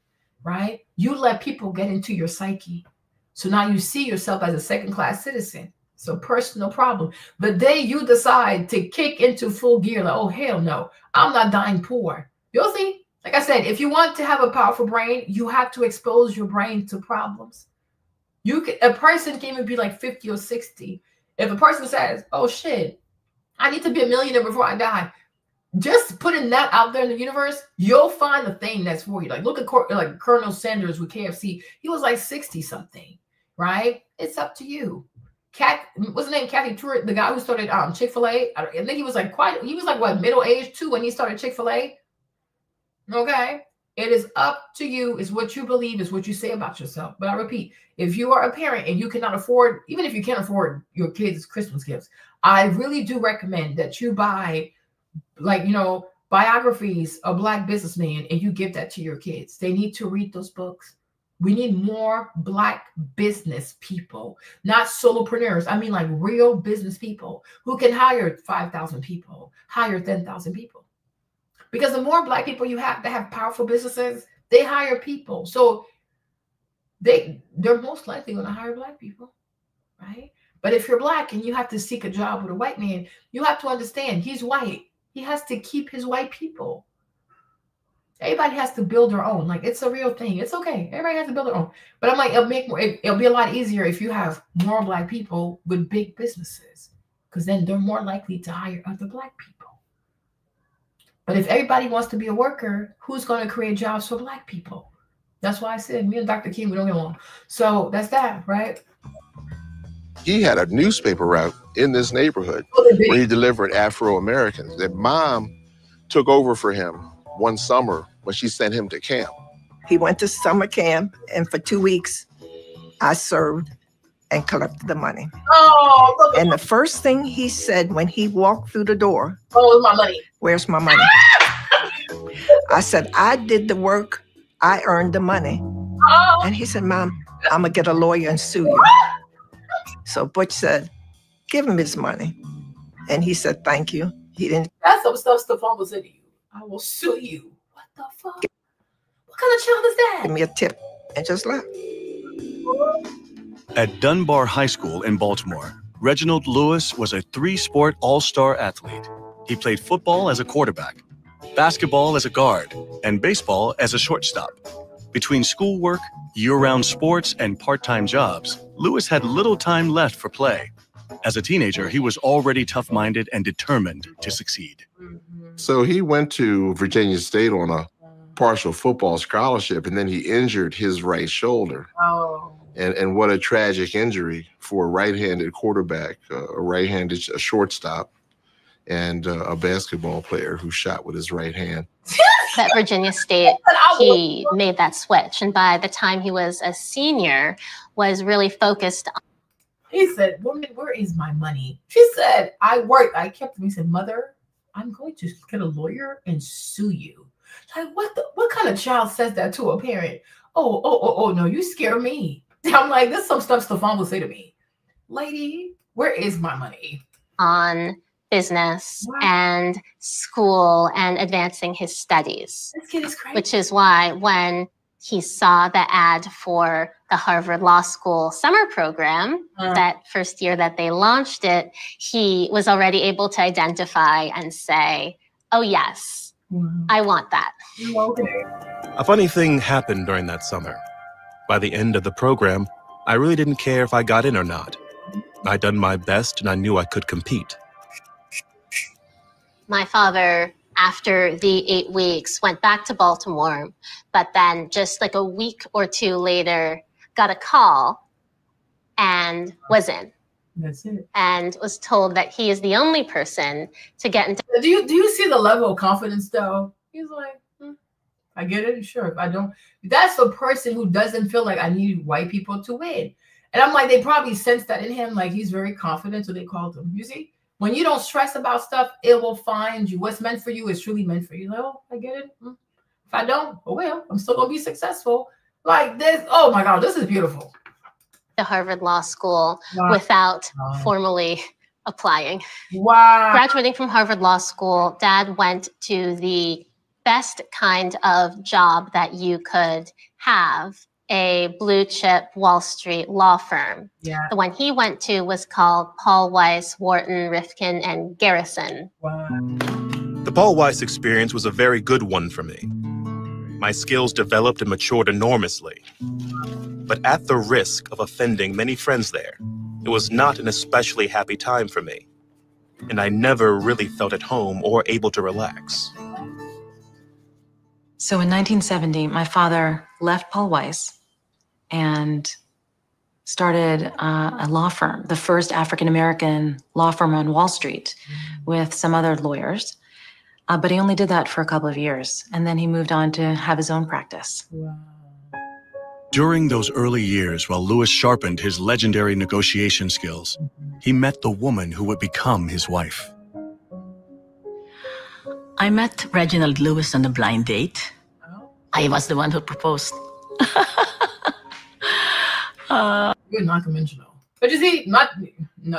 [SPEAKER 1] right? You let people get into your psyche. So now you see yourself as a second-class citizen. It's a personal problem. The day you decide to kick into full gear, like, oh, hell no, I'm not dying poor. You'll see. Like I said, if you want to have a powerful brain, you have to expose your brain to problems. A person can even be like 50 or 60. If a person says, oh, shit, I need to be a millionaire before I die, just putting that out there in the universe, you'll find the thing that's for you. Like, look at like Colonel Sanders with KFC. He was like 60-something, right? It's up to you. What's his name? Kathy Truitt, the guy who started Chick-fil-A. I think he was like what, middle-aged too when he started Chick-fil-A. Okay. It is up to you. It's what you believe, is what you say about yourself. But I repeat, if you are a parent and you cannot afford, even if you can't afford your kids' Christmas gifts, I really do recommend that you buy, like, biographies of Black businessmen, and you give that to your kids. They need to read those books. We need more Black business people, not solopreneurs. I mean, like real business people who can hire 5,000 people, hire 10,000 people. Because the more Black people you have that have powerful businesses, they hire people. So they're most likely going to hire Black people, right? But if you're Black and you have to seek a job with a white man, you have to understand he's white. He has to keep his white people. Everybody has to build their own. Like, it's a real thing. It's okay. Everybody has to build their own. But I'm like, it'll be a lot easier if you have more Black people with big businesses, because then they're more likely to hire other Black people. But if everybody wants to be a worker, who's going to create jobs for Black people? That's why I said me and Dr. King, we don't get along. So that's that, right?
[SPEAKER 8] He had a newspaper route in this neighborhood where he delivered Afro-Americans. That mom took over for him one summer when she sent him to camp.
[SPEAKER 10] He went to summer camp, and for 2 weeks, I served and collected the money.
[SPEAKER 1] Oh,
[SPEAKER 10] and the first thing he said when he walked through the door,
[SPEAKER 1] oh, my money.
[SPEAKER 10] Where's my money? I said, I did the work. I earned the money.
[SPEAKER 1] Oh.
[SPEAKER 10] And he said, Mom, I'm going to get a lawyer and sue you. So Butch said, give him his money. And he said, thank you. He didn't.
[SPEAKER 1] That's some stuff Stephon will say to you. I will sue you. What the fuck? What kind of child is that?
[SPEAKER 10] Give me a tip and just left.
[SPEAKER 4] At Dunbar High School in Baltimore, Reginald Lewis was a 3-sport all-star athlete. He played football as a quarterback, basketball as a guard, and baseball as a shortstop. Between schoolwork, year-round sports, and part-time jobs, Lewis had little time left for play. As a teenager, he was already tough-minded and determined to succeed.
[SPEAKER 8] So he went to Virginia State on a partial football scholarship, and then he injured his right shoulder.
[SPEAKER 1] Oh.
[SPEAKER 8] And what a tragic injury for a right-handed quarterback, a shortstop, and a basketball player who shot with his right hand.
[SPEAKER 11] At Virginia State, he made that switch. And by the time he was a senior, was really focused on.
[SPEAKER 1] He said, woman, where is my money? She said, I worked. I kept him. He said, mother, I'm going to get a lawyer and sue you. Like, what kind of child says that to a parent? Oh, no, you scare me. I'm like, this is some stuff Stefan will say to me. Lady, where is my money?
[SPEAKER 11] On business and school and advancing his studies.
[SPEAKER 1] This kid is crazy.
[SPEAKER 11] Which is why when he saw the ad for the Harvard Law School summer program, that first year that they launched it, he was already able to identify and say, oh, yes, I want that.
[SPEAKER 12] A funny thing happened during that summer. By the end of the program, I really didn't care if I got in or not. I'd done my best and I knew I could compete.
[SPEAKER 11] My father, after the 8 weeks, went back to Baltimore, but then just like a week or two later, got a call and was in.
[SPEAKER 1] That's it.
[SPEAKER 11] And was told that he is the only person to get into.
[SPEAKER 1] Do you see the level of confidence though? He's like, I get it, sure. If I don't, that's the person who doesn't feel like I need white people to win. And I'm like, they probably sense that in him, like he's very confident, so they called him. You see, when you don't stress about stuff, it will find you. What's meant for you is truly meant for you. Like, oh, I get it. If I don't, oh well, I'm still gonna be successful. Like this. Oh my God, this is beautiful.
[SPEAKER 11] The Harvard Law School without formally applying.
[SPEAKER 1] Wow.
[SPEAKER 11] Graduating from Harvard Law School, Dad went to the best kind of job that you could have, a blue chip Wall Street law firm.
[SPEAKER 1] Yeah.
[SPEAKER 11] The one he went to was called Paul Weiss, Wharton, Rifkin, and Garrison.
[SPEAKER 1] Wow.
[SPEAKER 12] The Paul Weiss experience was a very good one for me. My skills developed and matured enormously. But at the risk of offending many friends there, it was not an especially happy time for me. And I never really felt at home or able to relax.
[SPEAKER 9] So in 1970, my father left Paul Weiss and started a law firm, the first African-American law firm on Wall Street with some other lawyers. But he only did that for a couple of years. And then he moved on to have his own practice.
[SPEAKER 1] Wow.
[SPEAKER 4] During those early years, while Lewis sharpened his legendary negotiation skills, he met the woman who would become his wife.
[SPEAKER 7] I met Reginald Lewis on a blind date. I was the one who proposed.
[SPEAKER 1] Good, non-conventional. But you see, not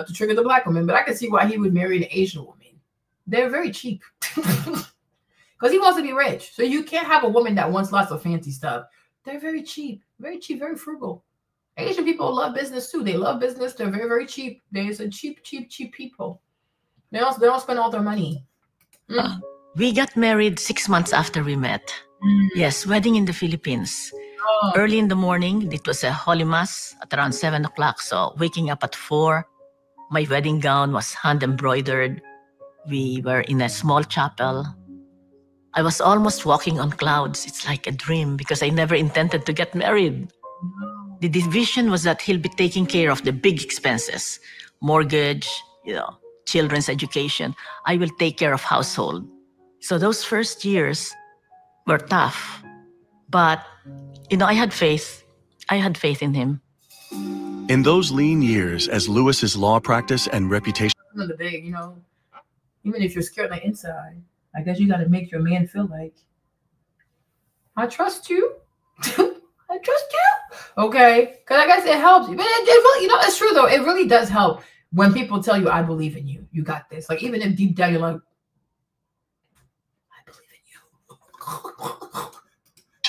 [SPEAKER 1] to trigger the black woman, but I can see why he would marry an Asian woman. They're very cheap. Because he wants to be rich. So you can't have a woman that wants lots of fancy stuff. They're very cheap, very frugal. Asian people love business too. They love business. They're very cheap. There's a cheap people. They don't spend all their money.
[SPEAKER 7] We got married 6 months after we met. Yes, wedding in the Philippines. Early in the morning, it was a holy mass at around 7 o'clock. So waking up at 4, my wedding gown was hand embroidered. We were in a small chapel. I was almost walking on clouds. It's like a dream because I never intended to get married. The vision was that he'll be taking care of the big expenses, mortgage, children's education. I will take care of household. So those first years were tough. But, I had faith. I had faith in him.
[SPEAKER 4] In those lean years, as Lewis's law practice and reputation...
[SPEAKER 1] At the end of the day, even if you're scared on the inside, I guess you got to make your man feel like, I trust you. I trust you. Okay. Because I guess it helps. But it really, it's true though. It really does help when people tell you, I believe in you. You got this. Like, even if deep down you're like, I believe in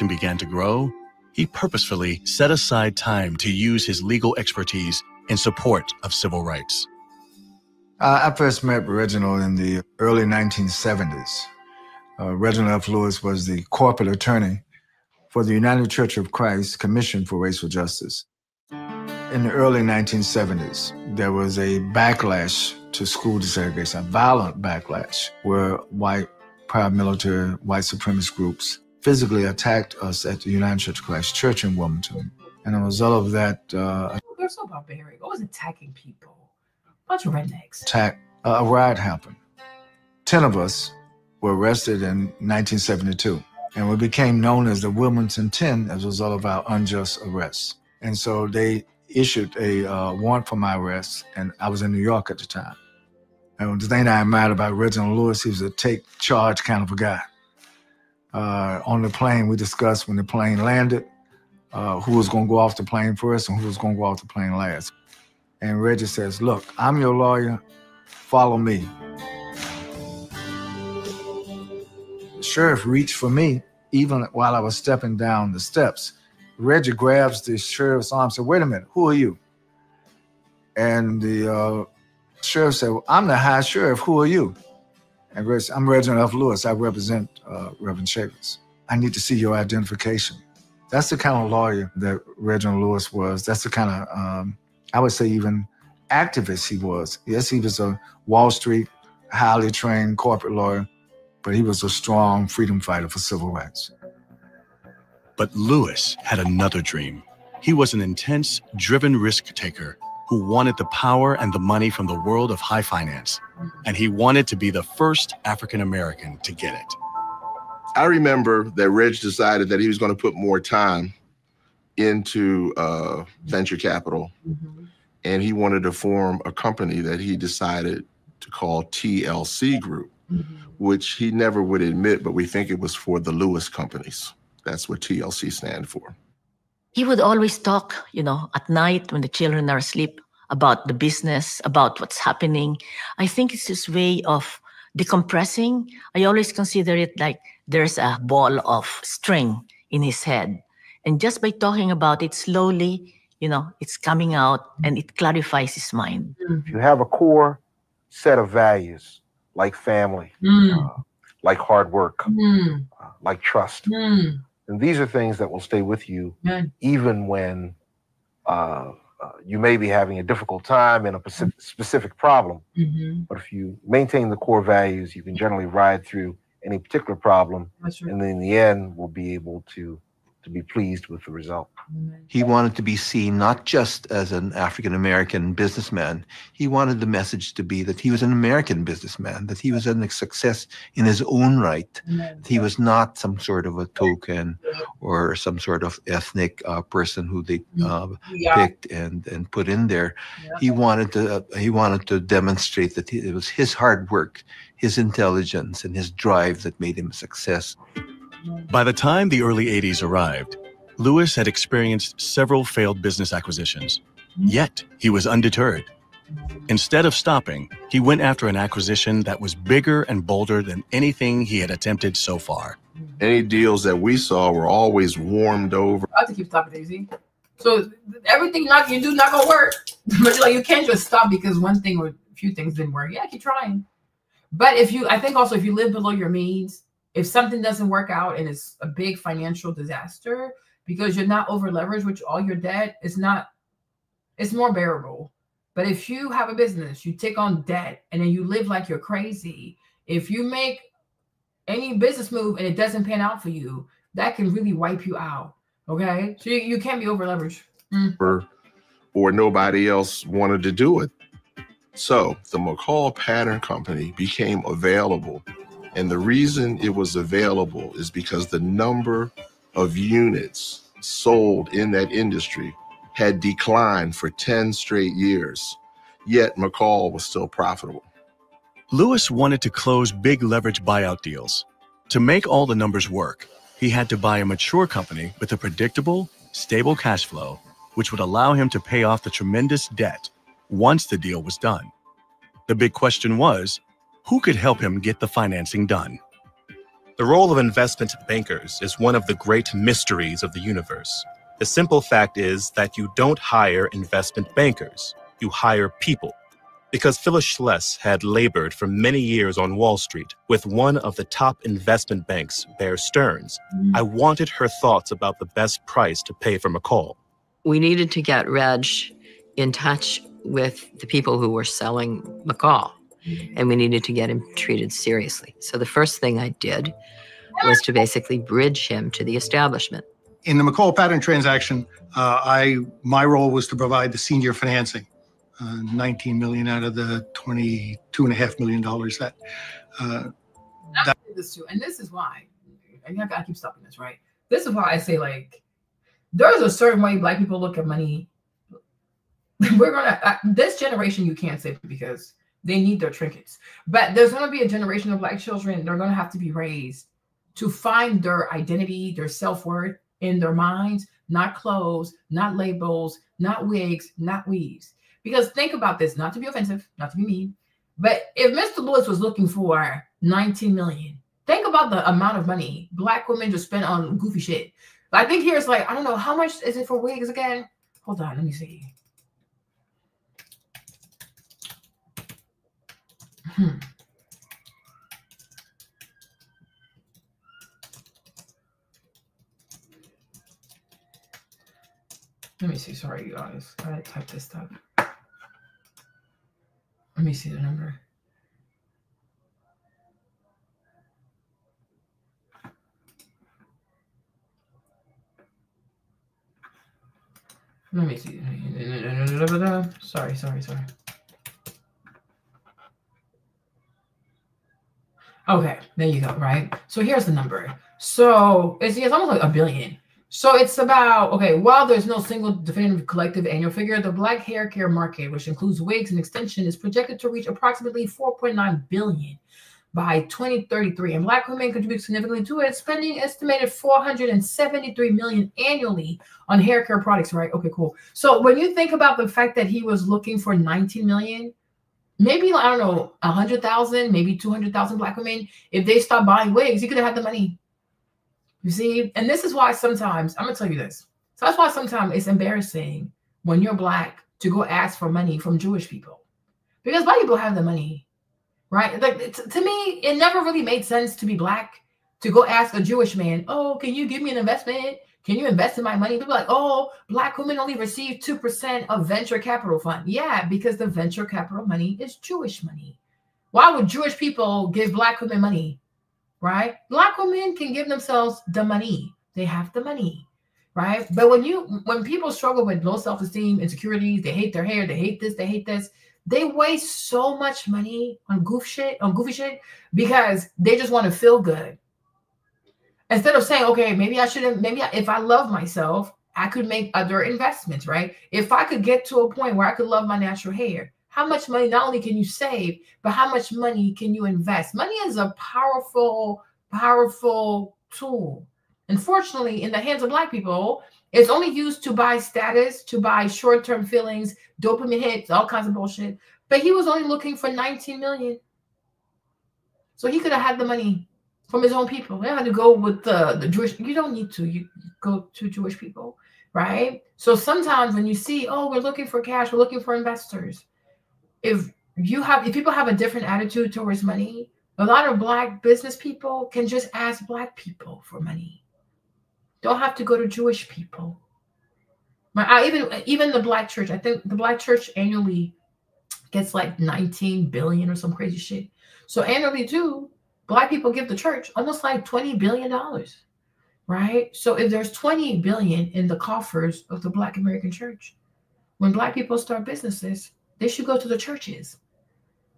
[SPEAKER 1] you.
[SPEAKER 4] Began to grow, he purposefully set aside time to use his legal expertise in support of civil rights.
[SPEAKER 5] I first met Reginald in the early 1970s. Reginald F. Lewis was the corporate attorney for the United Church of Christ Commission for Racial Justice. In the early 1970s, there was a backlash to school desegregation, a violent backlash, where white paramilitary, white supremacist groups physically attacked us at the United Church of Christ Church in Wilmington. And as a result of that...
[SPEAKER 1] they're so barbaric. Always attacking people. Bunch of rednecks.
[SPEAKER 5] A riot happened. 10 of us were arrested in 1972, and we became known as the Wilmington 10 as a result of our unjust arrests. And so they issued a warrant for my arrest, and I was in New York at the time. And the thing I admired about Reginald Lewis, he was a take charge kind of a guy. On the plane, we discussed when the plane landed, who was going to go off the plane first and who was going to go off the plane last. And Reggie says, look, I'm your lawyer, follow me. The sheriff reached for me even while I was stepping down the steps. Reggie grabs the sheriff's arm and said, wait a minute, who are you? And the sheriff said, well, I'm the high sheriff, who are you? And Reggie, I'm Reginald F. Lewis, I represent Reverend Sixx. I need to see your identification. That's the kind of lawyer that Reginald Lewis was. That's the kind of, I would say even activist he was. Yes, he was a Wall Street, highly trained corporate lawyer, but he was a strong freedom fighter for civil rights.
[SPEAKER 4] But Lewis had another dream. He was an intense, driven risk taker who wanted the power and the money from the world of high finance. And he wanted to be the first African-American to get it.
[SPEAKER 8] I remember that Reg decided that he was going to put more time into venture capital. And he wanted to form a company that he decided to call TLC Group, which he never would admit, but we think it was for the Lewis companies. That's what TLC stand for.
[SPEAKER 7] He would always talk, at night when the children are asleep about the business, about what's happening. I think it's his way of decompressing. I always consider it like there's a ball of string in his head. And just by talking about it slowly, it's coming out and it clarifies his mind.
[SPEAKER 13] If you have a core set of values, like family, like hard work, like trust, and these are things that will stay with you even when you may be having a difficult time in a specific problem. But if you maintain the core values, you can generally ride through any particular problem, and then in the end, we'll be able to be pleased with the result.
[SPEAKER 14] He wanted to be seen not just as an African-American businessman. He wanted the message to be that he was an American businessman, that he was a success in his own right. That he was not some sort of a token or some sort of ethnic person who they picked and put in there. He wanted to demonstrate that it was his hard work, his intelligence, and his drive that made him a success.
[SPEAKER 4] By the time the early 80s arrived, Lewis had experienced several failed business acquisitions. Yet, he was undeterred. Instead of stopping, he went after an acquisition that was bigger and bolder than anything he had attempted so far.
[SPEAKER 8] Any deals that we saw were always warmed over.
[SPEAKER 1] I have to keep stopping, Daisy. So everything you do not gonna work. But you can't just stop because one thing or a few things didn't work. Yeah, keep trying. But I think also if you live below your means, if something doesn't work out and it's a big financial disaster because you're not over leveraged, which all your debt is not, it's more bearable. But if you have a business, you take on debt and then you live like you're crazy, if you make any business move and it doesn't pan out for you, that can really wipe you out. Okay. So you can't be over leveraged.
[SPEAKER 8] Or nobody else wanted to do it. So the McCall Pattern Company became available. And the reason it was available is because the number of units sold in that industry had declined for 10 straight years, yet McCall was still profitable.
[SPEAKER 4] Lewis wanted to close big leverage buyout deals. To make all the numbers work, he had to buy a mature company with a predictable, stable cash flow, which would allow him to pay off the tremendous debt once the deal was done. The big question was, who could help him get the financing done?
[SPEAKER 12] The role of investment bankers is one of the great mysteries of the universe. The simple fact is that you don't hire investment bankers, you hire people. Because Phyllis Schless had labored for many years on Wall Street with one of the top investment banks, Bear Stearns, I wanted her thoughts about the best price to pay for McCall.
[SPEAKER 15] We needed to get Reg in touch with the people who were selling McCall, and we needed to get him treated seriously. So the first thing I did was to basically bridge him to the establishment.
[SPEAKER 16] In the McCall Pattern transaction, my role was to provide the senior financing, $19 million out of the $22.5 million that.
[SPEAKER 1] This too, and this is why. I keep stopping this, right? This is why I say, like, there's a certain way Black people look at money. We're gonna this generation you can't say because They need their trinkets. But there's going to be a generation of Black children that are going to have to be raised to find their identity, their self-worth in their minds, not clothes, not labels, not wigs, not weaves. Because think about this, not to be offensive, not to be mean, but if Mr. Lewis was looking for 19 million, think about the amount of money Black women just spend on goofy shit. I think here it's like, I don't know, how much is it for wigs again? Hold on, let me see. Let me see. Sorry, you guys. I typed this stuff. Let me see the number. Let me see. Sorry. Okay, there you go, right? So here's the number. So it's almost like $1 billion. So it's about, okay, while there's no single definitive collective annual figure, the Black hair care market, which includes wigs and extension, is projected to reach approximately $4.9 billion by 2033. And Black women contribute significantly to it, spending estimated $473 million annually on hair care products, right? Okay, cool. So when you think about the fact that he was looking for 19 million, maybe, I don't know, 100,000, maybe 200,000 Black women, if they stopped buying wigs, he could have had the money. You see? And this is why sometimes, I'm going to tell you this. So that's why sometimes it's embarrassing when you're Black to go ask for money from Jewish people. Because Black people have the money, right? Like, to me, it never really made sense to be Black, to go ask a Jewish man, oh, can you give me an investment? Can you invest in my money? People are like, oh, Black women only receive 2% of venture capital fund. Yeah, because the venture capital money is Jewish money. Why would Jewish people give Black women money? Right? Black women can give themselves the money. They have the money, right? But when people struggle with low self-esteem, insecurities, they hate their hair, they hate this, they waste so much money on goofy shit because they just want to feel good. Instead of saying, okay, maybe if I love myself, I could make other investments, right? If I could get to a point where I could love my natural hair, how much money not only can you save, but how much money can you invest? Money is a powerful, powerful tool. Unfortunately, in the hands of Black people, it's only used to buy status, to buy short-term feelings, dopamine hits, all kinds of bullshit. But he was only looking for 19 million. So he could have had the money from his own people. They had to go with the Jewish. You don't need to. You go to Jewish people, right? So sometimes when you see, oh, we're looking for cash, we're looking for investors. If people have a different attitude towards money, a lot of Black business people can just ask Black people for money. Don't have to go to Jewish people. Even the Black church, I think the Black church annually gets like 19 billion or some crazy shit. So annually too, Black people give the church almost like $20 billion, right? So if there's 20 billion in the coffers of the Black American church, when Black people start businesses, they should go to the churches.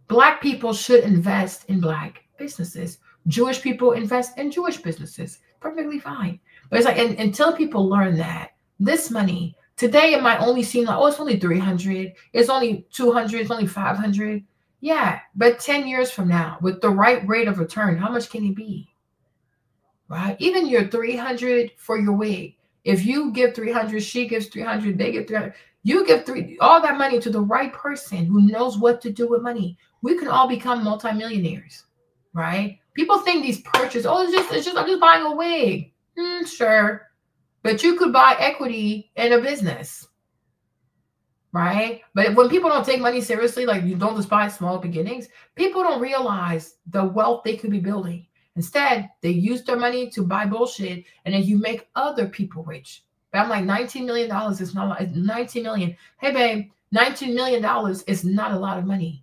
[SPEAKER 1] Black people should invest in Black businesses. Jewish people invest in Jewish businesses. Perfectly fine. But it's like, until people learn that this money, today it might only seem like, oh, it's only 300, it's only 200, it's only 500. Yeah, but 10 years from now, with the right rate of return, how much can it be? Right? Even your 300 for your wig. If you give 300, she gives 300, they give 300. You give all that money to the right person who knows what to do with money. We can all become multimillionaires, right? People think these purchases, oh, it's just I'm just buying a wig. Sure. But you could buy equity in a business, right? But when people don't take money seriously, like you don't despise small beginnings, people don't realize the wealth they could be building. Instead, they use their money to buy bullshit, and then you make other people rich. But I'm like, $19 million is not a lot. 19 million. Hey, babe, $19 million is not a lot of money.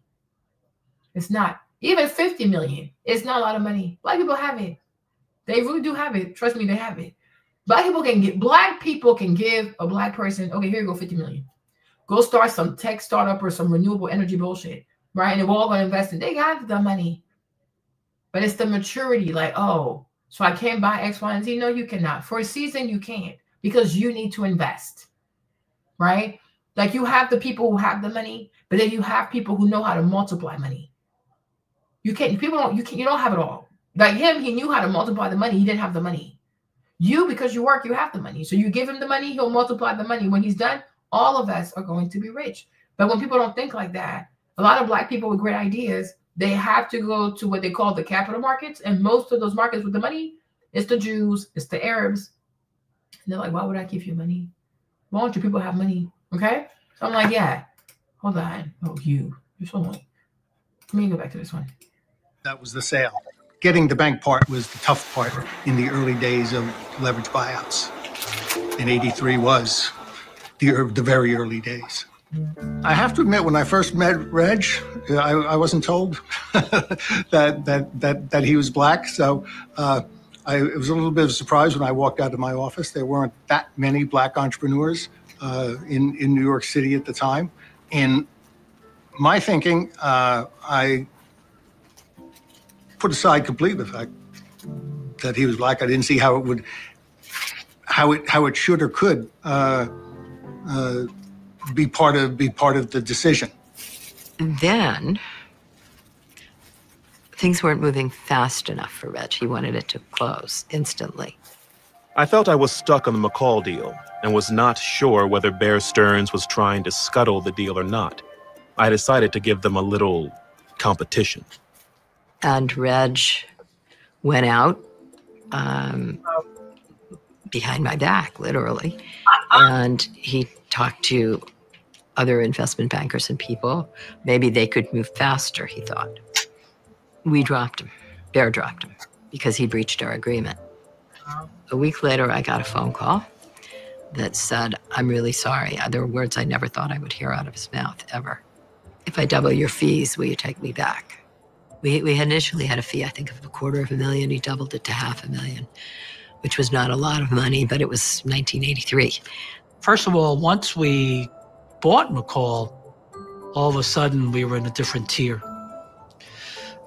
[SPEAKER 1] It's not. Even 50 million is not a lot of money. Black people have it. They really do have it. Trust me, they have it. Black people can give a Black person, okay, here you go, 50 million. Go start some tech startup or some renewable energy bullshit, right? And we're all going to invest in. They got the money. But it's the maturity, like, oh, so I can't buy X, Y, and Z. No, you cannot. For a season, you can't, because you need to invest, right? Like you have the people who have the money, but then you have people who know how to multiply money. You don't have it all. Like him, he knew how to multiply the money. He didn't have the money. You, because you work, you have the money. So you give him the money, he'll multiply the money. When he's done, all of us are going to be rich. But when people don't think like that, a lot of Black people with great ideas, they have to go to what they call the capital markets. And most of those markets with the money, it's the Jews, it's the Arabs. And they're like, why would I give you money? Why don't you people have money? Okay? So I'm like, yeah, hold on. Oh, you're so annoying. Let me go back to this one.
[SPEAKER 16] That was the sale. Getting the bank part was the tough part in the early days of leverage buyouts. And 83 was the very early days. I have to admit, when I first met Reg, I wasn't told that he was Black. So it was a little bit of a surprise when I walked out of my office. There weren't that many Black entrepreneurs in New York City at the time. In my thinking, I put aside completely the fact that he was Black. I didn't see how it should or could be part of the decision.
[SPEAKER 15] Then things weren't moving fast enough for Reg. He wanted it to close instantly.
[SPEAKER 12] I felt I was stuck on the McCall deal and was not sure whether Bear Stearns was trying to scuttle the deal or not. I decided to give them a little competition.
[SPEAKER 15] And Reg went out behind my back, literally. And he talked to other investment bankers and people. Maybe they could move faster, he thought. We dropped him. Bear dropped him because he breached our agreement. A week later, I got a phone call that said, I'm really sorry. There were words I never thought I would hear out of his mouth, ever. If I double your fees, will you take me back? We initially had a fee, I think, of $250,000. He doubled it to $500,000, which was not a lot of money, but it was 1983.
[SPEAKER 17] First of all, once we bought McCall, all of a sudden we were in a different tier.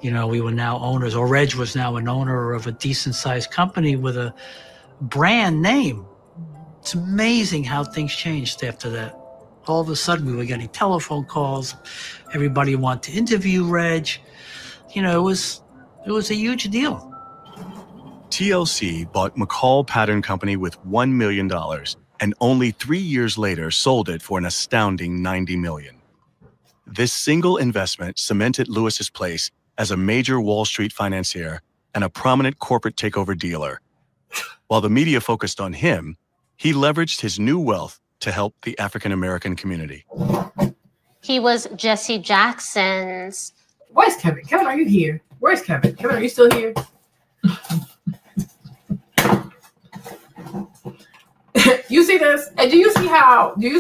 [SPEAKER 17] You know, we were now owners, or Reg was now an owner of a decent-sized company with a brand name. It's amazing how things changed after that. All of a sudden, we were getting telephone calls. Everybody wanted to interview Reg. You know, it was a huge deal.
[SPEAKER 4] TLC bought McCall Pattern Company with $1 million and only 3 years later sold it for an astounding $90 million. This single investment cemented Lewis's place as a major Wall Street financier and a prominent corporate takeover dealer. While the media focused on him, he leveraged his new wealth to help the African-American community.
[SPEAKER 11] He was Jesse Jackson's...
[SPEAKER 1] Where's Kevin? Kevin, are you here? Where's Kevin? Kevin, are you still here? You see this? And do you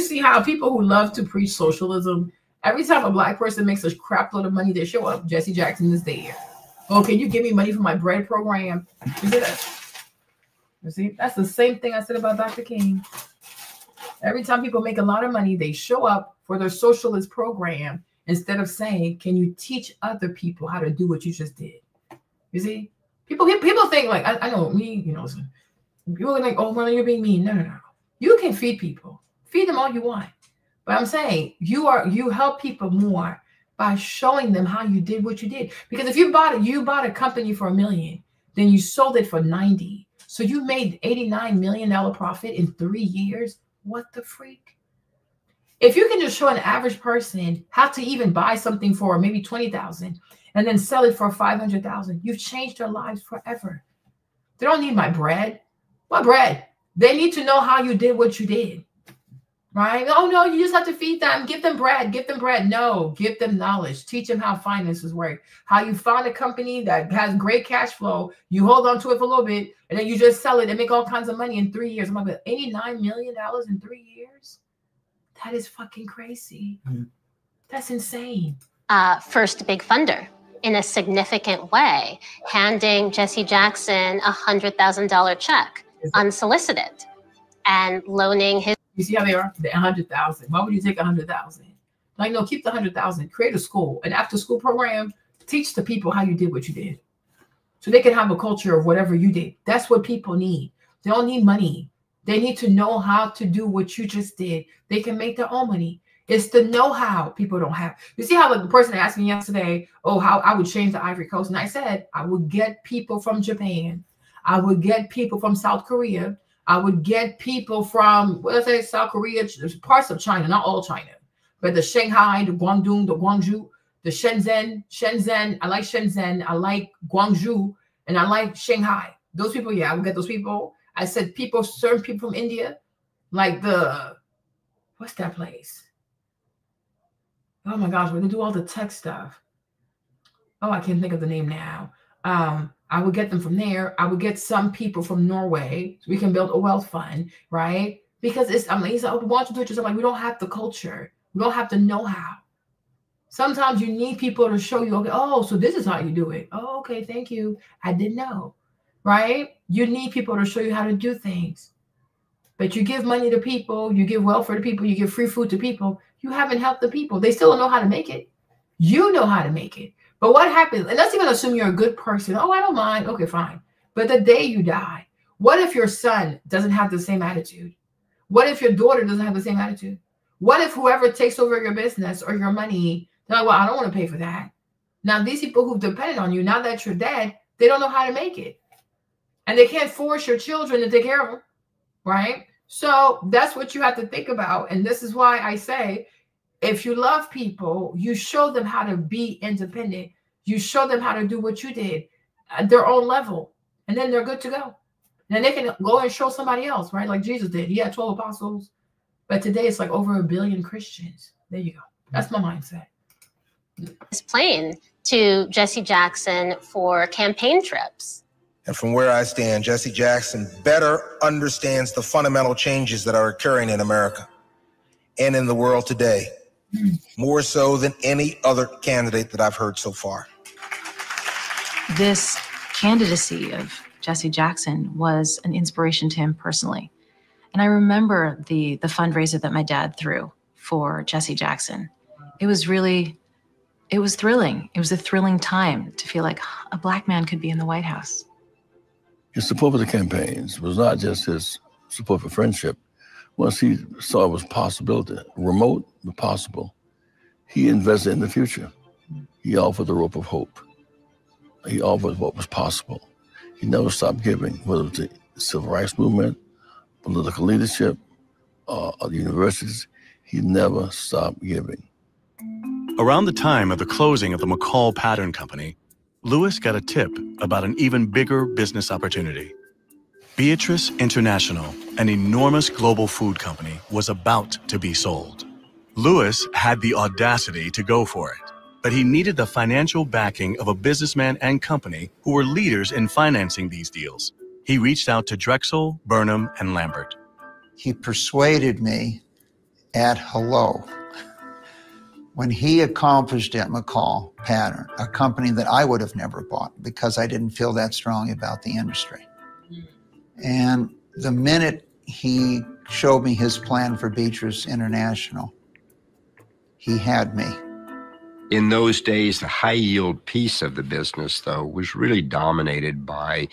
[SPEAKER 1] see how people who love to preach socialism, every time a Black person makes a crap load of money, they show up. Jesse Jackson is there. Oh, can you give me money for my bread program? You see that? You see? That's the same thing I said about Dr. King. Every time people make a lot of money, they show up for their socialist program instead of saying, can you teach other people how to do what you just did? You see? People think like, I know me, you know, people are like, oh, well, you're being mean. No. You can feed people. Feed them all you want. But I'm saying you help people more by showing them how you did what you did. Because if you bought a company for $1 million, then you sold it for 90. So you made $89 million profit in 3 years. What the freak? If you can just show an average person how to even buy something for maybe $20,000 and then sell it for $500,000, you've changed their lives forever. They don't need my bread. What bread? They need to know how you did what you did. Right? Oh, no, you just have to feed them. Give them bread. Give them bread. No, give them knowledge. Teach them how finances work. How you found a company that has great cash flow. You hold on to it for a little bit, and then you just sell it and make all kinds of money in 3 years. I'm like, $89 million in 3 years? That is fucking crazy. That's insane.
[SPEAKER 11] First big funder in a significant way, handing Jesse Jackson a $100,000 check, unsolicited, and loaning his...
[SPEAKER 1] You see how they are? The 100,000. Why would you take 100,000? Like, no, keep the 100,000. Create a school, an after-school program. Teach the people how you did what you did, so they can have a culture of whatever you did. That's what people need. They don't need money. They need to know how to do what you just did. They can make their own money. It's the know-how people don't have. You see how, like, the person asked me yesterday, oh, how I would change the Ivory Coast. And I said, I would get people from Japan. I would get people from South Korea. I would get people from, what did I say, South Korea, parts of China, not all China, but the Shanghai, the Guangdong, the Guangzhou, the Shenzhen. I like Shenzhen. I like Guangzhou, and I like Shanghai. Those people, yeah, I would get those people. I said certain people from India, like what's that place? Oh my gosh, where they do all the tech stuff. Oh, I can't think of the name now. I would get them from there. I would get some people from Norway. So we can build a wealth fund, right? Because it's, I mean, he's like, why don't you do it yourself? Like, we don't have the culture. We don't have the know-how. Sometimes you need people to show you, okay, oh, so this is how you do it. Oh, okay, thank you. I didn't know, right? You need people to show you how to do things. But you give money to people, you give welfare to people, you give free food to people, you haven't helped the people. They still don't know how to make it. You know how to make it. But what happens? And let's even assume you're a good person. Oh, I don't mind. Okay, fine. But the day you die, what if your son doesn't have the same attitude? What if your daughter doesn't have the same attitude? What if whoever takes over your business or your money, they're like, well, I don't want to pay for that. Now, these people who've depended on you, now that you're dead, they don't know how to make it. And they can't force your children to take care of them, right? So that's what you have to think about. And this is why I say, if you love people, you show them how to be independent. You show them how to do what you did at their own level. And then they're good to go. And they can go and show somebody else, right? Like Jesus did. He had 12 apostles. But today it's like over 1 billion Christians. There you go. That's my mindset.
[SPEAKER 11] This plane to Jesse Jackson for campaign trips.
[SPEAKER 2] And from where I stand, Jesse Jackson better understands the fundamental changes that are occurring in America and in the world today, more so than any other candidate that I've heard so far.
[SPEAKER 9] This candidacy of Jesse Jackson was an inspiration to him personally. And I remember the fundraiser that my dad threw for Jesse Jackson. It was thrilling. It was a thrilling time to feel like a Black man could be in the White House.
[SPEAKER 18] His support for the campaigns was not just his support for friendship. Once he saw it was possibility, remote but possible, he invested in the future. He offered the rope of hope. He offered what was possible. He never stopped giving, whether it was the civil rights movement, political leadership, or the universities. He never stopped giving.
[SPEAKER 4] Around the time of the closing of the McCall Pattern Company, Lewis got a tip about an even bigger business opportunity. Beatrice International, an enormous global food company, was about to be sold. Lewis had the audacity to go for it, but he needed the financial backing of a businessman and company who were leaders in financing these deals. He reached out to Drexel, Burnham, and Lambert.
[SPEAKER 6] He persuaded me at Hello when he accomplished at McCall Pattern, a company that I would have never bought because I didn't feel that strongly about the industry. And the minute he showed me his plan for Beatrice International, he had me.
[SPEAKER 19] In those days, the high-yield piece of the business, though, was really dominated by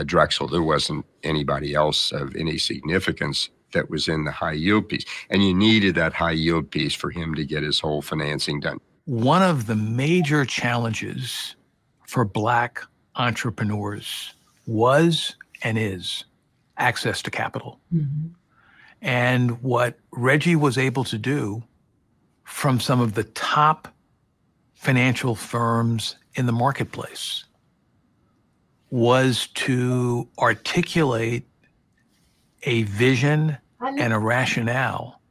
[SPEAKER 19] Drexel. There wasn't anybody else of any significance that was in the high-yield piece. And you needed that high-yield piece for him to get his whole financing done.
[SPEAKER 20] One of the major challenges for Black entrepreneurs was and is access to capital. Mm-hmm. And what Reggie was able to do from some of the top financial firms in the marketplace was to articulate a vision and a rationale.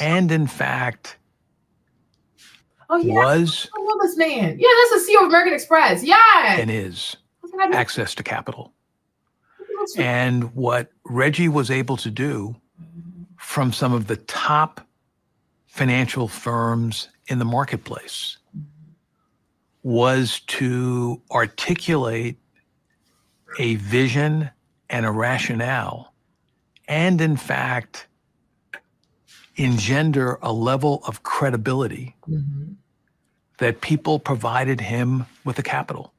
[SPEAKER 20] And in fact, was
[SPEAKER 1] I know this man. Yeah, that's the CEO of American Express. Yeah.
[SPEAKER 20] And is access to capital. And what Reggie was able to do from some of the top financial firms in the marketplace was to articulate a vision and a rationale, and in fact, engender a level of credibility that people provided him with the capital.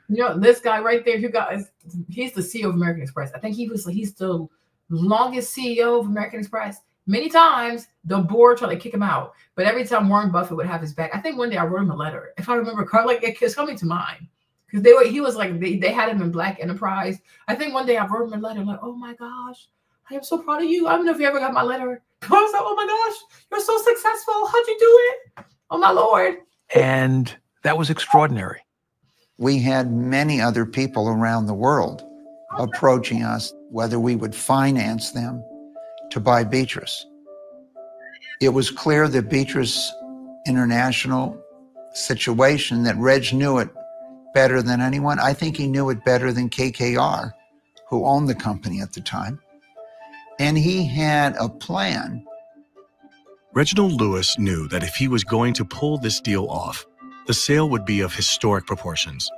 [SPEAKER 1] You know, this guy right there, you guys, he's the CEO of American Express. I think he's still longest CEO of American Express. Many times the board tried to kick him out, but every time Warren Buffett would have his back. I think one day I wrote him a letter, if I remember correctly, like it's coming to mind, because he was like they had him in Black Enterprise. I think one day I wrote him a letter like, oh my gosh, I am so proud of you. I don't know if you ever got my letter. I was like, oh my gosh, you're so successful. How'd you do it? Oh my Lord.
[SPEAKER 20] And that was extraordinary.
[SPEAKER 6] We had many other people around the world approaching us, whether we would finance them to buy Beatrice. It was clear that Beatrice International situation, that Reg knew it better than anyone. I think he knew it better than KKR, who owned the company at the time. And he had a plan.
[SPEAKER 4] Reginald Lewis knew that if he was going to pull this deal off, the sale would be of historic proportions.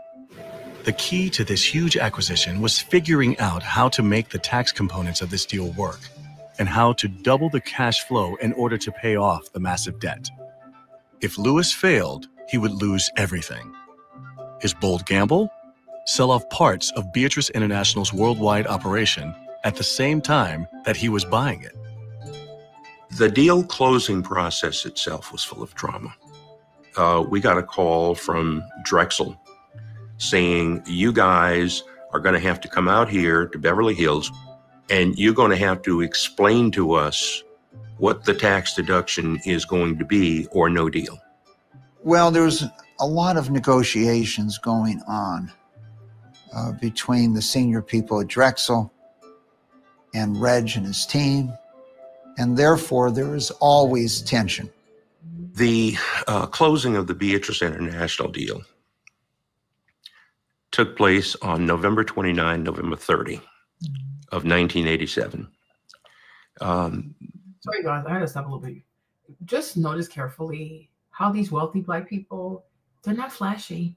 [SPEAKER 4] The key to this huge acquisition was figuring out how to make the tax components of this deal work, and how to double the cash flow in order to pay off the massive debt. If Lewis failed, he would lose everything. His bold gamble? Sell off parts of Beatrice International's worldwide operation at the same time that he was buying it.
[SPEAKER 21] The deal closing process itself was full of drama. We got a call from Drexel saying, you guys are going to have to come out here to Beverly Hills and you're going to have to explain to us what the tax deduction is going to be or no deal.
[SPEAKER 6] Well, there's a lot of negotiations going on between the senior people at Drexel and Reg and his team, and therefore there is always tension.
[SPEAKER 21] The closing of the Beatrice International deal took place on November 29, November 30 of 1987.
[SPEAKER 1] Sorry guys, I had to stop a little bit. Just notice carefully how these wealthy Black people, they're not flashy.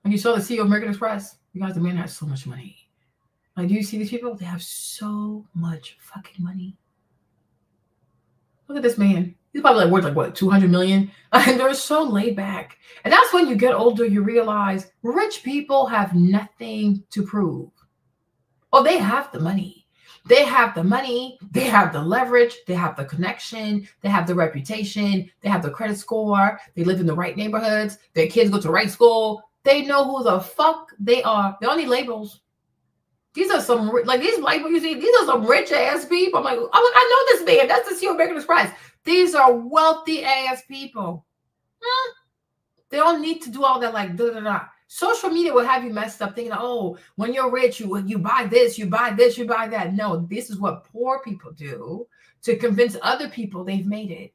[SPEAKER 1] When you saw the CEO of American Express, you guys, the man has so much money. Like, do you see these people? They have so much fucking money. Look at this man. He's probably like worth like what, 200 million? And they're so laid back. And that's when you get older, you realize rich people have nothing to prove. Oh, they have the money. They have the money, they have the leverage, they have the connection, they have the reputation, they have the credit score, they live in the right neighborhoods, their kids go to the right school. They know who the fuck they are. They don't need labels. These are some, like these Black people you see, these are some rich ass people. I'm like, I know this man. That's the CEO of American Express. These are wealthy ass people. They don't need to do all that like da-da-da. Social media will have you messed up thinking, oh, when you're rich, you buy this, you buy this, you buy that. No, this is what poor people do to convince other people they've made it.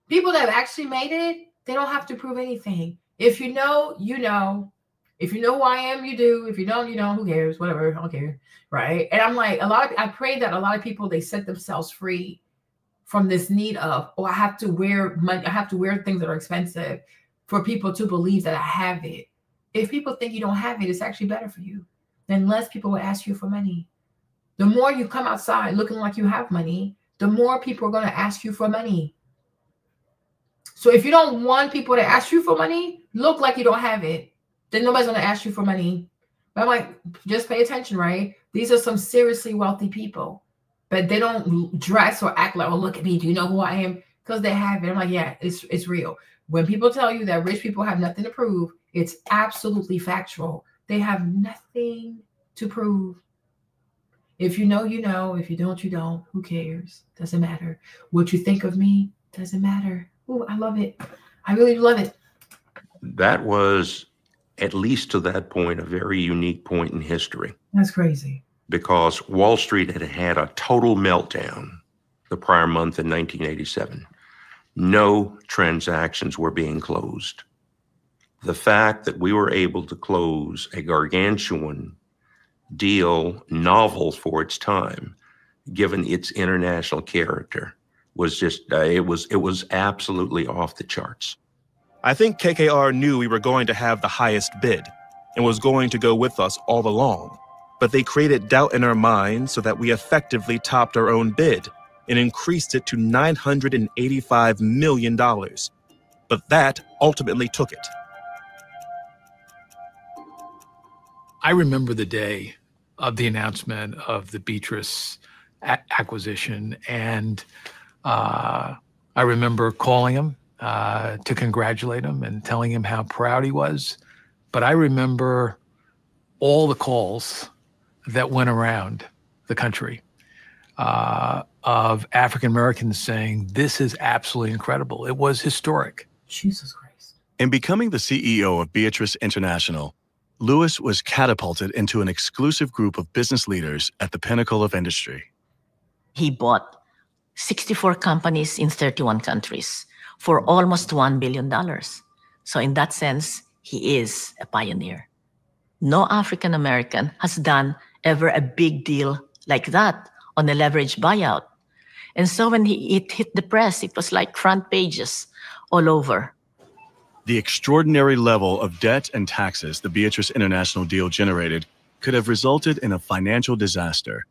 [SPEAKER 1] People that have actually made it, they don't have to prove anything. If you know, you know. If you know who I am, you do. If you don't, you don't. Who cares? Whatever. I don't care. Right? And I'm like, I pray that a lot of people, they set themselves free from this need of, oh, I have to wear money. I have to wear things that are expensive for people to believe that I have it. If people think you don't have it, it's actually better for you. Then less people will ask you for money. The more you come outside looking like you have money, the more people are going to ask you for money. So if you don't want people to ask you for money, look like you don't have it. Then nobody's going to ask you for money. But I'm like, just pay attention, right? These are some seriously wealthy people. But they don't dress or act like, oh, look at me. Do you know who I am? Because they have it. I'm like, yeah, it's real. When people tell you that rich people have nothing to prove, it's absolutely factual. They have nothing to prove. If you know, you know. If you don't, you don't. Who cares? Doesn't matter. What you think of me doesn't matter. Ooh, I love it. I really love it.
[SPEAKER 21] That was, at least to that point, a very unique point in history.
[SPEAKER 1] That's crazy.
[SPEAKER 21] Because Wall Street had had a total meltdown the prior month in 1987. No transactions were being closed. The fact that we were able to close a gargantuan deal, novel for its time, given its international character, was just, it was absolutely off the charts.
[SPEAKER 12] I think KKR knew we were going to have the highest bid and was going to go with us all along. But they created doubt in our minds so that we effectively topped our own bid and increased it to $985 million. But that ultimately took it.
[SPEAKER 20] I remember the day the announcement of the Beatrice acquisition. And I remember calling him to congratulate him and telling him how proud he was. But I remember all the calls that went around the country of African Americans saying, this is absolutely incredible. It was historic.
[SPEAKER 1] Jesus Christ.
[SPEAKER 4] In becoming the CEO of Beatrice International, Lewis was catapulted into an exclusive group of business leaders at the pinnacle of industry.
[SPEAKER 7] He bought 64 companies in 31 countries for almost $1 billion. So in that sense, he is a pioneer. No African American has done ever a big deal like that on a leveraged buyout. And so when it hit the press, it was like front pages all over.
[SPEAKER 4] The extraordinary level of debt and taxes the Beatrice International deal generated could have resulted in a financial disaster.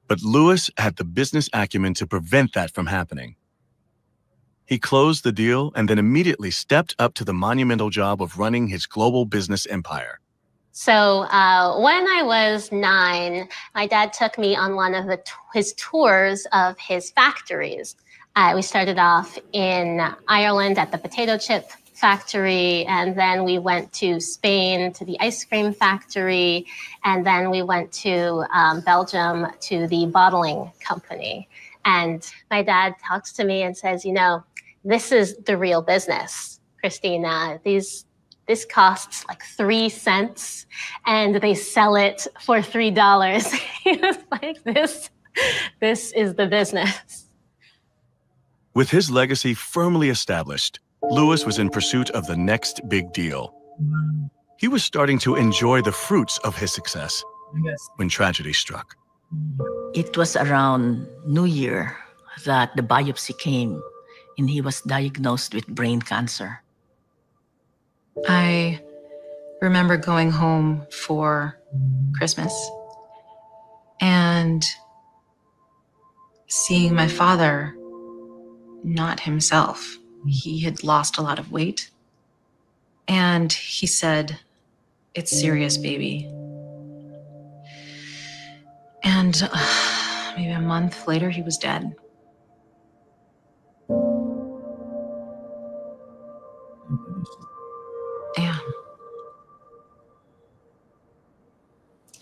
[SPEAKER 4] But Lewis had the business acumen to prevent that from happening. He closed the deal and then immediately stepped up to the monumental job of running his global business empire.
[SPEAKER 11] So when I was 9, my dad took me on one of his tours of his factories. We started off in Ireland at the potato chip factory, and then we went to Spain to the ice cream factory, and then we went to Belgium to the bottling company. And my dad talks to me and says, you know, this is the real business, Christina. This costs like 3 cents and they sell it for $3. He was like, this is the business.
[SPEAKER 4] With his legacy firmly established, Lewis was in pursuit of the next big deal. He was starting to enjoy the fruits of his success when tragedy struck.
[SPEAKER 7] It was around New Year that the biopsy came and he was diagnosed with brain cancer.
[SPEAKER 9] I remember going home for Christmas and seeing my father not himself. He had lost a lot of weight. And he said, "It's serious, baby." And maybe a month later, he was dead. Yeah.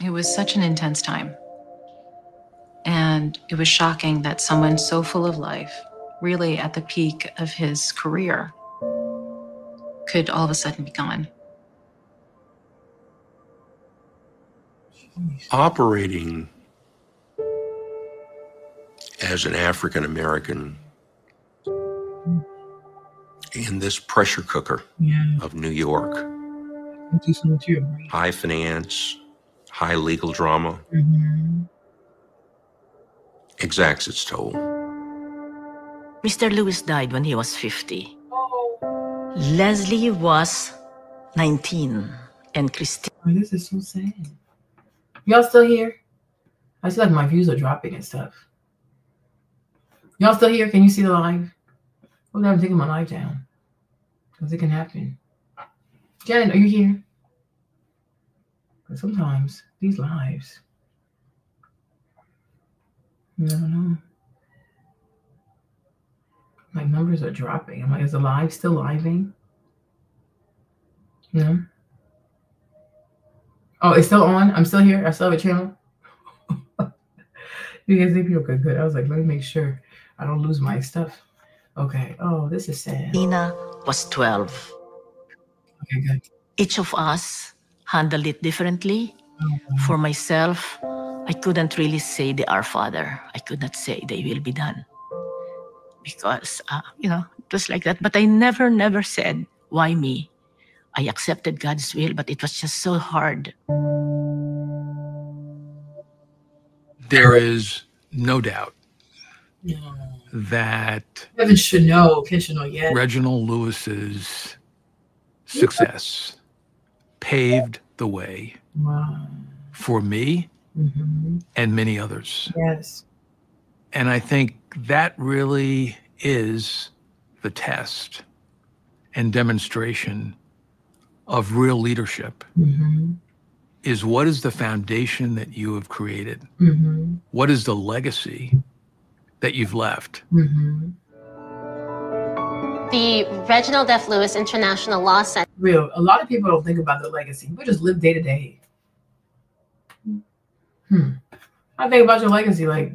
[SPEAKER 9] It was such an intense time. And it was shocking that someone so full of life, really at the peak of his career, could all of a sudden be gone.
[SPEAKER 21] Operating as an African American in this pressure cooker of New York, high finance, high legal drama, exacts its toll.
[SPEAKER 7] Mr. Lewis died when he was 50. Leslie was 19 and Christine.
[SPEAKER 1] Oh, this is so sad. Y'all still here? I feel like my views are dropping and stuff. Y'all still here? Can you see the live? Well, I'm taking my live down. Because it can happen. Jen, are you here? Because sometimes these lives, you never know. My numbers are dropping. I'm like, is the live still living? No. Oh, it's still on? I'm still here? I still have a channel? You guys think people good? I was like, let me make sure I don't lose my stuff. Okay. Oh, this is sad.
[SPEAKER 7] Nina was 12.
[SPEAKER 1] Okay, good.
[SPEAKER 7] Each of us handled it differently. For myself, I couldn't really say the Our Father. I could not say they will be done. Because, it was like that. But I never said, why me? I accepted God's will, but it was just so hard.
[SPEAKER 20] There is no doubt that
[SPEAKER 1] Kevin should know. Ken should know yet.
[SPEAKER 20] Reginald Lewis's success paved the way for me and many others.
[SPEAKER 1] Yes.
[SPEAKER 20] And I think that really is the test and demonstration of real leadership. is what is the foundation that you have created?
[SPEAKER 1] Mm-hmm.
[SPEAKER 20] What is the legacy that you've left?
[SPEAKER 1] Mm-hmm.
[SPEAKER 11] The Reginald F. Lewis International Law Center.
[SPEAKER 1] Real. A lot of people don't think about the legacy. We just live day to day. I think about your legacy, like,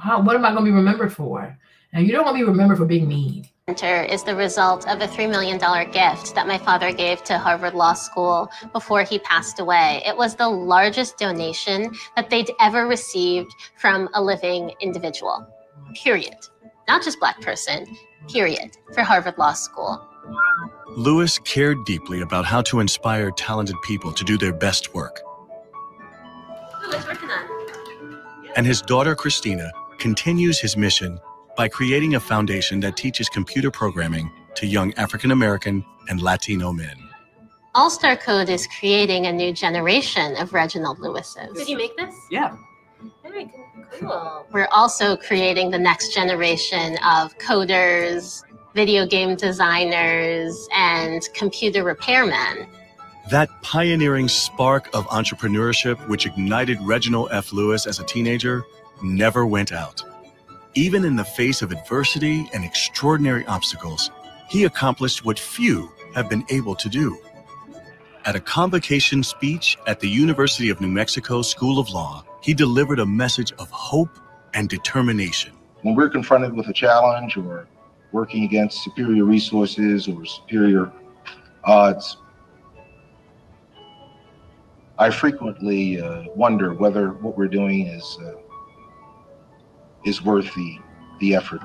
[SPEAKER 1] what am I going to be remembered for? And you don't want to be remembered for being mean.
[SPEAKER 11] Is the result of a $3 million gift that my father gave to Harvard Law School before he passed away. It was the largest donation that they'd ever received from a living individual, period. Not just Black person, period, for Harvard Law School.
[SPEAKER 4] Lewis cared deeply about how to inspire talented people to do their best work. And his daughter, Christina, continues his mission by creating a foundation that teaches computer programming to young African American and Latino men.
[SPEAKER 11] All-Star Code is creating a new generation of Reginald Lewises. Did you make this?
[SPEAKER 1] Yeah.
[SPEAKER 11] Very cool. We're also creating the next generation of coders, video game designers, and computer repairmen.
[SPEAKER 4] That pioneering spark of entrepreneurship which ignited Reginald F. Lewis as a teenager never went out. Even in the face of adversity and extraordinary obstacles, he accomplished what few have been able to do. At a convocation speech at the University of New Mexico School of Law, he delivered a message of hope and determination.
[SPEAKER 2] When we're confronted with a challenge or working against superior resources or superior odds, I frequently wonder whether what we're doing is worth the effort.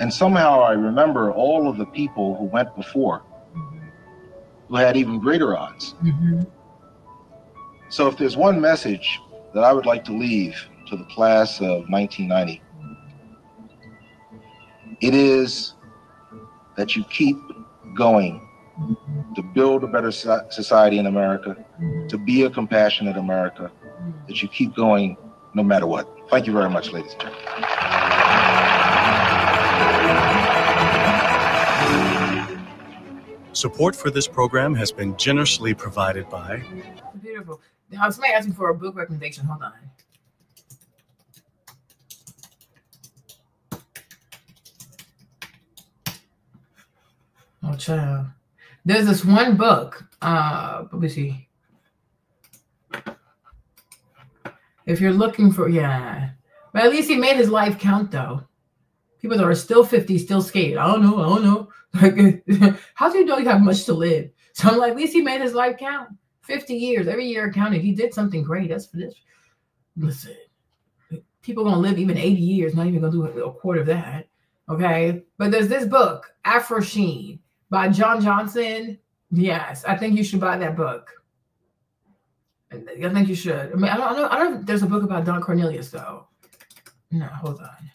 [SPEAKER 2] And somehow I remember all of the people who went before who had even greater odds.
[SPEAKER 1] Mm-hmm.
[SPEAKER 2] So if there's one message that I would like to leave to the class of 1990, it is that you keep going to build a better society in America, to be a compassionate America, that you keep going no matter what. Thank you very much, ladies and gentlemen.
[SPEAKER 4] Support for this program has been generously provided by...
[SPEAKER 1] Beautiful. Now, somebody asked me for a book recommendation. Hold on. Oh, child. There's this one book. Let me see. If you're looking for, yeah. But at least he made his life count, though. People that are still 50, still scared. I don't know. Like, how do you know you have much to live? So I'm like, at least he made his life count. 50 years, every year counted. He did something great. That's for this. Listen, people gonna live even 80 years, not even gonna do a quarter of that. Okay. But there's this book, Afro Sheen, by John Johnson. Yes, I think you should buy that book. I think you should. I mean, I don't know if there's a book about Don Cornelius, though. No, hold on.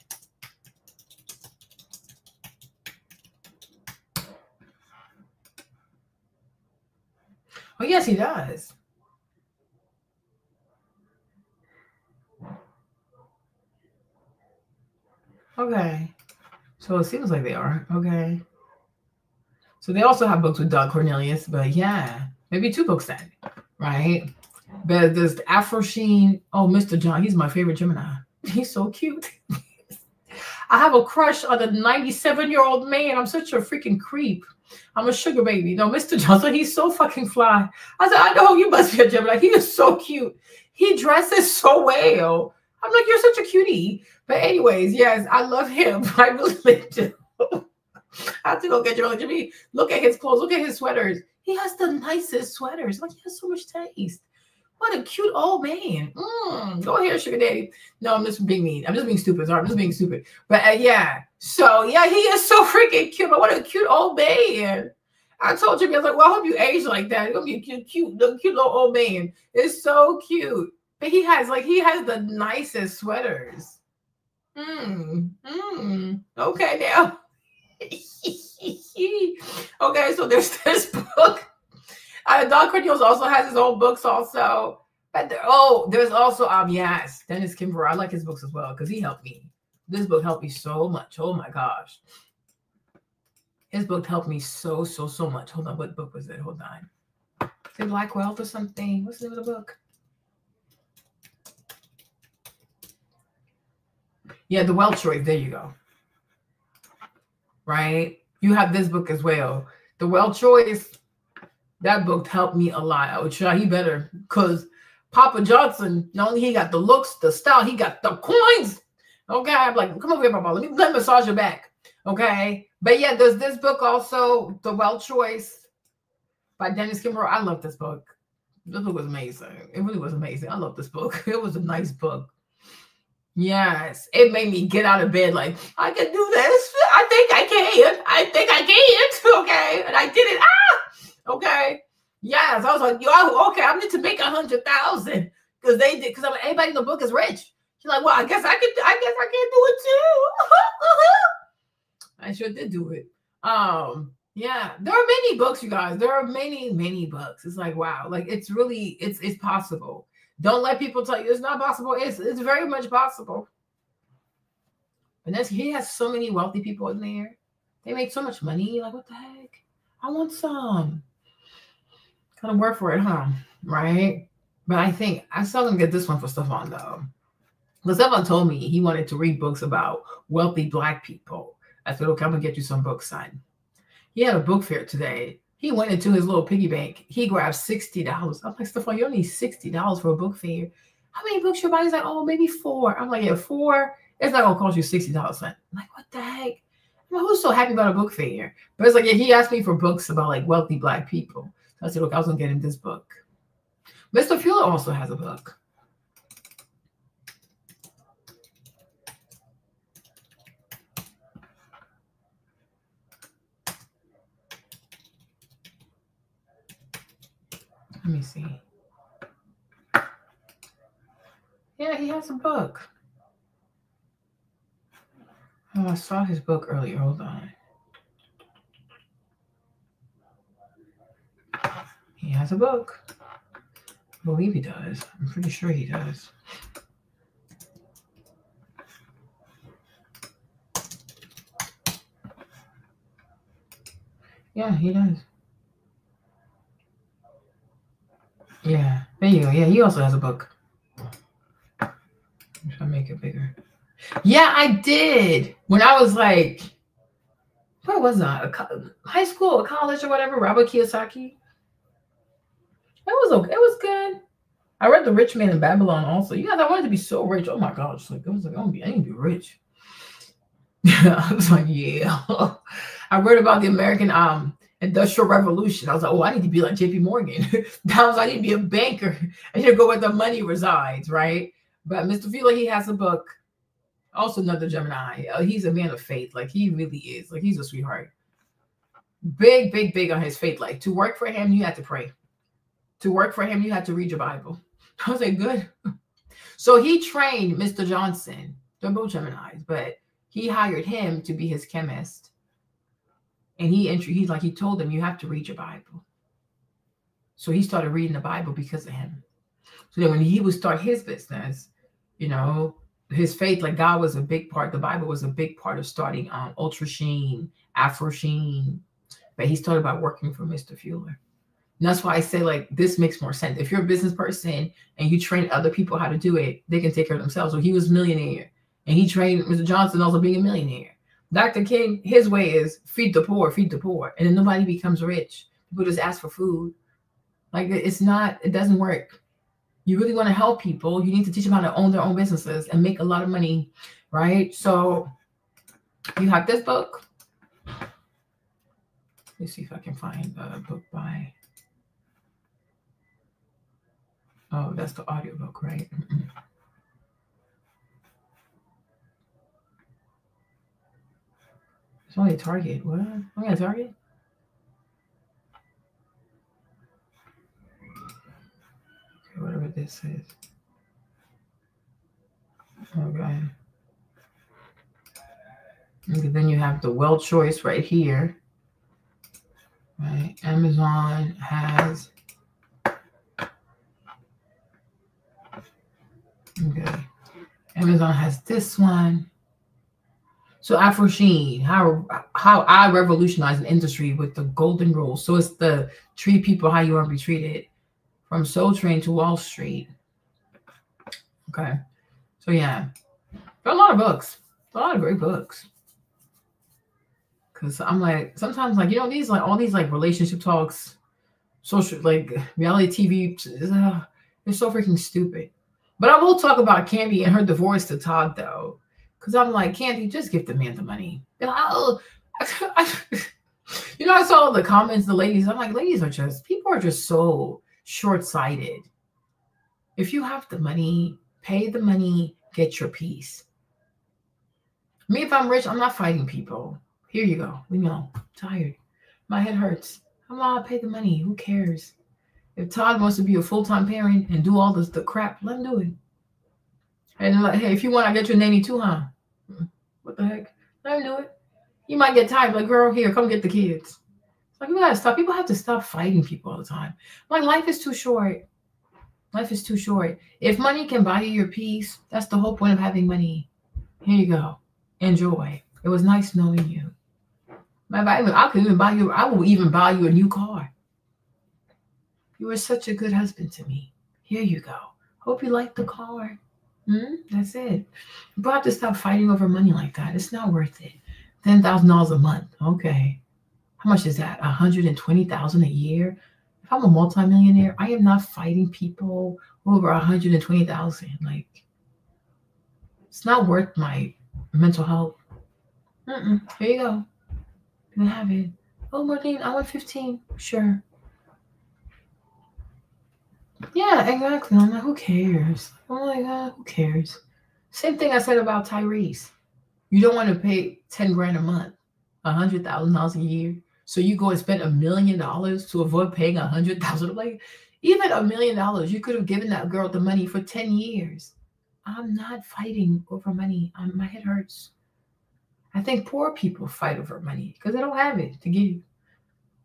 [SPEAKER 1] Oh, yes, he does. Okay. So it seems like they are. Okay. So they also have books with Don Cornelius, but yeah, maybe 2 books then, right? But there's Afro Sheen. Oh, Mr. John, he's my favorite Gemini. He's so cute. I have a crush on a 97-year-old man. I'm such a freaking creep. I'm a sugar baby. No, Mr. Johnson, he's so fucking fly. I said, I know you must be a Gemini. He is so cute. He dresses so well. I'm like, you're such a cutie. But anyways, yes, I love him. I really do. I have to go get your Jimmy. Look at his clothes. Look at his sweaters. He has the nicest sweaters. Like, he has so much taste. What a cute old man. Go ahead, sugar daddy. No, I'm just being mean. I'm just being stupid. Sorry, I'm just being stupid. But yeah. So, yeah, he is so freaking cute. But what a cute old man. I told Jimmy, I was like, well, I hope you age like that. You're going to be a cute little old man. It's so cute. But he has the nicest sweaters. Okay, now. Okay, so there's this book. Don Cornelius also has his own books also. But there's also yes, Dennis Kimber. I like his books as well because he helped me. This book helped me so much. Oh my gosh. His book helped me so much. Hold on, what book was it? Hold on. The Black Wealth or something. What's the name of the book? Yeah, The Wealth Choice. There you go. Right? You have this book as well. The Wealth Choice. That book helped me a lot. I would try. He better, because Papa Johnson, not only he got the looks, the style, he got the coins. Okay, I'm like, come over here, Papa. Let me massage your back. Okay, but yeah, there's this book also, The Wealth Choice by Dennis Kimbrough. I love this book. This book was amazing. It really was amazing. I love this book. It was a nice book. Yes, it made me get out of bed like, I can do this. I think I can. I think I can. Okay, and I did it. Okay. Yes, I was like, yo, okay, I need to make 100,000 because they did. Because everybody in the book is rich. She's like, well, I guess I can do it too. I sure did do it. Yeah, there are many books, you guys. There are many books. It's like, wow, like it's really, it's possible. Don't let people tell you it's not possible. It's very much possible. And he has so many wealthy people in there. They make so much money. Like, what the heck? I want some. Gotta work for it, huh? Right? But I think I saw them get this one for Stefan though. Because Stefan told me he wanted to read books about wealthy Black people. I said, okay, I'm gonna get you some books, son. He had a book fair today. He went into his little piggy bank. He grabbed $60. I'm like, Stefan, you only need $60 for a book fair. How many books you buy? He's like, oh, maybe 4. I'm like, yeah, 4. It's not gonna cost you $60, son. I'm like, what the heck? I'm like, who's so happy about a book fair? But it's like, yeah, he asked me for books about like wealthy Black people. So I said, look, I was gonna get him this book. Mr. Fuller also has a book. Let me see. Yeah, he has a book. Oh, I saw his book earlier. Hold on. He has a book. I believe he does. I'm pretty sure he does. Yeah, he does. Yeah, there you go. Yeah, he also has a book. I'm trying to make it bigger. Yeah, I did. When I was like, where was I? High school or college or whatever, Robert Kiyosaki. It was okay. It was good. I read The Rich Man in Babylon also. You guys, I wanted to be so rich. Oh my gosh. Like, I was like, I need to be rich. I was like, yeah. I read about the American Industrial Revolution. I was like, oh, I need to be like JP Morgan. I was like, I need to be a banker. I need to go where the money resides, right? But Mr. Fuller, he has a book. Also another Gemini. He's a man of faith. Like, he really is. Like, he's a sweetheart. Big on his faith. Like, to work for him, you had to pray. To work for him, you had to read your Bible. I was like, good. So he trained Mr. Johnson. They're both Geminis, but he hired him to be his chemist. And he told him, you have to read your Bible. So he started reading the Bible because of him. So then when he would start his business, you know, his faith, like God was a big part. The Bible was a big part of starting Ultra Sheen, Afro Sheen. But he started by working for Mr. Fuller. And that's why I say, like, this makes more sense. If you're a business person and you train other people how to do it, they can take care of themselves. So he was a millionaire. And he trained Mr. Johnson also being a millionaire. Dr. King, his way is feed the poor. And then nobody becomes rich. People just ask for food. Like, it doesn't work. You really want to help people. You need to teach them how to own their own businesses and make a lot of money, right? So you have this book. Let's see if I can find a book by... Oh, that's the audiobook, right? It's only a Target. What? Only a Target? Okay, whatever this is. Okay. Okay, then you have the Well Choice right here. Right. Amazon has... Okay. Amazon has this one. So Afro Sheen, how I revolutionized an industry with the golden rule. So it's the treat people how you want to be treated. From Soul Train to Wall Street. Okay. So yeah. There are a lot of books. A lot of great books. Cause I'm like, sometimes like, you know, these like all these like relationship talks, social like reality TV, it's so freaking stupid. But I will talk about Candy and her divorce to Todd though. Cause I'm like, Candy, just give the man the money. You know, I saw the comments, the ladies. I'm like, ladies are just, people are just so short-sighted. If you have the money, pay the money, get your peace. Me, if I'm rich, I'm not fighting people. Here you go. Leave me alone. I'm tired. My head hurts. I'm not pay the money. Who cares? If Todd wants to be a full-time parent and do all the crap, let him do it. And like, hey, if you want, I get you a nanny too, huh? What the heck? Let him do it. You might get tired. Like, girl, here, come get the kids. Like, you gotta stop. People have to stop fighting people all the time. Like, life is too short. Life is too short. If money can buy you your peace, that's the whole point of having money. Here you go. Enjoy. It was nice knowing you. I could even buy you. I will even buy you a new car. You were such a good husband to me. Here you go. Hope you like the car. That's it. People have to stop fighting over money like that. It's not worth it. $10,000 a month. Okay. How much is that? $120,000 a year? If I'm a multimillionaire, I am not fighting people over $120,000. Like, it's not worth my mental health. Here you go. You can have it. Oh, Marlene, I want 15. Sure. Yeah, exactly. I'm like, who cares? Oh my God, who cares? Same thing I said about Tyrese. You don't want to pay 10 grand a month, $100,000 a year. So you go and spend $1 million to avoid paying $100,000. Like, even $1 million, you could have given that girl the money for 10 years. I'm not fighting over money. My head hurts. I think poor people fight over money because they don't have it to give.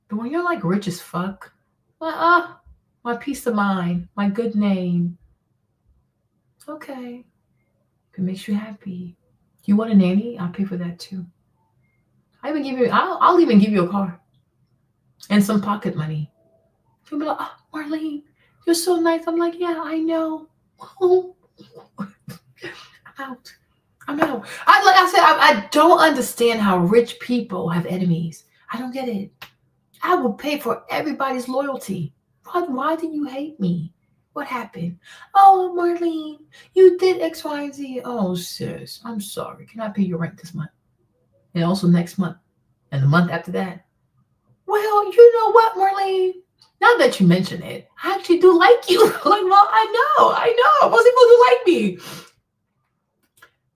[SPEAKER 1] But when you're like rich as fuck, my peace of mind, my good name. Okay. If it makes you happy. You want a nanny? I'll pay for that too. I'll even give you a car and some pocket money. You'll be like, oh, Marlene, you're so nice. I'm like, yeah, I know. I'm out. Like I said, I don't understand how rich people have enemies. I don't get it. I will pay for everybody's loyalty. Why do you hate me? What happened? Oh, Marlene, you did X, Y, and Z. Oh, sis, I'm sorry. Can I pay your rent this month? And also next month. And the month after that. Well, you know what, Marlene? Now that you mention it, I actually do like you. Like, well, I know. Most people do like me.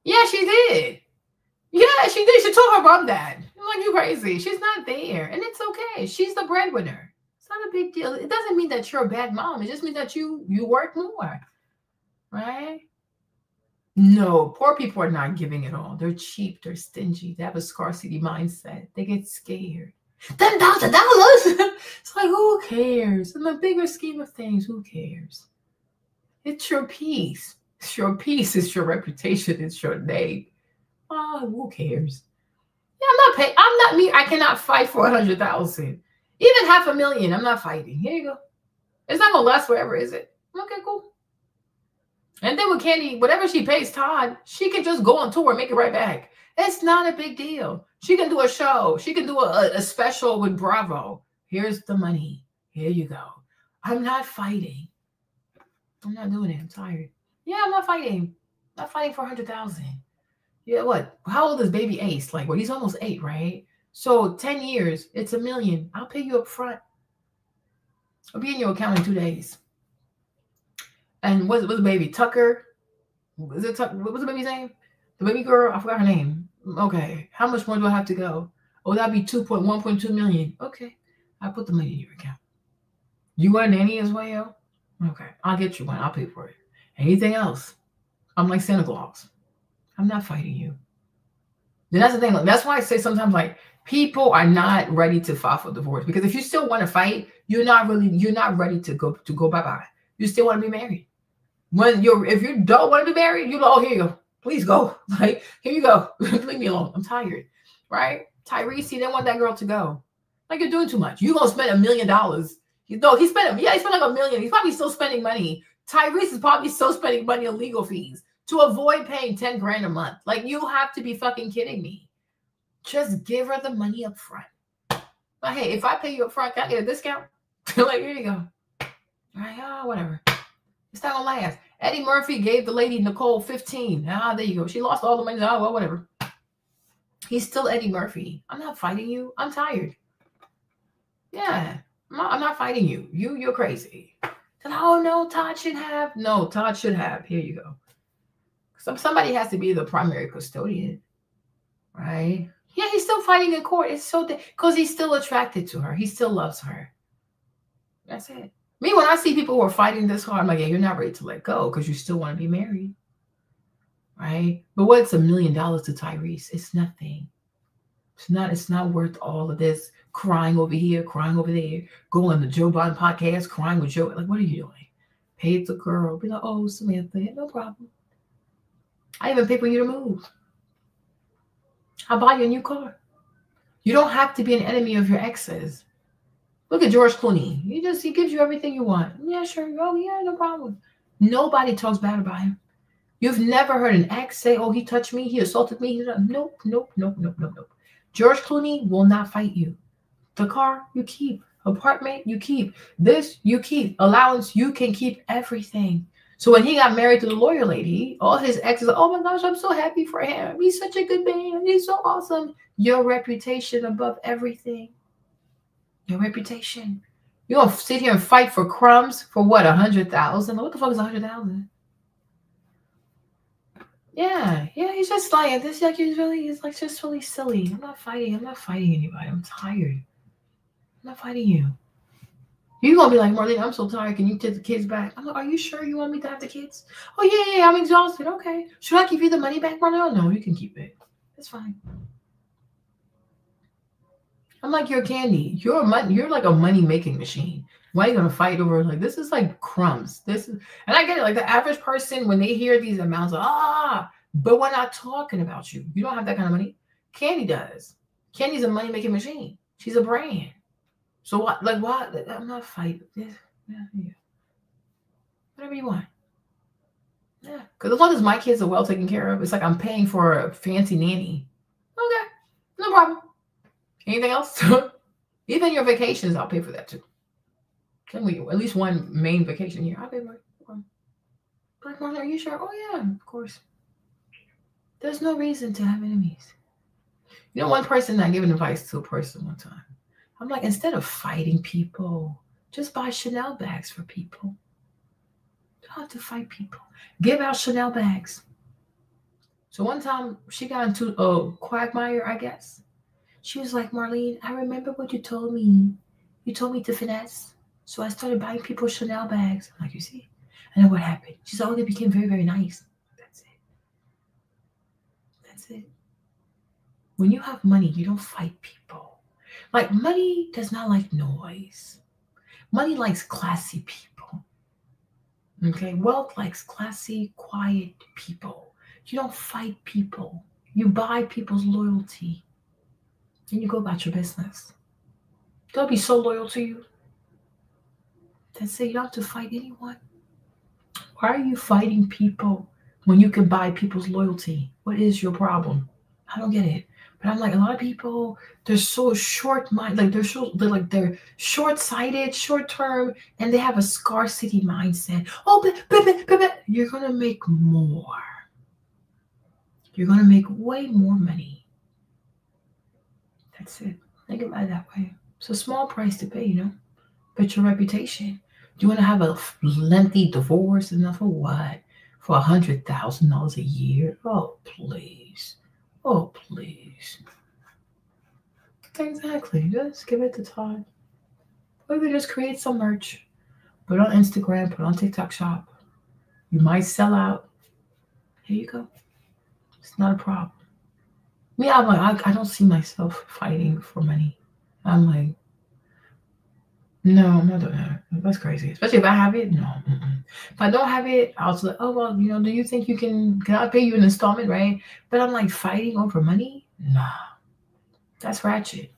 [SPEAKER 1] Yeah, she did. Yeah, she did. She told her mom that. I'm like, you crazy. She's not there. And it's okay. She's the breadwinner. It's not a big deal. It doesn't mean that you're a bad mom. It just means that you work more. Right? No, poor people are not giving it all. They're cheap. They're stingy. They have a scarcity mindset. They get scared. $10,000. It's like, who cares? In the bigger scheme of things, who cares? It's your peace. It's your peace. It's your reputation. It's your name. Oh, who cares? Yeah, I'm not me. I cannot fight for 100,000. Even $500,000, I'm not fighting. Here you go. It's not gonna last forever, is it? Okay, cool. And then with Candy, whatever she pays Todd, she can just go on tour and make it right back. It's not a big deal. She can do a show. She can do a special with Bravo. Here's the money. Here you go. I'm not fighting. I'm not doing it. I'm tired. Yeah, I'm not fighting. I'm not fighting for 100,000. Yeah, what? How old is baby Ace? Like, well, he's almost 8, right? So 10 years, it's $1 million. I'll pay you up front. I'll be in your account in 2 days. And what's the baby? Tucker? Is it Tucker? What was the baby's name? The baby girl? I forgot her name. Okay. How much more do I have to go? Oh, that'd be 1.2 million. Okay. I'll put the money in your account. You want a nanny as well? Okay. I'll get you one. I'll pay for it. Anything else? I'm like Santa Claus. I'm not fighting you. Then that's the thing. That's why I say sometimes, like, people are not ready to file for divorce, because if you still want to fight, you're not ready to go bye-bye. You still want to be married. If you don't want to be married, you go, oh, here you go. Please go. Like, here you go. Leave me alone. I'm tired. Right? Tyrese, he didn't want that girl to go. Like, you're doing too much. You're going to spend $1 million. No, he's spending, yeah, he spent like $1 million. He's probably still spending money. Tyrese is probably still spending money on legal fees to avoid paying 10 grand a month. Like, you have to be fucking kidding me. Just give her the money up front. But hey, if I pay you up front, can I get a discount? Like, here you go. All right, oh, whatever. It's not gonna last. Eddie Murphy gave the lady Nicole 15. Ah, there you go. She lost all the money. Oh, well, whatever. He's still Eddie Murphy. I'm not fighting you. I'm tired. Yeah, I'm not fighting you. You're crazy. Then, oh no, Todd should have. No, Todd should have. Here you go. Somebody has to be the primary custodian, right? Yeah, he's still fighting in court. It's so because he's still attracted to her. He still loves her. That's it. Me, when I see people who are fighting this hard, I'm like, yeah, you're not ready to let go because you still want to be married, right? But what's $1 million to Tyrese? It's nothing. It's not worth all of this crying over here, crying over there, going on the Joe Biden podcast, crying with Joe. Like, what are you doing? Pay the girl. Be like, oh, Samantha, no problem. I even pay for you to move. I'll buy you a new car. You don't have to be an enemy of your exes. Look at George Clooney. He gives you everything you want. Yeah, sure. Oh, yeah, no problem. Nobody talks bad about him. You've never heard an ex say, oh, he touched me, he assaulted me. Nope. George Clooney will not fight you. The car, you keep. Apartment, you keep. This, you keep. Allowance, you can keep everything. So when he got married to the lawyer lady, all his exes are, oh my gosh, I'm so happy for him. He's such a good man. He's so awesome. Your reputation above everything. Your reputation. You're going to sit here and fight for crumbs for what, 100,000? What the fuck is 100,000? Yeah, he's just lying. This like he's like just really silly. I'm not fighting anybody. I'm tired. I'm not fighting you. You're gonna be like, Marlene, I'm so tired. Can you take the kids back? I'm like, are you sure you want me to have the kids? Oh yeah, I'm exhausted. Okay. Should I give you the money back, Marlene? No, you can keep it. It's fine. I'm like your candy. You're like a money-making machine. Why are you gonna fight over like this is like crumbs? And I get it, like the average person, when they hear these amounts, but we're not talking about you. You don't have that kind of money. Candy does. Candy's a money-making machine. She's a brand. So what? Like what? I'm not fighting. Yeah. Whatever you want. Yeah. Because as long as my kids are well taken care of, it's like I'm paying for a fancy nanny. Okay. No problem. Anything else? Even your vacations, I'll pay for that too. Can we at least one main vacation here? I'll pay for it. Like, Marlon, are you sure? Oh yeah, of course. There's no reason to have enemies. You know, one person I gave advice to a person one time. I'm like, instead of fighting people, just buy Chanel bags for people. You don't have to fight people. Give out Chanel bags. So one time she got into a quagmire, I guess. She was like, Marlene, I remember what you told me. You told me to finesse. So I started buying people Chanel bags. I'm like, you see? And then what happened? She said, oh, they became very, very nice. That's it. When you have money, you don't fight people. Like, money does not like noise. Money likes classy people. Okay? Wealth likes classy, quiet people. You don't fight people. You buy people's loyalty. And you go about your business. They'll be so loyal to you. That's it. You don't have to fight anyone. Why are you fighting people when you can buy people's loyalty? What is your problem? I don't get it. But I'm like, a lot of people, they're so short-minded, like they're short-sighted, short-term, and they have a scarcity mindset. Oh, but you're gonna make more. You're gonna make way more money. That's it. Think about it that way. It's a small price to pay, you know. But your reputation. Do you want to have a lengthy divorce? Enough for what? For $100,000 a year? Oh, please. Oh, please. Exactly. Just give it to Todd. Or you just create some merch. Put it on Instagram. Put it on TikTok Shop. You might sell out. Here you go. It's not a problem. Me, I'm like, I don't see myself fighting for money. I'm like, no, I'm not doing that. That's crazy. Especially if I have it. No. If I don't have it, I'll say, oh, well, you know, do you think you can I pay you an installment, right? But I'm like, fighting over money? Nah. That's ratchet.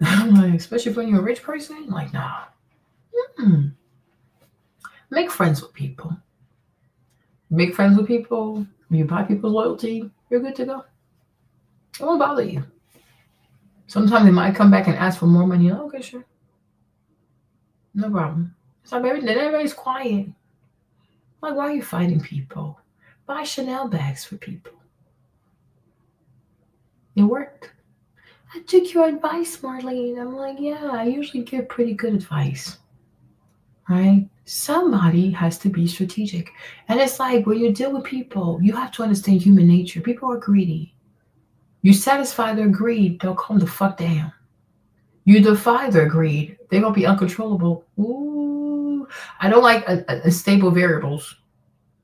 [SPEAKER 1] I'm like, especially when you're a rich person? Like, nah. Make friends with people. Make friends with people. You buy people's loyalty, you're good to go. It won't bother you. Sometimes they might come back and ask for more money. Okay, sure. No problem. So then everybody's quiet. Like, why are you fighting people? Buy Chanel bags for people. It worked. I took your advice, Marlene. I'm like, yeah, I usually give pretty good advice. Right? Somebody has to be strategic. And it's like when you deal with people, you have to understand human nature. People are greedy. You satisfy their greed, they'll calm the fuck down. You defy their greed, they're going to be uncontrollable. Ooh, I don't like unstable variables.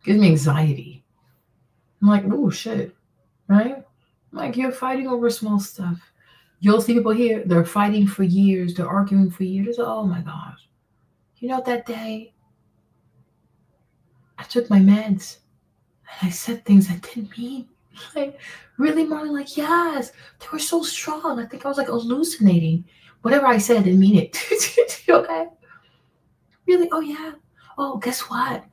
[SPEAKER 1] It gives me anxiety. I'm like, ooh, shit. Right? Like, you're fighting over small stuff. You'll see people here, they're fighting for years, they're arguing for years. Oh my gosh. You know, that day, I took my meds and I said things I didn't mean. Like, really, Marlon? Like, yes, they were so strong. I think I was like hallucinating. Whatever I said, I didn't mean it. Okay? Really? Oh, yeah. Oh, guess what?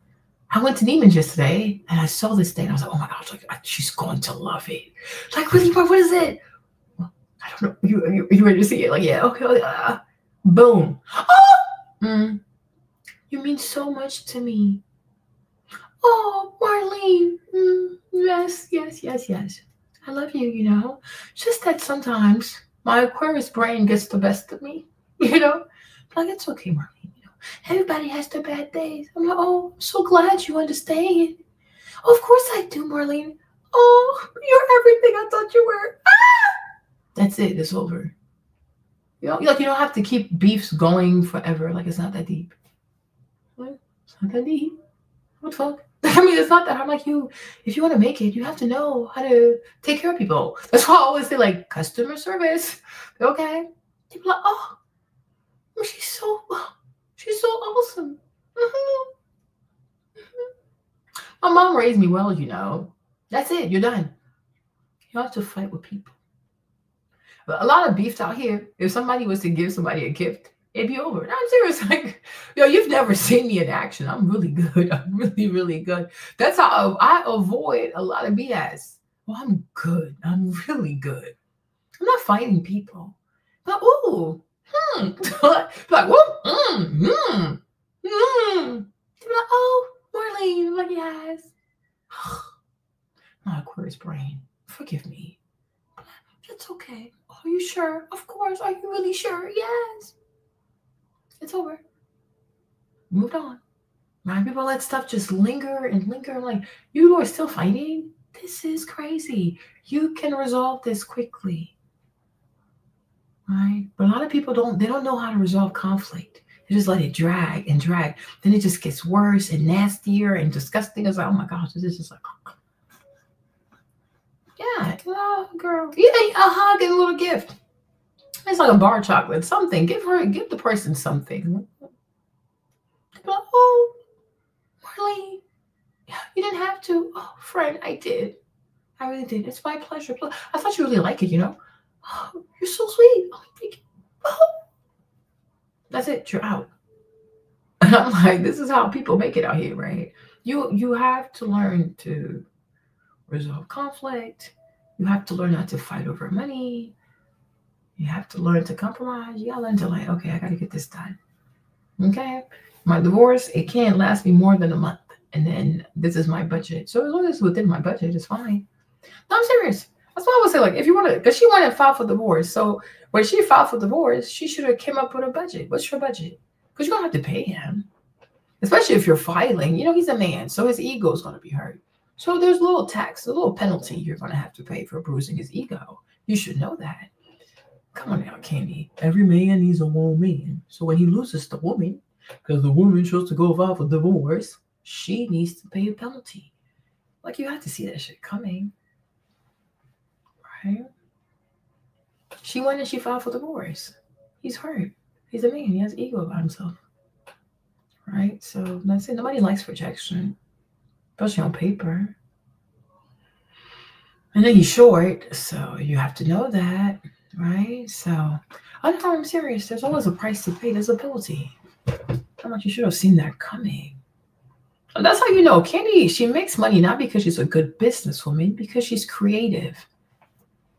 [SPEAKER 1] I went to Neiman's yesterday and I saw this thing. I was like, oh my gosh, like, she's going to love it. Like, really, Marlon, what is it? Well, I don't know. You ready to see it? Like, yeah, okay. Boom. Oh! You mean so much to me. Oh, Marlene. Yes. I love you, you know. Just that sometimes my Aquarius brain gets the best of me, you know. Like, it's okay, Marlene. You know, everybody has their bad days. I'm like, oh, I'm so glad you understand. Oh, of course I do, Marlene. Oh, you're everything I thought you were. Ah! That's it. It's over. You know, like, you don't have to keep beefs going forever. Like, it's not that deep. What? It's not that deep. What the fuck? I mean, it's not that. I'm like, if you want to make it, you have to know how to take care of people. That's why I always say, like, customer service. Okay. People are like, oh, she's so awesome. My mom raised me well, you know. That's it. You're done. You have to fight with people. But a lot of beef out here. If somebody was to give somebody a gift, it'd be over. No, I'm serious. Like, you've never seen me in action. I'm really good. I'm really, really good. That's how I avoid a lot of BS. Well, I'm good. I'm really good. I'm not fighting people. But, ooh, like, whoop, like, oh, Marlene. I'm like, yes. My Aquarius brain. Forgive me. It's okay. Are you sure? Of course. Are you really sure? Yes. It's over. Moved on. Right? People let stuff just linger and linger. Like, you are still fighting? This is crazy. You can resolve this quickly. Right? But a lot of people don't know how to resolve conflict. They just let it drag and drag. Then it just gets worse and nastier and disgusting. It's like, oh my gosh, this is just like, yeah, oh, girl. Yeah, a hug and a little gift. It's like a bar of chocolate, something. Give the person something. Like, oh, Marlene, you didn't have to. Oh, friend, I did. I really did. It's my pleasure. I thought you really like it, you know. Oh, you're so sweet. Oh, thank you. Oh. That's it. You're out. And I'm like, this is how people make it out here, right? You have to learn to resolve conflict. You have to learn not to fight over money. You have to learn to compromise. You gotta learn to, like, okay, I gotta get this done. Okay? My divorce, it can't last me more than a month. And then this is my budget. So as long as it's within my budget, it's fine. No, I'm serious. That's why I would say, like, if you want to, because she wanted to file for divorce. So when she filed for divorce, she should have came up with a budget. What's your budget? Because you don't have to pay him. Especially if you're filing. You know, he's a man, so his ego is going to be hurt. So there's a little tax, a little penalty you're going to have to pay for bruising his ego. You should know that. Come on now, Candy. Every man needs a woman. So when he loses the woman, because the woman chose to go file for divorce, she needs to pay a penalty. Like, you have to see that shit coming. Right? She went and she filed for divorce. He's hurt. He's a man. He has ego about himself. Right? So that's it. Nobody likes rejection, especially on paper. And then he's short, so you have to know that. Right? So, I'm serious. There's always a price to pay. There's a penalty. How much you should have seen that coming. And that's how you know Candy, she makes money not because she's a good businesswoman, because she's creative.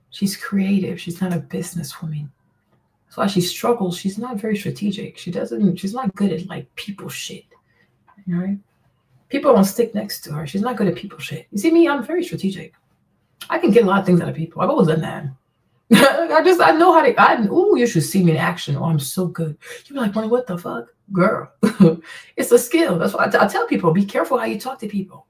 [SPEAKER 1] She's creative. She's not a businesswoman. That's why she struggles. She's not very strategic. She's not good at like people shit. All right? People don't stick next to her. She's not good at people shit. You see me? I'm very strategic. I can get a lot of things out of people. I've always done that. I know how to, you should see me in action. Oh, I'm so good. You're like, Marlene, what the fuck? Girl, it's a skill. That's why I tell people, be careful how you talk to people.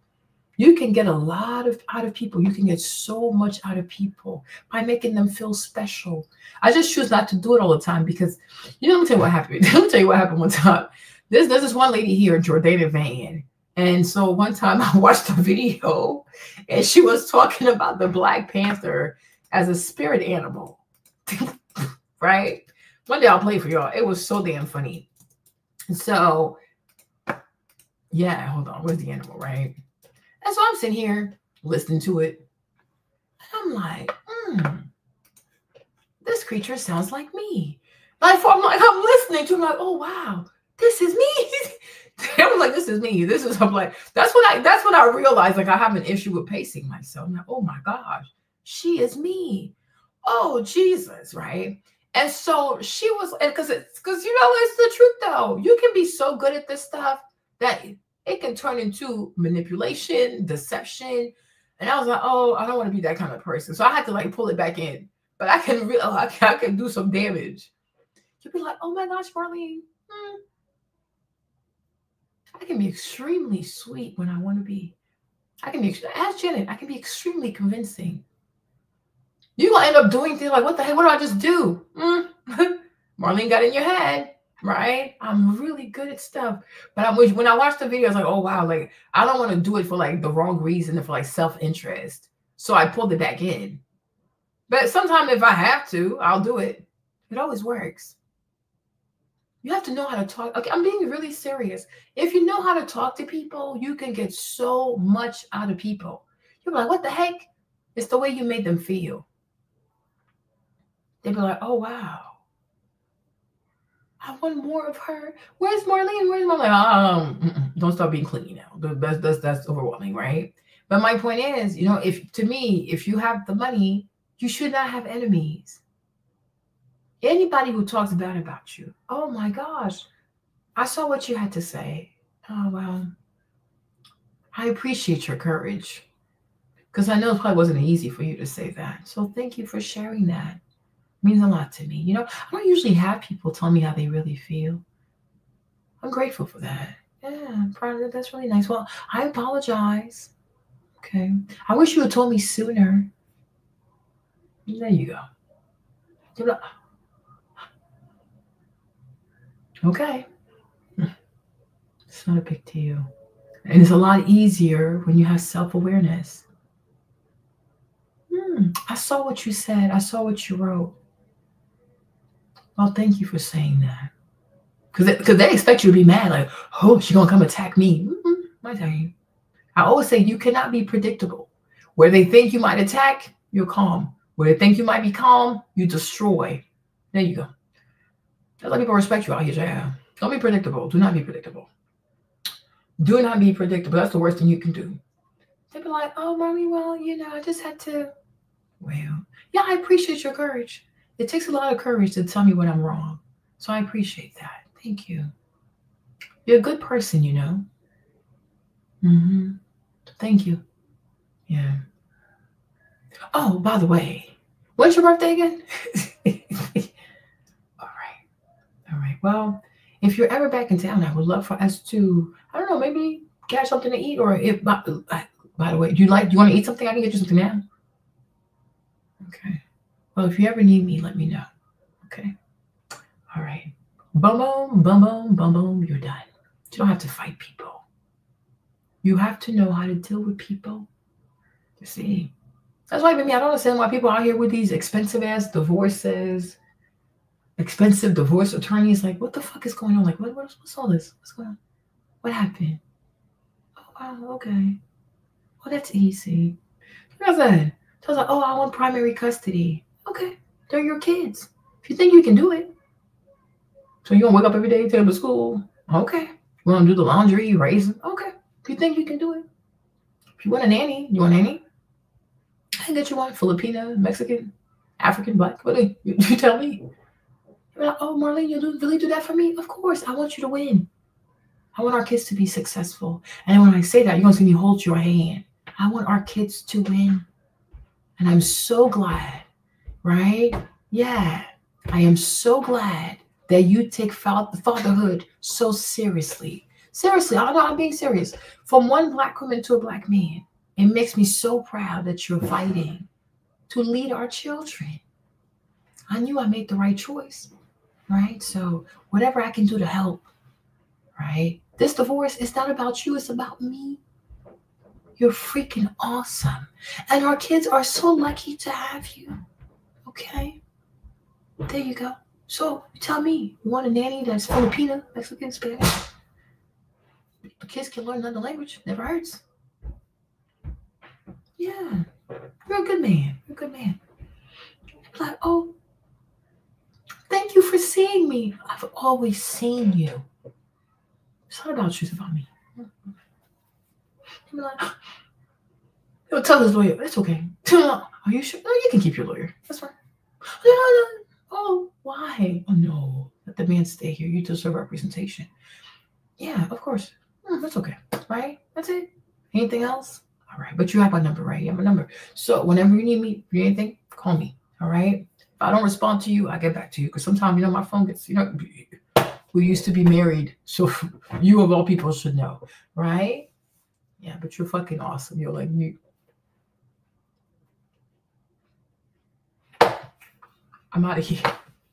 [SPEAKER 1] You can get a lot out of people. You can get so much out of people by making them feel special. I just choose not to do it all the time because, let me tell you what happened. Let me tell you what happened one time. There's this one lady here, Jordana Van. And so one time I watched a video and she was talking about the Black Panther as a spirit animal, right? One day I'll play for y'all. It was so damn funny. So, yeah, hold on. Where's the animal, right? And so I'm sitting here listening to it. And I'm like, this creature sounds like me. I'm listening to it. I'm like, oh, wow, this is me. I was like, this is me. I'm like, that's when I realized like I have an issue with pacing myself. I'm like, oh my gosh, she is me. Oh, Jesus, right? And so she was, because it's the truth though. You can be so good at this stuff that it can turn into manipulation, deception. And I was like, oh, I don't want to be that kind of person. So I had to like pull it back in. But I can do some damage. You'll be like, oh my gosh, Marlene. I can be extremely sweet when I want to be. Ask Janet, I can be extremely convincing. You're going to end up doing things like, what the heck? What do I just do? Marlene got in your head, right? I'm really good at stuff. But when I watched the video, I was like, oh, wow. Like, I don't want to do it for like the wrong reason and for like self-interest. So I pulled it back in. But sometimes if I have to, I'll do it. It always works. You have to know how to talk. Okay, I'm being really serious. If you know how to talk to people, you can get so much out of people. You're like, what the heck? It's the way you made them feel. They'd be like, oh, wow. I want more of her. Where's Marlene? Where's Marlene? Don't start being clingy now. That's overwhelming, right? But my point is, if you have the money, you should not have enemies. Anybody who talks bad about you, oh my gosh, I saw what you had to say. Oh, well, I appreciate your courage because I know it probably wasn't easy for you to say that. So thank you for sharing that. It means a lot to me. I don't usually have people tell me how they really feel. I'm grateful for that. Yeah, I'm proud of that. That's really nice. Well, I apologize. Okay. I wish you had told me sooner. There you go. Okay. It's not a big deal. And it's a lot easier when you have self-awareness. I saw what you said. I saw what you wrote. Well, thank you for saying that. Because they expect you to be mad. Like, oh, she's going to come attack me. My time. I always say you cannot be predictable. Where they think you might attack, you're calm. Where they think you might be calm, you destroy. There you go. That's why people respect you out here. Yeah. Don't be predictable. Do not be predictable. Do not be predictable. That's the worst thing you can do. They'd be like, oh, mommy, well, I just had to. Well, yeah, I appreciate your courage. It takes a lot of courage to tell me when I'm wrong. So I appreciate that. Thank you. You're a good person, Thank you. Yeah. Oh, by the way, when's your birthday again? All right. Well, if you're ever back in town, I would love for us to, I don't know, maybe catch something to eat. Or if, by the way, do you want to eat something? I can get you something now. Okay. Well, if you ever need me, let me know. Okay. All right. Boom, boom, boom, boom, boom, boom. You're done. You don't have to fight people. You have to know how to deal with people. You see? That's why, baby, I don't understand why people out here with these expensive-ass divorces, expensive divorce attorneys. Like, what the fuck is going on? Like, what's all this? What's going on? What happened? Oh, wow, okay. Well, that's easy. Like I said, so I was like, oh, I want primary custody. Okay, they're your kids. If you think you can do it, So you gonna wake up every day, take them to school? Okay. You wanna do the laundry, raise them? Okay. If you think you can do it. If you want a nanny, you want a nanny? I can get you one. Filipino, Mexican, African, Black. What do you tell me? You're like, oh, Marlene, you'll really do that for me? Of course. I want you to win. I want our kids to be successful. And when I say that, you're going to see me hold your hand. I want our kids to win. And I'm so glad, right? Yeah. I am so glad that you take fatherhood so seriously. Seriously, I know I'm being serious. From one Black woman to a Black man, it makes me so proud that you're fighting to lead our children. I knew I made the right choice, right? So whatever I can do to help, right? This divorce is not about you, it's about me. You're freaking awesome. And our kids are so lucky to have you, okay? There you go. So tell me, you want a nanny that's Filipino, Mexican, Spanish? The kids can learn another language, never hurts. Yeah, you're a good man. You're a good man. I'm like, oh, thank you for seeing me. I've always seen you. It's not about you, it's about me. I'm like, he'll tell his lawyer, it's okay. Are you sure? No, you can keep your lawyer. That's fine. No. Oh, why? Oh, no. Let the man stay here. You deserve representation. Yeah, of course. That's okay. Right? That's it. Anything else? All right. But you have my number, right? You have my number. So whenever you need me, if you need anything, call me. All right? If I don't respond to you, I get back to you. Because sometimes, my phone gets, we used to be married. So you of all people should know. Right? Yeah, but you're fucking awesome. You're like me. I'm out of here.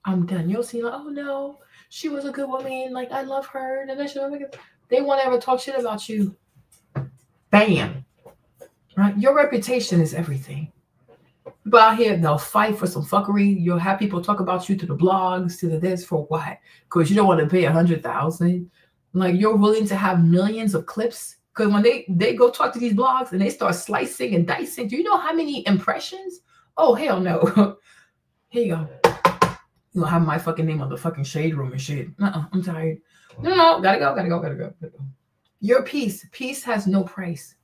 [SPEAKER 1] I'm done. You'll see, like, oh no, she was a good woman. Like, I love her. And they won't ever talk shit about you. Bam. Right? Your reputation is everything. People out here, they'll fight for some fuckery. You'll have people talk about you to the blogs, to the this, for what? Because you don't want to pay $100,000. Like, you're willing to have millions of clips. Because when they go talk to these blogs and they start slicing and dicing, do you know how many impressions? Oh, hell no. Here you go. You don't have my fucking name on the fucking shade room and shit. I'm tired. No, gotta go. Your peace. Peace has no price.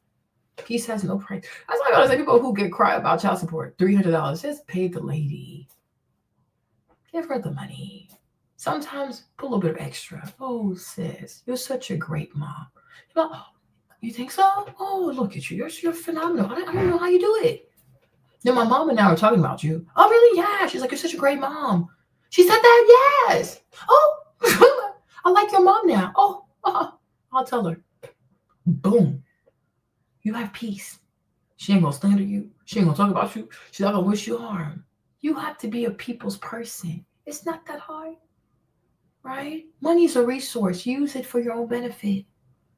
[SPEAKER 1] Peace has no price. That's why I gotta say, people who get cry about child support, $300, just pay the lady. Give her the money. Sometimes put a little bit of extra. Oh, sis, you're such a great mom. You think so? Oh, look at you. You're phenomenal. I don't know how you do it. My mom and I were talking about you. Oh, really? Yeah. She's like, you're such a great mom. She said that? Yes. Oh, I like your mom now. Oh, I'll tell her. Boom. You have peace. She ain't gonna slander you. She ain't gonna talk about you. She's not gonna wish you harm. You have to be a people's person. It's not that hard, right? Money is a resource. Use it for your own benefit.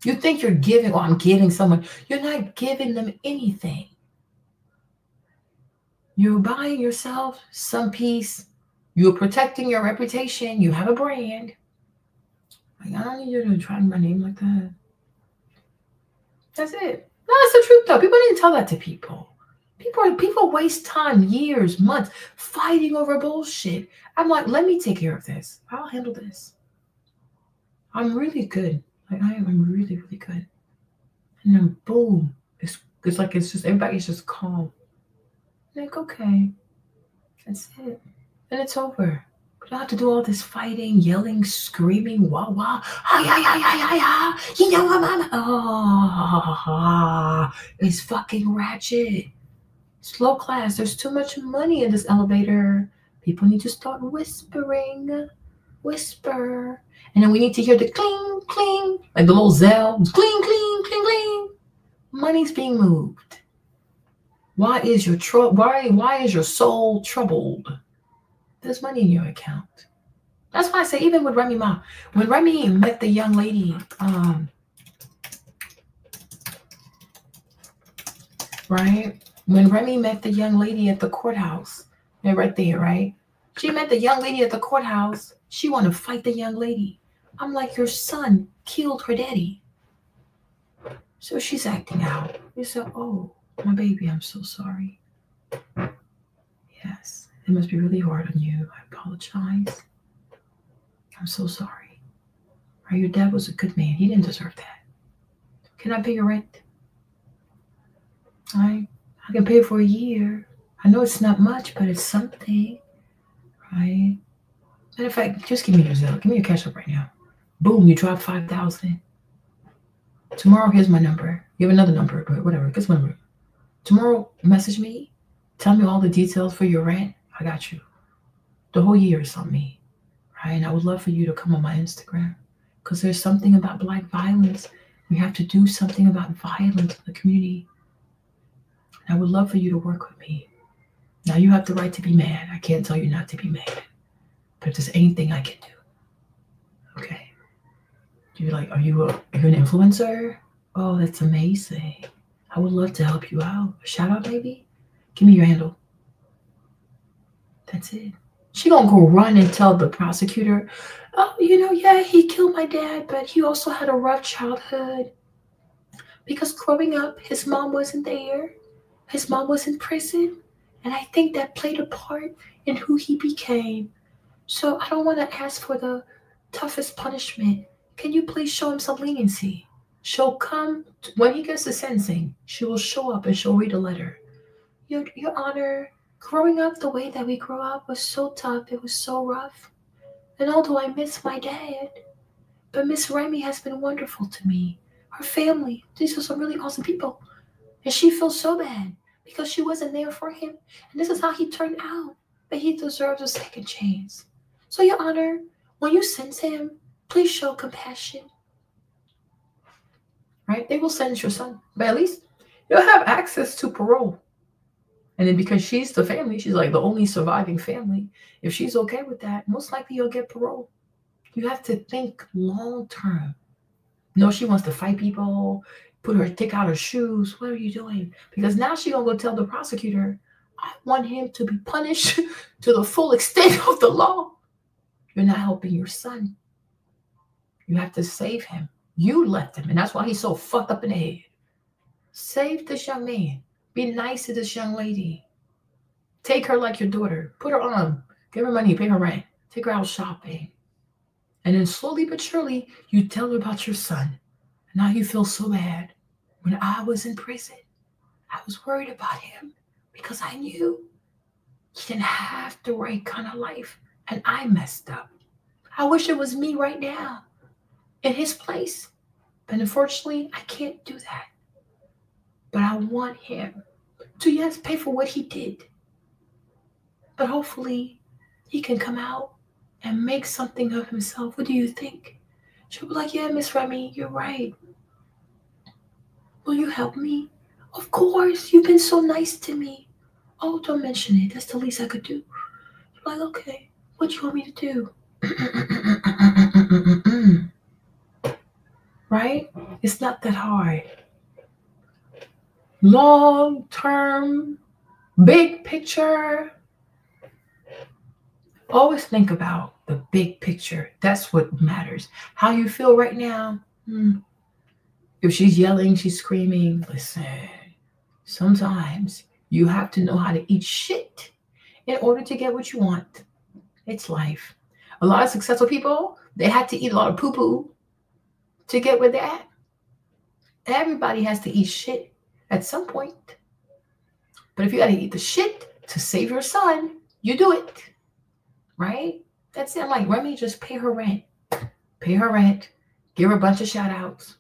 [SPEAKER 1] You think you're giving, I'm giving someone. You're not giving them anything. You're buying yourself some peace. You're protecting your reputation. You have a brand. Like, I don't need you to try my name like that. That's it. No, that's the truth, though. People need to tell that to people. People waste time, years, months, fighting over bullshit. I'm like, let me take care of this. I'll handle this. I'm really good. Like, I'm really, really good. And then boom. It's just, everybody's just calm. Like, okay. That's it. And it's over. We don't have to do all this fighting, yelling, screaming, wah, wah. You know what, mama? Oh, it's fucking ratchet. Slow class. There's too much money in this elevator. People need to start whispering. Whisper. And then we need to hear the cling, cling. Like the little Zell. Cling, cling, cling, cling. Money's being moved. Why is your soul troubled? There's money in your account. That's why I say, even with Remy Ma, when Remy met the young lady, right? When Remy met the young lady at the courthouse, they're right there, right? She met the young lady at the courthouse. She wanted to fight the young lady. I'm like, your son killed her daddy. So she's acting out. You said, oh, my baby, I'm so sorry. Yes, it must be really hard on you. I apologize. I'm so sorry. Right? Your dad was a good man. He didn't deserve that. Can I pay your rent? All right? I can pay for a year. I know it's not much, but it's something. Right? Matter of fact, just give me your Zelle. Give me your cash up right now. Boom, you dropped $5,000. Tomorrow, here's my number. You have another number, but whatever. Here's my number. Tomorrow, message me. Tell me all the details for your rent. I got you. The whole year is on me. Right? And I would love for you to come on my Instagram. Because there's something about Black violence. We have to do something about violence in the community. And I would love for you to work with me. Now, you have the right to be mad. I can't tell you not to be mad. But if there's anything I can do, okay. You're like, are you an influencer? Oh, that's amazing. I would love to help you out. A shout out, maybe? Give me your handle. That's it. She gonna go run and tell the prosecutor, oh, yeah, he killed my dad, but he also had a rough childhood. Because growing up, his mom wasn't there. His mom was in prison. And I think that played a part in who he became. So I don't want to ask for the toughest punishment. Can you please show him some leniency? She'll come, when he gets to sentencing, she will show up and she'll read a letter. Your Honor, growing up the way that we grew up was so tough. It was so rough. And although I miss my dad, but Miss Remy has been wonderful to me. Her family, these are some really awesome people. And she feels so bad because she wasn't there for him. And this is how he turned out. But he deserves a second chance. So, Your Honor, when you sentence him, please show compassion. Right? They will sentence your son. But at least you'll have access to parole. And then because she's the family, she's like the only surviving family. If she's okay with that, most likely you'll get parole. You have to think long term. No, she wants to fight people, take out her shoes. What are you doing? Because now she's going to go tell the prosecutor, I want him to be punished to the full extent of the law. You're not helping your son. You have to save him. You left him, and that's why he's so fucked up in the head. Save this young man. Be nice to this young lady. Take her like your daughter. Put her on. Give her money. Pay her rent. Take her out shopping. And then slowly but surely, you tell her about your son. And how you feel so bad. When I was in prison, I was worried about him because I knew he didn't have the right kind of life. And I messed up. I wish it was me right now in his place. But unfortunately, I can't do that. But I want him to, yes, pay for what he did. But hopefully he can come out and make something of himself. What do you think? She'll be like, yeah, Miss Remy, you're right. Will you help me? Of course. You've been so nice to me. Oh, don't mention it. That's the least I could do. You're like, okay. What do you want me to do? Right? It's not that hard. Long term, big picture. Always think about the big picture. That's what matters. How you feel right now. If she's yelling, she's screaming, listen, sometimes you have to know how to eat shit in order to get what you want. It's life. A lot of successful people, they had to eat a lot of poo-poo to get where they're at. Everybody has to eat shit at some point. But if you got to eat the shit to save your son, you do it. Right? That's it. I'm like, Remy, just pay her rent. Pay her rent. Give her a bunch of shout outs.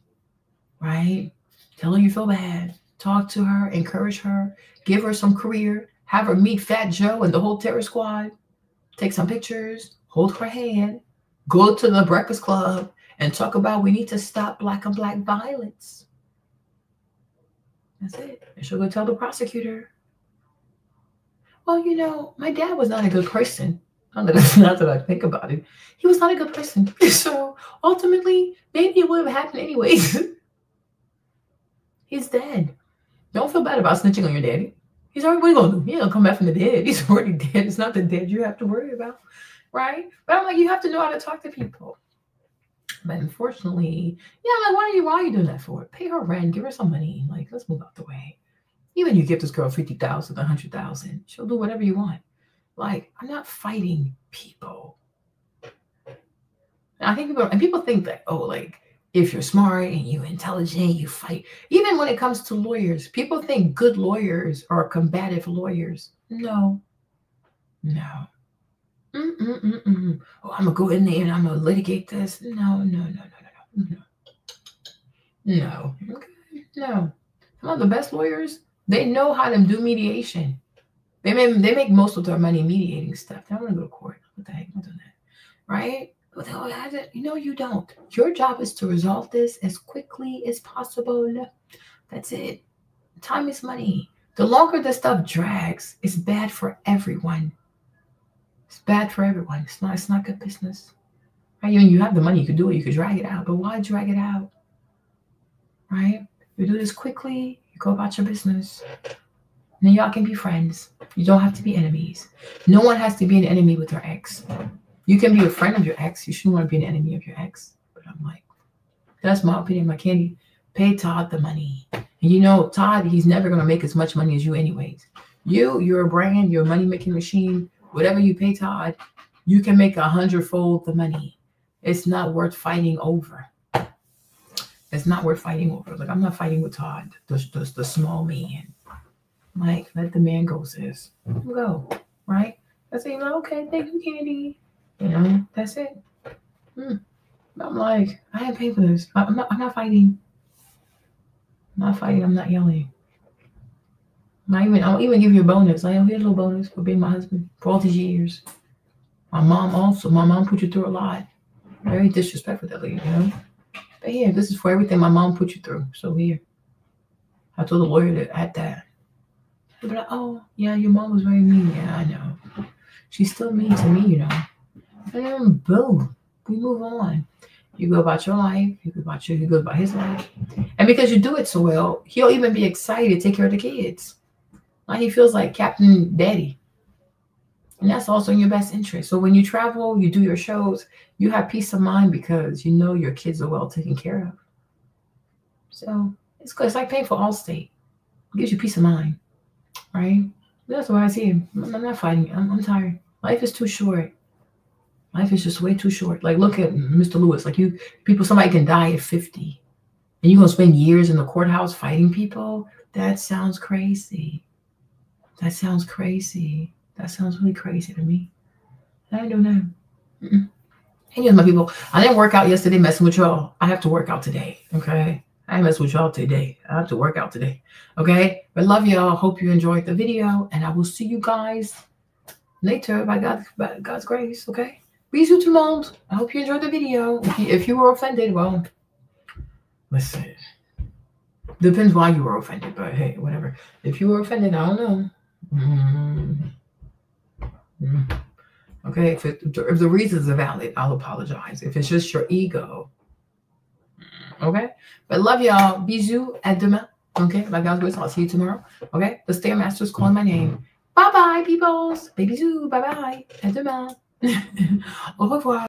[SPEAKER 1] Right? Tell her you feel bad. Talk to her. Encourage her. Give her some career. Have her meet Fat Joe and the whole terror squad. Take some pictures. Hold her hand. Go to the Breakfast Club and talk about we need to stop Black on Black violence. That's it. And she'll go tell the prosecutor, well, my dad was not a good person. Not that I think about it. He was not a good person. So ultimately, maybe it would have happened anyways. He's dead. Don't feel bad about snitching on your daddy. He's already, what are you going to do? He'll come back from the dead. He's already dead. It's not the dead you have to worry about. Right? But I'm like, you have to know how to talk to people. But unfortunately, like, why are you doing that for? Pay her rent. Give her some money. Like, let's move out the way. Even you give this girl $50,000, $100,000. She'll do whatever you want. Like, I'm not fighting people. I think people think that, oh, like, if you're smart and you're intelligent, you fight. Even when it comes to lawyers, people think good lawyers are combative lawyers. No. Oh, I'm gonna go in there and I'm gonna litigate this. No. Okay. No. Some of the best lawyers, they know how to do mediation. They make most of their money mediating stuff. They don't want to go to court. What the heck? I'm doing that. Right? No, you don't. Your job is to resolve this as quickly as possible. That's it. Time is money. The longer the stuff drags, it's bad for everyone. It's bad for everyone. It's not good business. Right? You have the money, you could do it, you could drag it out. But why drag it out? Right? You do this quickly, you go about your business. And then y'all can be friends. You don't have to be enemies. No one has to be an enemy with their ex. You can be a friend of your ex. You shouldn't want to be an enemy of your ex. But I'm like, that's my opinion, my candy. Pay Todd the money. And you know, Todd, he's never going to make as much money as you anyways. You're a brand, you're a money-making machine. Whatever you pay Todd, you can make 100-fold the money. It's not worth fighting over. It's not worth fighting over. Like, I'm not fighting with Todd, the small man. Like, let the man go, sis. Go, right? That's it. Like, okay, thank you, Candy. You know, that's it. I'm like, I ain't paying for this. I'm not fighting. I'm not fighting. I'm not yelling. I'll even give you a bonus. Here's a little bonus for being my husband for all these years. My mom put you through a lot. Very disrespectful, that lady, you know? But yeah, this is for everything my mom put you through. So here. I told the lawyer that at that. They'll be like, oh, yeah, your mom was very mean. Yeah, I know. She's still mean to me, you know. And then boom, we move on. You go about your life. He goes about his life. And because you do it so well, he'll even be excited to take care of the kids. Like, he feels like Captain Daddy. And that's also in your best interest. So when you travel, you do your shows, you have peace of mind because you know your kids are well taken care of. So it's good. It's like paying for Allstate. It gives you peace of mind, right? That's why I see him. I'm not fighting. I'm tired. Life is too short. Life is just way too short. Like, look at Mr. Lewis. Like, somebody can die at 50. And you're going to spend years in the courthouse fighting people? That sounds crazy. That sounds crazy. That sounds really crazy to me. I don't know. Anyways, my people, I didn't work out yesterday messing with y'all. I have to work out today, okay? I ain't messing with y'all today. I have to work out today, okay? But love y'all. Hope you enjoyed the video, and I will see you guys later by God's grace, okay? Bisous tout le monde. I hope you enjoyed the video. If you were offended, well, listen. Depends why you were offended, but hey, whatever. If you were offended, I don't know. Okay, if the reasons are valid, I'll apologize. If it's just your ego, okay? But love y'all. Bisous. À demain. Okay, by God's grace, I'll see you tomorrow. Okay, the Stairmaster's calling my name. Bye-bye, peoples. Bisous. Bye-bye. À demain. Au revoir.